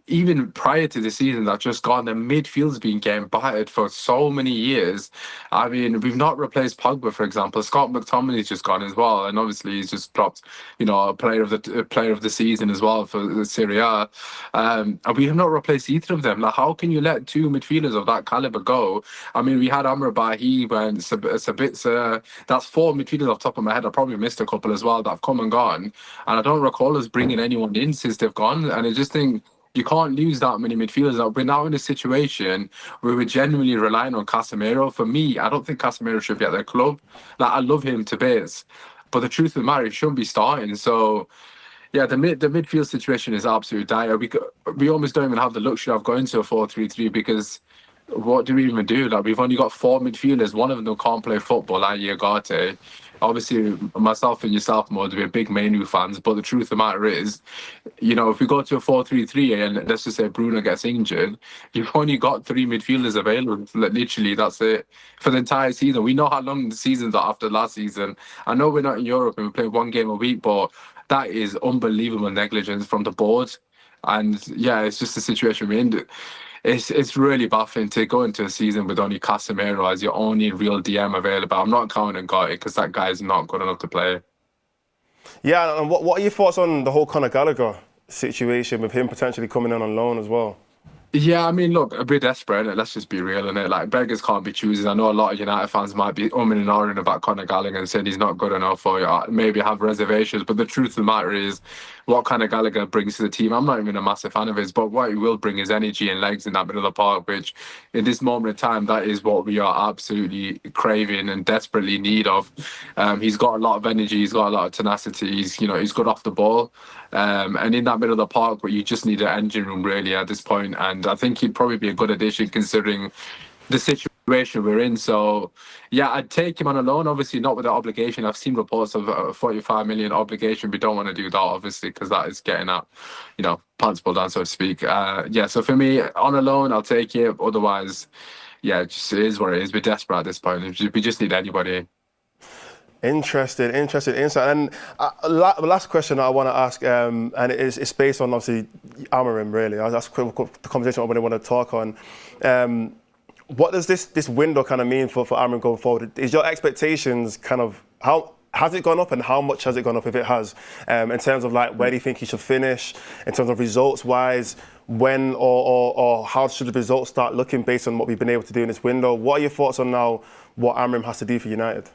even prior to the season that just gone, the midfield's been getting battered for so many years. I mean, we've not replaced Pogba, for example. Scott McTominay's just gone as well, and obviously he's just dropped, you know, a player of the season as well for the Serie A. And we have not replaced either of them. Like, how can you let 2 midfielders of that caliber go? I mean, we had Amrabat, he went, Sabitzer. That's 4 midfielders off the top of my head. I probably missed a couple as well that have come and gone, and I don't recall us bringing anyone in since they've gone. And I just think you can't lose that many midfielders. We're now in a situation where we're genuinely relying on Casemiro. For me, I don't think Casemiro should be at their club. Like, I love him to bits, but the truth of the matter, he shouldn't be starting. So, yeah, the midfield situation is absolutely dire. We almost don't even have the luxury of going to a 4-3-3 because what do we even do? Like, we've only got 4 midfielders. One of them can't play football, like Ugarte. Obviously, myself and yourself, Mordzs, we're big Man U fans, but the truth of the matter is, you know, if we go to a 4-3-3 and let's just say Bruno gets injured, you've only got 3 midfielders available. Literally, that's it for the entire season. We know how long the seasons are after last season. I know we're not in Europe and we play 1 game a week, but that is unbelievable negligence from the board. And yeah, it's just the situation we're in. It's really baffling to go into a season with only Casemiro as your only real DM available. I'm not counting Gotti because that guy is not good enough to play. Yeah, and what are your thoughts on the whole Conor Gallagher situation with him potentially coming in on loan as well? Yeah, I mean, look, a bit desperate. Let's just be real, innit? Like, beggars can't be choosers. I know a lot of United fans might be umming and ahhing about Conor Gallagher and saying he's not good enough or maybe have reservations. But the truth of the matter is, what Conor Gallagher brings to the team, I'm not even a massive fan of his, but what he will bring is energy and legs in that middle of the park, which in this moment in time, that is what we are absolutely craving and desperately in need of. He's got a lot of energy. He's got a lot of tenacity. He's good off the ball. And in that middle of the park, where you just need an engine room really at this point. And I think he'd probably be a good addition considering the situation we're in. So yeah, I'd take him on a loan, obviously not with the obligation. I've seen reports of a 45 million obligation. We don't want to do that, obviously, because that is getting at, pants pulled down, so to speak. Yeah, so for me, on a loan, I'll take it. Otherwise, yeah, it just is what it is. We're desperate at this point. We just need anybody. Interesting insight. And last question I want to ask, and it's based on obviously Amorim really. That's the conversation I really want to talk on. What does this window kind of mean for Amorim going forward? Is your expectations kind of, how has it gone up and how much has it gone up if it has? In terms of like where do you think he should finish? In terms of results wise, when or how should the results start looking based on what we've been able to do in this window? What are your thoughts on now what Amorim has to do for United?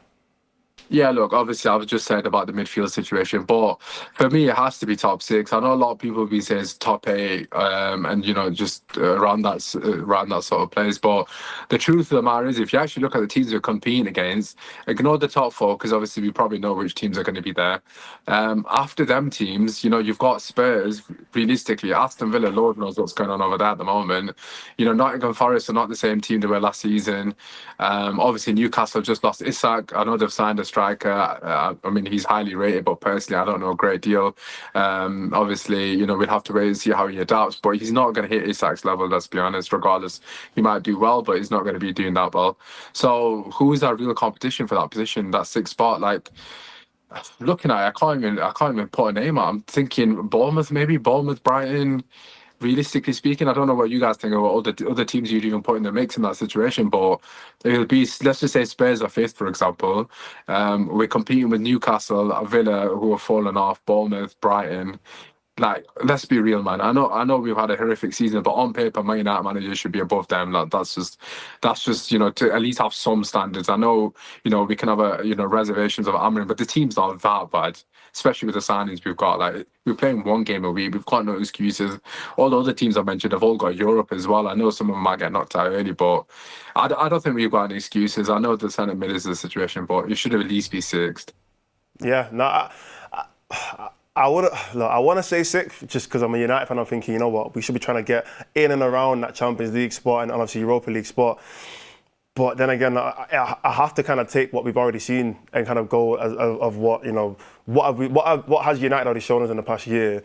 Yeah, look, obviously I've just said about the midfield situation, but for me it has to be top 6. I know a lot of people will be saying it's top 8, and just around that sort of place. But the truth of the matter is, if you actually look at the teams we're competing against, ignore the top 4 because obviously we probably know which teams are going to be there. After them teams, you've got Spurs. Realistically, Aston Villa, Lord knows what's going on over there at the moment. Nottingham Forest are not the same team they were last season. Obviously Newcastle just lost Isak. I know they've signed a striker. I mean, he's highly rated, but personally, I don't know a great deal. Obviously, we'll have to wait and see how he adapts, but he's not going to hit Isak's level, let's be honest. Regardless, he might do well, but he's not going to be doing that well. So who is our real competition for that position, that 6th spot? Like, looking at it, I can't even put a name out. I'm thinking Bournemouth, Brighton. Realistically speaking, I don't know what you guys think about other teams you'd even put in the mix in that situation, but it'll be, let's just say Spurs are 5th, for example. We're competing with Newcastle, Villa, who have fallen off, Bournemouth, Brighton. Like, let's be real, man. I know we've had a horrific season, but on paper, Man United managers should be above them. Like, that's just to at least have some standards. I know, we can have reservations of Amorim, but the team's not that bad, especially with the signings we've got. Like, we're playing 1 game a week. We've got no excuses. All the other teams I mentioned have all got Europe as well. I know some of them might get knocked out early, but I don't think we've got any excuses. I know the centre mid is the situation, but you should at least be 6th. Yeah, no, I want to say 6th just because I'm a United fan. I'm thinking, you know what, we should be trying to get in and around that Champions League spot and obviously Europa League spot. But then again, I have to kind of take what we've already seen and kind of go of what what has United already shown us in the past year.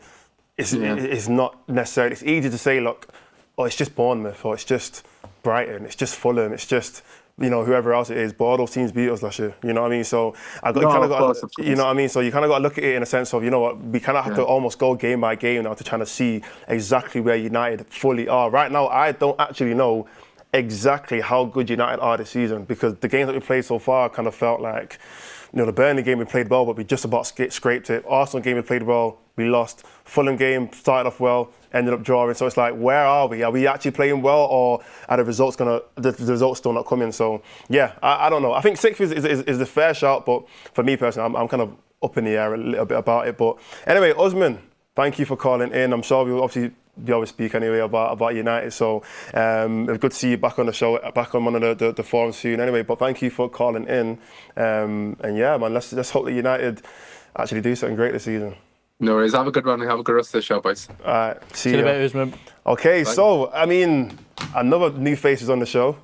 It's not necessarily. It's easy to say, look, it's just Bournemouth or it's just Brighton, it's just Fulham, it's just whoever else it is, but all those teams beat us last year. You know what I mean? So you know what I mean? So you kind of got to look at it in a sense of, we kind of have to almost go game by game now to try to see exactly where United fully are. Right now, I don't actually know exactly how good United are this season because the games that we played so far kind of felt like, the Burnley game we played well, but we just about scraped it. Arsenal game we played well, we lost. Fulham game started off well, ended up drawing. So it's like, where are we? Are we actually playing well, or are the results still not coming? So yeah, I don't know. I think 6th is the fair shout, but for me personally, I'm kind of up in the air a little bit about it. But anyway, Usman, thank you for calling in. I'm sure we'll obviously always speak anyway about United. So it's good to see you back on the show, back on one of the forums soon. Anyway, but thank you for calling in. And yeah, man, let's hope that United actually do something great this season. No worries. Have a good run and have a good rest of the show, boys. All right. See you you later, Usman. Okay, Bye. so I mean, Another new faces on the show.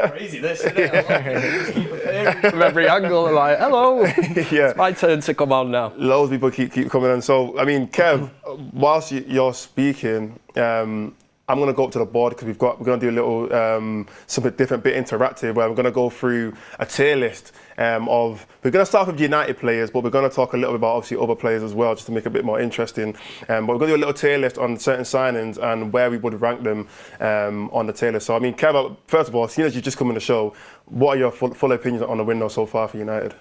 Crazy this, isn't it? From every angle, like, hello. Yeah. It's my turn to come on now. Loads of people keep coming on. So, I mean, Kev, whilst you're speaking, I'm going to go up to the board because we're going to do a little something different, bit interactive, where we're going to go through a tier list we're going to start with United players, but we're going to talk a little bit about obviously other players as well, just to make it a bit more interesting. But we're going to do a little tier list on certain signings and where we would rank them on the tier list. So, I mean, Kev, first of all, seeing as you just come in the show, what are your full opinions on the window so far for United?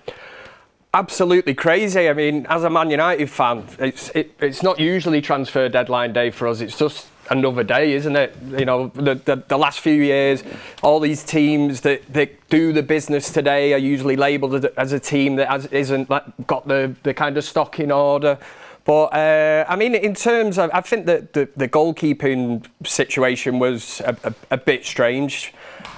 Absolutely crazy. I mean, as a Man United fan, it's not usually transfer deadline day for us. It's just another day, isn't it? You know, the last few years, all these teams that do the business today are usually labelled as a team that isn't got the kind of stock in order. But I mean, in terms of, I think that the goalkeeping situation was a bit strange.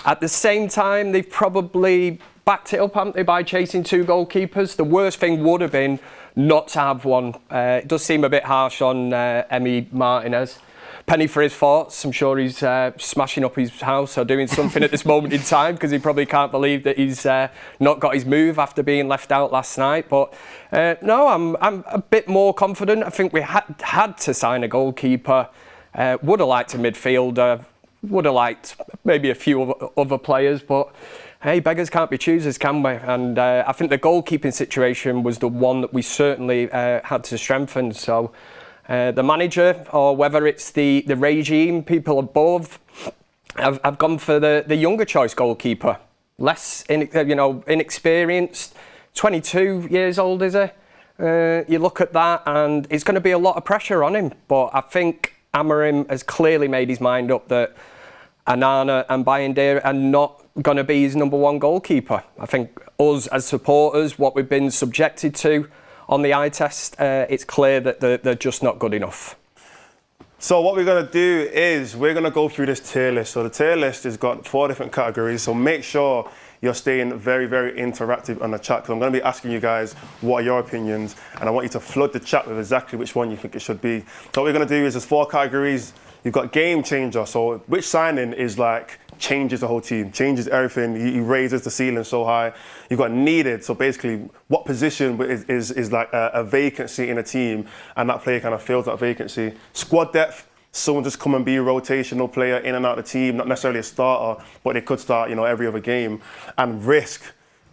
At the same time, they've probably backed it up, haven't they, by chasing 2 goalkeepers? The worst thing would have been not to have one. It does seem a bit harsh on Emi Martinez. Penny for his thoughts. I'm sure he's smashing up his house or doing something at this moment in time, because he probably can't believe that he's not got his move after being left out last night. But no, I'm a bit more confident. I think we had to sign a goalkeeper. Would have liked a midfielder. Would have liked maybe a few other players, but hey, beggars can't be choosers, can we? And I think the goalkeeping situation was the one that we certainly had to strengthen. So the manager, or whether it's the regime, people above, I've gone for the younger choice goalkeeper. Less inexperienced, 22 years old, is he? You look at that and it's going to be a lot of pressure on him. But I think Amorim has clearly made his mind up that Anana and Bayandera are not going to be his number 1 goalkeeper. I think us as supporters, what we've been subjected to on the eye test, it's clear that they're just not good enough. So what we're going to do is we're going to go through this tier list. So the tier list has got 4 different categories. So make sure you're staying very, very interactive on the chat, because I'm going to be asking you guys what are your opinions, and I want you to flood the chat with exactly which one you think it should be. So what we're going to do is there's 4 categories. You've got game changer, so which signing is like changes the whole team, changes everything, he raises the ceiling so high. You've got needed, so basically what position is like a vacancy in a team, and that player kind of fills that vacancy. Squad depth, someone just come and be a rotational player in and out of the team, not necessarily a starter, but they could start, every other game. And risk.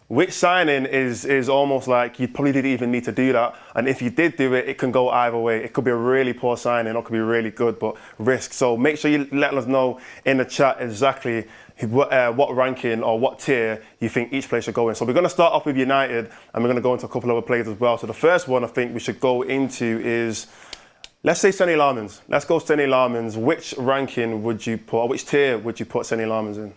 Which signing is almost like you probably didn't even need to do that. And if you did do it, it can go either way. It could be a really poor signing or it could be really good, but risk. So make sure you let us know in the chat exactly what ranking or what tier you think each player should go in. So we're going to start off with United, and we're going to go into a couple of other players as well. So the first one I think we should go into is, let's say Senne Lammens. Let's go Senne Lammens. Which ranking would you put, or which tier would you put Senne Lammens in?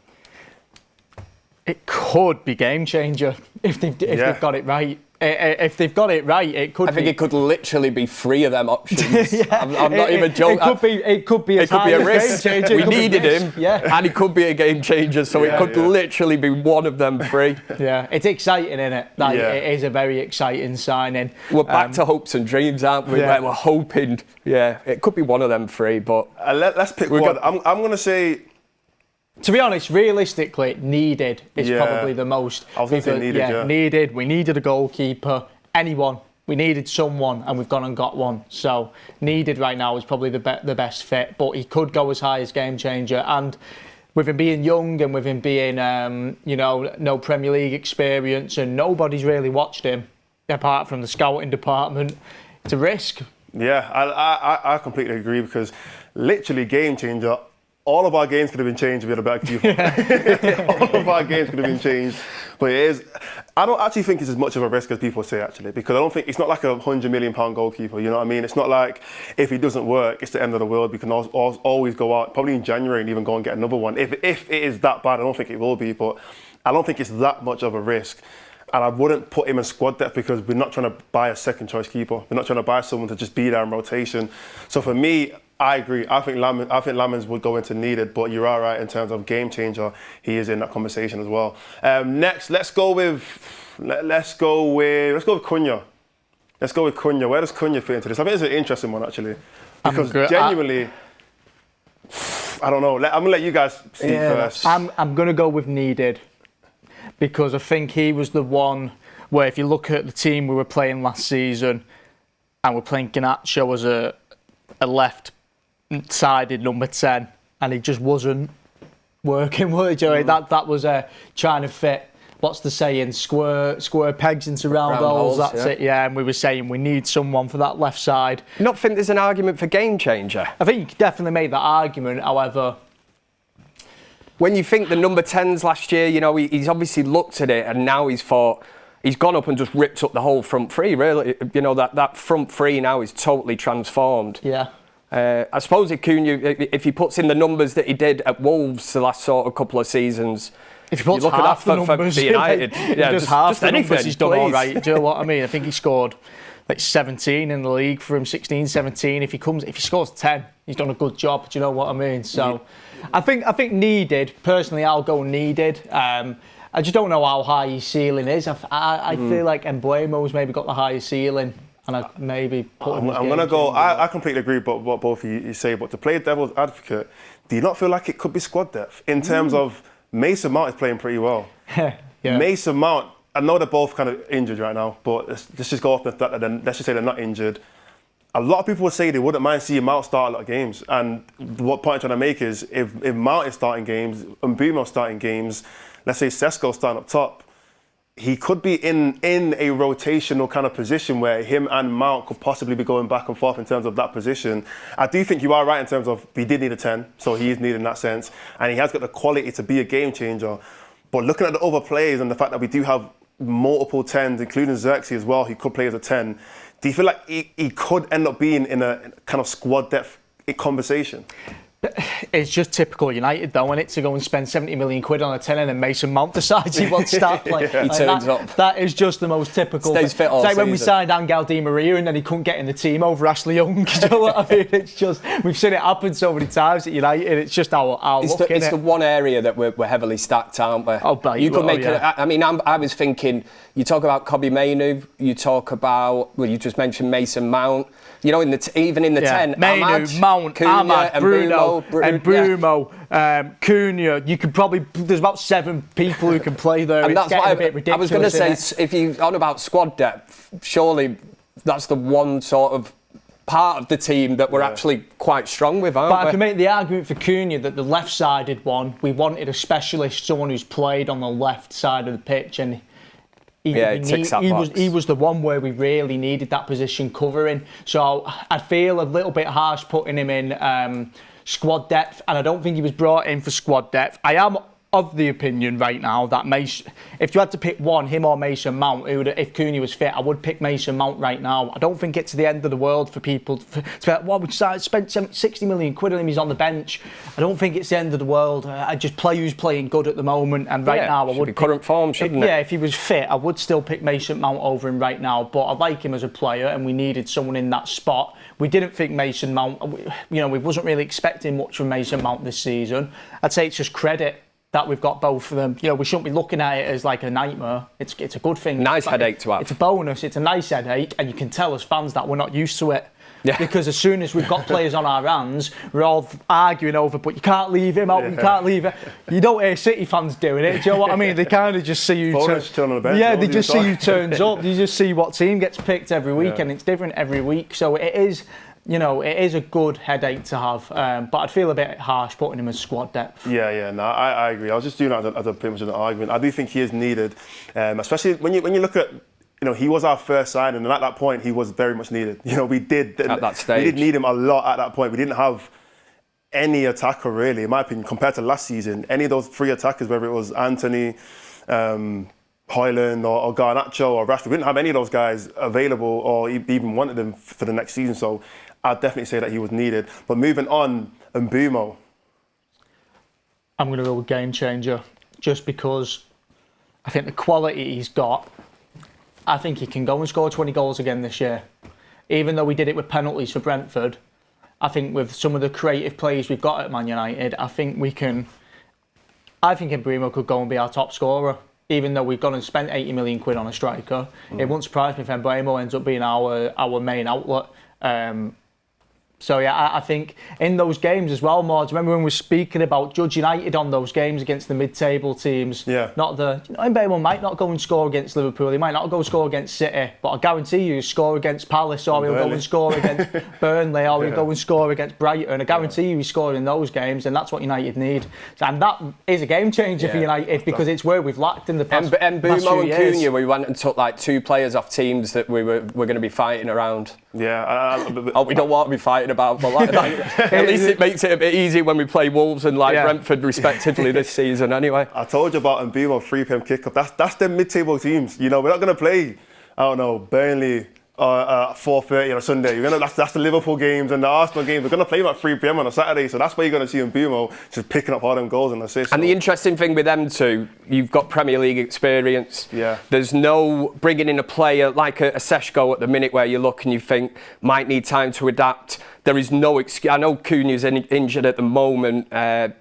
It could be game changer if they've got it right. If they've got it right, it could. I think it could literally be 3 of them options. Yeah, I'm not even joking. It could be a risk. Game changer. We needed him, and it could be a game changer. So it could literally be one of them 3. Yeah, it's exciting, isn't it? It is a very exciting signing. We're back to hopes and dreams, aren't we? Where we're hoping. Yeah, it could be one of them 3. But let's pick one. I'm going to say, to be honest, realistically, needed is probably the most. I was going to say needed, needed. We needed a goalkeeper. Anyone. We needed someone, and we've gone and got one. So needed right now is probably the best fit. But he could go as high as game changer. And with him being young and with him being, no Premier League experience, and nobody's really watched him apart from the scouting department, it's a risk. Yeah, I completely agree, because literally game changer. All of our games could have been changed if we had a better keeper. All of our games could have been changed. But it is, I don't actually think it's as much of a risk as people say, actually, because I don't think, it's not like a £100 million goalkeeper, you know what I mean? It's not like if he doesn't work, it's the end of the world. We can always go out, probably in January, and even go and get another one. If it is that bad, I don't think it will be, but I don't think it's that much of a risk. And I wouldn't put him in squad depth, because we're not trying to buy a second choice keeper. We're not trying to buy someone to just be there in rotation. So for me, I agree. I think Lammens would go into needed, but you're all right in terms of game changer. He is in that conversation as well. Next, let's go with Cunha. Let's go with Cunha. Where does Cunha fit into this? I think it's an interesting one, actually, because genuinely, I don't know. I'm going to let you guys speak first. I'm going to go with needed, because I think he was the one where, if you look at the team we were playing last season, and we're playing Garnacho as a left-sided number 10, and he just wasn't working, was he? That was trying to fit, what's the saying, square pegs into round holes. That's it, yeah. And we were saying we need someone for that left side. Not think there's an argument for game changer? I think you could definitely make that argument, however... When you think the number 10s last year, you know, he's obviously looked at it and now he's thought, he's gone up and just ripped up the whole front three, really. You know, that front three now is totally transformed. Yeah. I suppose if he puts in the numbers that he did at Wolves the last sort of couple of seasons, if he puts half the numbers, for United, just anything, numbers, he's done all right. Do you know what I mean? I think he scored like 17 in the league from 16, 17. If he scores 10, he's done a good job. Do you know what I mean? So, I think needed. Personally, I'll go needed. I just don't know how high his ceiling is. I feel like Mbeumo's maybe got the highest ceiling, and I maybe put him. I'm gonna go. I completely agree with what both of you say. But to play devil's advocate, do you not feel like it could be squad depth in terms of Mason Mount is playing pretty well? Yeah. Mason Mount. I know they're both kind of injured right now, but let's just go off the fact that let's just say they're not injured. A lot of people would say they wouldn't mind seeing Mount start a lot of games. And what point I'm trying to make is if Mount is starting games, Mbeumo's starting games, let's say Sesko's starting up top, he could be in a rotational kind of position where him and Mount could possibly be going back and forth in terms of that position. I do think you are right in terms of we did need a 10, so he is needed in that sense. And he has got the quality to be a game changer. But looking at the other players and the fact that we do have multiple 10s, including Xerxes as well, he could play as a 10. Do you feel like he could end up being in a kind of squad depth conversation? It's just typical United, though, isn't it, to go and spend 70 million quid on a 10 and then Mason Mount decides he wants to start playing. He turns up. That is just the most typical. Stays fit all it's like season. when we signed Angel Di Maria and then he couldn't get in the team over Ashley Young. Do you know what I mean? It's just, we've seen it happen so many times at United. It's just our luck, It's the one area that we're heavily stacked, aren't we? Oh, but you could make it. I mean, I was thinking, you talk about Kobbie Mainoo, you talk about, well, you just mentioned Mason Mount. You know, even in the 10, Mainoo, Mount, Ahmad, Bruno, Cunha. You could probably, there's about 7 people who can play there. And it's that's what a bit ridiculous. I was going to say, if you're on about squad depth, surely that's the one sort of part of the team that we're actually quite strong with, aren't we? But I can make the argument for Cunha that the left-sided one, we wanted a specialist, someone who's played on the left side of the pitch, and he was the one where we really needed that position covering. So I feel a little bit harsh putting him in squad depth, and I don't think he was brought in for squad depth. I am of the opinion right now that if you had to pick one, him or Mason Mount, if Cunha was fit, I would pick Mason Mount right now. I don't think it's the end of the world for people to be like, well, we spent 60 million quid on him, he's on the bench. I don't think it's the end of the world. I just play who's playing good at the moment, and right now I would pick current form, shouldn't it? Yeah, if he was fit, I would still pick Mason Mount over him right now, but I like him as a player and we needed someone in that spot. We didn't think Mason Mount, we wasn't really expecting much from Mason Mount this season. I'd say it's just credit that we've got both of them. You know, we shouldn't be looking at it as like a nightmare. It's a good thing. Nice headache to have. It's a bonus. It's a nice headache, and you can tell as fans that we're not used to it. Yeah. Because as soon as we've got players on our hands, we're all arguing over, but you can't leave him out, you can't leave it. You don't hear City fans doing it, do you know what I mean? They kind of just see you turn on the bench. Yeah, they just see you turns up. You just see what team gets picked every week, and it's different every week. So it is, it is a good headache to have, but I'd feel a bit harsh putting him as squad depth. No, I agree. I was just doing that as a pretty much an argument. I do think he is needed, especially when you look at, he was our first signing, and at that point he was very much needed. We did at that stage. We did need him a lot at that point. We didn't have any attacker really, in my opinion, compared to last season. Any of those 3 attackers, whether it was Anthony, Højlund or Garnacho or Rashford, we didn't have any of those guys available or even wanted them for the next season. So I'd definitely say that he was needed. But moving on, Mbeumo. I'm going to go with game changer, just because I think the quality he's got, I think he can go and score 20 goals again this year. Even though we did it with penalties for Brentford, I think with some of the creative plays we've got at Man United, I think Mbeumo could go and be our top scorer. Even though we've gone and spent 80 million quid on a striker, it wouldn't surprise me if Mbeumo ends up being our main outlet. So yeah, I think in those games as well, Mordzs, remember when we were speaking about Judge United on those games against the mid-table teams? Yeah. Not the, Mbemo might not go and score against Liverpool, he might not go and score against City, but I guarantee you he'll score against Palace, or he'll go and score against Burnley, or he'll go and score against Brighton. I guarantee you he's scored in those games, and that's what United need. And that is a game changer for United, because it's where we've lacked in the past few Mbemo years. and Cunha, we went and took like 2 players off teams that we were going to be fighting around. Yeah. We don't want to be fighting about, but at least it makes it a bit easier when we play Wolves and Brentford respectively this season anyway. I told you about Mbemo 3 p.m. kickoff. That's the mid-table teams. We're not going to play, I don't know, Burnley 4:30 on a Sunday. That's the Liverpool games and the Arsenal games. We're going to play them at 3 p.m. on a Saturday, so that's where you're going to see Mbemo just picking up all them goals and assists. And the interesting thing with them two, you've got Premier League experience. Yeah. There's no bringing in a player like a Seshko at the minute where you look and you think might need time to adapt. There is no excuse. I know Cunha's injured at the moment,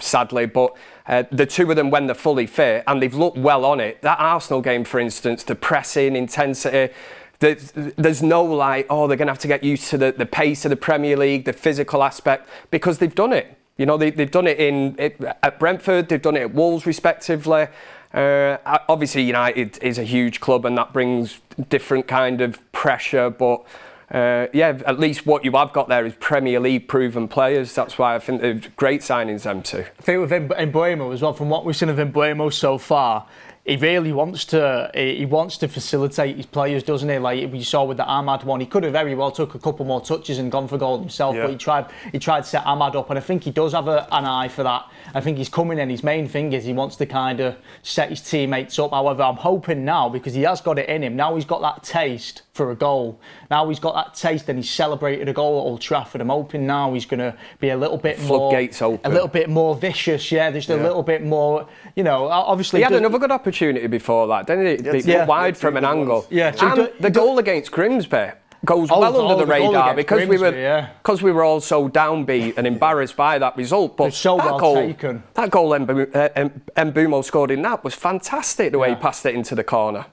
sadly, but the two of them, when they're fully fit, and they've looked well on it. That Arsenal game, for instance, the pressing, intensity, there's no they're going to have to get used to the pace of the Premier League, the physical aspect, because they've done it. They've done it at Brentford, they've done it at Wolves respectively. Obviously United is a huge club and that brings different kind of pressure, but at least what you have got there is Premier League proven players. That's why I think they're great signings, them two. I think with Mbemo as well, from what we've seen of Mbemo so far, he really wants to facilitate his players, doesn't he? Like we saw with the Ahmad one, he could have very well took a couple more touches and gone for goal himself, but he tried to set Ahmad up, and I think he does have an eye for that. I think he's coming in, his main thing is he wants to kind of set his teammates up. However, I'm hoping now, because he has got it in him, now he's got that taste for a goal. Now he's got that taste and he's celebrated a goal at Old Trafford. I'm hoping now he's going to be a little bit floodgates open, a little bit more vicious, just a little bit more, obviously. He had another good opportunity before that, didn't he? Wide from an angle. Yeah. And the goal against Grimsby goes well under the radar because we were all so downbeat and embarrassed by that result. But so that well goal, taken. That goal Mbeumo scored in that was fantastic, the way he passed it into the corner.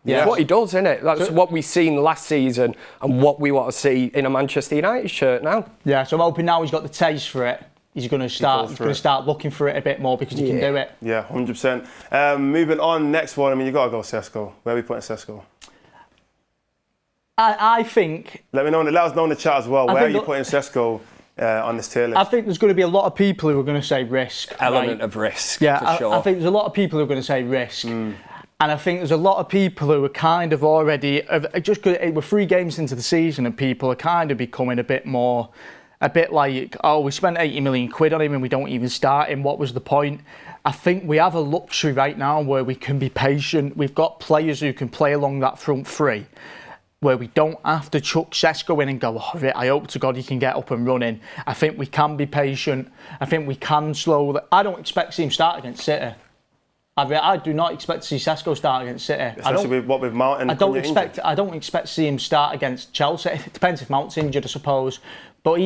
Yeah. That's what he does, isn't it? That's what we've seen last season and what we want to see in a Manchester United shirt now. Yeah, so I'm hoping now he's got the taste for it. He's going to start looking for it a bit more because he can do it. Yeah, 100%. Moving on, next one. You got to go Seshko. Where are we putting Seshko? I think... Let us know in the chat as well. Where are you putting Seshko on this tier list? I think there's going to be a lot of people who are going to say risk. Element of risk, yeah, for sure. I think there's a lot of people who are going to say risk. And I think there's a lot of people who are kind of already... We're 3 games into the season and people are kind of becoming a bit like, we spent 80 million quid on him and we don't even start him. What was the point? I think we have a luxury right now where we can be patient. We've got players who can play along that front 3, where we don't have to chuck Seshko in and go, I hope to God he can get up and running. I think we can be patient. I think we can slowly... I don't expect to see him start against City. I do not expect to see Seshko start against City. Especially with Mount and I don't expect to see him start against Chelsea. It depends if Mount's injured, I suppose. But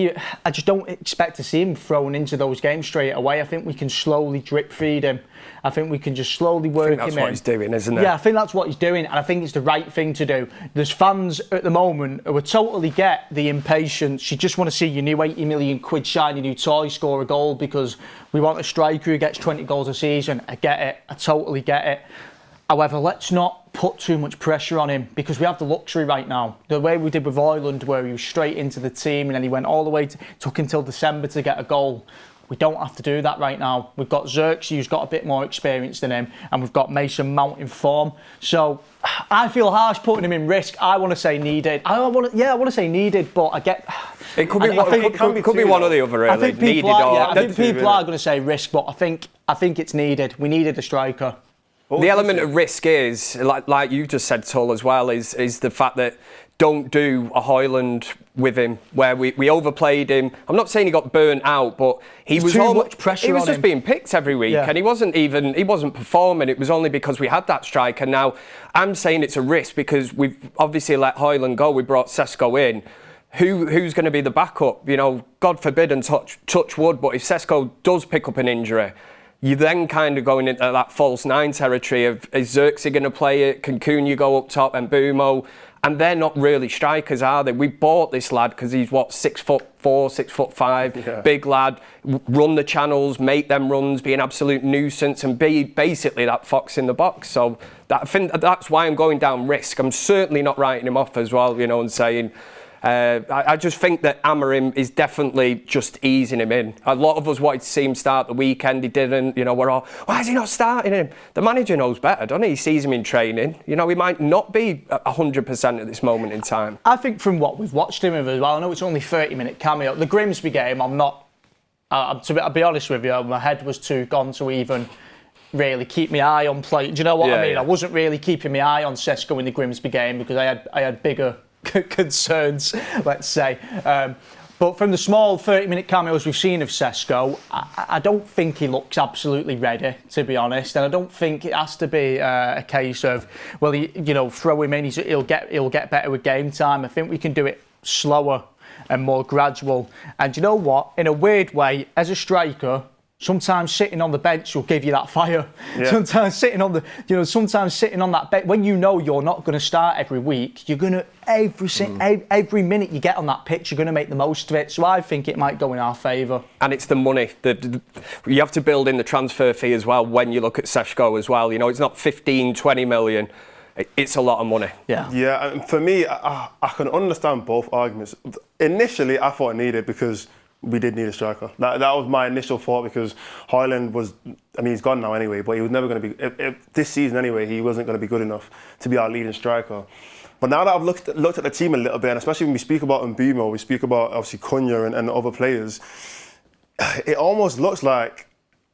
I just don't expect to see him thrown into those games straight away. I think we can slowly drip feed him. I think we can just slowly work him in. That's what he's doing, isn't it? Yeah, I think that's what he's doing, and I think it's the right thing to do. There's fans at the moment who would totally get the impatience. You just want to see your new 80 million quid shiny new toy score a goal because we want a striker who gets 20 goals a season. I get it. I totally get it. However, let's not put too much pressure on him because we have the luxury right now. The way we did with Ireland, where he was straight into the team and then he went all the way, took until December to get a goal. We don't have to do that right now. We've got Xerxes, who's got a bit more experience than him, and we've got Mason Mount in form. So I feel harsh putting him in risk. I want to say needed. I want to say needed, but I get... It could be one or the other, really. I think people are going to say risk, but I think it's needed. We needed a striker. The element of risk is, like you've just said, Tull, as well, is the fact that don't do a Højlund with him, where we overplayed him. I'm not saying he got burnt out, but he was too much pressure on him. He was just being picked every week, and he wasn't performing. It was only because we had that striker. Now, I'm saying it's a risk because we've obviously let Højlund go. We brought Seshko in. Who's going to be the backup? God forbid and touch wood, but if Seshko does pick up an injury, you then kind of going into that false 9 territory of, is Xerxes going to play it? Can Cunha go up top and Mbeumo? And they're not really strikers, are they? We bought this lad because he's 6'4", 6'5", big lad, run the channels, make them runs, be an absolute nuisance, and be basically that fox in the box. So I think that's why I'm going down risk. I'm certainly not writing him off as well, and saying. I just think that Amorim is definitely just easing him in. A lot of us wanted to see him start the weekend. He didn't. We're all, why is he not starting him? The manager knows better, doesn't he? He sees him in training. He might not be 100% at this moment in time. I think from what we've watched him with as well, I know it's only 30-minute cameo. The Grimsby game, I'm not. I'll be honest with you, my head was too gone to even really keep my eye on play. Do you know what I mean? Yeah. I wasn't really keeping my eye on Sesko in the Grimsby game because I had bigger concerns, let's say. But from the small 30-minute cameos we've seen of Sesko, I don't think he looks absolutely ready, to be honest. And I don't think it has to be a case of, well, throw him in, he'll get better with game time. I think we can do it slower and more gradual. And you know what? In a weird way, as a striker, sometimes sitting on the bench will give you that fire. Yeah. Sometimes sitting on that bench, when you're not going to start every week, you're going to every minute you get on that pitch, you're going to make the most of it. So I think it might go in our favour. And it's the money. You have to build in the transfer fee as well when you look at Sesko as well. It's not 15, 20 million. It's a lot of money. Yeah, and for me, I can understand both arguments. Initially, I thought I needed because we did need a striker. That was my initial thought because Højlund he's gone now anyway, but he was never going to be, this season anyway, he wasn't going to be good enough to be our leading striker. But now that I've looked at the team a little bit, and especially when we speak about Mbeumo, we speak about obviously Cunha and other players, it almost looks like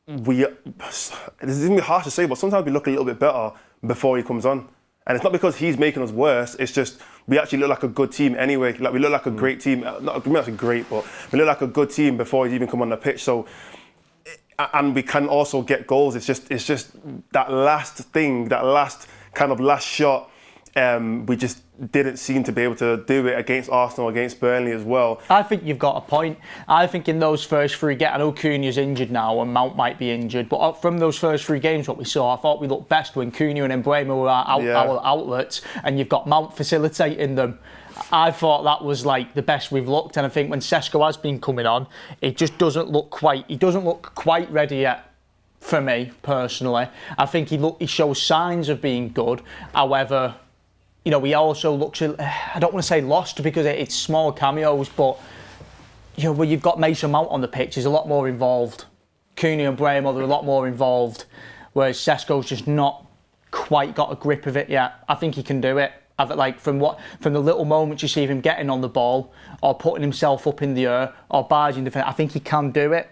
this is going to be harsh to say, but sometimes we look a little bit better before he comes on. And it's not because he's making us worse, it's just we actually look like a good team anyway. Like we look like a great team, not great, but we look like a good team before he's even come on the pitch. So, and we can also get goals. It's just that last thing, that last shot. We just didn't seem to be able to do it against Arsenal, against Burnley as well. I think you've got a point. I think in those first three games, I know Cunha's injured now and Mount might be injured, but from those first three games, what we saw, I thought we looked best when Cunha and Mbeumo were our outlets, and you've got Mount facilitating them. I thought that was like the best we've looked, and I think when Sesko has been coming on, it just doesn't look quite ready yet. For me personally, I think he shows signs of being good. However, he also looks, I don't want to say lost because it's small cameos, but where you've got Mason Mount on the pitch, he's a lot more involved. Cunha and Mbeumo, they're a lot more involved, whereas Sesko's just not quite got a grip of it yet. I think he can do it. From the little moments you see of him getting on the ball or putting himself up in the air or barging the defence, I think he can do it.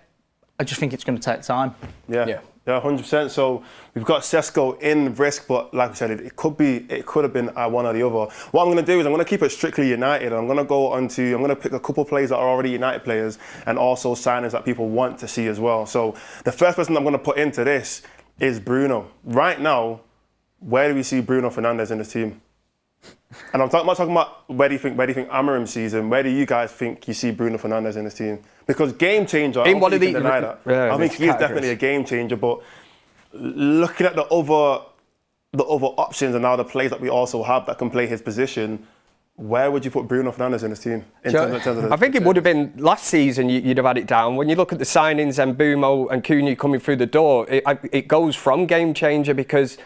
I just think it's going to take time. Yeah, 100%. So we've got Sesko in risk, but like we said, it could have been one or the other. What I'm going to do is I'm going to keep it strictly United. I'm going to pick a couple players that are already United players and also signings that people want to see as well. So the first person I'm going to put into this is Bruno. Right now, where do we see Bruno Fernandes in this team? And I'm not talking about where do you think Amorim sees him. Where do you guys think you see Bruno Fernandes in this team? Because game changer, I don't think you can deny that. I think he's definitely a game changer. But looking at the other options and now the players that we also have that can play his position, where would you put Bruno Fernandes in this team? I think it would have been last season. You'd have had it down. When you look at the signings and Mbeumo and Cunha coming through the door, it goes from game changer because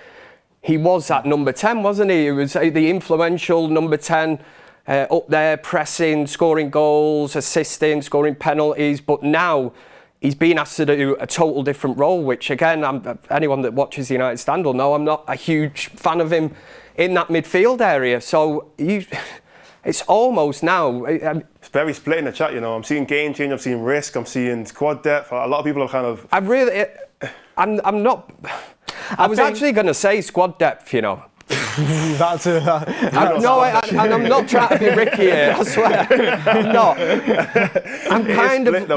he was that number 10, wasn't he? He was the influential number 10, up there, pressing, scoring goals, assisting, scoring penalties. But now he's being asked to do a total different role, which again, anyone that watches the United Stand will know I'm not a huge fan of him in that midfield area. So it's almost now. It's very split in the chat, I'm seeing game change, I'm seeing risk, I'm seeing squad depth. A lot of people are kind of... I'm not... I was actually going to say squad depth, That's I'm not trying to be Ricky here, I swear. I'm not.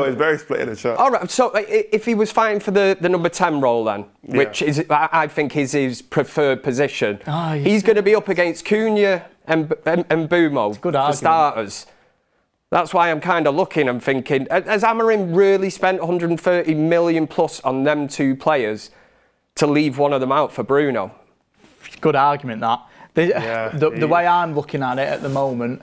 It's very split in the chat. All right, so if he was fighting for the number 10 role then, which is I think is his preferred position, he's going to be up against Cunha and Mbeumo for starters. That's why I'm kind of looking and thinking, has Amorim really spent 130 million plus on them two players to leave one of them out for Bruno? Good argument, that. The way I'm looking at it at the moment,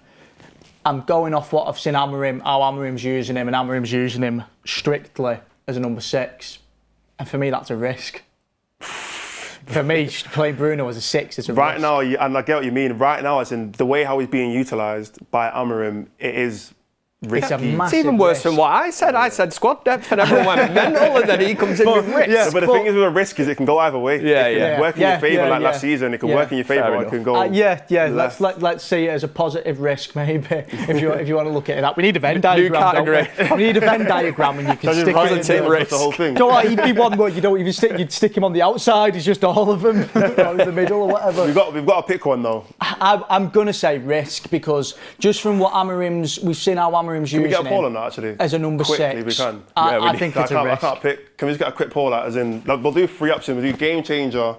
I'm going off what I've seen how Amarim's using him, and Amarim's using him strictly as a number 6. And for me, that's a risk. For me, playing Bruno as a 6 is a risk. Right now, and I get what you mean, right now, as in the way how he's being utilised by Amarim, it is risky. It's even worse than what I said. I said squad depth and everyone went mental, and then he comes in with risk. Yeah, but the thing is with a risk is it can go either way. It can work in your favour last season. It can work in your favour or it can go Let's see it as a positive risk, maybe, if you want to look at it that. We need a Venn diagram, don't we? We need a Venn diagram and you can stick it in risk. The whole thing. Don't worry, he'd be one where you don't even you'd stick him on the outside, it's just all of them, or in the middle or whatever. We've got to pick one though. I'm going to say risk, because just from what we've seen how Amarim's using him. Actually, as a number quickly, 6, we can. I think it's a risk. I can't pick. Can we just get a quick poll out? As in, we'll do 3 options. We'll do game changer.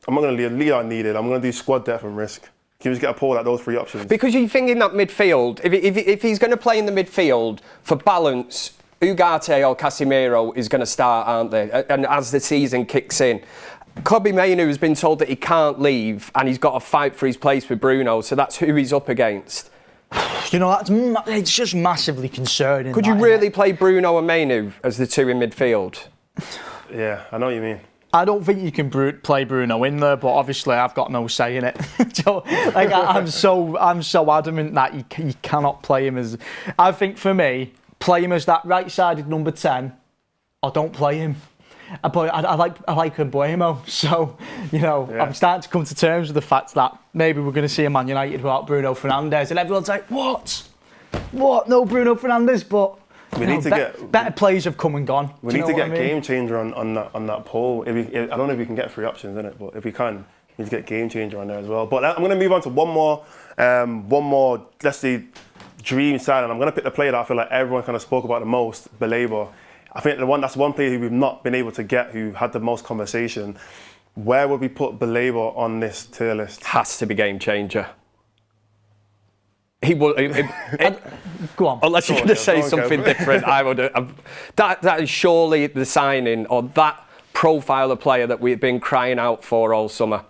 I'm not going to lead unneeded. I'm going to do squad depth and risk. Can we just get a poll out those 3 options? Because you're thinking that midfield, if he's going to play in the midfield, for balance, Ugarte or Casemiro is going to start, aren't they? And as the season kicks in, Kobbie Mainoo has been told that he can't leave and he's got to fight for his place with Bruno, so that's who he's up against. You know, it's just massively concerning. Could you really play Bruno and Mainoo as the 2 in midfield? Yeah, I know what you mean. I don't think you can play Bruno in there, but obviously I've got no say in it. So, I'm so adamant that you cannot play him as. I think for me, play him as that right-sided number 10, or don't play him. But I like Embuemo, so I'm starting to come to terms with the fact that maybe we're going to see a Man United without Bruno Fernandes, and everyone's like, "What? No Bruno Fernandes?" But we need to get better players have come and gone. We need to get game changer on that poll. I don't know if we can get 3 options in it, but if we can, we need to get game changer on there as well. But I'm going to move on to one more. Let's see, dream signing. I'm going to pick the player that I feel like everyone kind of spoke about the most, Baleba. I think that's one player who we've not been able to get, who had the most conversation. Where would we put Baleba on this tier list? Has to be game changer. He will. Go on. Unless you're going to say something different, I would. That is surely the signing, or that profile of player that we've been crying out for all summer.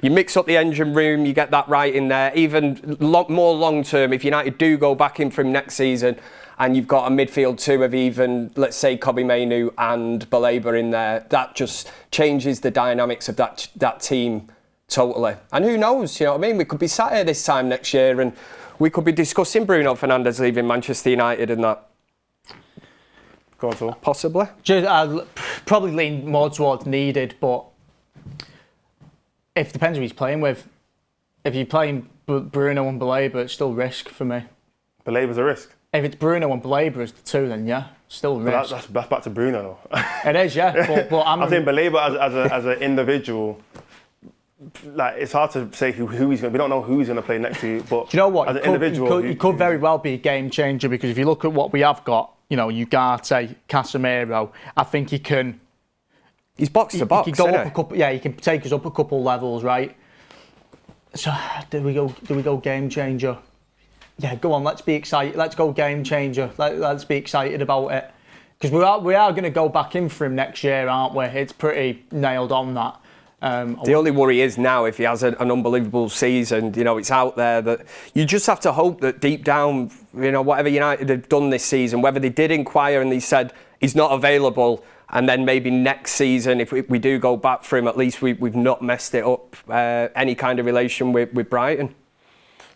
You mix up the engine room, you get that right in there. Even more long term, if United do go back in for him next season, and you've got a midfield 2 of even, let's say, Kobbie Mainoo and Baleba in there, that just changes the dynamics of that team totally. And who knows, you know what I mean? We could be sat here this time next year and we could be discussing Bruno Fernandes leaving Manchester United and that. Go on, Phil. Possibly. I'll probably lean more towards needed, but it depends who he's playing with. If you're playing Bruno and Baleba, it's still risk for me. Baleba's a risk? If it's Bruno and Baleba as the 2, then yeah, still risk. That's back to Bruno though. It is, yeah. But I think Baleba as an individual, like it's hard to say who he's going. We don't know who he's going to play next to you. But do you know what? As an individual, he could very well be a game changer, because if you look at what we have got, Ugarte, Casemiro, I think he can. He's box to box. He can go up a couple. Yeah, he can take us up a couple levels, right? So do we go game changer? Yeah, go on. Let's be excited. Let's go game changer. Let's be excited about it, because we are going to go back in for him next year, aren't we? It's pretty nailed on that. The only worry is now, if he has an unbelievable season, it's out there that you just have to hope that deep down, whatever United have done this season, whether they did inquire and they said he's not available, and then maybe next season, if we do go back for him, at least we've not messed it up, any kind of relation with Brighton.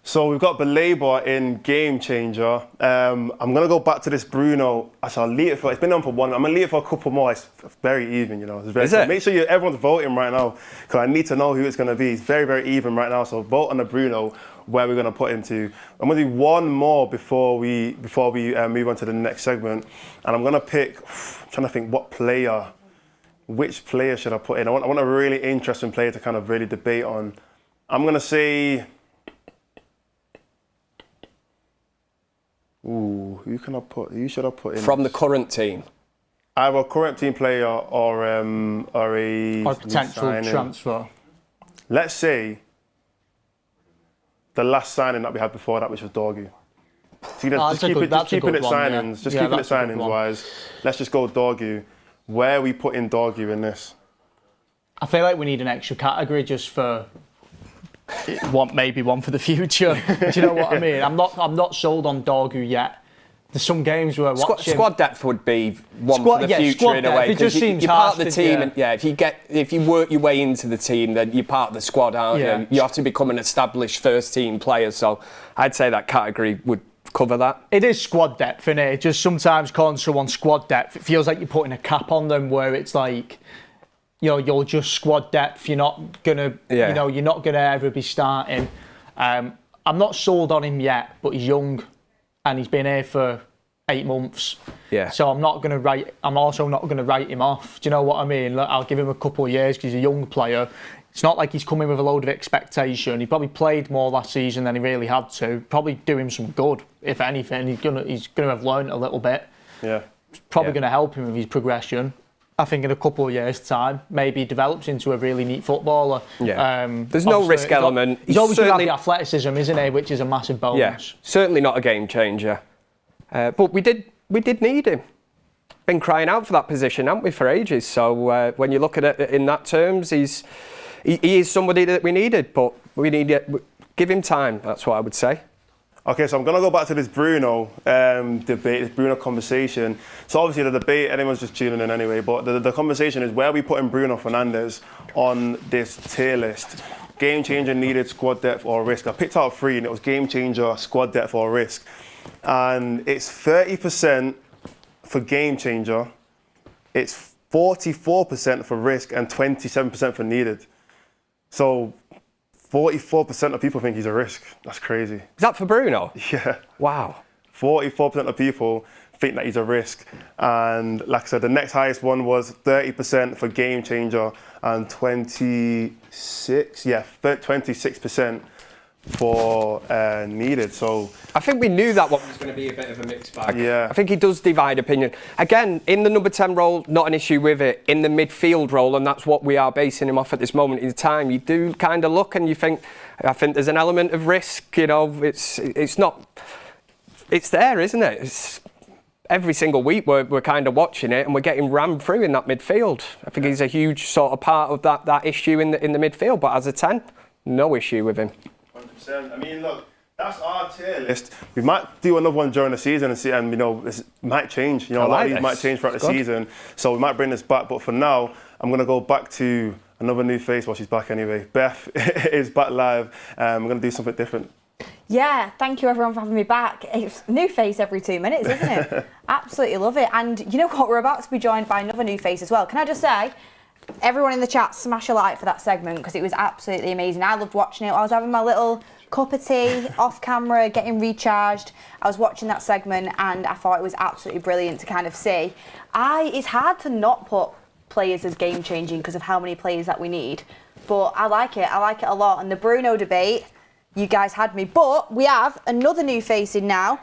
So we've got Baleba in game changer. I'm going to go back to this Bruno. I'll leave it for. It's been on for one. I'm going to leave it for a couple more. It's very even, Is it? Make sure everyone's voting right now, because I need to know who it's going to be. It's very, very even right now. So vote on the Bruno, where we're going to put him to. I'm going to do one more before we move on to the next segment, and I'm going to pick. I'm trying to think which player should I put in. I want a really interesting player to kind of really debate on. I'm going to say. Ooh, who should I put in? From the current team? Either a current team player or a potential signing. Transfer. Let's say the last signing that we had before that, which was Dorgu. Just keeping it signings wise. Let's just go Dorgu. Where are we putting Dorgu in this? I feel like we need an extra category just for want maybe one for the future. Do you know what I mean? I'm not sold on Dorgu yet. There's some games where squad depth would be one for the future in a way. It just seems you're part of the team, yeah. And if you work your way into the team, then you're part of the squad, aren't you? You have to become an established first team player. So I'd say that category would cover that. It is squad depth, isn't it? Just sometimes calling someone squad depth, it feels like you're putting a cap on them, where it's like, you're just squad depth. You're not gonna, you're not gonna ever be starting. I'm not sold on him yet, but he's young, and he's been here for 8 months. Yeah. So I'm also not gonna write him off. Do you know what I mean? Look, I'll give him a couple of years because he's a young player. It's not like he's coming with a load of expectation. He probably played more last season than he really had to. Probably do him some good, if anything. He's gonna have learned a little bit. Yeah. It's probably gonna help him with his progression. I think in a couple of years' time, maybe he develops into a really neat footballer. Yeah. There's no risk element. He's always going to have the athleticism, isn't he? Which is a massive bonus. Yeah. Certainly not a game changer. But we did need him. Been crying out for that position, haven't we, for ages? So when you look at it in that terms, he is somebody that we needed, but we need to give him time. That's what I would say. Okay, so I'm going to go back to this Bruno debate, this Bruno conversation. So obviously the debate, anyone's just tuning in anyway, but the conversation is where we putting Bruno Fernandes on this tier list. Game changer, needed, squad depth or risk. I picked out 3 and it was game changer, squad depth or risk. And it's 30% for game changer, it's 44% for risk and 27% for needed. So 44% of people think he's a risk. That's crazy. Is that for Bruno? Yeah. Wow. 44% of people think that he's a risk. And like I said, the next highest one was 30% for game changer and 26% for needed. So I think we knew that one was going to be a bit of a mixed bag. Yeah. I think he does divide opinion. Again, in the number 10 role, not an issue with it. In the midfield role, and that's what we are basing him off at this moment in time, you do kind of look and you think, I think there's an element of risk. It's not. It's there, isn't it? It's, every single week we're kind of watching it and we're getting rammed through in that midfield. I think he's a huge sort of part of that issue in the midfield. But as a 10, no issue with him. 100%. I mean, look, that's our tier list. We might do another one during the season and see, and it might change. A lot of these might change throughout the season, so we might bring this back. But for now, I'm going to go back to another new face. Well, she's back anyway. Beth is back live. I'm going to do something different. Yeah, thank you everyone for having me back. It's a new face every 2 minutes, isn't it? Absolutely love it. And you know what? We're about to be joined by another new face as well. Can I just say, everyone in the chat, smash a like for that segment because it was absolutely amazing. I loved watching it. I was having my little cup of tea off camera, getting recharged. I was watching that segment and I thought it was absolutely brilliant to kind of see. It's hard to not put players as game changing because of how many players that we need. But I like it. I like it a lot. And the Bruno debate, you guys had me. But we have another new face in now.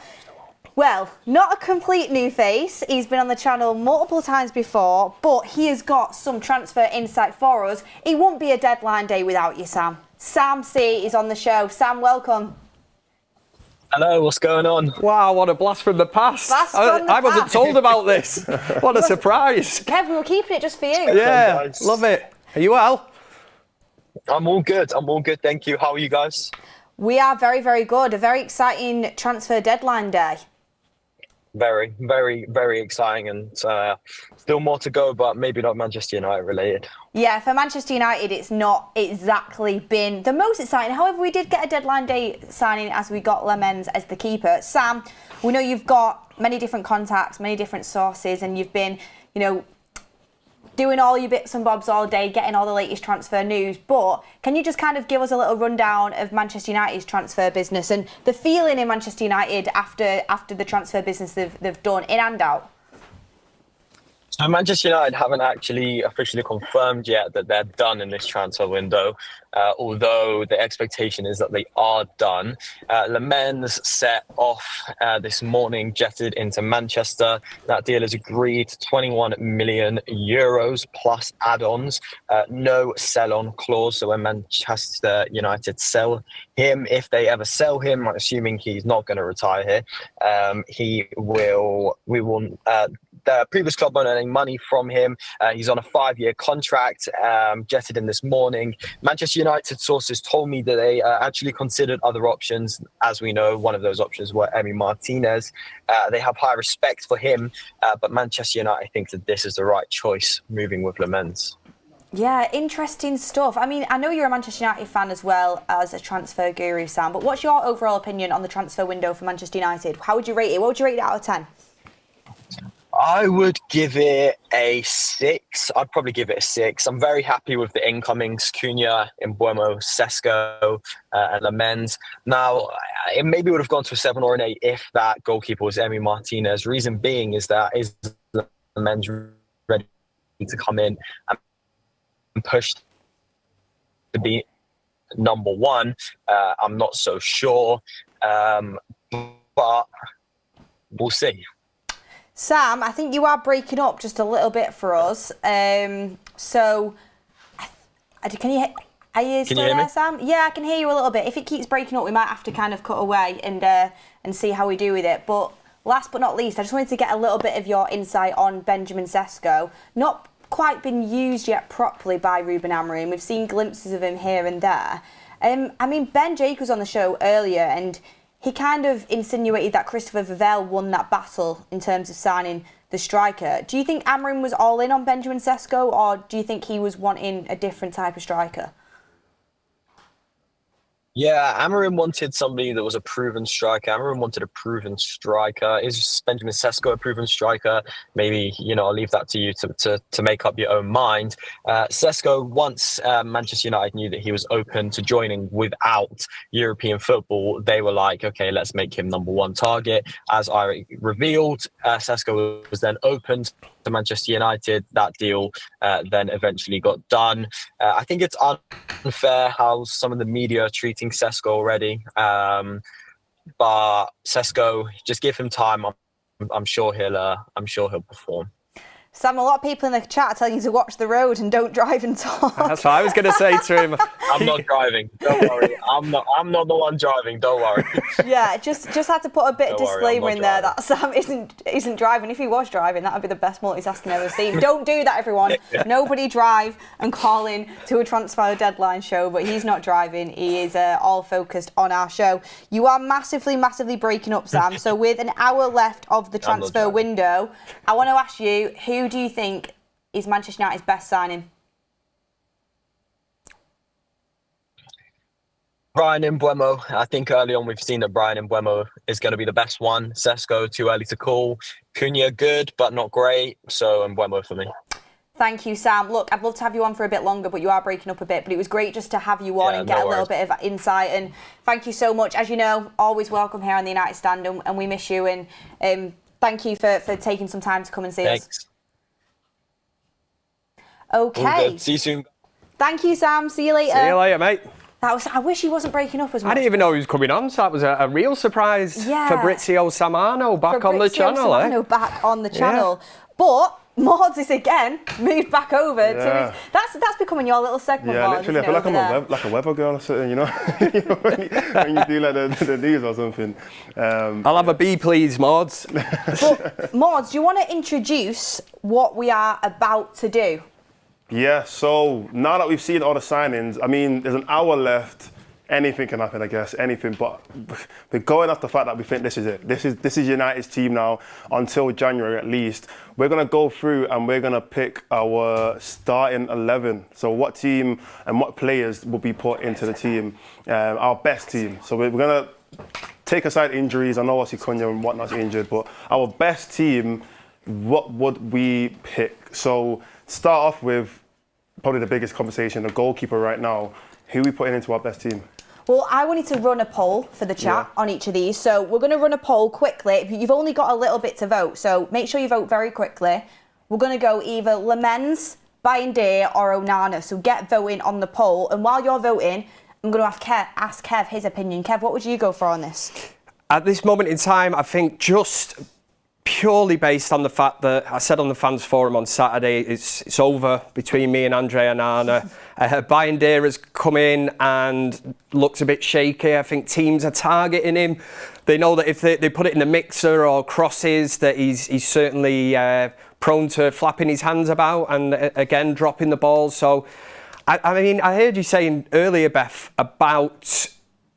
Well, not a complete new face. He's been on the channel multiple times before, but he has got some transfer insight for us. It won't be a deadline day without you, Sam. Sam C is on the show. Sam, welcome. Hello, what's going on? Wow, what a blast from the past. I wasn't told about this. What a surprise. Kev, we were keeping it just for you. Yeah, love it. Are you well? I'm all good. Thank you. How are you guys? We are very, very good. A very exciting transfer deadline day. Very, very, very exciting, and still more to go, but maybe not Manchester United related. Yeah, for Manchester United, it's not exactly been the most exciting. However, we did get a deadline day signing as we got Lammens as the keeper. Sam, we know you've got many different contacts, many different sources, and you've been, doing all your bits and bobs all day, getting all the latest transfer news. But can you just kind of give us a little rundown of Manchester United's transfer business and the feeling in Manchester United after the transfer business they've done in and out? So Manchester United haven't actually officially confirmed yet that they're done in this transfer window, although the expectation is that they are done. Lammens set off this morning, jetted into Manchester. That deal is agreed, 21 million euros plus add-ons. No sell-on clause, so when Manchester United sell him, if they ever sell him, I'm assuming he's not going to retire here, the previous club won't earning money from him. He's on a 5-year contract, jetted in this morning. Manchester United sources told me that they actually considered other options. As we know, one of those options were Emi Martinez. They have high respect for him, but Manchester United think that this is the right choice, moving with Lammens. Yeah, interesting stuff. I mean, I know you're a Manchester United fan as well as a transfer guru, Sam, but what's your overall opinion on the transfer window for Manchester United? How would you rate it? What would you rate it out of 10? I would give it a 6. I'd probably give it a 6. I'm very happy with the incomings, Cunha, Mbeumo, Sesko, and Lammens. Now, it maybe would have gone to a 7 or an 8 if that goalkeeper was Emi Martinez. Reason being is Lammens ready to come in and push to be number 1. I'm not so sure, but we'll see. Sam, I think you are breaking up just a little bit for us. So, are you still there, Sam? Yeah, I can hear you a little bit. If it keeps breaking up, we might have to kind of cut away and see how we do with it. But last but not least, I just wanted to get a little bit of your insight on Benjamin Sesko. Not quite been used yet properly by Ruben Amorim. We've seen glimpses of him here and there. I mean, Ben Jake was on the show earlier and he kind of insinuated that Christopher Vivell won that battle in terms of signing the striker. Do you think Amorim was all in on Benjamin Sesko, or do you think he was wanting a different type of striker? Yeah, Amorim wanted somebody that was a proven striker. Amorim wanted a proven striker. Is Benjamin Sesko a proven striker? Maybe, I'll leave that to you to make up your own mind. Sesko, once Manchester United knew that he was open to joining without European football, they were like, okay, let's make him number 1 target. As I revealed, Sesko was then opened to Manchester United. That deal then eventually got done. I think it's unfair how some of the media are treating Sesko already, but Sesko, just give him time. I'm sure he'll perform. Sam, a lot of people in the chat are telling you to watch the road and don't drive and talk. That's what I was going to say to him. I'm not driving. Don't worry. I'm not the one driving. Don't worry. Yeah, just had to put a bit of disclaimer in there that Sam isn't driving. If he was driving, that would be the best multitasking I've ever seen. Don't do that, everyone. Nobody drive and call in to a transfer deadline show, but he's not driving. He is all focused on our show. You are massively breaking up, Sam. So with an hour left of the transfer window, I want to ask you, who do you think is Manchester United's best signing? Bryan Mbeumo. I think early on we've seen that Bryan Mbeumo is going to be the best one. Sesko, too early to call. Cunha, good, but not great. So Mbeumo for me. Thank you, Sam. Look, I'd love to have you on for a bit longer, but you are breaking up a bit. But it was great just to have you on and get a little bit of insight. And thank you so much. As you know, always welcome here on the United Stand, and we miss you. And thank you for taking some time to come and see us. Okay. See you soon. Thank you, Sam. See you later. See you later, mate. I wish he wasn't breaking up as much. I didn't even know he was coming on, so that was a real surprise. Fabrizio Samano back on the channel. Back on the channel. But Mordzs is again moved back over to his... That's becoming your little segment. Yeah, Mordzs, literally, I feel like I'm like a weather girl or something, when you do like the news or something. I'll have a B, please, Mordzs. But Mordzs, do you want to introduce what we are about to do? Yeah, so now that we've seen all the signings, I mean, there's an hour left. Anything can happen, I guess, anything. But we're going off the fact that we think this is it. This is United's team now until January at least. We're going to go through and we're going to pick our starting 11. So what team and what players will be put into the team, our best team. So we're going to take aside injuries. I know obviously Cunha and whatnot's injured, but our best team, what would we pick? So start off with probably the biggest conversation, the goalkeeper right now. Who are we putting into our best team? Well, I wanted to run a poll for the chat on each of these. So we're going to run a poll quickly. You've only got a little bit to vote, so make sure you vote very quickly. We're going to go either Lammens, Bayindir or Onana. So get voting on the poll. And while you're voting, I'm going to ask Kev his opinion. Kev, what would you go for on this? At this moment in time, I think just purely based on the fact that I said on the fans forum on Saturday, it's over between me and Andre Onana. Bayindir has come in and looks a bit shaky. I think teams are targeting him. They know that if they put it in the mixer or crosses, that he's certainly prone to flapping his hands about and again dropping the ball. So, I mean, I heard you saying earlier, Beth, about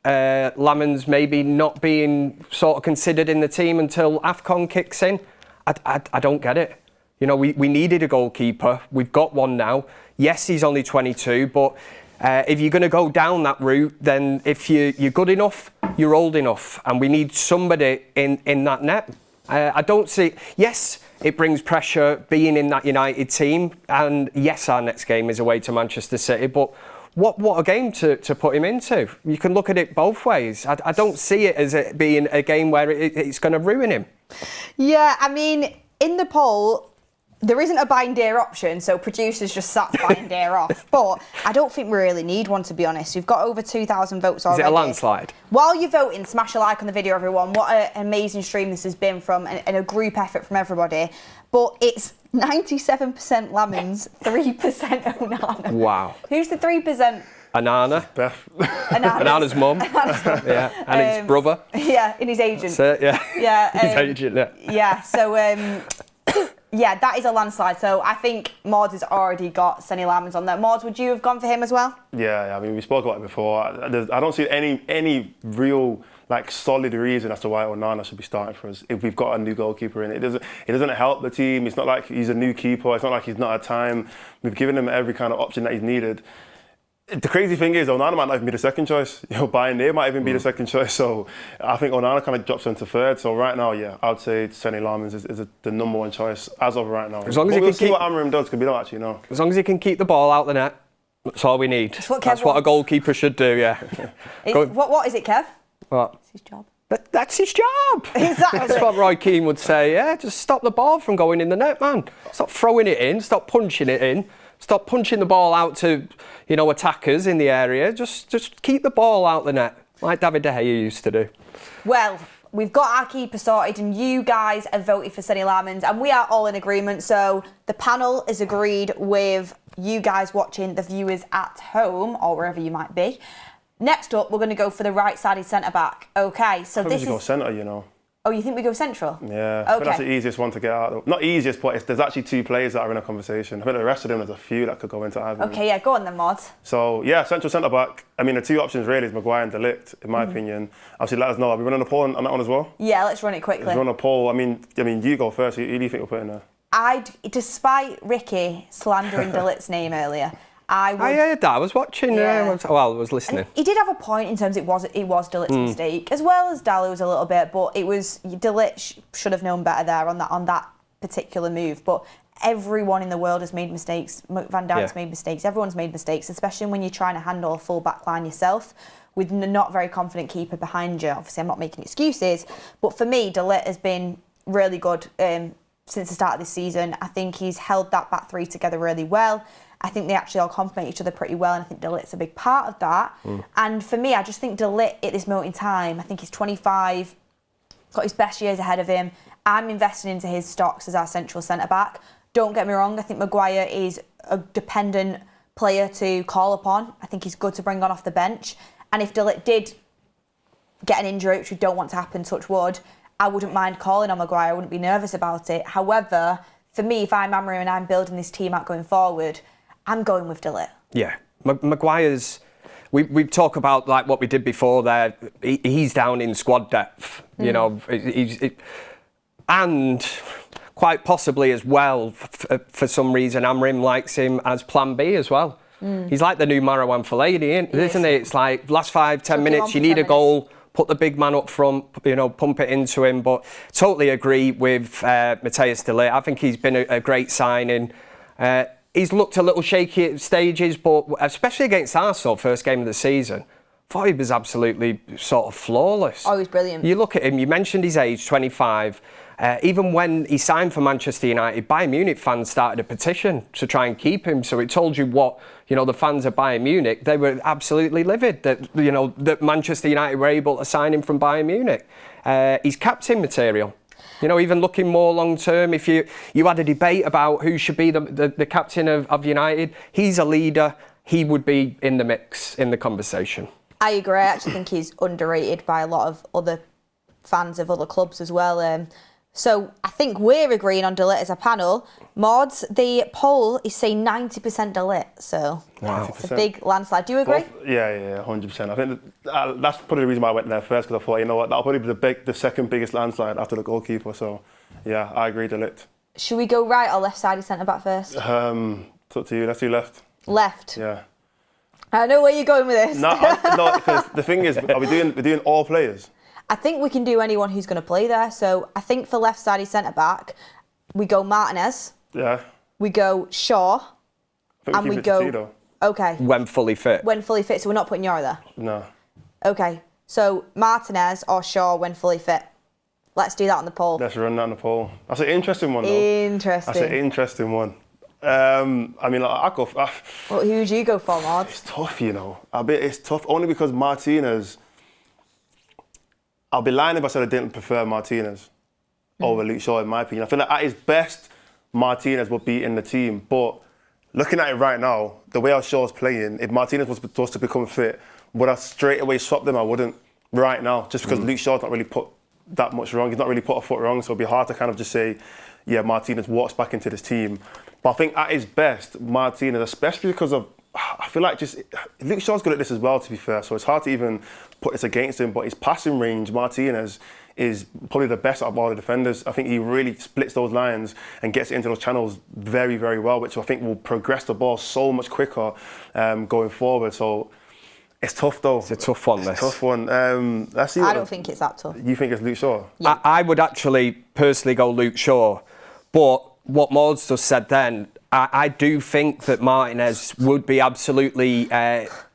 Lammens maybe not being sort of considered in the team until AFCON kicks in. I don't get it. You know, we needed a goalkeeper. We've got one now. Yes, he's only 22, but if you're going to go down that route, then if you're good enough, you're old enough, and we need somebody in that net. I don't see. Yes, it brings pressure being in that United team, and yes, our next game is away to Manchester City, but what a game to put him into. You can look at it both ways. I don't see it as it being a game where it's going to ruin him. Yeah, I mean, in the poll, there isn't a Bayindir option, so producers just sacked Bayindir off. But I don't think we really need one, to be honest. We've got over 2,000 votes already. Is it a landslide? While you're voting, smash a like on the video, everyone. What an amazing stream this has been from, and a group effort from everybody. But it's 97% Lammens, 3% Onana. Wow. Who's the 3%? Onana. Beth. Onana's mum. Yeah, and his brother. Yeah, and his agent. Yeah. Yeah. His agent, yeah. Yeah, so... yeah, that is a landslide. So I think Mordzs has already got Senne Lammens on there. Mordzs, would you have gone for him as well? Yeah, I mean, we spoke about it before. I don't see any real solid reason as to why Onana should be starting for us if we've got a new goalkeeper in. It doesn't help the team. It's not like he's a new keeper. It's not like he's not had time. We've given him every kind of option that he's needed. The crazy thing is, Onana might not even be the second choice. Bayindir might even be the second choice. So I think Onana kind of drops into third. So right now, yeah, I'd say Senne Lammens is the number one choice as of right now. As long as we'll see what Amram does, because we don't actually know. As long as he can keep the ball out the net, that's all we need. That's what a goalkeeper should do, yeah. What is it, Kev? What? It's his job. That's his job. Exactly. That's what Roy Keane would say, yeah. Just stop the ball from going in the net, man. Stop throwing it in, stop punching it in. Stop punching the ball out to, attackers in the area. Just keep the ball out the net, like David De Gea used to do. Well, we've got our keeper sorted, and you guys have voted for Senne Lammens, and we are all in agreement. So the panel is agreed with you guys watching, the viewers at home, or wherever you might be. Next up, we're going to go for the right-sided centre-back. Okay, so this is... go centre, Oh, you think we go central? Yeah, I think that's the easiest one to get out. Not easiest, but there's actually two players that are in a conversation. I think the rest of them, there's a few that could go into either. Okay, yeah, go on then, Mordzs. So, yeah, central centre-back. I mean, the two options really is Maguire and De Ligt, in my opinion. Obviously, let us know. Are we running a poll on that one as well? Yeah, let's run it quickly. Let's run a poll. I mean, you go first. Who do you think we'll put in there? Despite Ricky slandering De Ligt's name earlier, I heard that. I was watching. I was listening. And he did have a point in terms it was De Ligt's mistake, as well as Dalot's a little bit. But it was De Ligt should have known better there on that particular move. But everyone in the world has made mistakes. Van Dijk's made mistakes. Everyone's made mistakes, especially when you're trying to handle a full back line yourself with a not very confident keeper behind you. Obviously, I'm not making excuses, but for me, De Ligt has been really good since the start of this season. I think he's held that back three together really well. I think they actually all complement each other pretty well, and I think De Ligt's a big part of that. And for me, I just think De Ligt at this moment in time, I think he's 25, got his best years ahead of him. I'm investing into his stocks as our central centre-back. Don't get me wrong, I think Maguire is a dependent player to call upon. I think he's good to bring on off the bench. And if De Ligt did get an injury, which we don't want to happen, touch wood, I wouldn't mind calling on Maguire. I wouldn't be nervous about it. However, for me, if I'm Amram and I'm building this team out going forward, I'm going with De Ligt. Yeah, Maguire's... We talk about like what we did before there. He's down in squad depth, you know, and quite possibly as well, for some reason, Amram likes him as plan B as well. He's like the new Marwan Fellaini, isn't he? It's like last 5-10 minutes, you need a goal, put the big man up front, you know, pump it into him. But totally agree with Matthias De Ligt. I think he's been a great signing. He's looked a little shaky at stages, but especially against Arsenal, first game of the season, thought he was absolutely sort of flawless. Oh, he's brilliant. You look at him, you mentioned his age, 25. Even when he signed for Manchester United, Bayern Munich fans started a petition to try and keep him. So it told you what, you know, the fans of Bayern Munich, they were absolutely livid that, you know, that Manchester United were able to sign him from Bayern Munich. He's captain material. You know, even looking more long term, if you had a debate about who should be the captain of United, he's a leader. He would be in the mix, in the conversation. I agree. I actually think he's underrated by a lot of other fans of other clubs as well. So I think we're agreeing on De Ligt as a panel. Mordzs, the poll is saying 90% De Ligt, so it's a big landslide. Do you agree? Yeah, 100%. I think that's probably the reason why I went there first, because I thought, you know what, that'll probably be the second biggest landslide after the goalkeeper. So yeah, I agree, De Ligt. Should we go right or left-sided centre-back first? It's up to you. Let's do left. Left? Yeah. I know where you're going with this. No, because the thing is, we're doing all players? I think we can do anyone who's going to play there. So I think for left-sided centre-back, we go Martinez. Yeah. We go Shaw. And we go... Okay. When fully fit. When fully fit, so we're not putting Yara there? No. Okay. So Martinez or Shaw when fully fit. Let's do that on the poll. Let's run that on the poll. That's an interesting one, though. Interesting. That's an interesting one. I mean, like, I go... Well, who would you go for, Mordzs? It's tough, you know. It's tough only because Martinez... I'll be lying if I said I didn't prefer Martinez over Luke Shaw, in my opinion. I feel like at his best, Martinez would be in the team. But looking at it right now, the way our Shaw's playing, if Martinez was supposed to become fit, would I straight away swap them? I wouldn't right now, just because Luke Shaw's not really put that much wrong. He's not really put a foot wrong, so it'd be hard to kind of just say, yeah, Martinez walks back into this team. But I think at his best, Martinez, especially because of, I feel like just, Luke Shaw's good at this as well, to be fair, so it's hard to even put this against him, but his passing range, Martinez, is probably the best out of all the defenders. I think he really splits those lines and gets into those channels very, very well, which I think will progress the ball so much quicker going forward. So it's tough, though. It's a tough one, It's a tough one. Let's see. I don't think it's that tough. You think it's Luke Shaw? Yeah. I would actually personally go Luke Shaw, but what Mordzs just said then, I do think that Martinez would be absolutely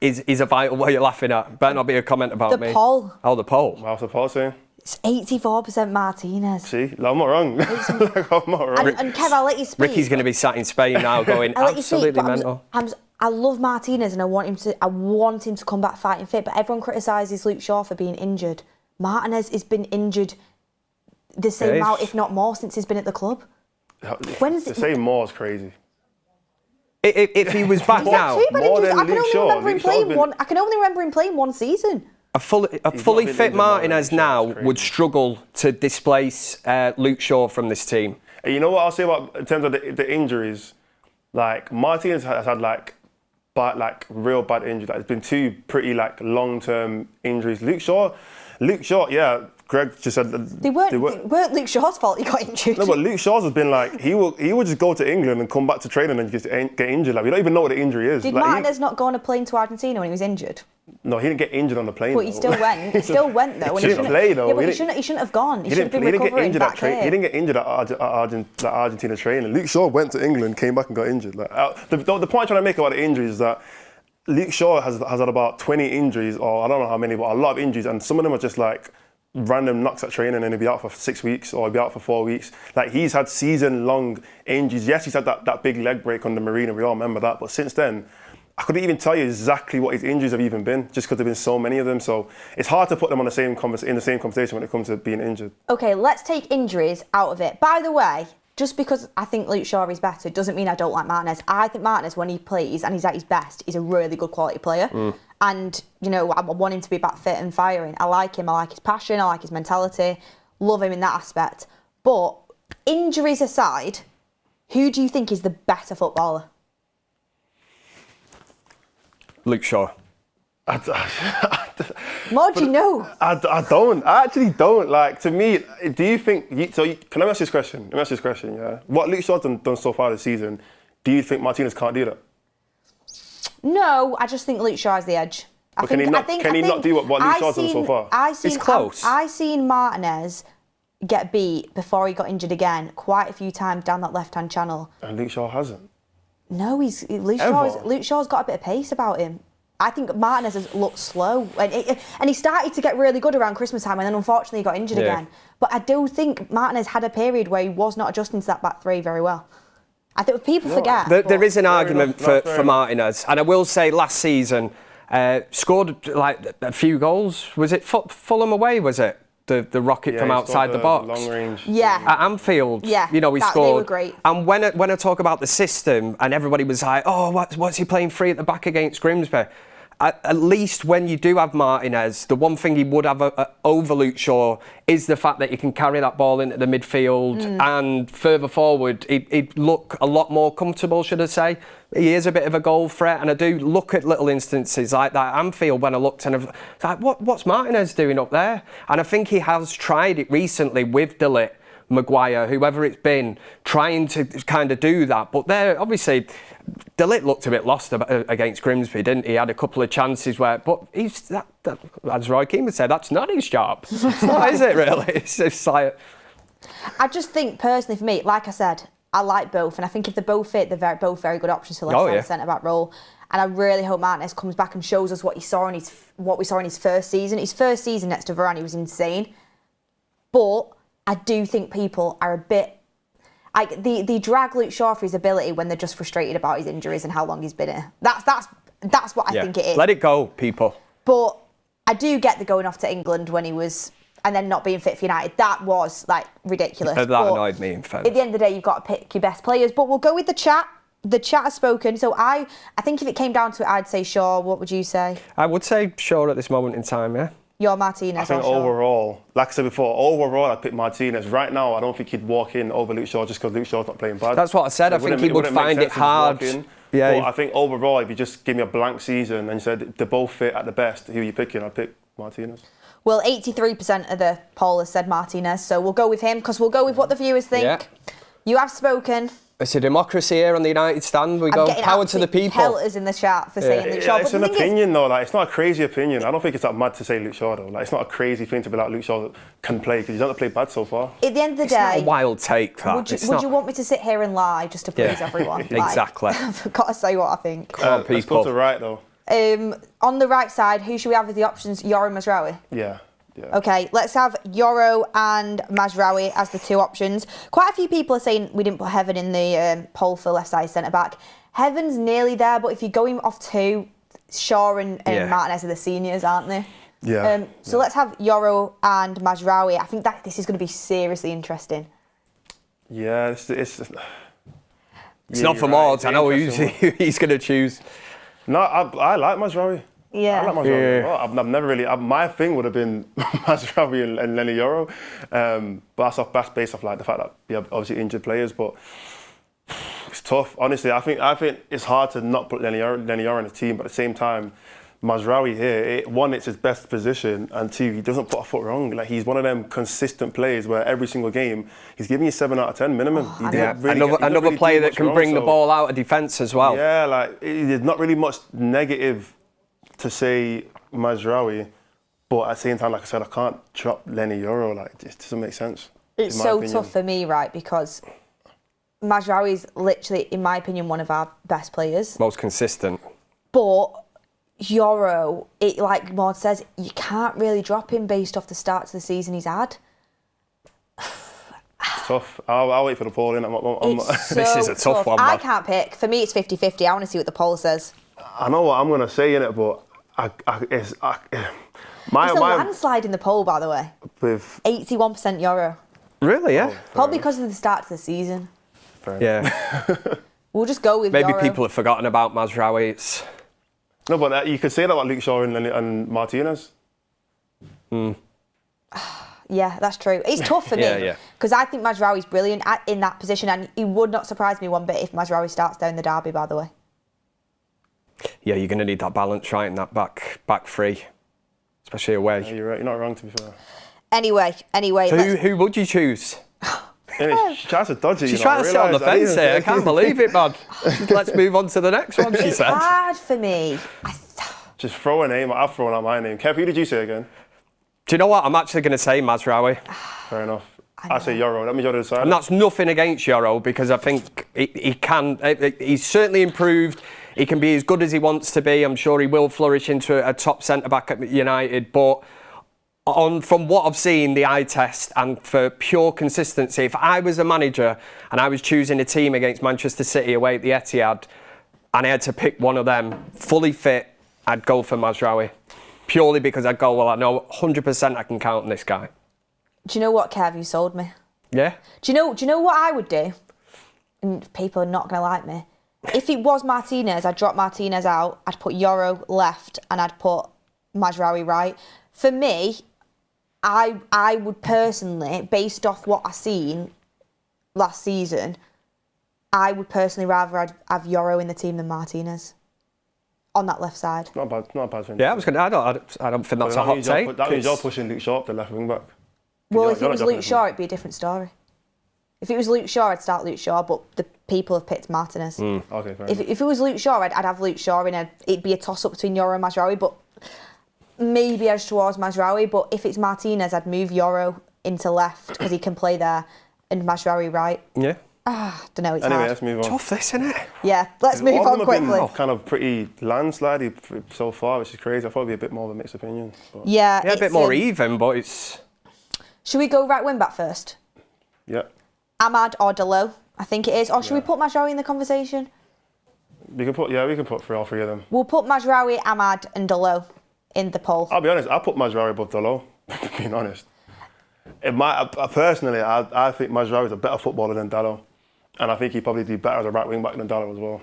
is a vital. What are you laughing at? Better not be a comment about me. The poll. Oh, the poll. What's the poll saying? It's 84% Martinez. See, I'm not wrong. I'm not wrong. And Kev, I'll let you speak. Ricky's going to be sat in Spain now, going absolutely mental. I love Martinez and I want him to come back fighting fit. But everyone criticises Luke Shaw for being injured. Martinez has been injured the same amount, if not more, since he's been at the club. To say more is crazy. If he was back now, more than Luke Shaw. I can only remember him playing one season. A fully fit Martinez now would struggle to displace Luke Shaw from this team. And you know what I'll say about in terms of the injuries? Like Martinez has had real bad injuries. Like, it's been two pretty long-term injuries. Luke Shaw, yeah. Greg just said they weren't Luke Shaw's fault he got injured. No, but Luke Shaw's has been he would just go to England and come back to training and just get injured. We don't even know what the injury is. Did Martinez not go on a plane to Argentina when he was injured? No, he didn't get injured on the plane. But he still went. He still went though. He didn't play though. Yeah, but he shouldn't have gone. He should have been recovering back here. He didn't get injured at Argentina training. Luke Shaw went to England, came back and got injured. The point I'm trying to make about the injuries is that Luke Shaw has had about 20 injuries, or I don't know how many, but a lot of injuries, and some of them are just random knocks at training and he'll be out for 6 weeks or he'll be out for 4 weeks. He's had season-long injuries. Yes, he's had that big leg break on the Marina, we all remember that, but since then, I couldn't even tell you exactly what his injuries have even been, just because there have been so many of them. So it's hard to put them in the same conversation when it comes to being injured. Okay, let's take injuries out of it. By the way, just because I think Luke Shaw is better doesn't mean I don't like Martinez. I think Martinez, when he plays and he's at his best, is a really good quality player. And, I want him to be back fit and firing. I like him. I like his passion. I like his mentality. Love him in that aspect. But injuries aside, who do you think is the better footballer? Luke Shaw. Mordzs, no. I don't. I actually don't. To me, do you think... can I ask you this question? Yeah. What Luke Shaw's done so far this season, do you think Martinez can't do that? No, I just think Luke Shaw has the edge. Can he not do what Luke Shaw's done so far? It's close. I seen Martinez get beat before he got injured again quite a few times down that left-hand channel. And Luke Shaw hasn't? No, Luke Shaw's got a bit of pace about him. I think Martinez has looked slow. And he started to get really good around Christmas time and then unfortunately he got injured again. But I do think Martinez had a period where he was not adjusting to that back three very well. I think people forget. There is an argument for Martinez. And I will say last season, scored a few goals. Was it Fulham away, was it? the rocket from he's outside got the box. Long range. Yeah. At Anfield, Yeah, he they scored. were great. And when I talk about the system, and everybody was like, "Oh, what's he playing free at the back against Grimsby?" At least when you do have Martinez, the one thing he would have over Luke Shaw is the fact that he can carry that ball into the midfield and further forward, he'd look a lot more comfortable, should I say. He is a bit of a goal threat, and I do look at little instances like that at Anfield when I looked and it's like, what's Martinez doing up there? And I think he has tried it recently with De Ligt, Maguire, whoever it's been, trying to kind of do that. But there, obviously, De Ligt looked a bit lost against Grimsby, didn't he? He had a couple of chances where, but as Roy Keane would say, that's not his job. It's not, is it really? It's just like... I just think, personally, for me, like I said, I like both, and I think if they both fit, they're both very good options for left centre-back role. And I really hope Martinez comes back and shows us what we saw in his first season. His first season next to Varane, he was insane. But I do think people are a bit... Like, they drag Luke Shaw for his ability when they're just frustrated about his injuries and how long he's been here. That's what I think it is. Let it go, people. But I do get the going off to England when he was... and then not being fit for United. That was, like, ridiculous. That annoyed me, in fact. At the end of the day, you've got to pick your best players. But we'll go with the chat. The chat has spoken. So I think if it came down to it, I'd say Shaw. What would you say? I would say Shaw at this moment in time, yeah. You're Martinez. I think overall, like I said before, I'd pick Martinez. Right now, I don't think he'd walk in over Luke Shaw just because Luke Shaw's not playing bad. That's what I said. I think he would find it hard. Yeah. But I think overall, if you just give me a blank season and you said they're both fit at the best, who are you picking? I'd pick Martinez. Well, 83% of the poll has said Martinez, so we'll go with him because we'll go with what the viewers think. Yeah. You have spoken. It's a democracy here on the United Stand. We go power to the people. Pelters in the chat for saying Luke Shaw. It's an opinion though. Like, it's not a crazy opinion. I don't think it's that mad to say Luke Shaw though. Like, it's not a crazy thing to be like Luke Shaw can play because he's not played bad so far. At the end of the day, it's not a wild take. That would you want me to sit here and lie just to please everyone? Exactly. I've got to say what I think. Come on, people. Let's go to the right though. On the right side, who should we have as the options? Yoro and Mazraoui? Yeah. Okay, let's have Yoro and Mazraoui as the two options. Quite a few people are saying we didn't put Heaven in the poll for left side centre back. Heaven's nearly there, but if you're going off two, Shaw and Martinez are the seniors, aren't they? Yeah. So let's have Yoro and Mazraoui. I think that this is going to be seriously interesting. Yeah, it's not for Mordzs. I know who he's going to choose. No, I like Mazraoui. Yeah. I like Managerial. Yeah. I've never really... my thing would have been Managerial and Lenny Yoro. But that's based off like the fact that we have obviously injured players, but it's tough. Honestly, I think it's hard to not put Lenny Yoro in the team, but at the same time, Mazraoui here, one, it's his best position, and two, he doesn't put a foot wrong. Like, he's one of them consistent players where every single game, he's giving you 7 out of 10 minimum. Another player that can bring the ball out of defence as well. Yeah, like, there's not really much negative to say Mazraoui, but at the same time, like I said, I can't drop Lenny Yoro. Like, it just doesn't make sense. It's so tough for me, right? Because Mazraoui is literally, in my opinion, one of our best players. Most consistent. But Yoro, like Mordzs says, you can't really drop him based off the starts of the season he's had. It's tough. I'll wait for the poll in. This is a tough one, man. I can't pick. For me, it's 50-50. I want to see what the poll says. I know what I'm going to say in it, but it's a landslide in the poll, by the way. With 81% Yoro. Really, yeah? Probably because of the start of the season. Yeah. We'll just go with Maybe Yoro. people have forgotten about Mazraoui. No, but you could say that about Luke Shaw and Martinez. Yeah, that's true. It's tough for me because I think Mazraoui's brilliant in that position, and it would not surprise me one bit if Mazraoui starts down the derby, by the way. Yeah, you're going to need that balance right in that back three, especially away. Yeah, you're right. You're not wrong, to be fair. Anyway. Who would you choose? She's trying to dodge it. She's trying to sit on the fence here. I can't believe it, man. Let's move on to the next one, she said. It's hard for me. Just throw a name. I've thrown out my name. Kev, who did you say again? Do you know what? I'm actually going to say Mazraoui. Fair enough. I say Yoro. Let me Yoro decide. And that's nothing against Yoro because I think he's certainly improved. He can be as good as he wants to be. I'm sure he will flourish into a top centre-back at United. But from what I've seen, the eye test, and for pure consistency, if I was a manager and I was choosing a team against Manchester City away at the Etihad and I had to pick one of them fully fit, I'd go for Mazraoui. Purely because I'd go, well, I know 100% I can count on this guy. Do you know what, Kev? You sold me. Yeah. Do you know what I would do? And people are not going to like me. If it was Martinez, I'd drop Martinez out. I'd put Yoro left, and I'd put Mazraoui right. For me, I would personally, based off what I seen last season, I would personally rather have Yoro in the team than Martinez on that left side. Not a bad thing. Yeah, I don't think that's a hot take. That means you're pushing Luke Shaw up the left wing back. Well, if it was Luke Shaw, it'd be a different story. If it was Luke Shaw, I'd start Luke Shaw, but the people have picked Martinez. Okay, fair If it was Luke Shaw, I'd have Luke Shaw it'd be a toss-up between Yoro and Mazraoui, but maybe edge towards Mazraoui. But if it's Martinez, I'd move Yoro into left because he can play there, and Mazraoui right. Yeah. Don't know, it's Anyway, hard. let's move on. Tough, this, isn't it? Yeah, let's move All of on them have quickly. been kind of pretty landslidey so far, which is crazy. I thought it'd be a bit more of a mixed opinion. But Yeah, Yeah, a bit more even, but it's... Should we go right wing back first? yeah, Ahmad or Delo? I think it is. Or should we put Mazraoui in the conversation? we can put all three of them. We'll put Mazraoui, Ahmad and Delo in the poll. I'll be honest, I put Mazraoui above Dalot, being honest. Personally, I think Mazraoui is a better footballer than Dalot. And I think he'd probably do better as a right wing back than Dalot as well.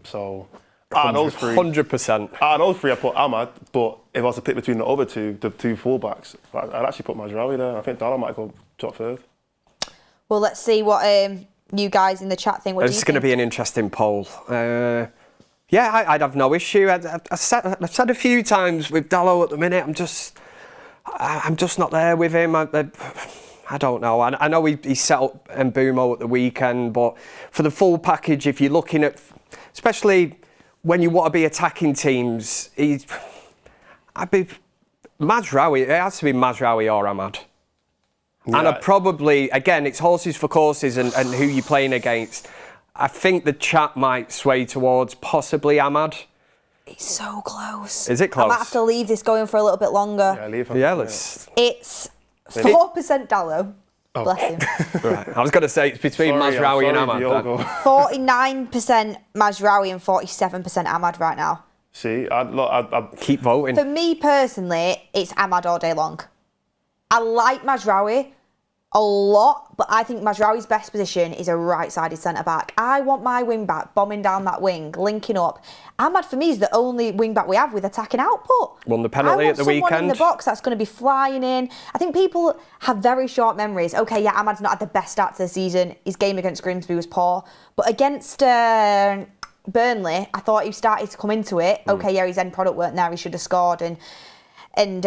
So, out of those three, 100%. I put Ahmad, but if I was to pick between the other two, the two fullbacks, I'd actually put Mazraoui there. I think Dalot might go top third. Well, let's see what you guys in the chat think. What do you It's think? going to be an interesting poll. Yeah, I'd have no issue. I've said a few times with Dalot at the minute, I'm just not there with him. I don't know. I know he set up Mbumo at the weekend, but for the full package, if you're looking at, especially when you want to be attacking teams, I'd be Mazraoui. It has to be Mazraoui or Ahmad. Yeah. And I'd probably, again, it's horses for courses and who you're playing against. I think the chat might sway towards possibly Ahmad. It's so close. Is it close? I might have to leave this going for a little bit longer. Yeah, leave him. Yeah, let's... It's 4% Dalot. Oh. Bless him. Right. I was going to say it's between Mazraoui and Ahmad. 49% Mazraoui and 47% Ahmad right now. See, I'd keep voting. For me personally, it's Ahmad all day long. I like Mazraoui a lot, but I think Mazraoui's best position is a right-sided centre-back. I want my wing-back bombing down that wing, linking up. Ahmad, for me, is the only wing-back we have with attacking output. Won the penalty at the weekend. I want someone in the box that's going to be flying in. I think people have very short memories. OK, yeah, Ahmad's not had the best start to the season. His game against Grimsby was poor. But against Burnley, I thought he started to come into it. OK, yeah, his end product weren't there. He should have scored. And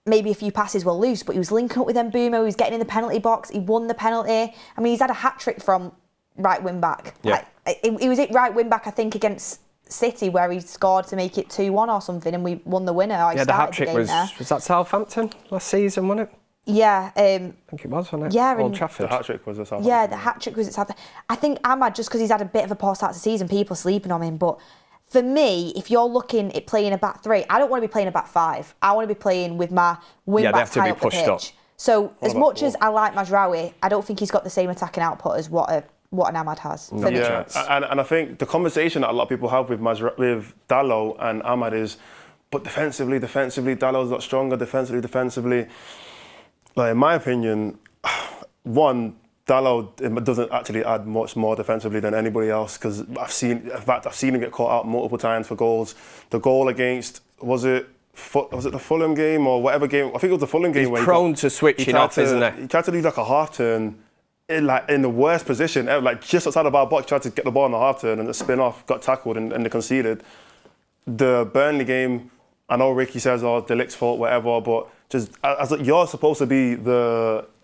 maybe a few passes were loose, but he was linking up with Mbumo. He was getting in the penalty box. He won the penalty. I mean, he's had a hat-trick from right wing-back. Yeah. He was at right wing-back, I think, against City, where he scored to make it 2-1 or something, and we won the winner. Yeah, the hat-trick was that Southampton last season, wasn't it? Yeah. I think it was, wasn't it? Yeah. Old Trafford. The hat-trick was at Southampton. Yeah, the hat-trick was at Southampton. I think Ahmad, just because he's had a bit of a poor start to the season, people are sleeping on him, but for me, if you're looking at playing a back three, I don't want to be playing a back five. I want to be playing with my wing-backs high up the pitch. So as much as I like Mazraoui, I don't think he's got the same attacking output as what an Ahmad has. Yeah, and I think the conversation that a lot of people have with Dalot and Ahmad is, but defensively, Dalot's a lot stronger. Defensively. Like, in my opinion, one, Dalot doesn't actually add much more defensively than anybody else, because I've seen him get caught out multiple times for goals. The goal against, was it the Fulham game or whatever game? I think it was the Fulham game. He's prone to switching off, isn't he? He tried to do like a half turn in the worst position, like just outside of our box, tried to get the ball in the half turn and the spin off, got tackled and they conceded. The Burnley game, I know Ricky says, De Ligt's fault, whatever, but just as you're supposed to be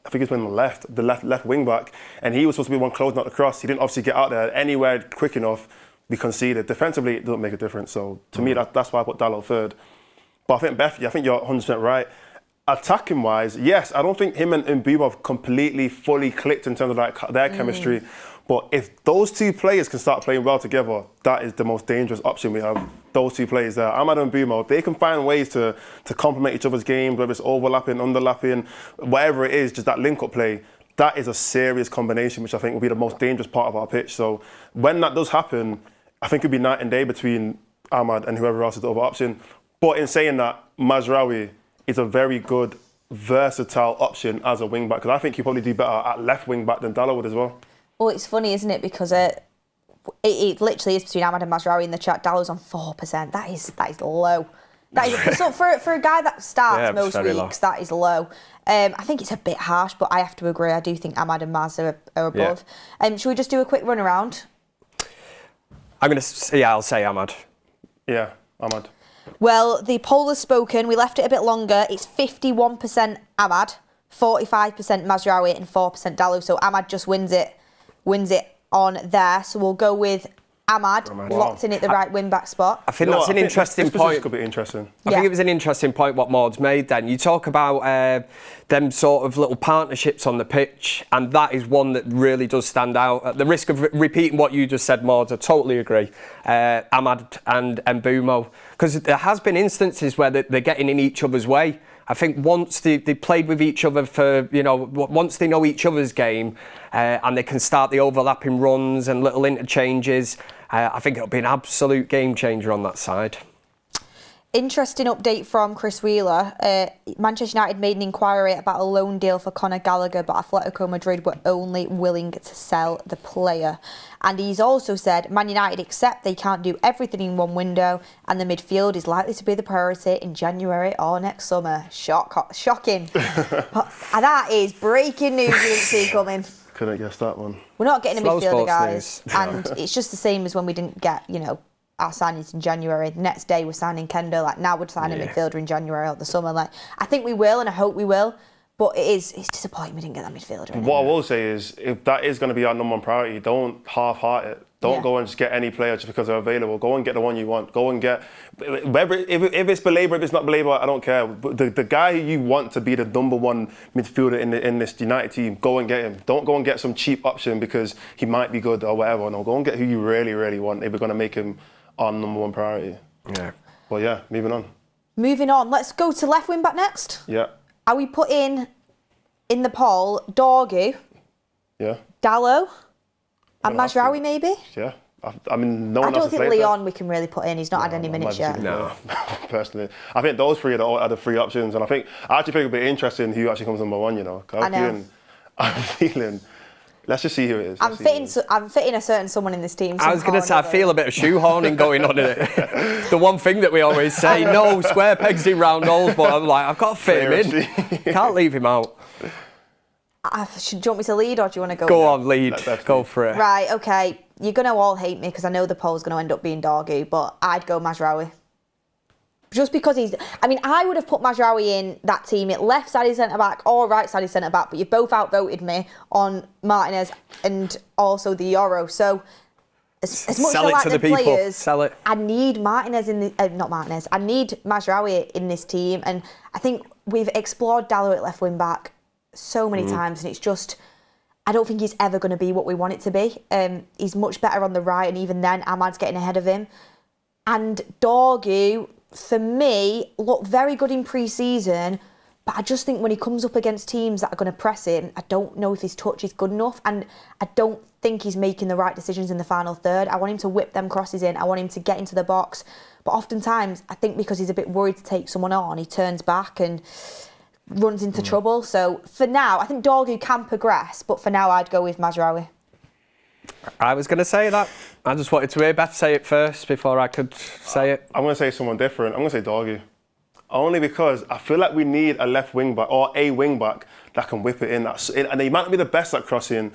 I think he's been the left wing back, and he was supposed to be one closing out the cross. He didn't obviously get out there anywhere quick enough. We conceded. Defensively, it doesn't make a difference. So to me, that's why I put Dalot third. But I think, Beth, I think you're 100% right. Attacking wise, yes, I don't think him and Mbumo have completely, fully clicked in terms of like their chemistry. But if those two players can start playing well together, that is the most dangerous option we have. Those two players there, Ahmad and Mbumo, they can find ways to complement each other's games, whether it's overlapping, underlapping, whatever it is, just that link-up play. That is a serious combination, which I think will be the most dangerous part of our pitch. So when that does happen, I think it'll be night and day between Ahmad and whoever else is the other option. But in saying that, Mazraoui is a very good versatile option as a wing back, because I think he'd probably do better at left wing back than Dalla would as well. Well, it's funny, isn't it? Because it literally is between Ahmad and Mazraoui in the chat. Dalla's on 4%. That is low. That is, so for a guy that starts most weeks, that is low. I think it's a bit harsh, but I have to agree. I do think Ahmad and Maz are above. Should we just do a quick run around? I'll say Ahmad. Yeah, Ahmad. Well, the poll has spoken. We left it a bit longer. It's 51% Ahmad, 45% Mazraoui, and 4% Dalu. So Ahmad just wins it on there. So we'll go with Ahmad, locked in at the right wing back spot. I think that's an interesting point. This could be interesting. I think it was an interesting point what Mordzs made then. You talk about them sort of little partnerships on the pitch, and that is one that really does stand out. At the risk of repeating what you just said, Mordzs, I totally agree. Ahmad and Mbeumo. Because there has been instances where they're getting in each other's way. I think once they played with each other for, once they know each other's game and they can start the overlapping runs and little interchanges, I think it'll be an absolute game changer on that side. Interesting update from Chris Wheeler. Manchester United made an inquiry about a loan deal for Conor Gallagher, but Atletico Madrid were only willing to sell the player. And he's also said Man United accept they can't do everything in one window, and the midfield is likely to be the priority in January or next summer. Shocking. That is breaking news you didn't see coming. Couldn't guess that one. We're not getting a midfielder, guys. And it's just the same as when we didn't get, our signings in January. The next day we're signing Kendo. Now we're signing a midfielder in January or the summer. I think we will, and I hope we will. But it's disappointing we didn't get that midfielder. What I will say is, if that is going to be our number one priority, don't half-heart it. Don't go and just get any player just because they're available. Go and get the one you want. Go and get, if it's Baleba, if it's not Baleba, I don't care. But the guy you want to be the number one midfielder in this United team, go and get him. Don't go and get some cheap option because he might be good or whatever. No, go and get who you really, really want if we're going to make him our number one priority. Yeah. Well, yeah, moving on. Moving on. Let's go to left wing back next. Yeah. Are we putting in the poll Dorgu? Yeah. Dallo? And Mazraoui maybe? Yeah. I mean, no one else I has don't think Leon we can really put in. He's not had any minutes yet. No. Personally. I think those three are the three options. And I actually think it'll be interesting who actually comes number one, I'm feeling... Let's just see who it is. I'm fitting a certain someone in this team. I was going to say, I feel a bit of shoehorning going on in it. The one thing that we always say, no square pegs in round holes, but I'm like, I've got to fit him in. Can't leave him out. Do you want me to lead or do you want to go? Go on, lead. Go for it. Right, okay. You're going to all hate me because I know the poll's going to end up being Dorgu, but I'd go Mazraoui. Just because I would have put Mazraoui in that team at left-sided centre-back or right-sided centre-back, but you've both outvoted me on Martinez and also the Euro. So, as much as I like the players, sell it. I need Martinez in the... not Martinez. I need Mazraoui in this team. And I think we've explored Dallo at left wing-back so many times, and it's just... I don't think he's ever going to be what we want it to be. He's much better on the right, and even then, Ahmad's getting ahead of him. And Dorgu... for me, looked very good in pre-season, but I just think when he comes up against teams that are going to press him, I don't know if his touch is good enough, and I don't think he's making the right decisions in the final third. I want him to whip them crosses in. I want him to get into the box. But oftentimes, I think because he's a bit worried to take someone on, he turns back and runs into trouble. So for now, I think Dorgu can progress, but for now, I'd go with Mazraoui. I was going to say that. I just wanted to hear Beth say it first before I could say it. I'm going to say someone different. I'm going to say Dorgu. Only because I feel like we need a left wing back or a wing back that can whip it in. And they might not be the best at crossing,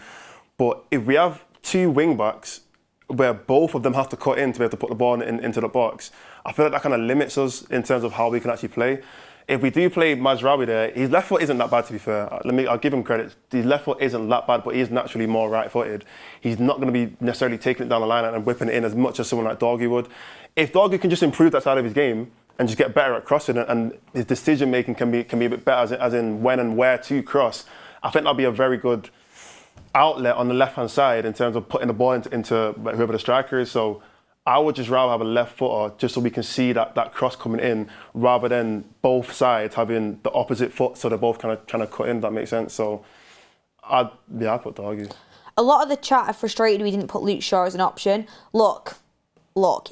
but if we have two wing backs where both of them have to cut in to be able to put the ball into the box, I feel like that kind of limits us in terms of how we can actually play. If we do play Mazraoui there, his left foot isn't that bad, to be fair. I'll give him credit. His left foot isn't that bad, but he's naturally more right-footed. He's not going to be necessarily taking it down the line and whipping it in as much as someone like Dorgu would. If Dorgu can just improve that side of his game and just get better at crossing it, and his decision-making can be a bit better, as in when and where to cross, I think that'll be a very good outlet on the left-hand side in terms of putting the ball into whoever the striker is. So I would just rather have a left footer just so we can see that cross coming in rather than both sides having the opposite foot so they're both kind of trying to cut in, if that makes sense. So I'd put Dorgu. A lot of the chat are frustrated we didn't put Luke Shaw as an option. Look,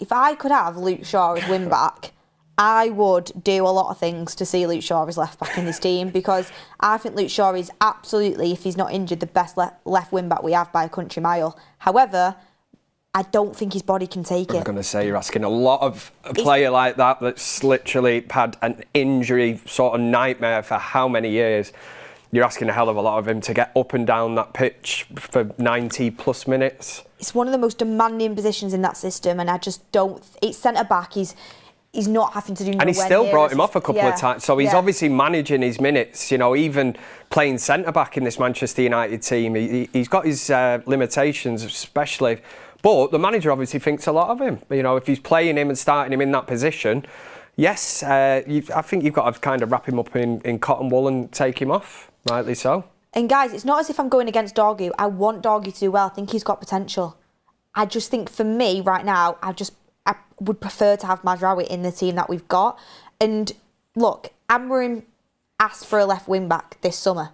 if I could have Luke Shaw as wing back I would do a lot of things to see Luke Shaw as left back in this team, because I think Luke Shaw is absolutely, if he's not injured, the best left wing back we have by a country mile. However, I don't think his body can take it. I'm going to say you're asking a lot of a player like that that's literally had an injury sort of nightmare for how many years. You're asking a hell of a lot of him to get up and down that pitch for 90 plus minutes. It's one of the most demanding positions in that system, and I just don't. It's centre back. He's not having to do. And he still brought him off a couple of times, so he's obviously managing his minutes. You know, even playing centre back in this Manchester United team, he's got his limitations, especially. But the manager obviously thinks a lot of him. You know, if he's playing him and starting him in that position, yes, I think you've got to kind of wrap him up in cotton wool and take him off. Rightly so. And guys, it's not as if I'm going against Dorgu. I want Dorgu to do well. I think he's got potential. I just think for me right now, I would prefer to have Mazraoui in the team that we've got. And look, Amorim asked for a left wing back this summer.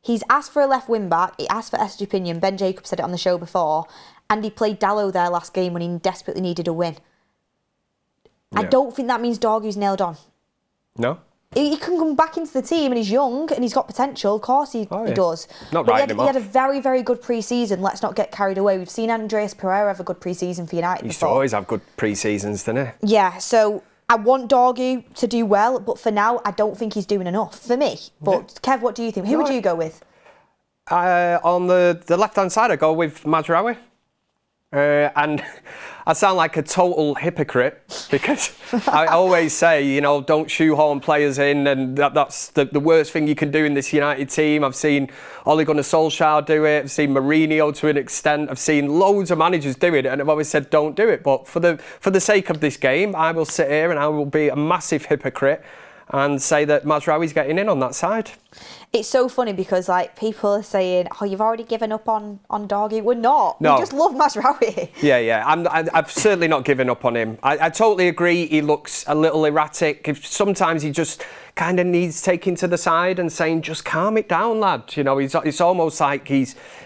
He's asked for a left wing back. He asked for Estupinian. Ben Jacobs said it on the show before. And he played Dallo there last game when he desperately needed a win. Yeah. I don't think that means Dorgu's nailed on. No? He can come back into the team, and he's young and he's got potential. Of course he does. Not writing him off. He had a very, very good pre-season. Let's not get carried away. We've seen Andreas Pereira have a good pre-season for United. He used to always have good pre-seasons, didn't he? Yeah, so I want Dorgu to do well, but for now, I don't think he's doing enough for me. But Kev, what do you think? Who would you go with? On the left-hand side, I go with Mazraoui. And I sound like a total hypocrite, because I always say, you know, don't shoehorn players in, and that's the worst thing you can do in this United team. I've seen Ole Gunnar Solskjaer do it. I've seen Mourinho to an extent. I've seen loads of managers do it, and I've always said don't do it. But for the sake of this game, I will sit here and I will be a massive hypocrite and say that Mazraoui's getting in on that side. It's so funny because like people are saying, "Oh, you've already given up on Dorgu." We're not. No. We just love Mazraoui. Yeah. I've certainly not given up on him. I totally agree. He looks a little erratic. Sometimes he just kind of needs taking to the side and saying, "Just calm it down, lad." You know, it's almost like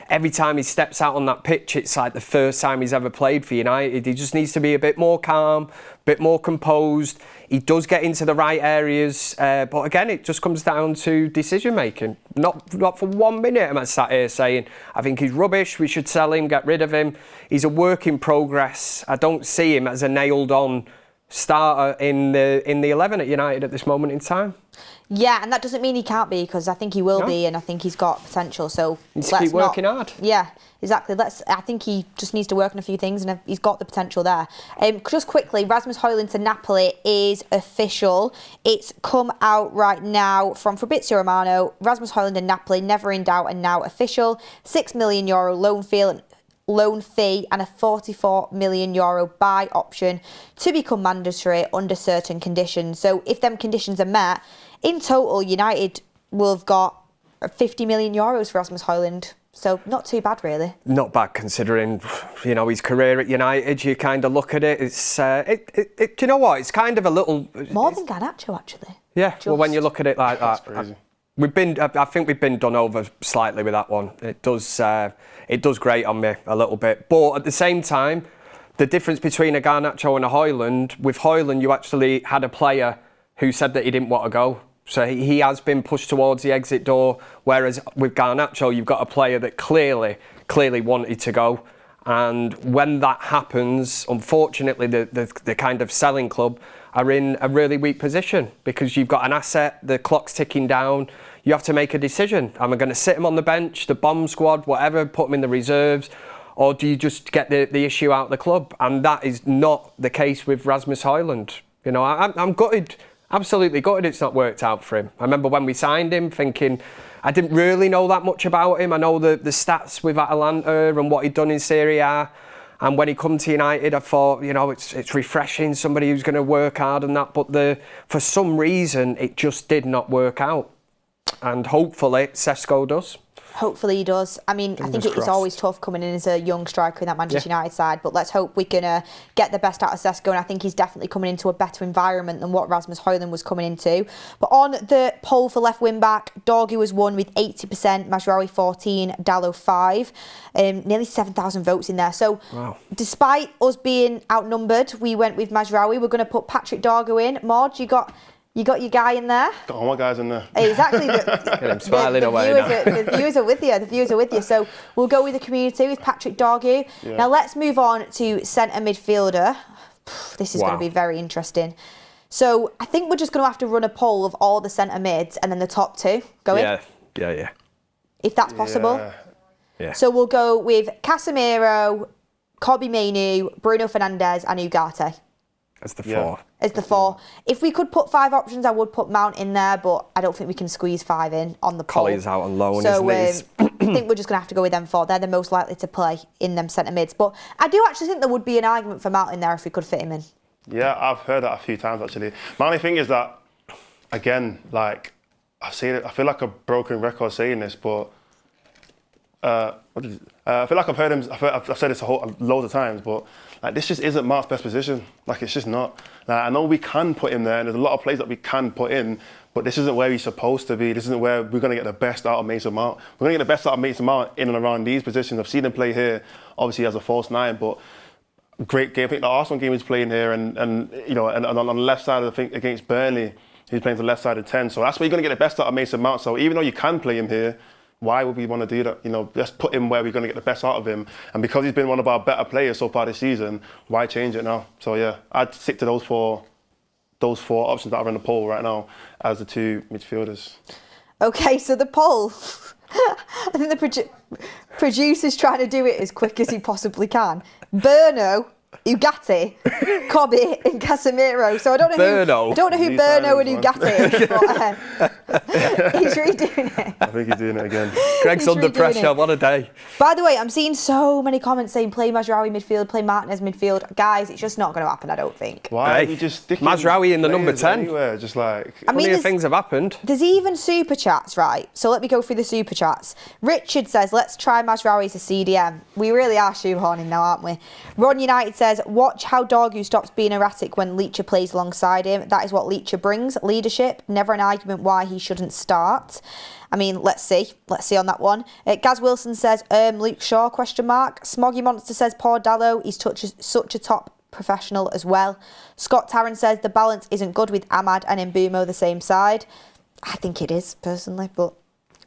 every time he steps out on that pitch, it's like the first time he's ever played for United. He just needs to be a bit more calm, a bit more composed. He does get into the right areas, but again, it just comes down to decision making. Not for 1 minute am I sat here saying, I think he's rubbish, we should sell him, get rid of him. He's a work in progress. I don't see him as a nailed-on starter in the 11 at United at this moment in time. Yeah, and that doesn't mean he can't be, because I think he will be, and I think he's got potential. So let's keep working hard. Yeah, exactly. I think he just needs to work on a few things, and he's got the potential there. Just quickly, Rasmus Højlund to Napoli is official. It's come out right now from Fabrizio Romano. Rasmus Højlund and Napoli, never in doubt, and now official. €6 million loan fee and a €44 million buy option to become mandatory under certain conditions. So if them conditions are met, in total, United will have got €50 million for Rasmus Højlund. So not too bad, really. Not bad considering, you know, his career at United. You kind of look at it. It's, do you know what? It's kind of a little more than Garnacho, actually. Yeah. Well, when you look at it like that, crazy. I think we've been done over slightly with that one. It does grate on me a little bit. But at the same time, the difference between a Garnacho and a Højlund, with Højlund, you actually had a player who said that he didn't want to go. So he has been pushed towards the exit door, whereas with Garnacho, you've got a player that clearly wanted to go. And when that happens, unfortunately, the kind of selling club are in a really weak position, because you've got an asset, the clock's ticking down, you have to make a decision. Am I going to sit him on the bench, the bomb squad, whatever, put him in the reserves, or do you just get the issue out of the club? And that is not the case with Rasmus Højlund. You know, I'm gutted. Absolutely gutted it's not worked out for him. I remember when we signed him thinking, I didn't really know that much about him. I know the stats with Atalanta and what he'd done in Serie A. And when he come to United, I thought, you know, it's refreshing, somebody who's going to work hard and that. But for some reason, it just did not work out. And hopefully, Sesko does. Hopefully he does. I mean, I think it is always tough coming in as a young striker in that Manchester United side, but let's hope we can get the best out of Sesko, and I think he's definitely coming into a better environment than what Rasmus Højlund was coming into. But on the poll for left wing back, Dorgu has won with 80%, Mazraoui 14, Dalot 5. Nearly 7,000 votes in there. So despite us being outnumbered, we went with Mazraoui. We're going to put Patrick Dorgu in. Mordzs, you got your guy in there? Got all my guys in there. Exactly. Get him smiling away now. The viewers are with you. The viewers are with you. So we'll go with the community with Patrick Dorgu. Yeah. Now let's move on to centre midfielder. This is going to be very interesting. So I think we're just going to have to run a poll of all the centre mids and then the top two. Go in? Yeah. If that's possible. Yeah. So we'll go with Casemiro, Kobbie Mainoo, Bruno Fernandes and Ugarte. As the four. As the four. If we could put 5 options, I would put Mount in there, but I don't think we can squeeze 5 in on the poll. Colley's out on loan, so, isn't he? I think we're just going to have to go with them 4. They're the most likely to play in them centre mids. But I do actually think there would be an argument for Mount in there if we could fit him in. Yeah, I've heard that a few times actually. My only thing is that, again, like, I've seen it, I feel like a broken record saying this, but I feel like I've heard him, I've said this loads of times, but like, this just isn't Mark's best position. Like, it's just not. Like, I know we can put him there, and there's a lot of plays that we can put in, but this isn't where he's supposed to be. This isn't where we're going to get the best out of Mason Mount. We're going to get the best out of Mason Mount in and around these positions. I've seen him play here, obviously as a false 9, but great game. I think the Arsenal game he's playing here, and you know, and on the left side, I think against Burnley, he's playing the left side of 10. So that's where you're going to get the best out of Mason Mount. So even though you can play him here, why would we want to do that? You know, let's put him where we're going to get the best out of him. And because he's been one of our better players so far this season, why change it now? So yeah, I'd stick to those four options that are in the poll right now as the 2 midfielders. Okay, so the poll. I think the producer's trying to do it as quick as he possibly can. Berno, Ugarte, Kobbie and Casemiro. So I don't know who Berno and Ugarte is, but he's redoing it. I think he's doing it again. Greg's under pressure. What a day. By the way, I'm seeing so many comments saying play Mazraoui midfield, play Martinez midfield. Guys, it's just not going to happen, I don't think. Why? Hey, just stick Mazraoui in the number 10. Anywhere, just like... I mean, things have happened. There's even super chats, right? So let me go through the super chats. Richard says, let's try Mazraoui as a CDM. We really are shoehorning now, aren't we? Ron United says, watch how Dorgu stops being erratic when Leacher plays alongside him. That is what Leacher brings. Leadership. Never an argument why he shouldn't start. I mean, let's see. Let's see on that one. Gaz Wilson says, Luke Shaw, ? Smoggy Monster says, poor Dalot. He's such a top professional as well. Scott Tarrant says, the balance isn't good with Ahmad and Mbeumo the same side. I think it is, personally, but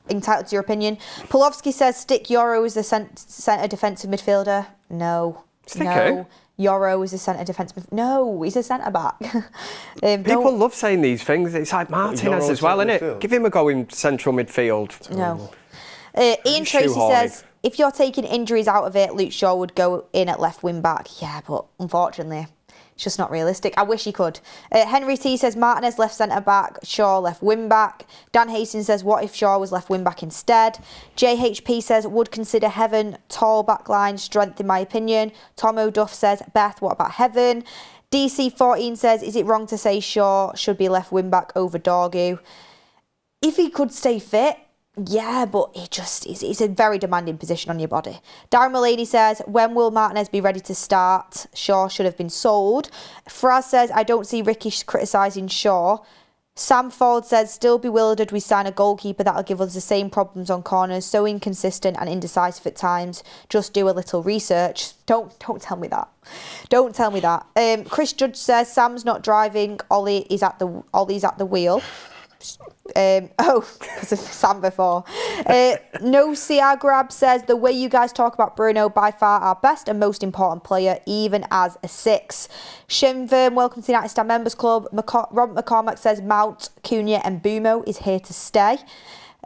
entitled to your opinion. Polovsky says, stick Euro as the centre defensive midfielder. No. Euro is a centre defensive. No, he's a centre back. People love saying these things. It's like Martinez as well, isn't it? Give him a go in central midfield. No. Ian Tracy says, if you're taking injuries out of it, Luke Shaw would go in at left wing back. Yeah, but unfortunately, it's just not realistic. I wish he could. Henry T says, Martinez left centre back, Shaw left wing back. Dan Hastings says, what if Shaw was left wing back instead? JHP says, would consider Heaven, tall back line, strength in my opinion. Tom O'Duff says, Beth, what about Heaven? DC14 says, is it wrong to say Shaw should be left wing back over Dorgu? If he could stay fit, yeah, but it's a very demanding position on your body. Darren Mullaney says, when will Martinez be ready to start? Shaw should have been sold. Fraz says, I don't see Ricky criticising Shaw. Sam Ford says, still bewildered we sign a goalkeeper that'll give us the same problems on corners, so inconsistent and indecisive at times. Just do a little research. Don't tell me that. Don't tell me that. Chris Judge says, Sam's not driving, Ollie's at the wheel. Because of Sam before. No CR Grab says, the way you guys talk about Bruno, by far our best and most important player, even as a 6. Shinvern, welcome to the United Strand Members Club. Rob McCormack says, Mount, Cunha and Mbeumo is here to stay.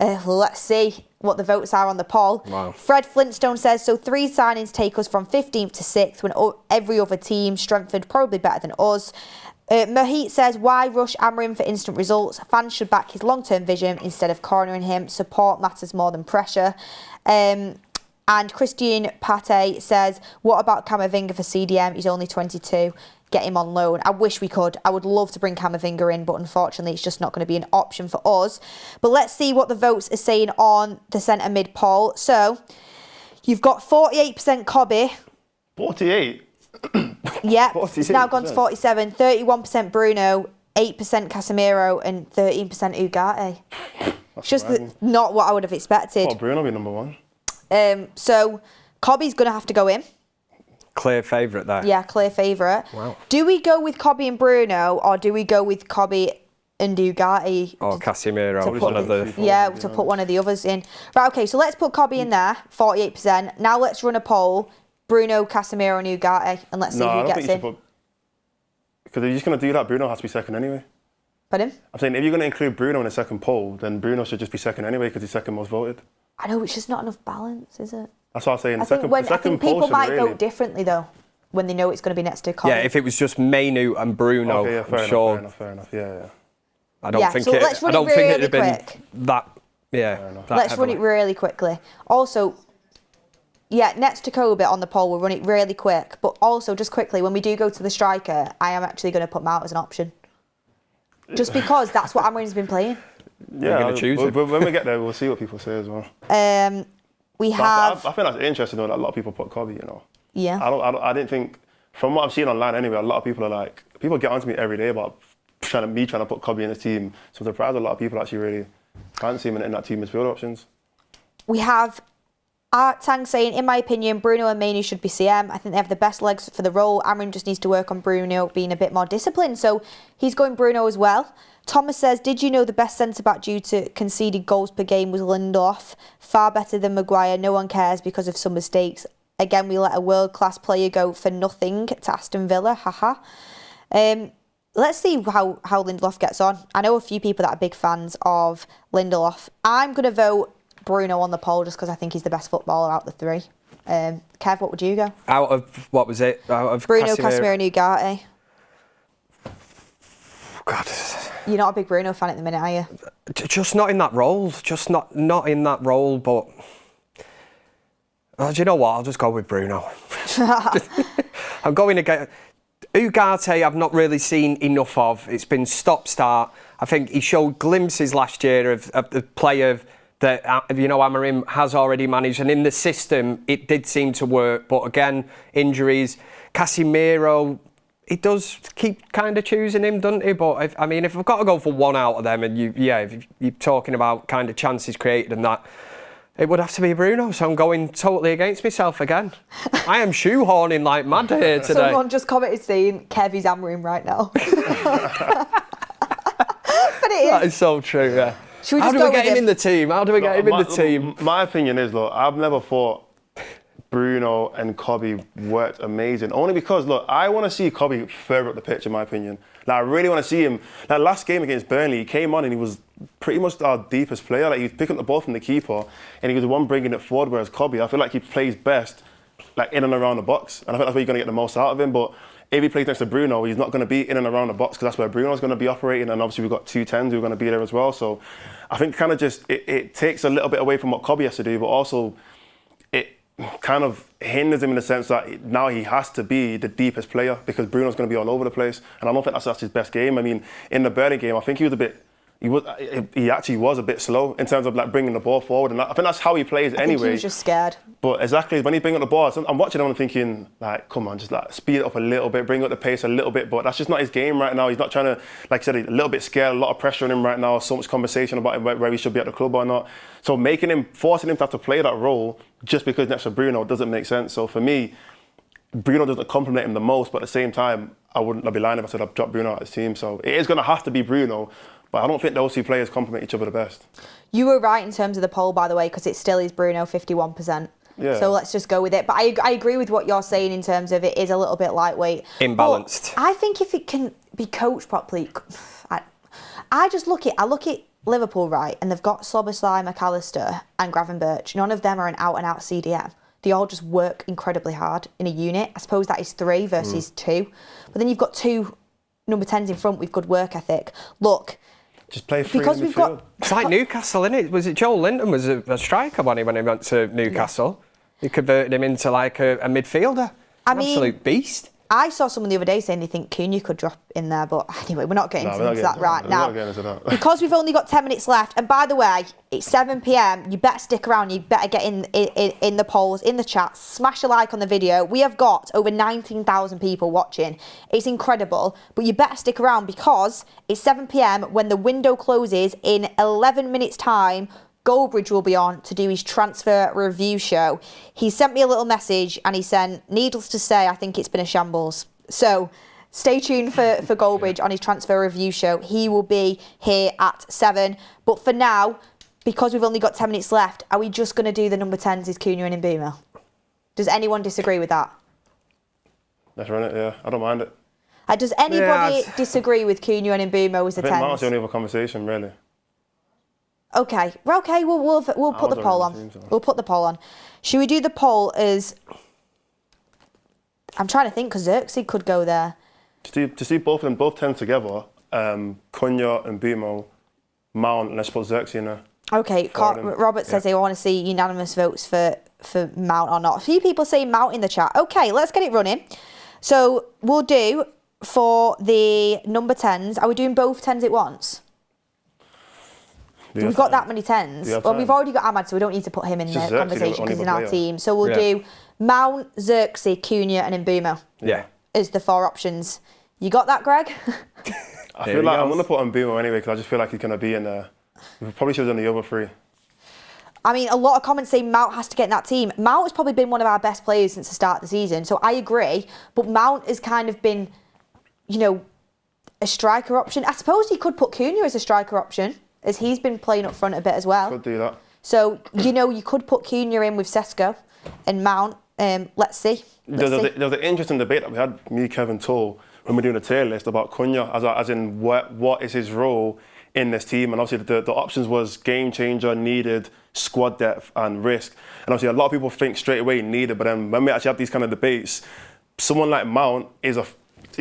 Let's see what the votes are on the poll. Wow. Fred Flintstone says, so 3 signings take us from 15th to 6th when every other team strengthened probably better than us. Mohit says, why rush Amarim for instant results? Fans should back his long-term vision instead of cornering him. Support matters more than pressure. And Christian Pate says, what about Camavinga for CDM? He's only 22. get him on loan. I wish we could. I would love to bring Camavinga in, but unfortunately it's just not going to be an option for us. But let's see what the votes are saying on the centre mid poll. So you've got 48% Cobby. 48? Yeah, it's now gone to 47. 31% Bruno, 8% Casemiro, and 13% Ugarte. It's just not what I would have expected. Oh, Bruno will be number one. So Cobby's going to have to go in. Clear favourite there. Yeah, clear favourite. Wow. Do we go with Cobby and Bruno, or do we go with Cobby and Ugarte? Or Casemiro, to put one of the others in. Right, okay, so let's put Cobby in there, 48%. Now let's run a poll. Bruno, Casemiro and Ugarte, and let's see who gets in. Because if you're just going to do that, Bruno has to be second anyway. Pardon? I'm saying if you're going to include Bruno in the second poll, then Bruno should just be second anyway because he's second most voted. I know, it's just not enough balance, is it? That's what I'm saying. I think people might vote differently though when they know it's going to be next to Cobby. Yeah, if it was just Mainu and Bruno, fair enough. Yeah. I don't think let's run it really quick. That. Yeah. Let's run it really quickly. Also, next to Kobe on the poll, we'll run it really quick. But also, just quickly, when we do go to the striker, I am actually going to put Mount as an option. Just because that's what Amarin's been playing. Yeah, going to choose it. When we get there, we'll see what people say as well. I think that's interesting though that a lot of people put Cobby, you know. Yeah. I didn't think, from what I've seen online anyway, a lot of people are like, people get onto me every day about trying to put Cobby in the team. So I'm surprised a lot of people actually really fancy him in that team midfield options. We have Art Tang saying, in my opinion, Bruno and Mainu should be CM. I think they have the best legs for the role. Amarin just needs to work on Bruno being a bit more disciplined. So he's going Bruno as well. Thomas says, did you know the best centre-back due to conceded goals per game was Lindelof? Far better than Maguire. No one cares because of some mistakes. Again, we let a world-class player go for nothing to Aston Villa. Haha. Let's see how Lindelof gets on. I know a few people that are big fans of Lindelof. I'm going to vote Bruno on the poll just because I think he's the best footballer out of the three. Kev, what would you go? Out of, what was it? Out of Bruno, Casemiro and Ugarte. God. You're not a big Bruno fan at the minute, are you? Just not in that role. Just not in that role, but... do you know what? I'll just go with Bruno. I'm going to get... Ugarte I've not really seen enough of. It's been stop-start. I think he showed glimpses last year of the player that, Amarin has already managed. And in the system, it did seem to work. But again, injuries. Casemiro... He does keep kind of choosing him, doesn't he? But if I've got to go for one out of them, and if you're talking about kind of chances created and that, it would have to be Bruno. So I'm going totally against myself again. I am shoehorning like mad here today. Someone just commented saying Kevy's Amarin right now. But it is. That is so true. Yeah. How do we get him in the team? How do we get him in the team? My opinion is, look, I've never thought Bruno and Cobby worked amazing. Only because, look, I want to see Cobby further up the pitch, in my opinion. Like, I really want to see him. Like, last game against Burnley, he came on and he was pretty much our deepest player. Like, he was picking up the ball from the keeper and he was the one bringing it forward, whereas Cobby, I feel like he plays best like in and around the box. And I think that's where you're going to get the most out of him. But if he plays next to Bruno, he's not going to be in and around the box because that's where Bruno's going to be operating. And obviously we've got 2 10s who are going to be there as well. So I think kind of just, it takes a little bit away from what Cobby has to do, but also kind of hinders him in the sense that now he has to be the deepest player because Bruno's going to be all over the place, and I don't think that's his best game. I mean, in the Burnley game, I think he actually was a bit slow in terms of like bringing the ball forward, and I think that's how he plays anyway. I think he was just scared. But exactly, when he's bringing up the ball, I'm watching him and thinking, like, come on, just like speed it up a little bit, bring up the pace a little bit, but that's just not his game right now. He's not trying to, like I said, he's a little bit scared, a lot of pressure on him right now, so much conversation about where he should be at the club or not. So forcing him to have to play that role just because next to Bruno doesn't make sense. So for me, Bruno doesn't complement him the most, but at the same time, I'd be lying if I said I've dropped Bruno out of his team. So it is going to have to be Bruno, but I don't think those 2 players complement each other the best. You were right in terms of the poll, by the way, because it still is Bruno, 51%. Yeah. So let's just go with it. But I agree with what you're saying in terms of it is a little bit lightweight. Imbalanced. But I think if it can be coached properly, I look at Liverpool, right, and they've got Szoboszlai, McAllister and Gravenberch. None of them are an out-and-out CDM. They all just work incredibly hard in a unit. I suppose that is 3 versus 2. But then you've got 2 number 10s in front with good work ethic. Look, just play free because in we've got. It's like Newcastle, isn't it? Was it Joel Linton was a striker when he went to Newcastle? Yeah. He converted him into like a midfielder. Absolute beast. I saw someone the other day saying they think Cunha could drop in there, but anyway, we're not getting into that right now. Because we've only got 10 minutes left, and by the way, it's 7 p.m, you better stick around, you better get in the polls, in the chat, smash a like on the video. We have got over 19,000 people watching. It's incredible, but you better stick around because it's 7 p.m, when the window closes in 11 minutes time. Goldbridge will be on to do his transfer review show. He sent me a little message and he said, needless to say, I think it's been a shambles. So stay tuned for Goldbridge on his transfer review show. He will be here at 7. But for now, because we've only got 10 minutes left, are we just going to do the number 10s is Cunha and Mbeumo? Does anyone disagree with that? Let's run it, yeah. I don't mind it. Does anybody disagree with Cunha and Mbeumo as the 10s? I think Mount's the only other conversation, really. Okay, we'll put the poll on. We'll put the poll on. Should we do the poll as... I'm trying to think, because Xerxes could go there. To see both of them, both 10 together, Cunha and Mbeumo, Mount, and let's put Xerxes in there. Okay, Robert says they want to see unanimous votes for Mount or not. A few people say Mount in the chat. Okay, let's get it running. So we'll do, for the number 10s, are we doing both 10s at once? We've got that many 10s. Well, we've already got Ahmad, so we don't need to put him in the conversation because he's in our team. So we'll do Mount, Xerxes, Cunha and Mbeumo. Yeah. As the 4 options. You got that, Greg? I feel like I'm going to put Mbeumo anyway because I just feel like he's going to be in there. We probably should have done the other 3. I mean, a lot of comments say Mount has to get in that team. Mount has probably been one of our best players since the start of the season, so I agree. But Mount has kind of been, you know, a striker option. I suppose he could put Cunha as a striker option, as he's been playing up front a bit as well. Could do that. So, you know, you could put Cunha in with Sesko and Mount. Let's see. There was an interesting debate that we had, me, Kevin, Toll, when we were doing a tier list about Cunha, as in what is his role in this team. And obviously the options was game changer, needed, squad depth and risk. And obviously a lot of people think straight away needed, but then when we actually have these kind of debates, someone like Mount is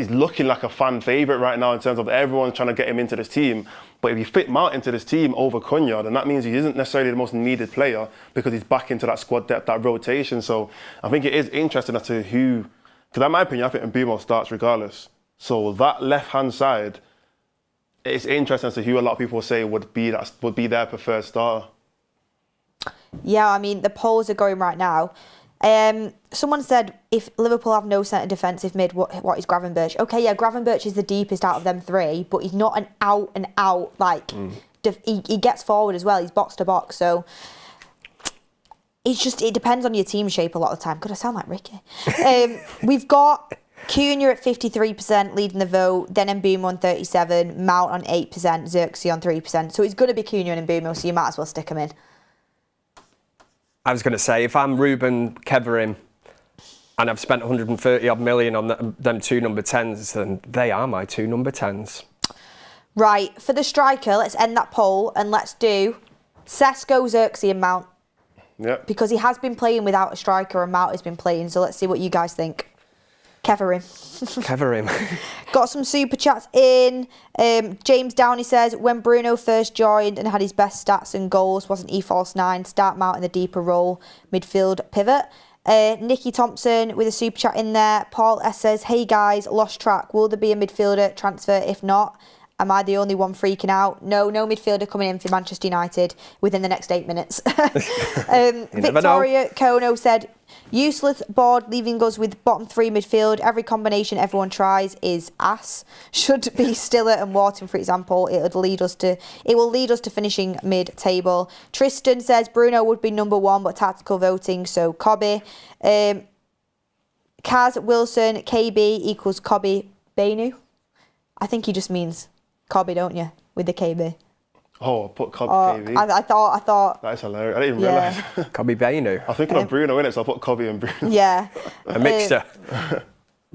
looking like a fan favourite right now in terms of everyone's trying to get him into this team. But if you fit Mount into this team over Cunha, then that means he isn't necessarily the most needed player because he's back into that squad depth, that rotation. So I think it is interesting as to who, because in my opinion, I think Mbeumo starts regardless. So that left-hand side, it's interesting as to who a lot of people say would be their preferred starter. Yeah, I mean, the polls are going right now. Someone said, if Liverpool have no centre defensive mid, what is Gravenberch? Okay, yeah, Gravenberch is the deepest out of them 3, but he's not an out-and-out, like, he gets forward as well, he's box to box, so it depends on your team shape a lot of the time. God, I sound like Ricky. We've got Cunha at 53% leading the vote, then Mbeumo on 37%, Mount on 8%, Xerxes on 3%, so it's going to be Cunha and Mbeumo, so you might as well stick them in. I was going to say, if I'm Ruben Keverim and I've spent 130 odd million on them 2 number 10s, then they are my 2 number 10s. Right, for the striker, let's end that poll and let's do Sesko, Xerxes and Mount. Yep. Because he has been playing without a striker and Mount has been playing, so let's see what you guys think. Keverim. Got some super chats in. James Downey says, when Bruno first joined and had his best stats and goals, wasn't he false 9? Start Mount in the deeper role, midfield pivot. Nikki Thompson with a super chat in there. Paul S says, hey guys, lost track. Will there be a midfielder transfer? If not, am I the only one freaking out? No midfielder coming in for Manchester United within the next 8 minutes. Victoria Kono said, useless board leaving us with bottom 3 midfield. Every combination everyone tries is ass. Should be Stiller and Wharton, for example. It will lead us to finishing mid-table. Tristan says Bruno would be number 1, but tactical voting, so Cobby. Kaz Wilson, KB equals Cobby Bainu. I think he just means Cobby, don't you? With the KB. Oh, I put Cobby KB. I thought. That is hilarious. I didn't even realise. Cobby Bainu. I'm thinking of Bruno in it, so I put Cobby and Bruno. Yeah. A mixture.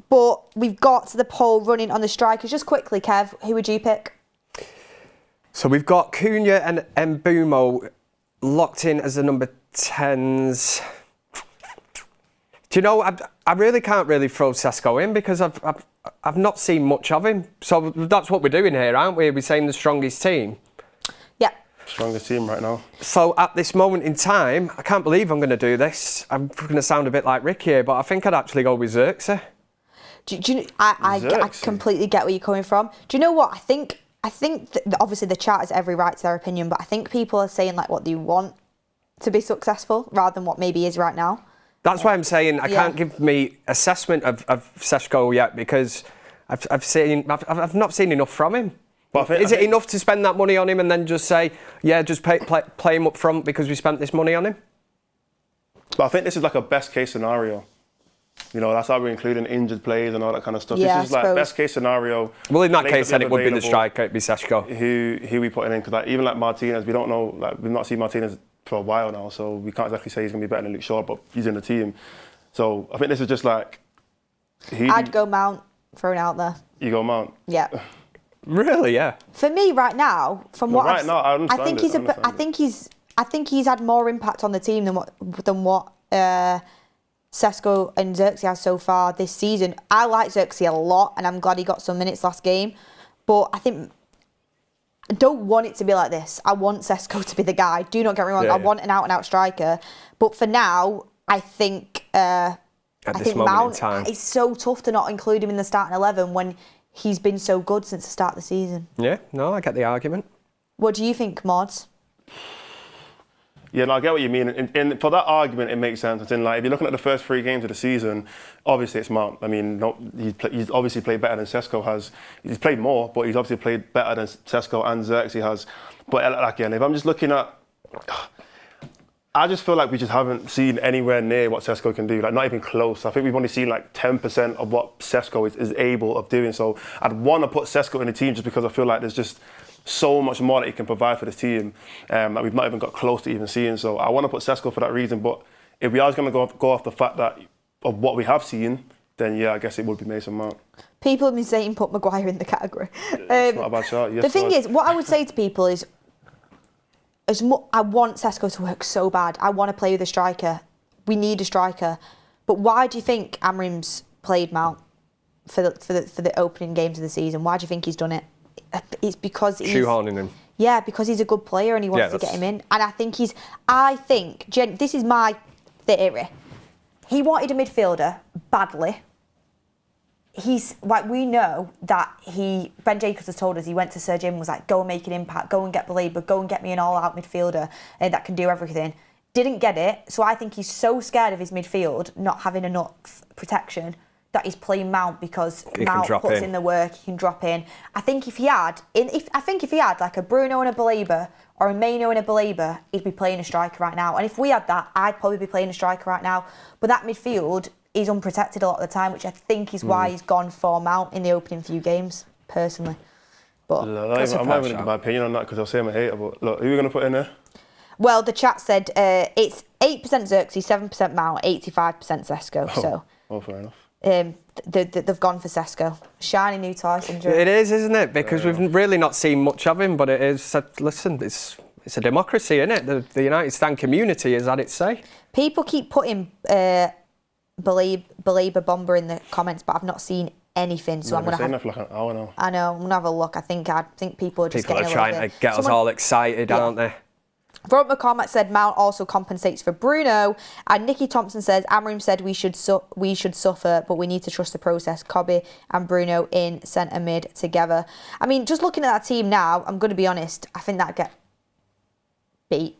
But we've got the poll running on the strikers. Just quickly, Kev, who would you pick? So we've got Cunha and Mbeumo locked in as the number 10s. Do you know, I really can't really throw Sesko in because I've not seen much of him. So that's what we're doing here, aren't we? We're saying the strongest team. Yeah. Strongest team right now. So at this moment in time, I can't believe I'm going to do this. I'm going to sound a bit like Rick here, but I think I'd actually go with Xerxes. I completely get where you're coming from. Do you know what? I think obviously the chat has every right to their opinion, but I think people are saying like what they want to be successful rather than what maybe is right now. That's why I'm saying I can't give me assessment of Šeško yet because I've not seen enough from him. But is it enough to spend that money on him and then just say, yeah, just play him up front because we spent this money on him? But I think this is like a best case scenario. You know, that's how we're including injured players and all that kind of stuff. Yeah, this is like best case scenario. Well, in that case, then it would be the striker, it'd be Šeško. Who we putting in? Because like, even like Martinez, we don't know. Like we've not seen Martinez for a while now, so we can't exactly say he's going to be better than Luke Shaw, but he's in the team. So I think this is just like. I'd go Mount, thrown out there. You go Mount. Yeah. Really? Yeah. For me, right now, from what right now, I think he's had more impact on the team than what Šeško and Xerxes has so far this season. I like Xerxes a lot, and I'm glad he got some minutes last game. But I don't want it to be like this. I want Šeško to be the guy. Do not get me wrong. I want an out-and-out striker. But for now, I think Mount. It's so tough to not include him in the starting 11 when he's been so good since the start of the season. Yeah, no, I get the argument. What do you think, Mordzs? Yeah, no, I get what you mean. And for that argument, it makes sense. It's in like if you're looking at the first 3 games of the season, obviously it's Mount. I mean, he's obviously played better than Šeško has. He's played more, but he's obviously played better than Šeško and Xerxes has. But again, if I'm just looking at, I just feel like we just haven't seen anywhere near what Šeško can do. Like not even close. I think we've only seen like 10% of what Šeško is able of doing. So I'd want to put Šeško in the team just because I feel like there's just so much more that he can provide for this team that we've not even got close to even seeing. So I want to put Šeško for that reason. But if we are going to go off the fact that of what we have seen, then yeah, I guess it would be Mason Mount. People have been saying put Maguire in the category. It's not a bad shot. Yes, the thing is, what I would say to people is, I want Šeško to work so bad. I want to play with a striker. We need a striker. But why do you think Amrim's played Mount for the opening games of the season? Why do you think he's done it? It's because he's shoehorning him. Yeah, because he's a good player and he wants to get him in. And I think this is my theory. He wanted a midfielder badly. He's like, we know that Ben Jacobs has told us he went to Sir Jim and was like, go and make an impact, go and get Baleba, go and get me an all-out midfielder that can do everything. Didn't get it, so I think he's so scared of his midfield not having enough protection that he's playing Mount because Mount puts in the work, he can drop in. I think if he had like a Bruno and a Baleba or a Maino and a Baleba, he'd be playing a striker right now. And if we had that, I'd probably be playing a striker right now. But that midfield is unprotected a lot of the time, which I think is why he's gone for Mount in the opening few games, personally. But I'm not even going to give my opinion on that because I'll say I'm a hater. But look, who are we going to put in there? Well, the chat said it's 8% Xerxes, 7% Mount, 85% Šeško. So. Oh, fair enough. They've gone for Šeško. Shiny new Tyson. It is, isn't it? Because we've really not seen much of him, but it is. Listen, it's a democracy, isn't it? The United Strand community is at its say. People keep putting Baleba Bomber in the comments, but I've not seen anything. So I'm going to have. For like an hour now. I know. I'm going to have a look. I think people are just getting trying to get us all excited, aren't they? Robert McCormack said Mount also compensates for Bruno, and Nikki Thompson says Amrim said we should suffer, but we need to trust the process. Cobby and Bruno in centre mid together. I mean, just looking at that team now, I'm going to be honest. I think that'd get beat.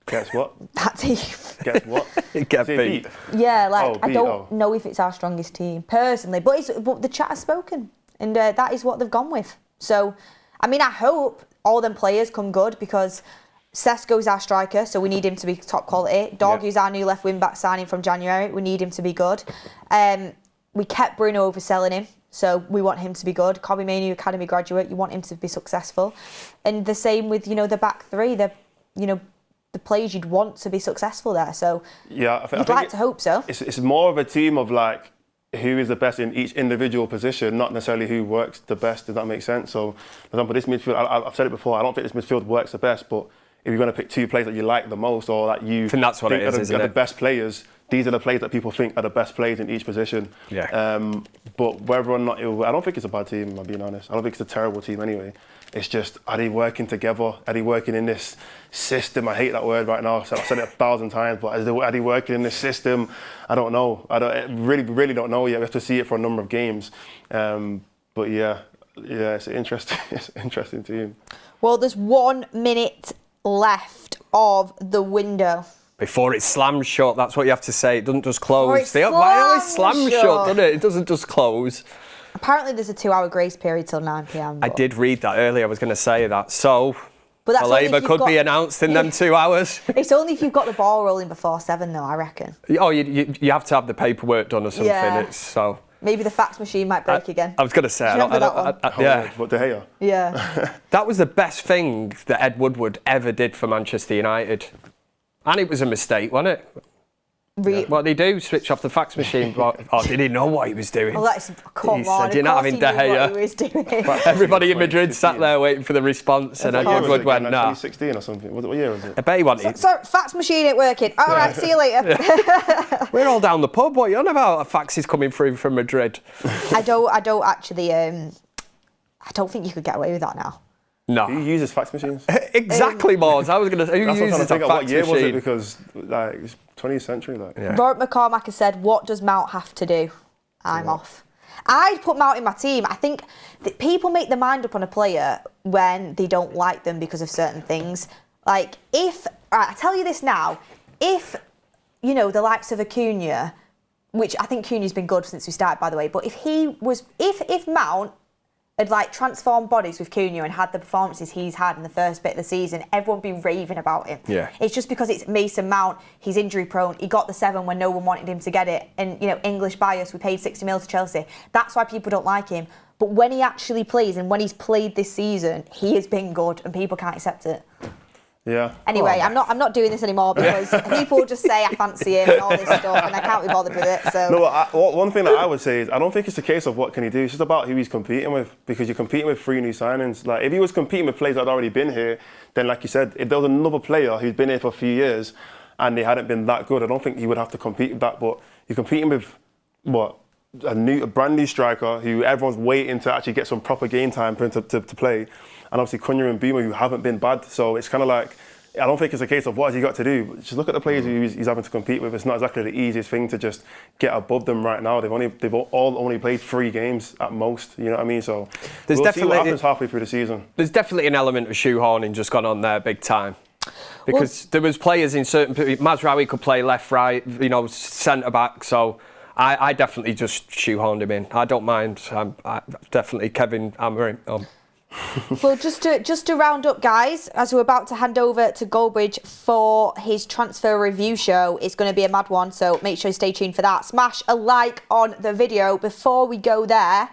Guess what? That team. Guess what? Get beat. Yeah, I don't know if it's our strongest team personally, but the chat has spoken, and that is what they've gone with. So, I mean, I hope all them players come good because Šeško's our striker, so we need him to be top quality. Dorgu's our new left wing back signing from January. We need him to be good. We kept Bruno over selling him, so we want him to be good. Cobby Mainu, academy graduate, you want him to be successful. And the same with the back three, the players you'd want to be successful there. So yeah, you'd like to hope so. It's more of a team of like who is the best in each individual position, not necessarily who works the best. Does that make sense? So, for example, this midfield, I've said it before. I don't think this midfield works the best, but if you're going to pick 2 players that you like the most or that you I think that's what it is, isn't it? The best players, these are the players that people think are the best players in each position. Yeah. But whether or not I don't think it's a bad team, I'm being honest. I don't think it's a terrible team anyway. It's just, are they working together? Are they working in this system? I hate that word right now. I've said it 1,000 times, but are they working in this system? I don't know. I really don't know yet. We have to see it for a number of games. But yeah, it's an interesting team. Well, there's 1 minute left of the window. Before it slams shut, that's what you have to say. It doesn't just close. It always slam shut, doesn't it? It doesn't just close. Apparently, there's a 2-hour grace period till 9 p.m. I did read that earlier. I was going to say that. So, Baleba could be announced in them 2 hours. It's only if you've got the ball rolling before 7, though, I reckon. Oh, you have to have the paperwork done or something. Yeah. So. Maybe the fax machine might break again. I was going to say, yeah. What the hell? Yeah. That was the best thing that Ed Woodward ever did for Manchester United. And it was a mistake, wasn't it? What did he do? Switch off the fax machine? Or did he know what he was doing? Well, come on. You're not having De Gea. Everybody in Madrid sat there waiting for the response, and Ed Woodward went, "No." 2016 or something. What year was it? I bet he wanted. Sorry, fax machine ain't working. All right, see you later. We're all down the pub. What are you on about? A fax is coming through from Madrid. I don't actually. I don't think you could get away with that now. No. Who uses fax machines? Exactly, Mordzs. I was going to say, who uses a fax machine? What year was it? Because, it's 20th century. Robert McCormack has said, what does Mount have to do? I'm off. I'd put Mount in my team. I think that people make their mind up on a player when they don't like them because of certain things. Like, I tell you this now, if, the likes of Acuna, which I think Acuna's been good since we started, by the way, but if Mount had transformed bodies with Cunha and had the performances he's had in the first bit of the season, everyone would be raving about him. Yeah. It's just because it's Mason Mount, he's injury prone, he got the 7 when no one wanted him to get it, and English bias, we paid 60 mil to Chelsea. That's why people don't like him. But when he actually plays and when he's played this season, he has been good and people can't accept it. Yeah. Anyway, I'm not doing this anymore because people just say I fancy him and all this stuff, and I can't be bothered with it. So. No, one thing that I would say is I don't think it's a case of what can he do. It's just about who he's competing with, because you're competing with 3 new signings. Like, if he was competing with players that had already been here, then like you said, if there was another player who's been here for a few years and they hadn't been that good, I don't think he would have to compete with that. But you're competing with a brand new striker who everyone's waiting to actually get some proper game time for him to play. And obviously Cunha and Buma, who haven't been bad. So it's kind of like, I don't think it's a case of what has he got to do. Just look at the players he's having to compete with. It's not exactly the easiest thing to just get above them right now. They've all only played 3 games at most. You know what I mean? So we'll see what happens halfway through the season. There's definitely an element of shoehorning just gone on there big time. Because there was players in certain... Mazraoui could play left, right, centre-back. So I definitely just shoehorned him in. I don't mind. I definitely Kevin hammering on. Well, just to round up, guys, as we're about to hand over to Goldbridge for his transfer review show, it's going to be a mad one, so make sure you stay tuned for that. Smash a like on the video. Before we go there,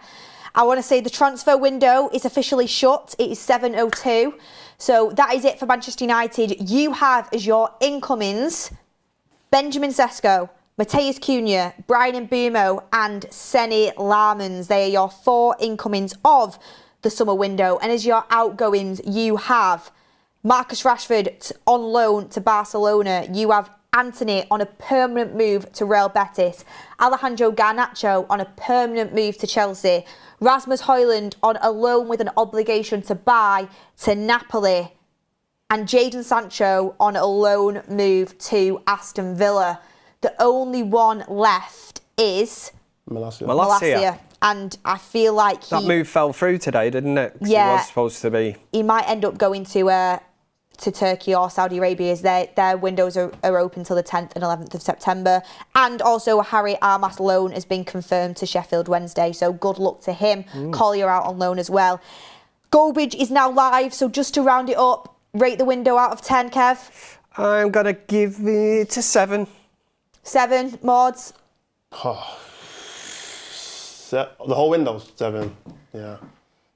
I want to say the transfer window is officially shut. It is 7:02, so that is it for Manchester United. You have as your incomings Benjamin Sesko, Matheus Cunha, Brian Mbeumo and Senne Lammens. They are your 4 incomings of the summer window. And as your outgoings, you have Marcus Rashford on loan to Barcelona. You have Antony on a permanent move to Real Betis. Alejandro Garnacho on a permanent move to Chelsea. Rasmus Højlund on a loan with an obligation to buy to Napoli. And Jadon Sancho on a loan move to Aston Villa. The only one left is Malacia. And I feel like that move fell through today, didn't it? Yeah. It was supposed to be. He might end up going to Turkey or Saudi Arabia, as their windows are open till the 10th and 11th of September. And also Harry Armas loan has been confirmed to Sheffield Wednesday, so good luck to him. Collier out on loan as well. Goalbridge is now live, so just to round it up, rate the window out of 10, Kev. I'm going to give it a 7. 7, Mordzs. The whole window's 7, yeah.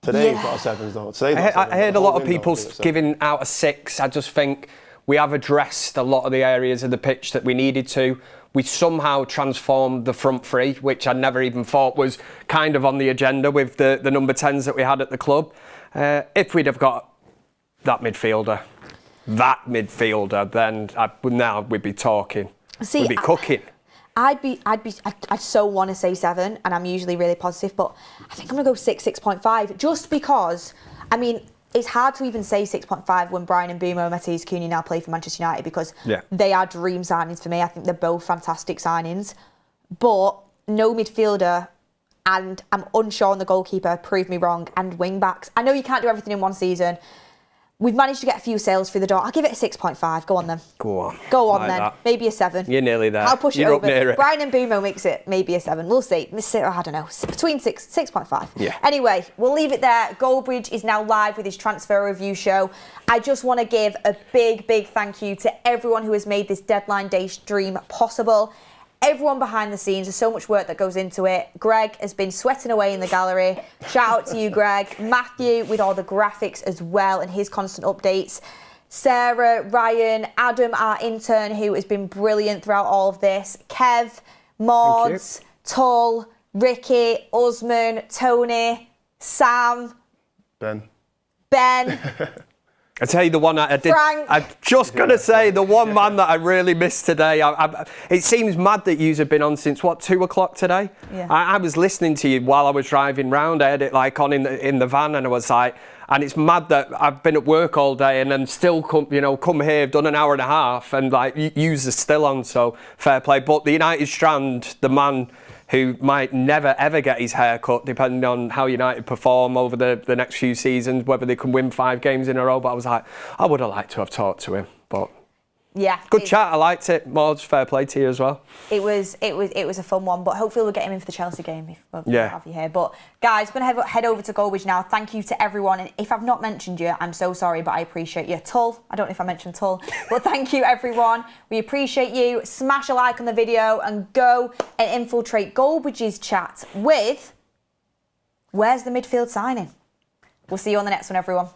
Today's not a 7, though. I heard a lot of people giving out a 6. I just think we have addressed a lot of the areas of the pitch that we needed to. We somehow transformed the front 3, which I never even thought was kind of on the agenda with the number 10s that we had at the club. If we'd have got that midfielder, then now we'd be talking. We'd be cooking. I so want to say 7, and I'm usually really positive, but I think I'm going to go 6.5, just because, I mean, it's hard to even say 6.5 when Brian and Bumo, Matisse Cunha now play for Manchester United, because they are dream signings for me. I think they're both fantastic signings. But no midfielder, and I'm unsure on the goalkeeper, prove me wrong, and wing backs. I know you can't do everything in one season. We've managed to get a few sales through the door. I'll give it a 6.5. Go on then. Go on. Go on like then. that. Maybe a 7. You're nearly there. I'll push You're it up over. near it. Brian and Bumo makes it maybe a 7. We'll see. I don't know. Between 6.5. Yeah. Anyway, we'll leave it there. Goldbridge is now live with his transfer review show. I just want to give a big, big thank you to everyone who has made this deadline day stream possible. Everyone behind the scenes, there's so much work that goes into it. Greg has been sweating away in the gallery. Shout out to you, Greg. Matthew with all the graphics as well and his constant updates. Sarah, Ryan, Adam, our intern, who has been brilliant throughout all of this. Kev, Mordzs, Tull, Ricky, Usman, Tony, Sam, Ben. I tell you the one I did. Frank. I'm just gonna say the one man that I really missed today. It seems mad that you've been on since 2 o'clock today. Yeah. I was listening to you while I was driving round. I had it like on in the van, and I was like, and it's mad that I've been at work all day and then still come here. I've done an hour and a half, and like yous are still on. So fair play. But the United Strand, the man who might never ever get his hair cut, depending on how United perform over the next few seasons, whether they can win 5 games in a row. But I was like, I would have liked to have talked to him. But yeah, good chat. I liked it. Mordzs, fair play to you as well. It was a fun one, but hopefully we'll get him in for the Chelsea game if we'll have you here. But guys, we're going to head over to Goalbridge now. Thank you to everyone, and if I've not mentioned you, I'm so sorry, but I appreciate you. Tull, I don't know if I mentioned Tull, but thank you everyone. We appreciate you. Smash a like on the video and go and infiltrate Goalbridge's chat with Where's the Midfield signing? We'll see you on the next one, everyone.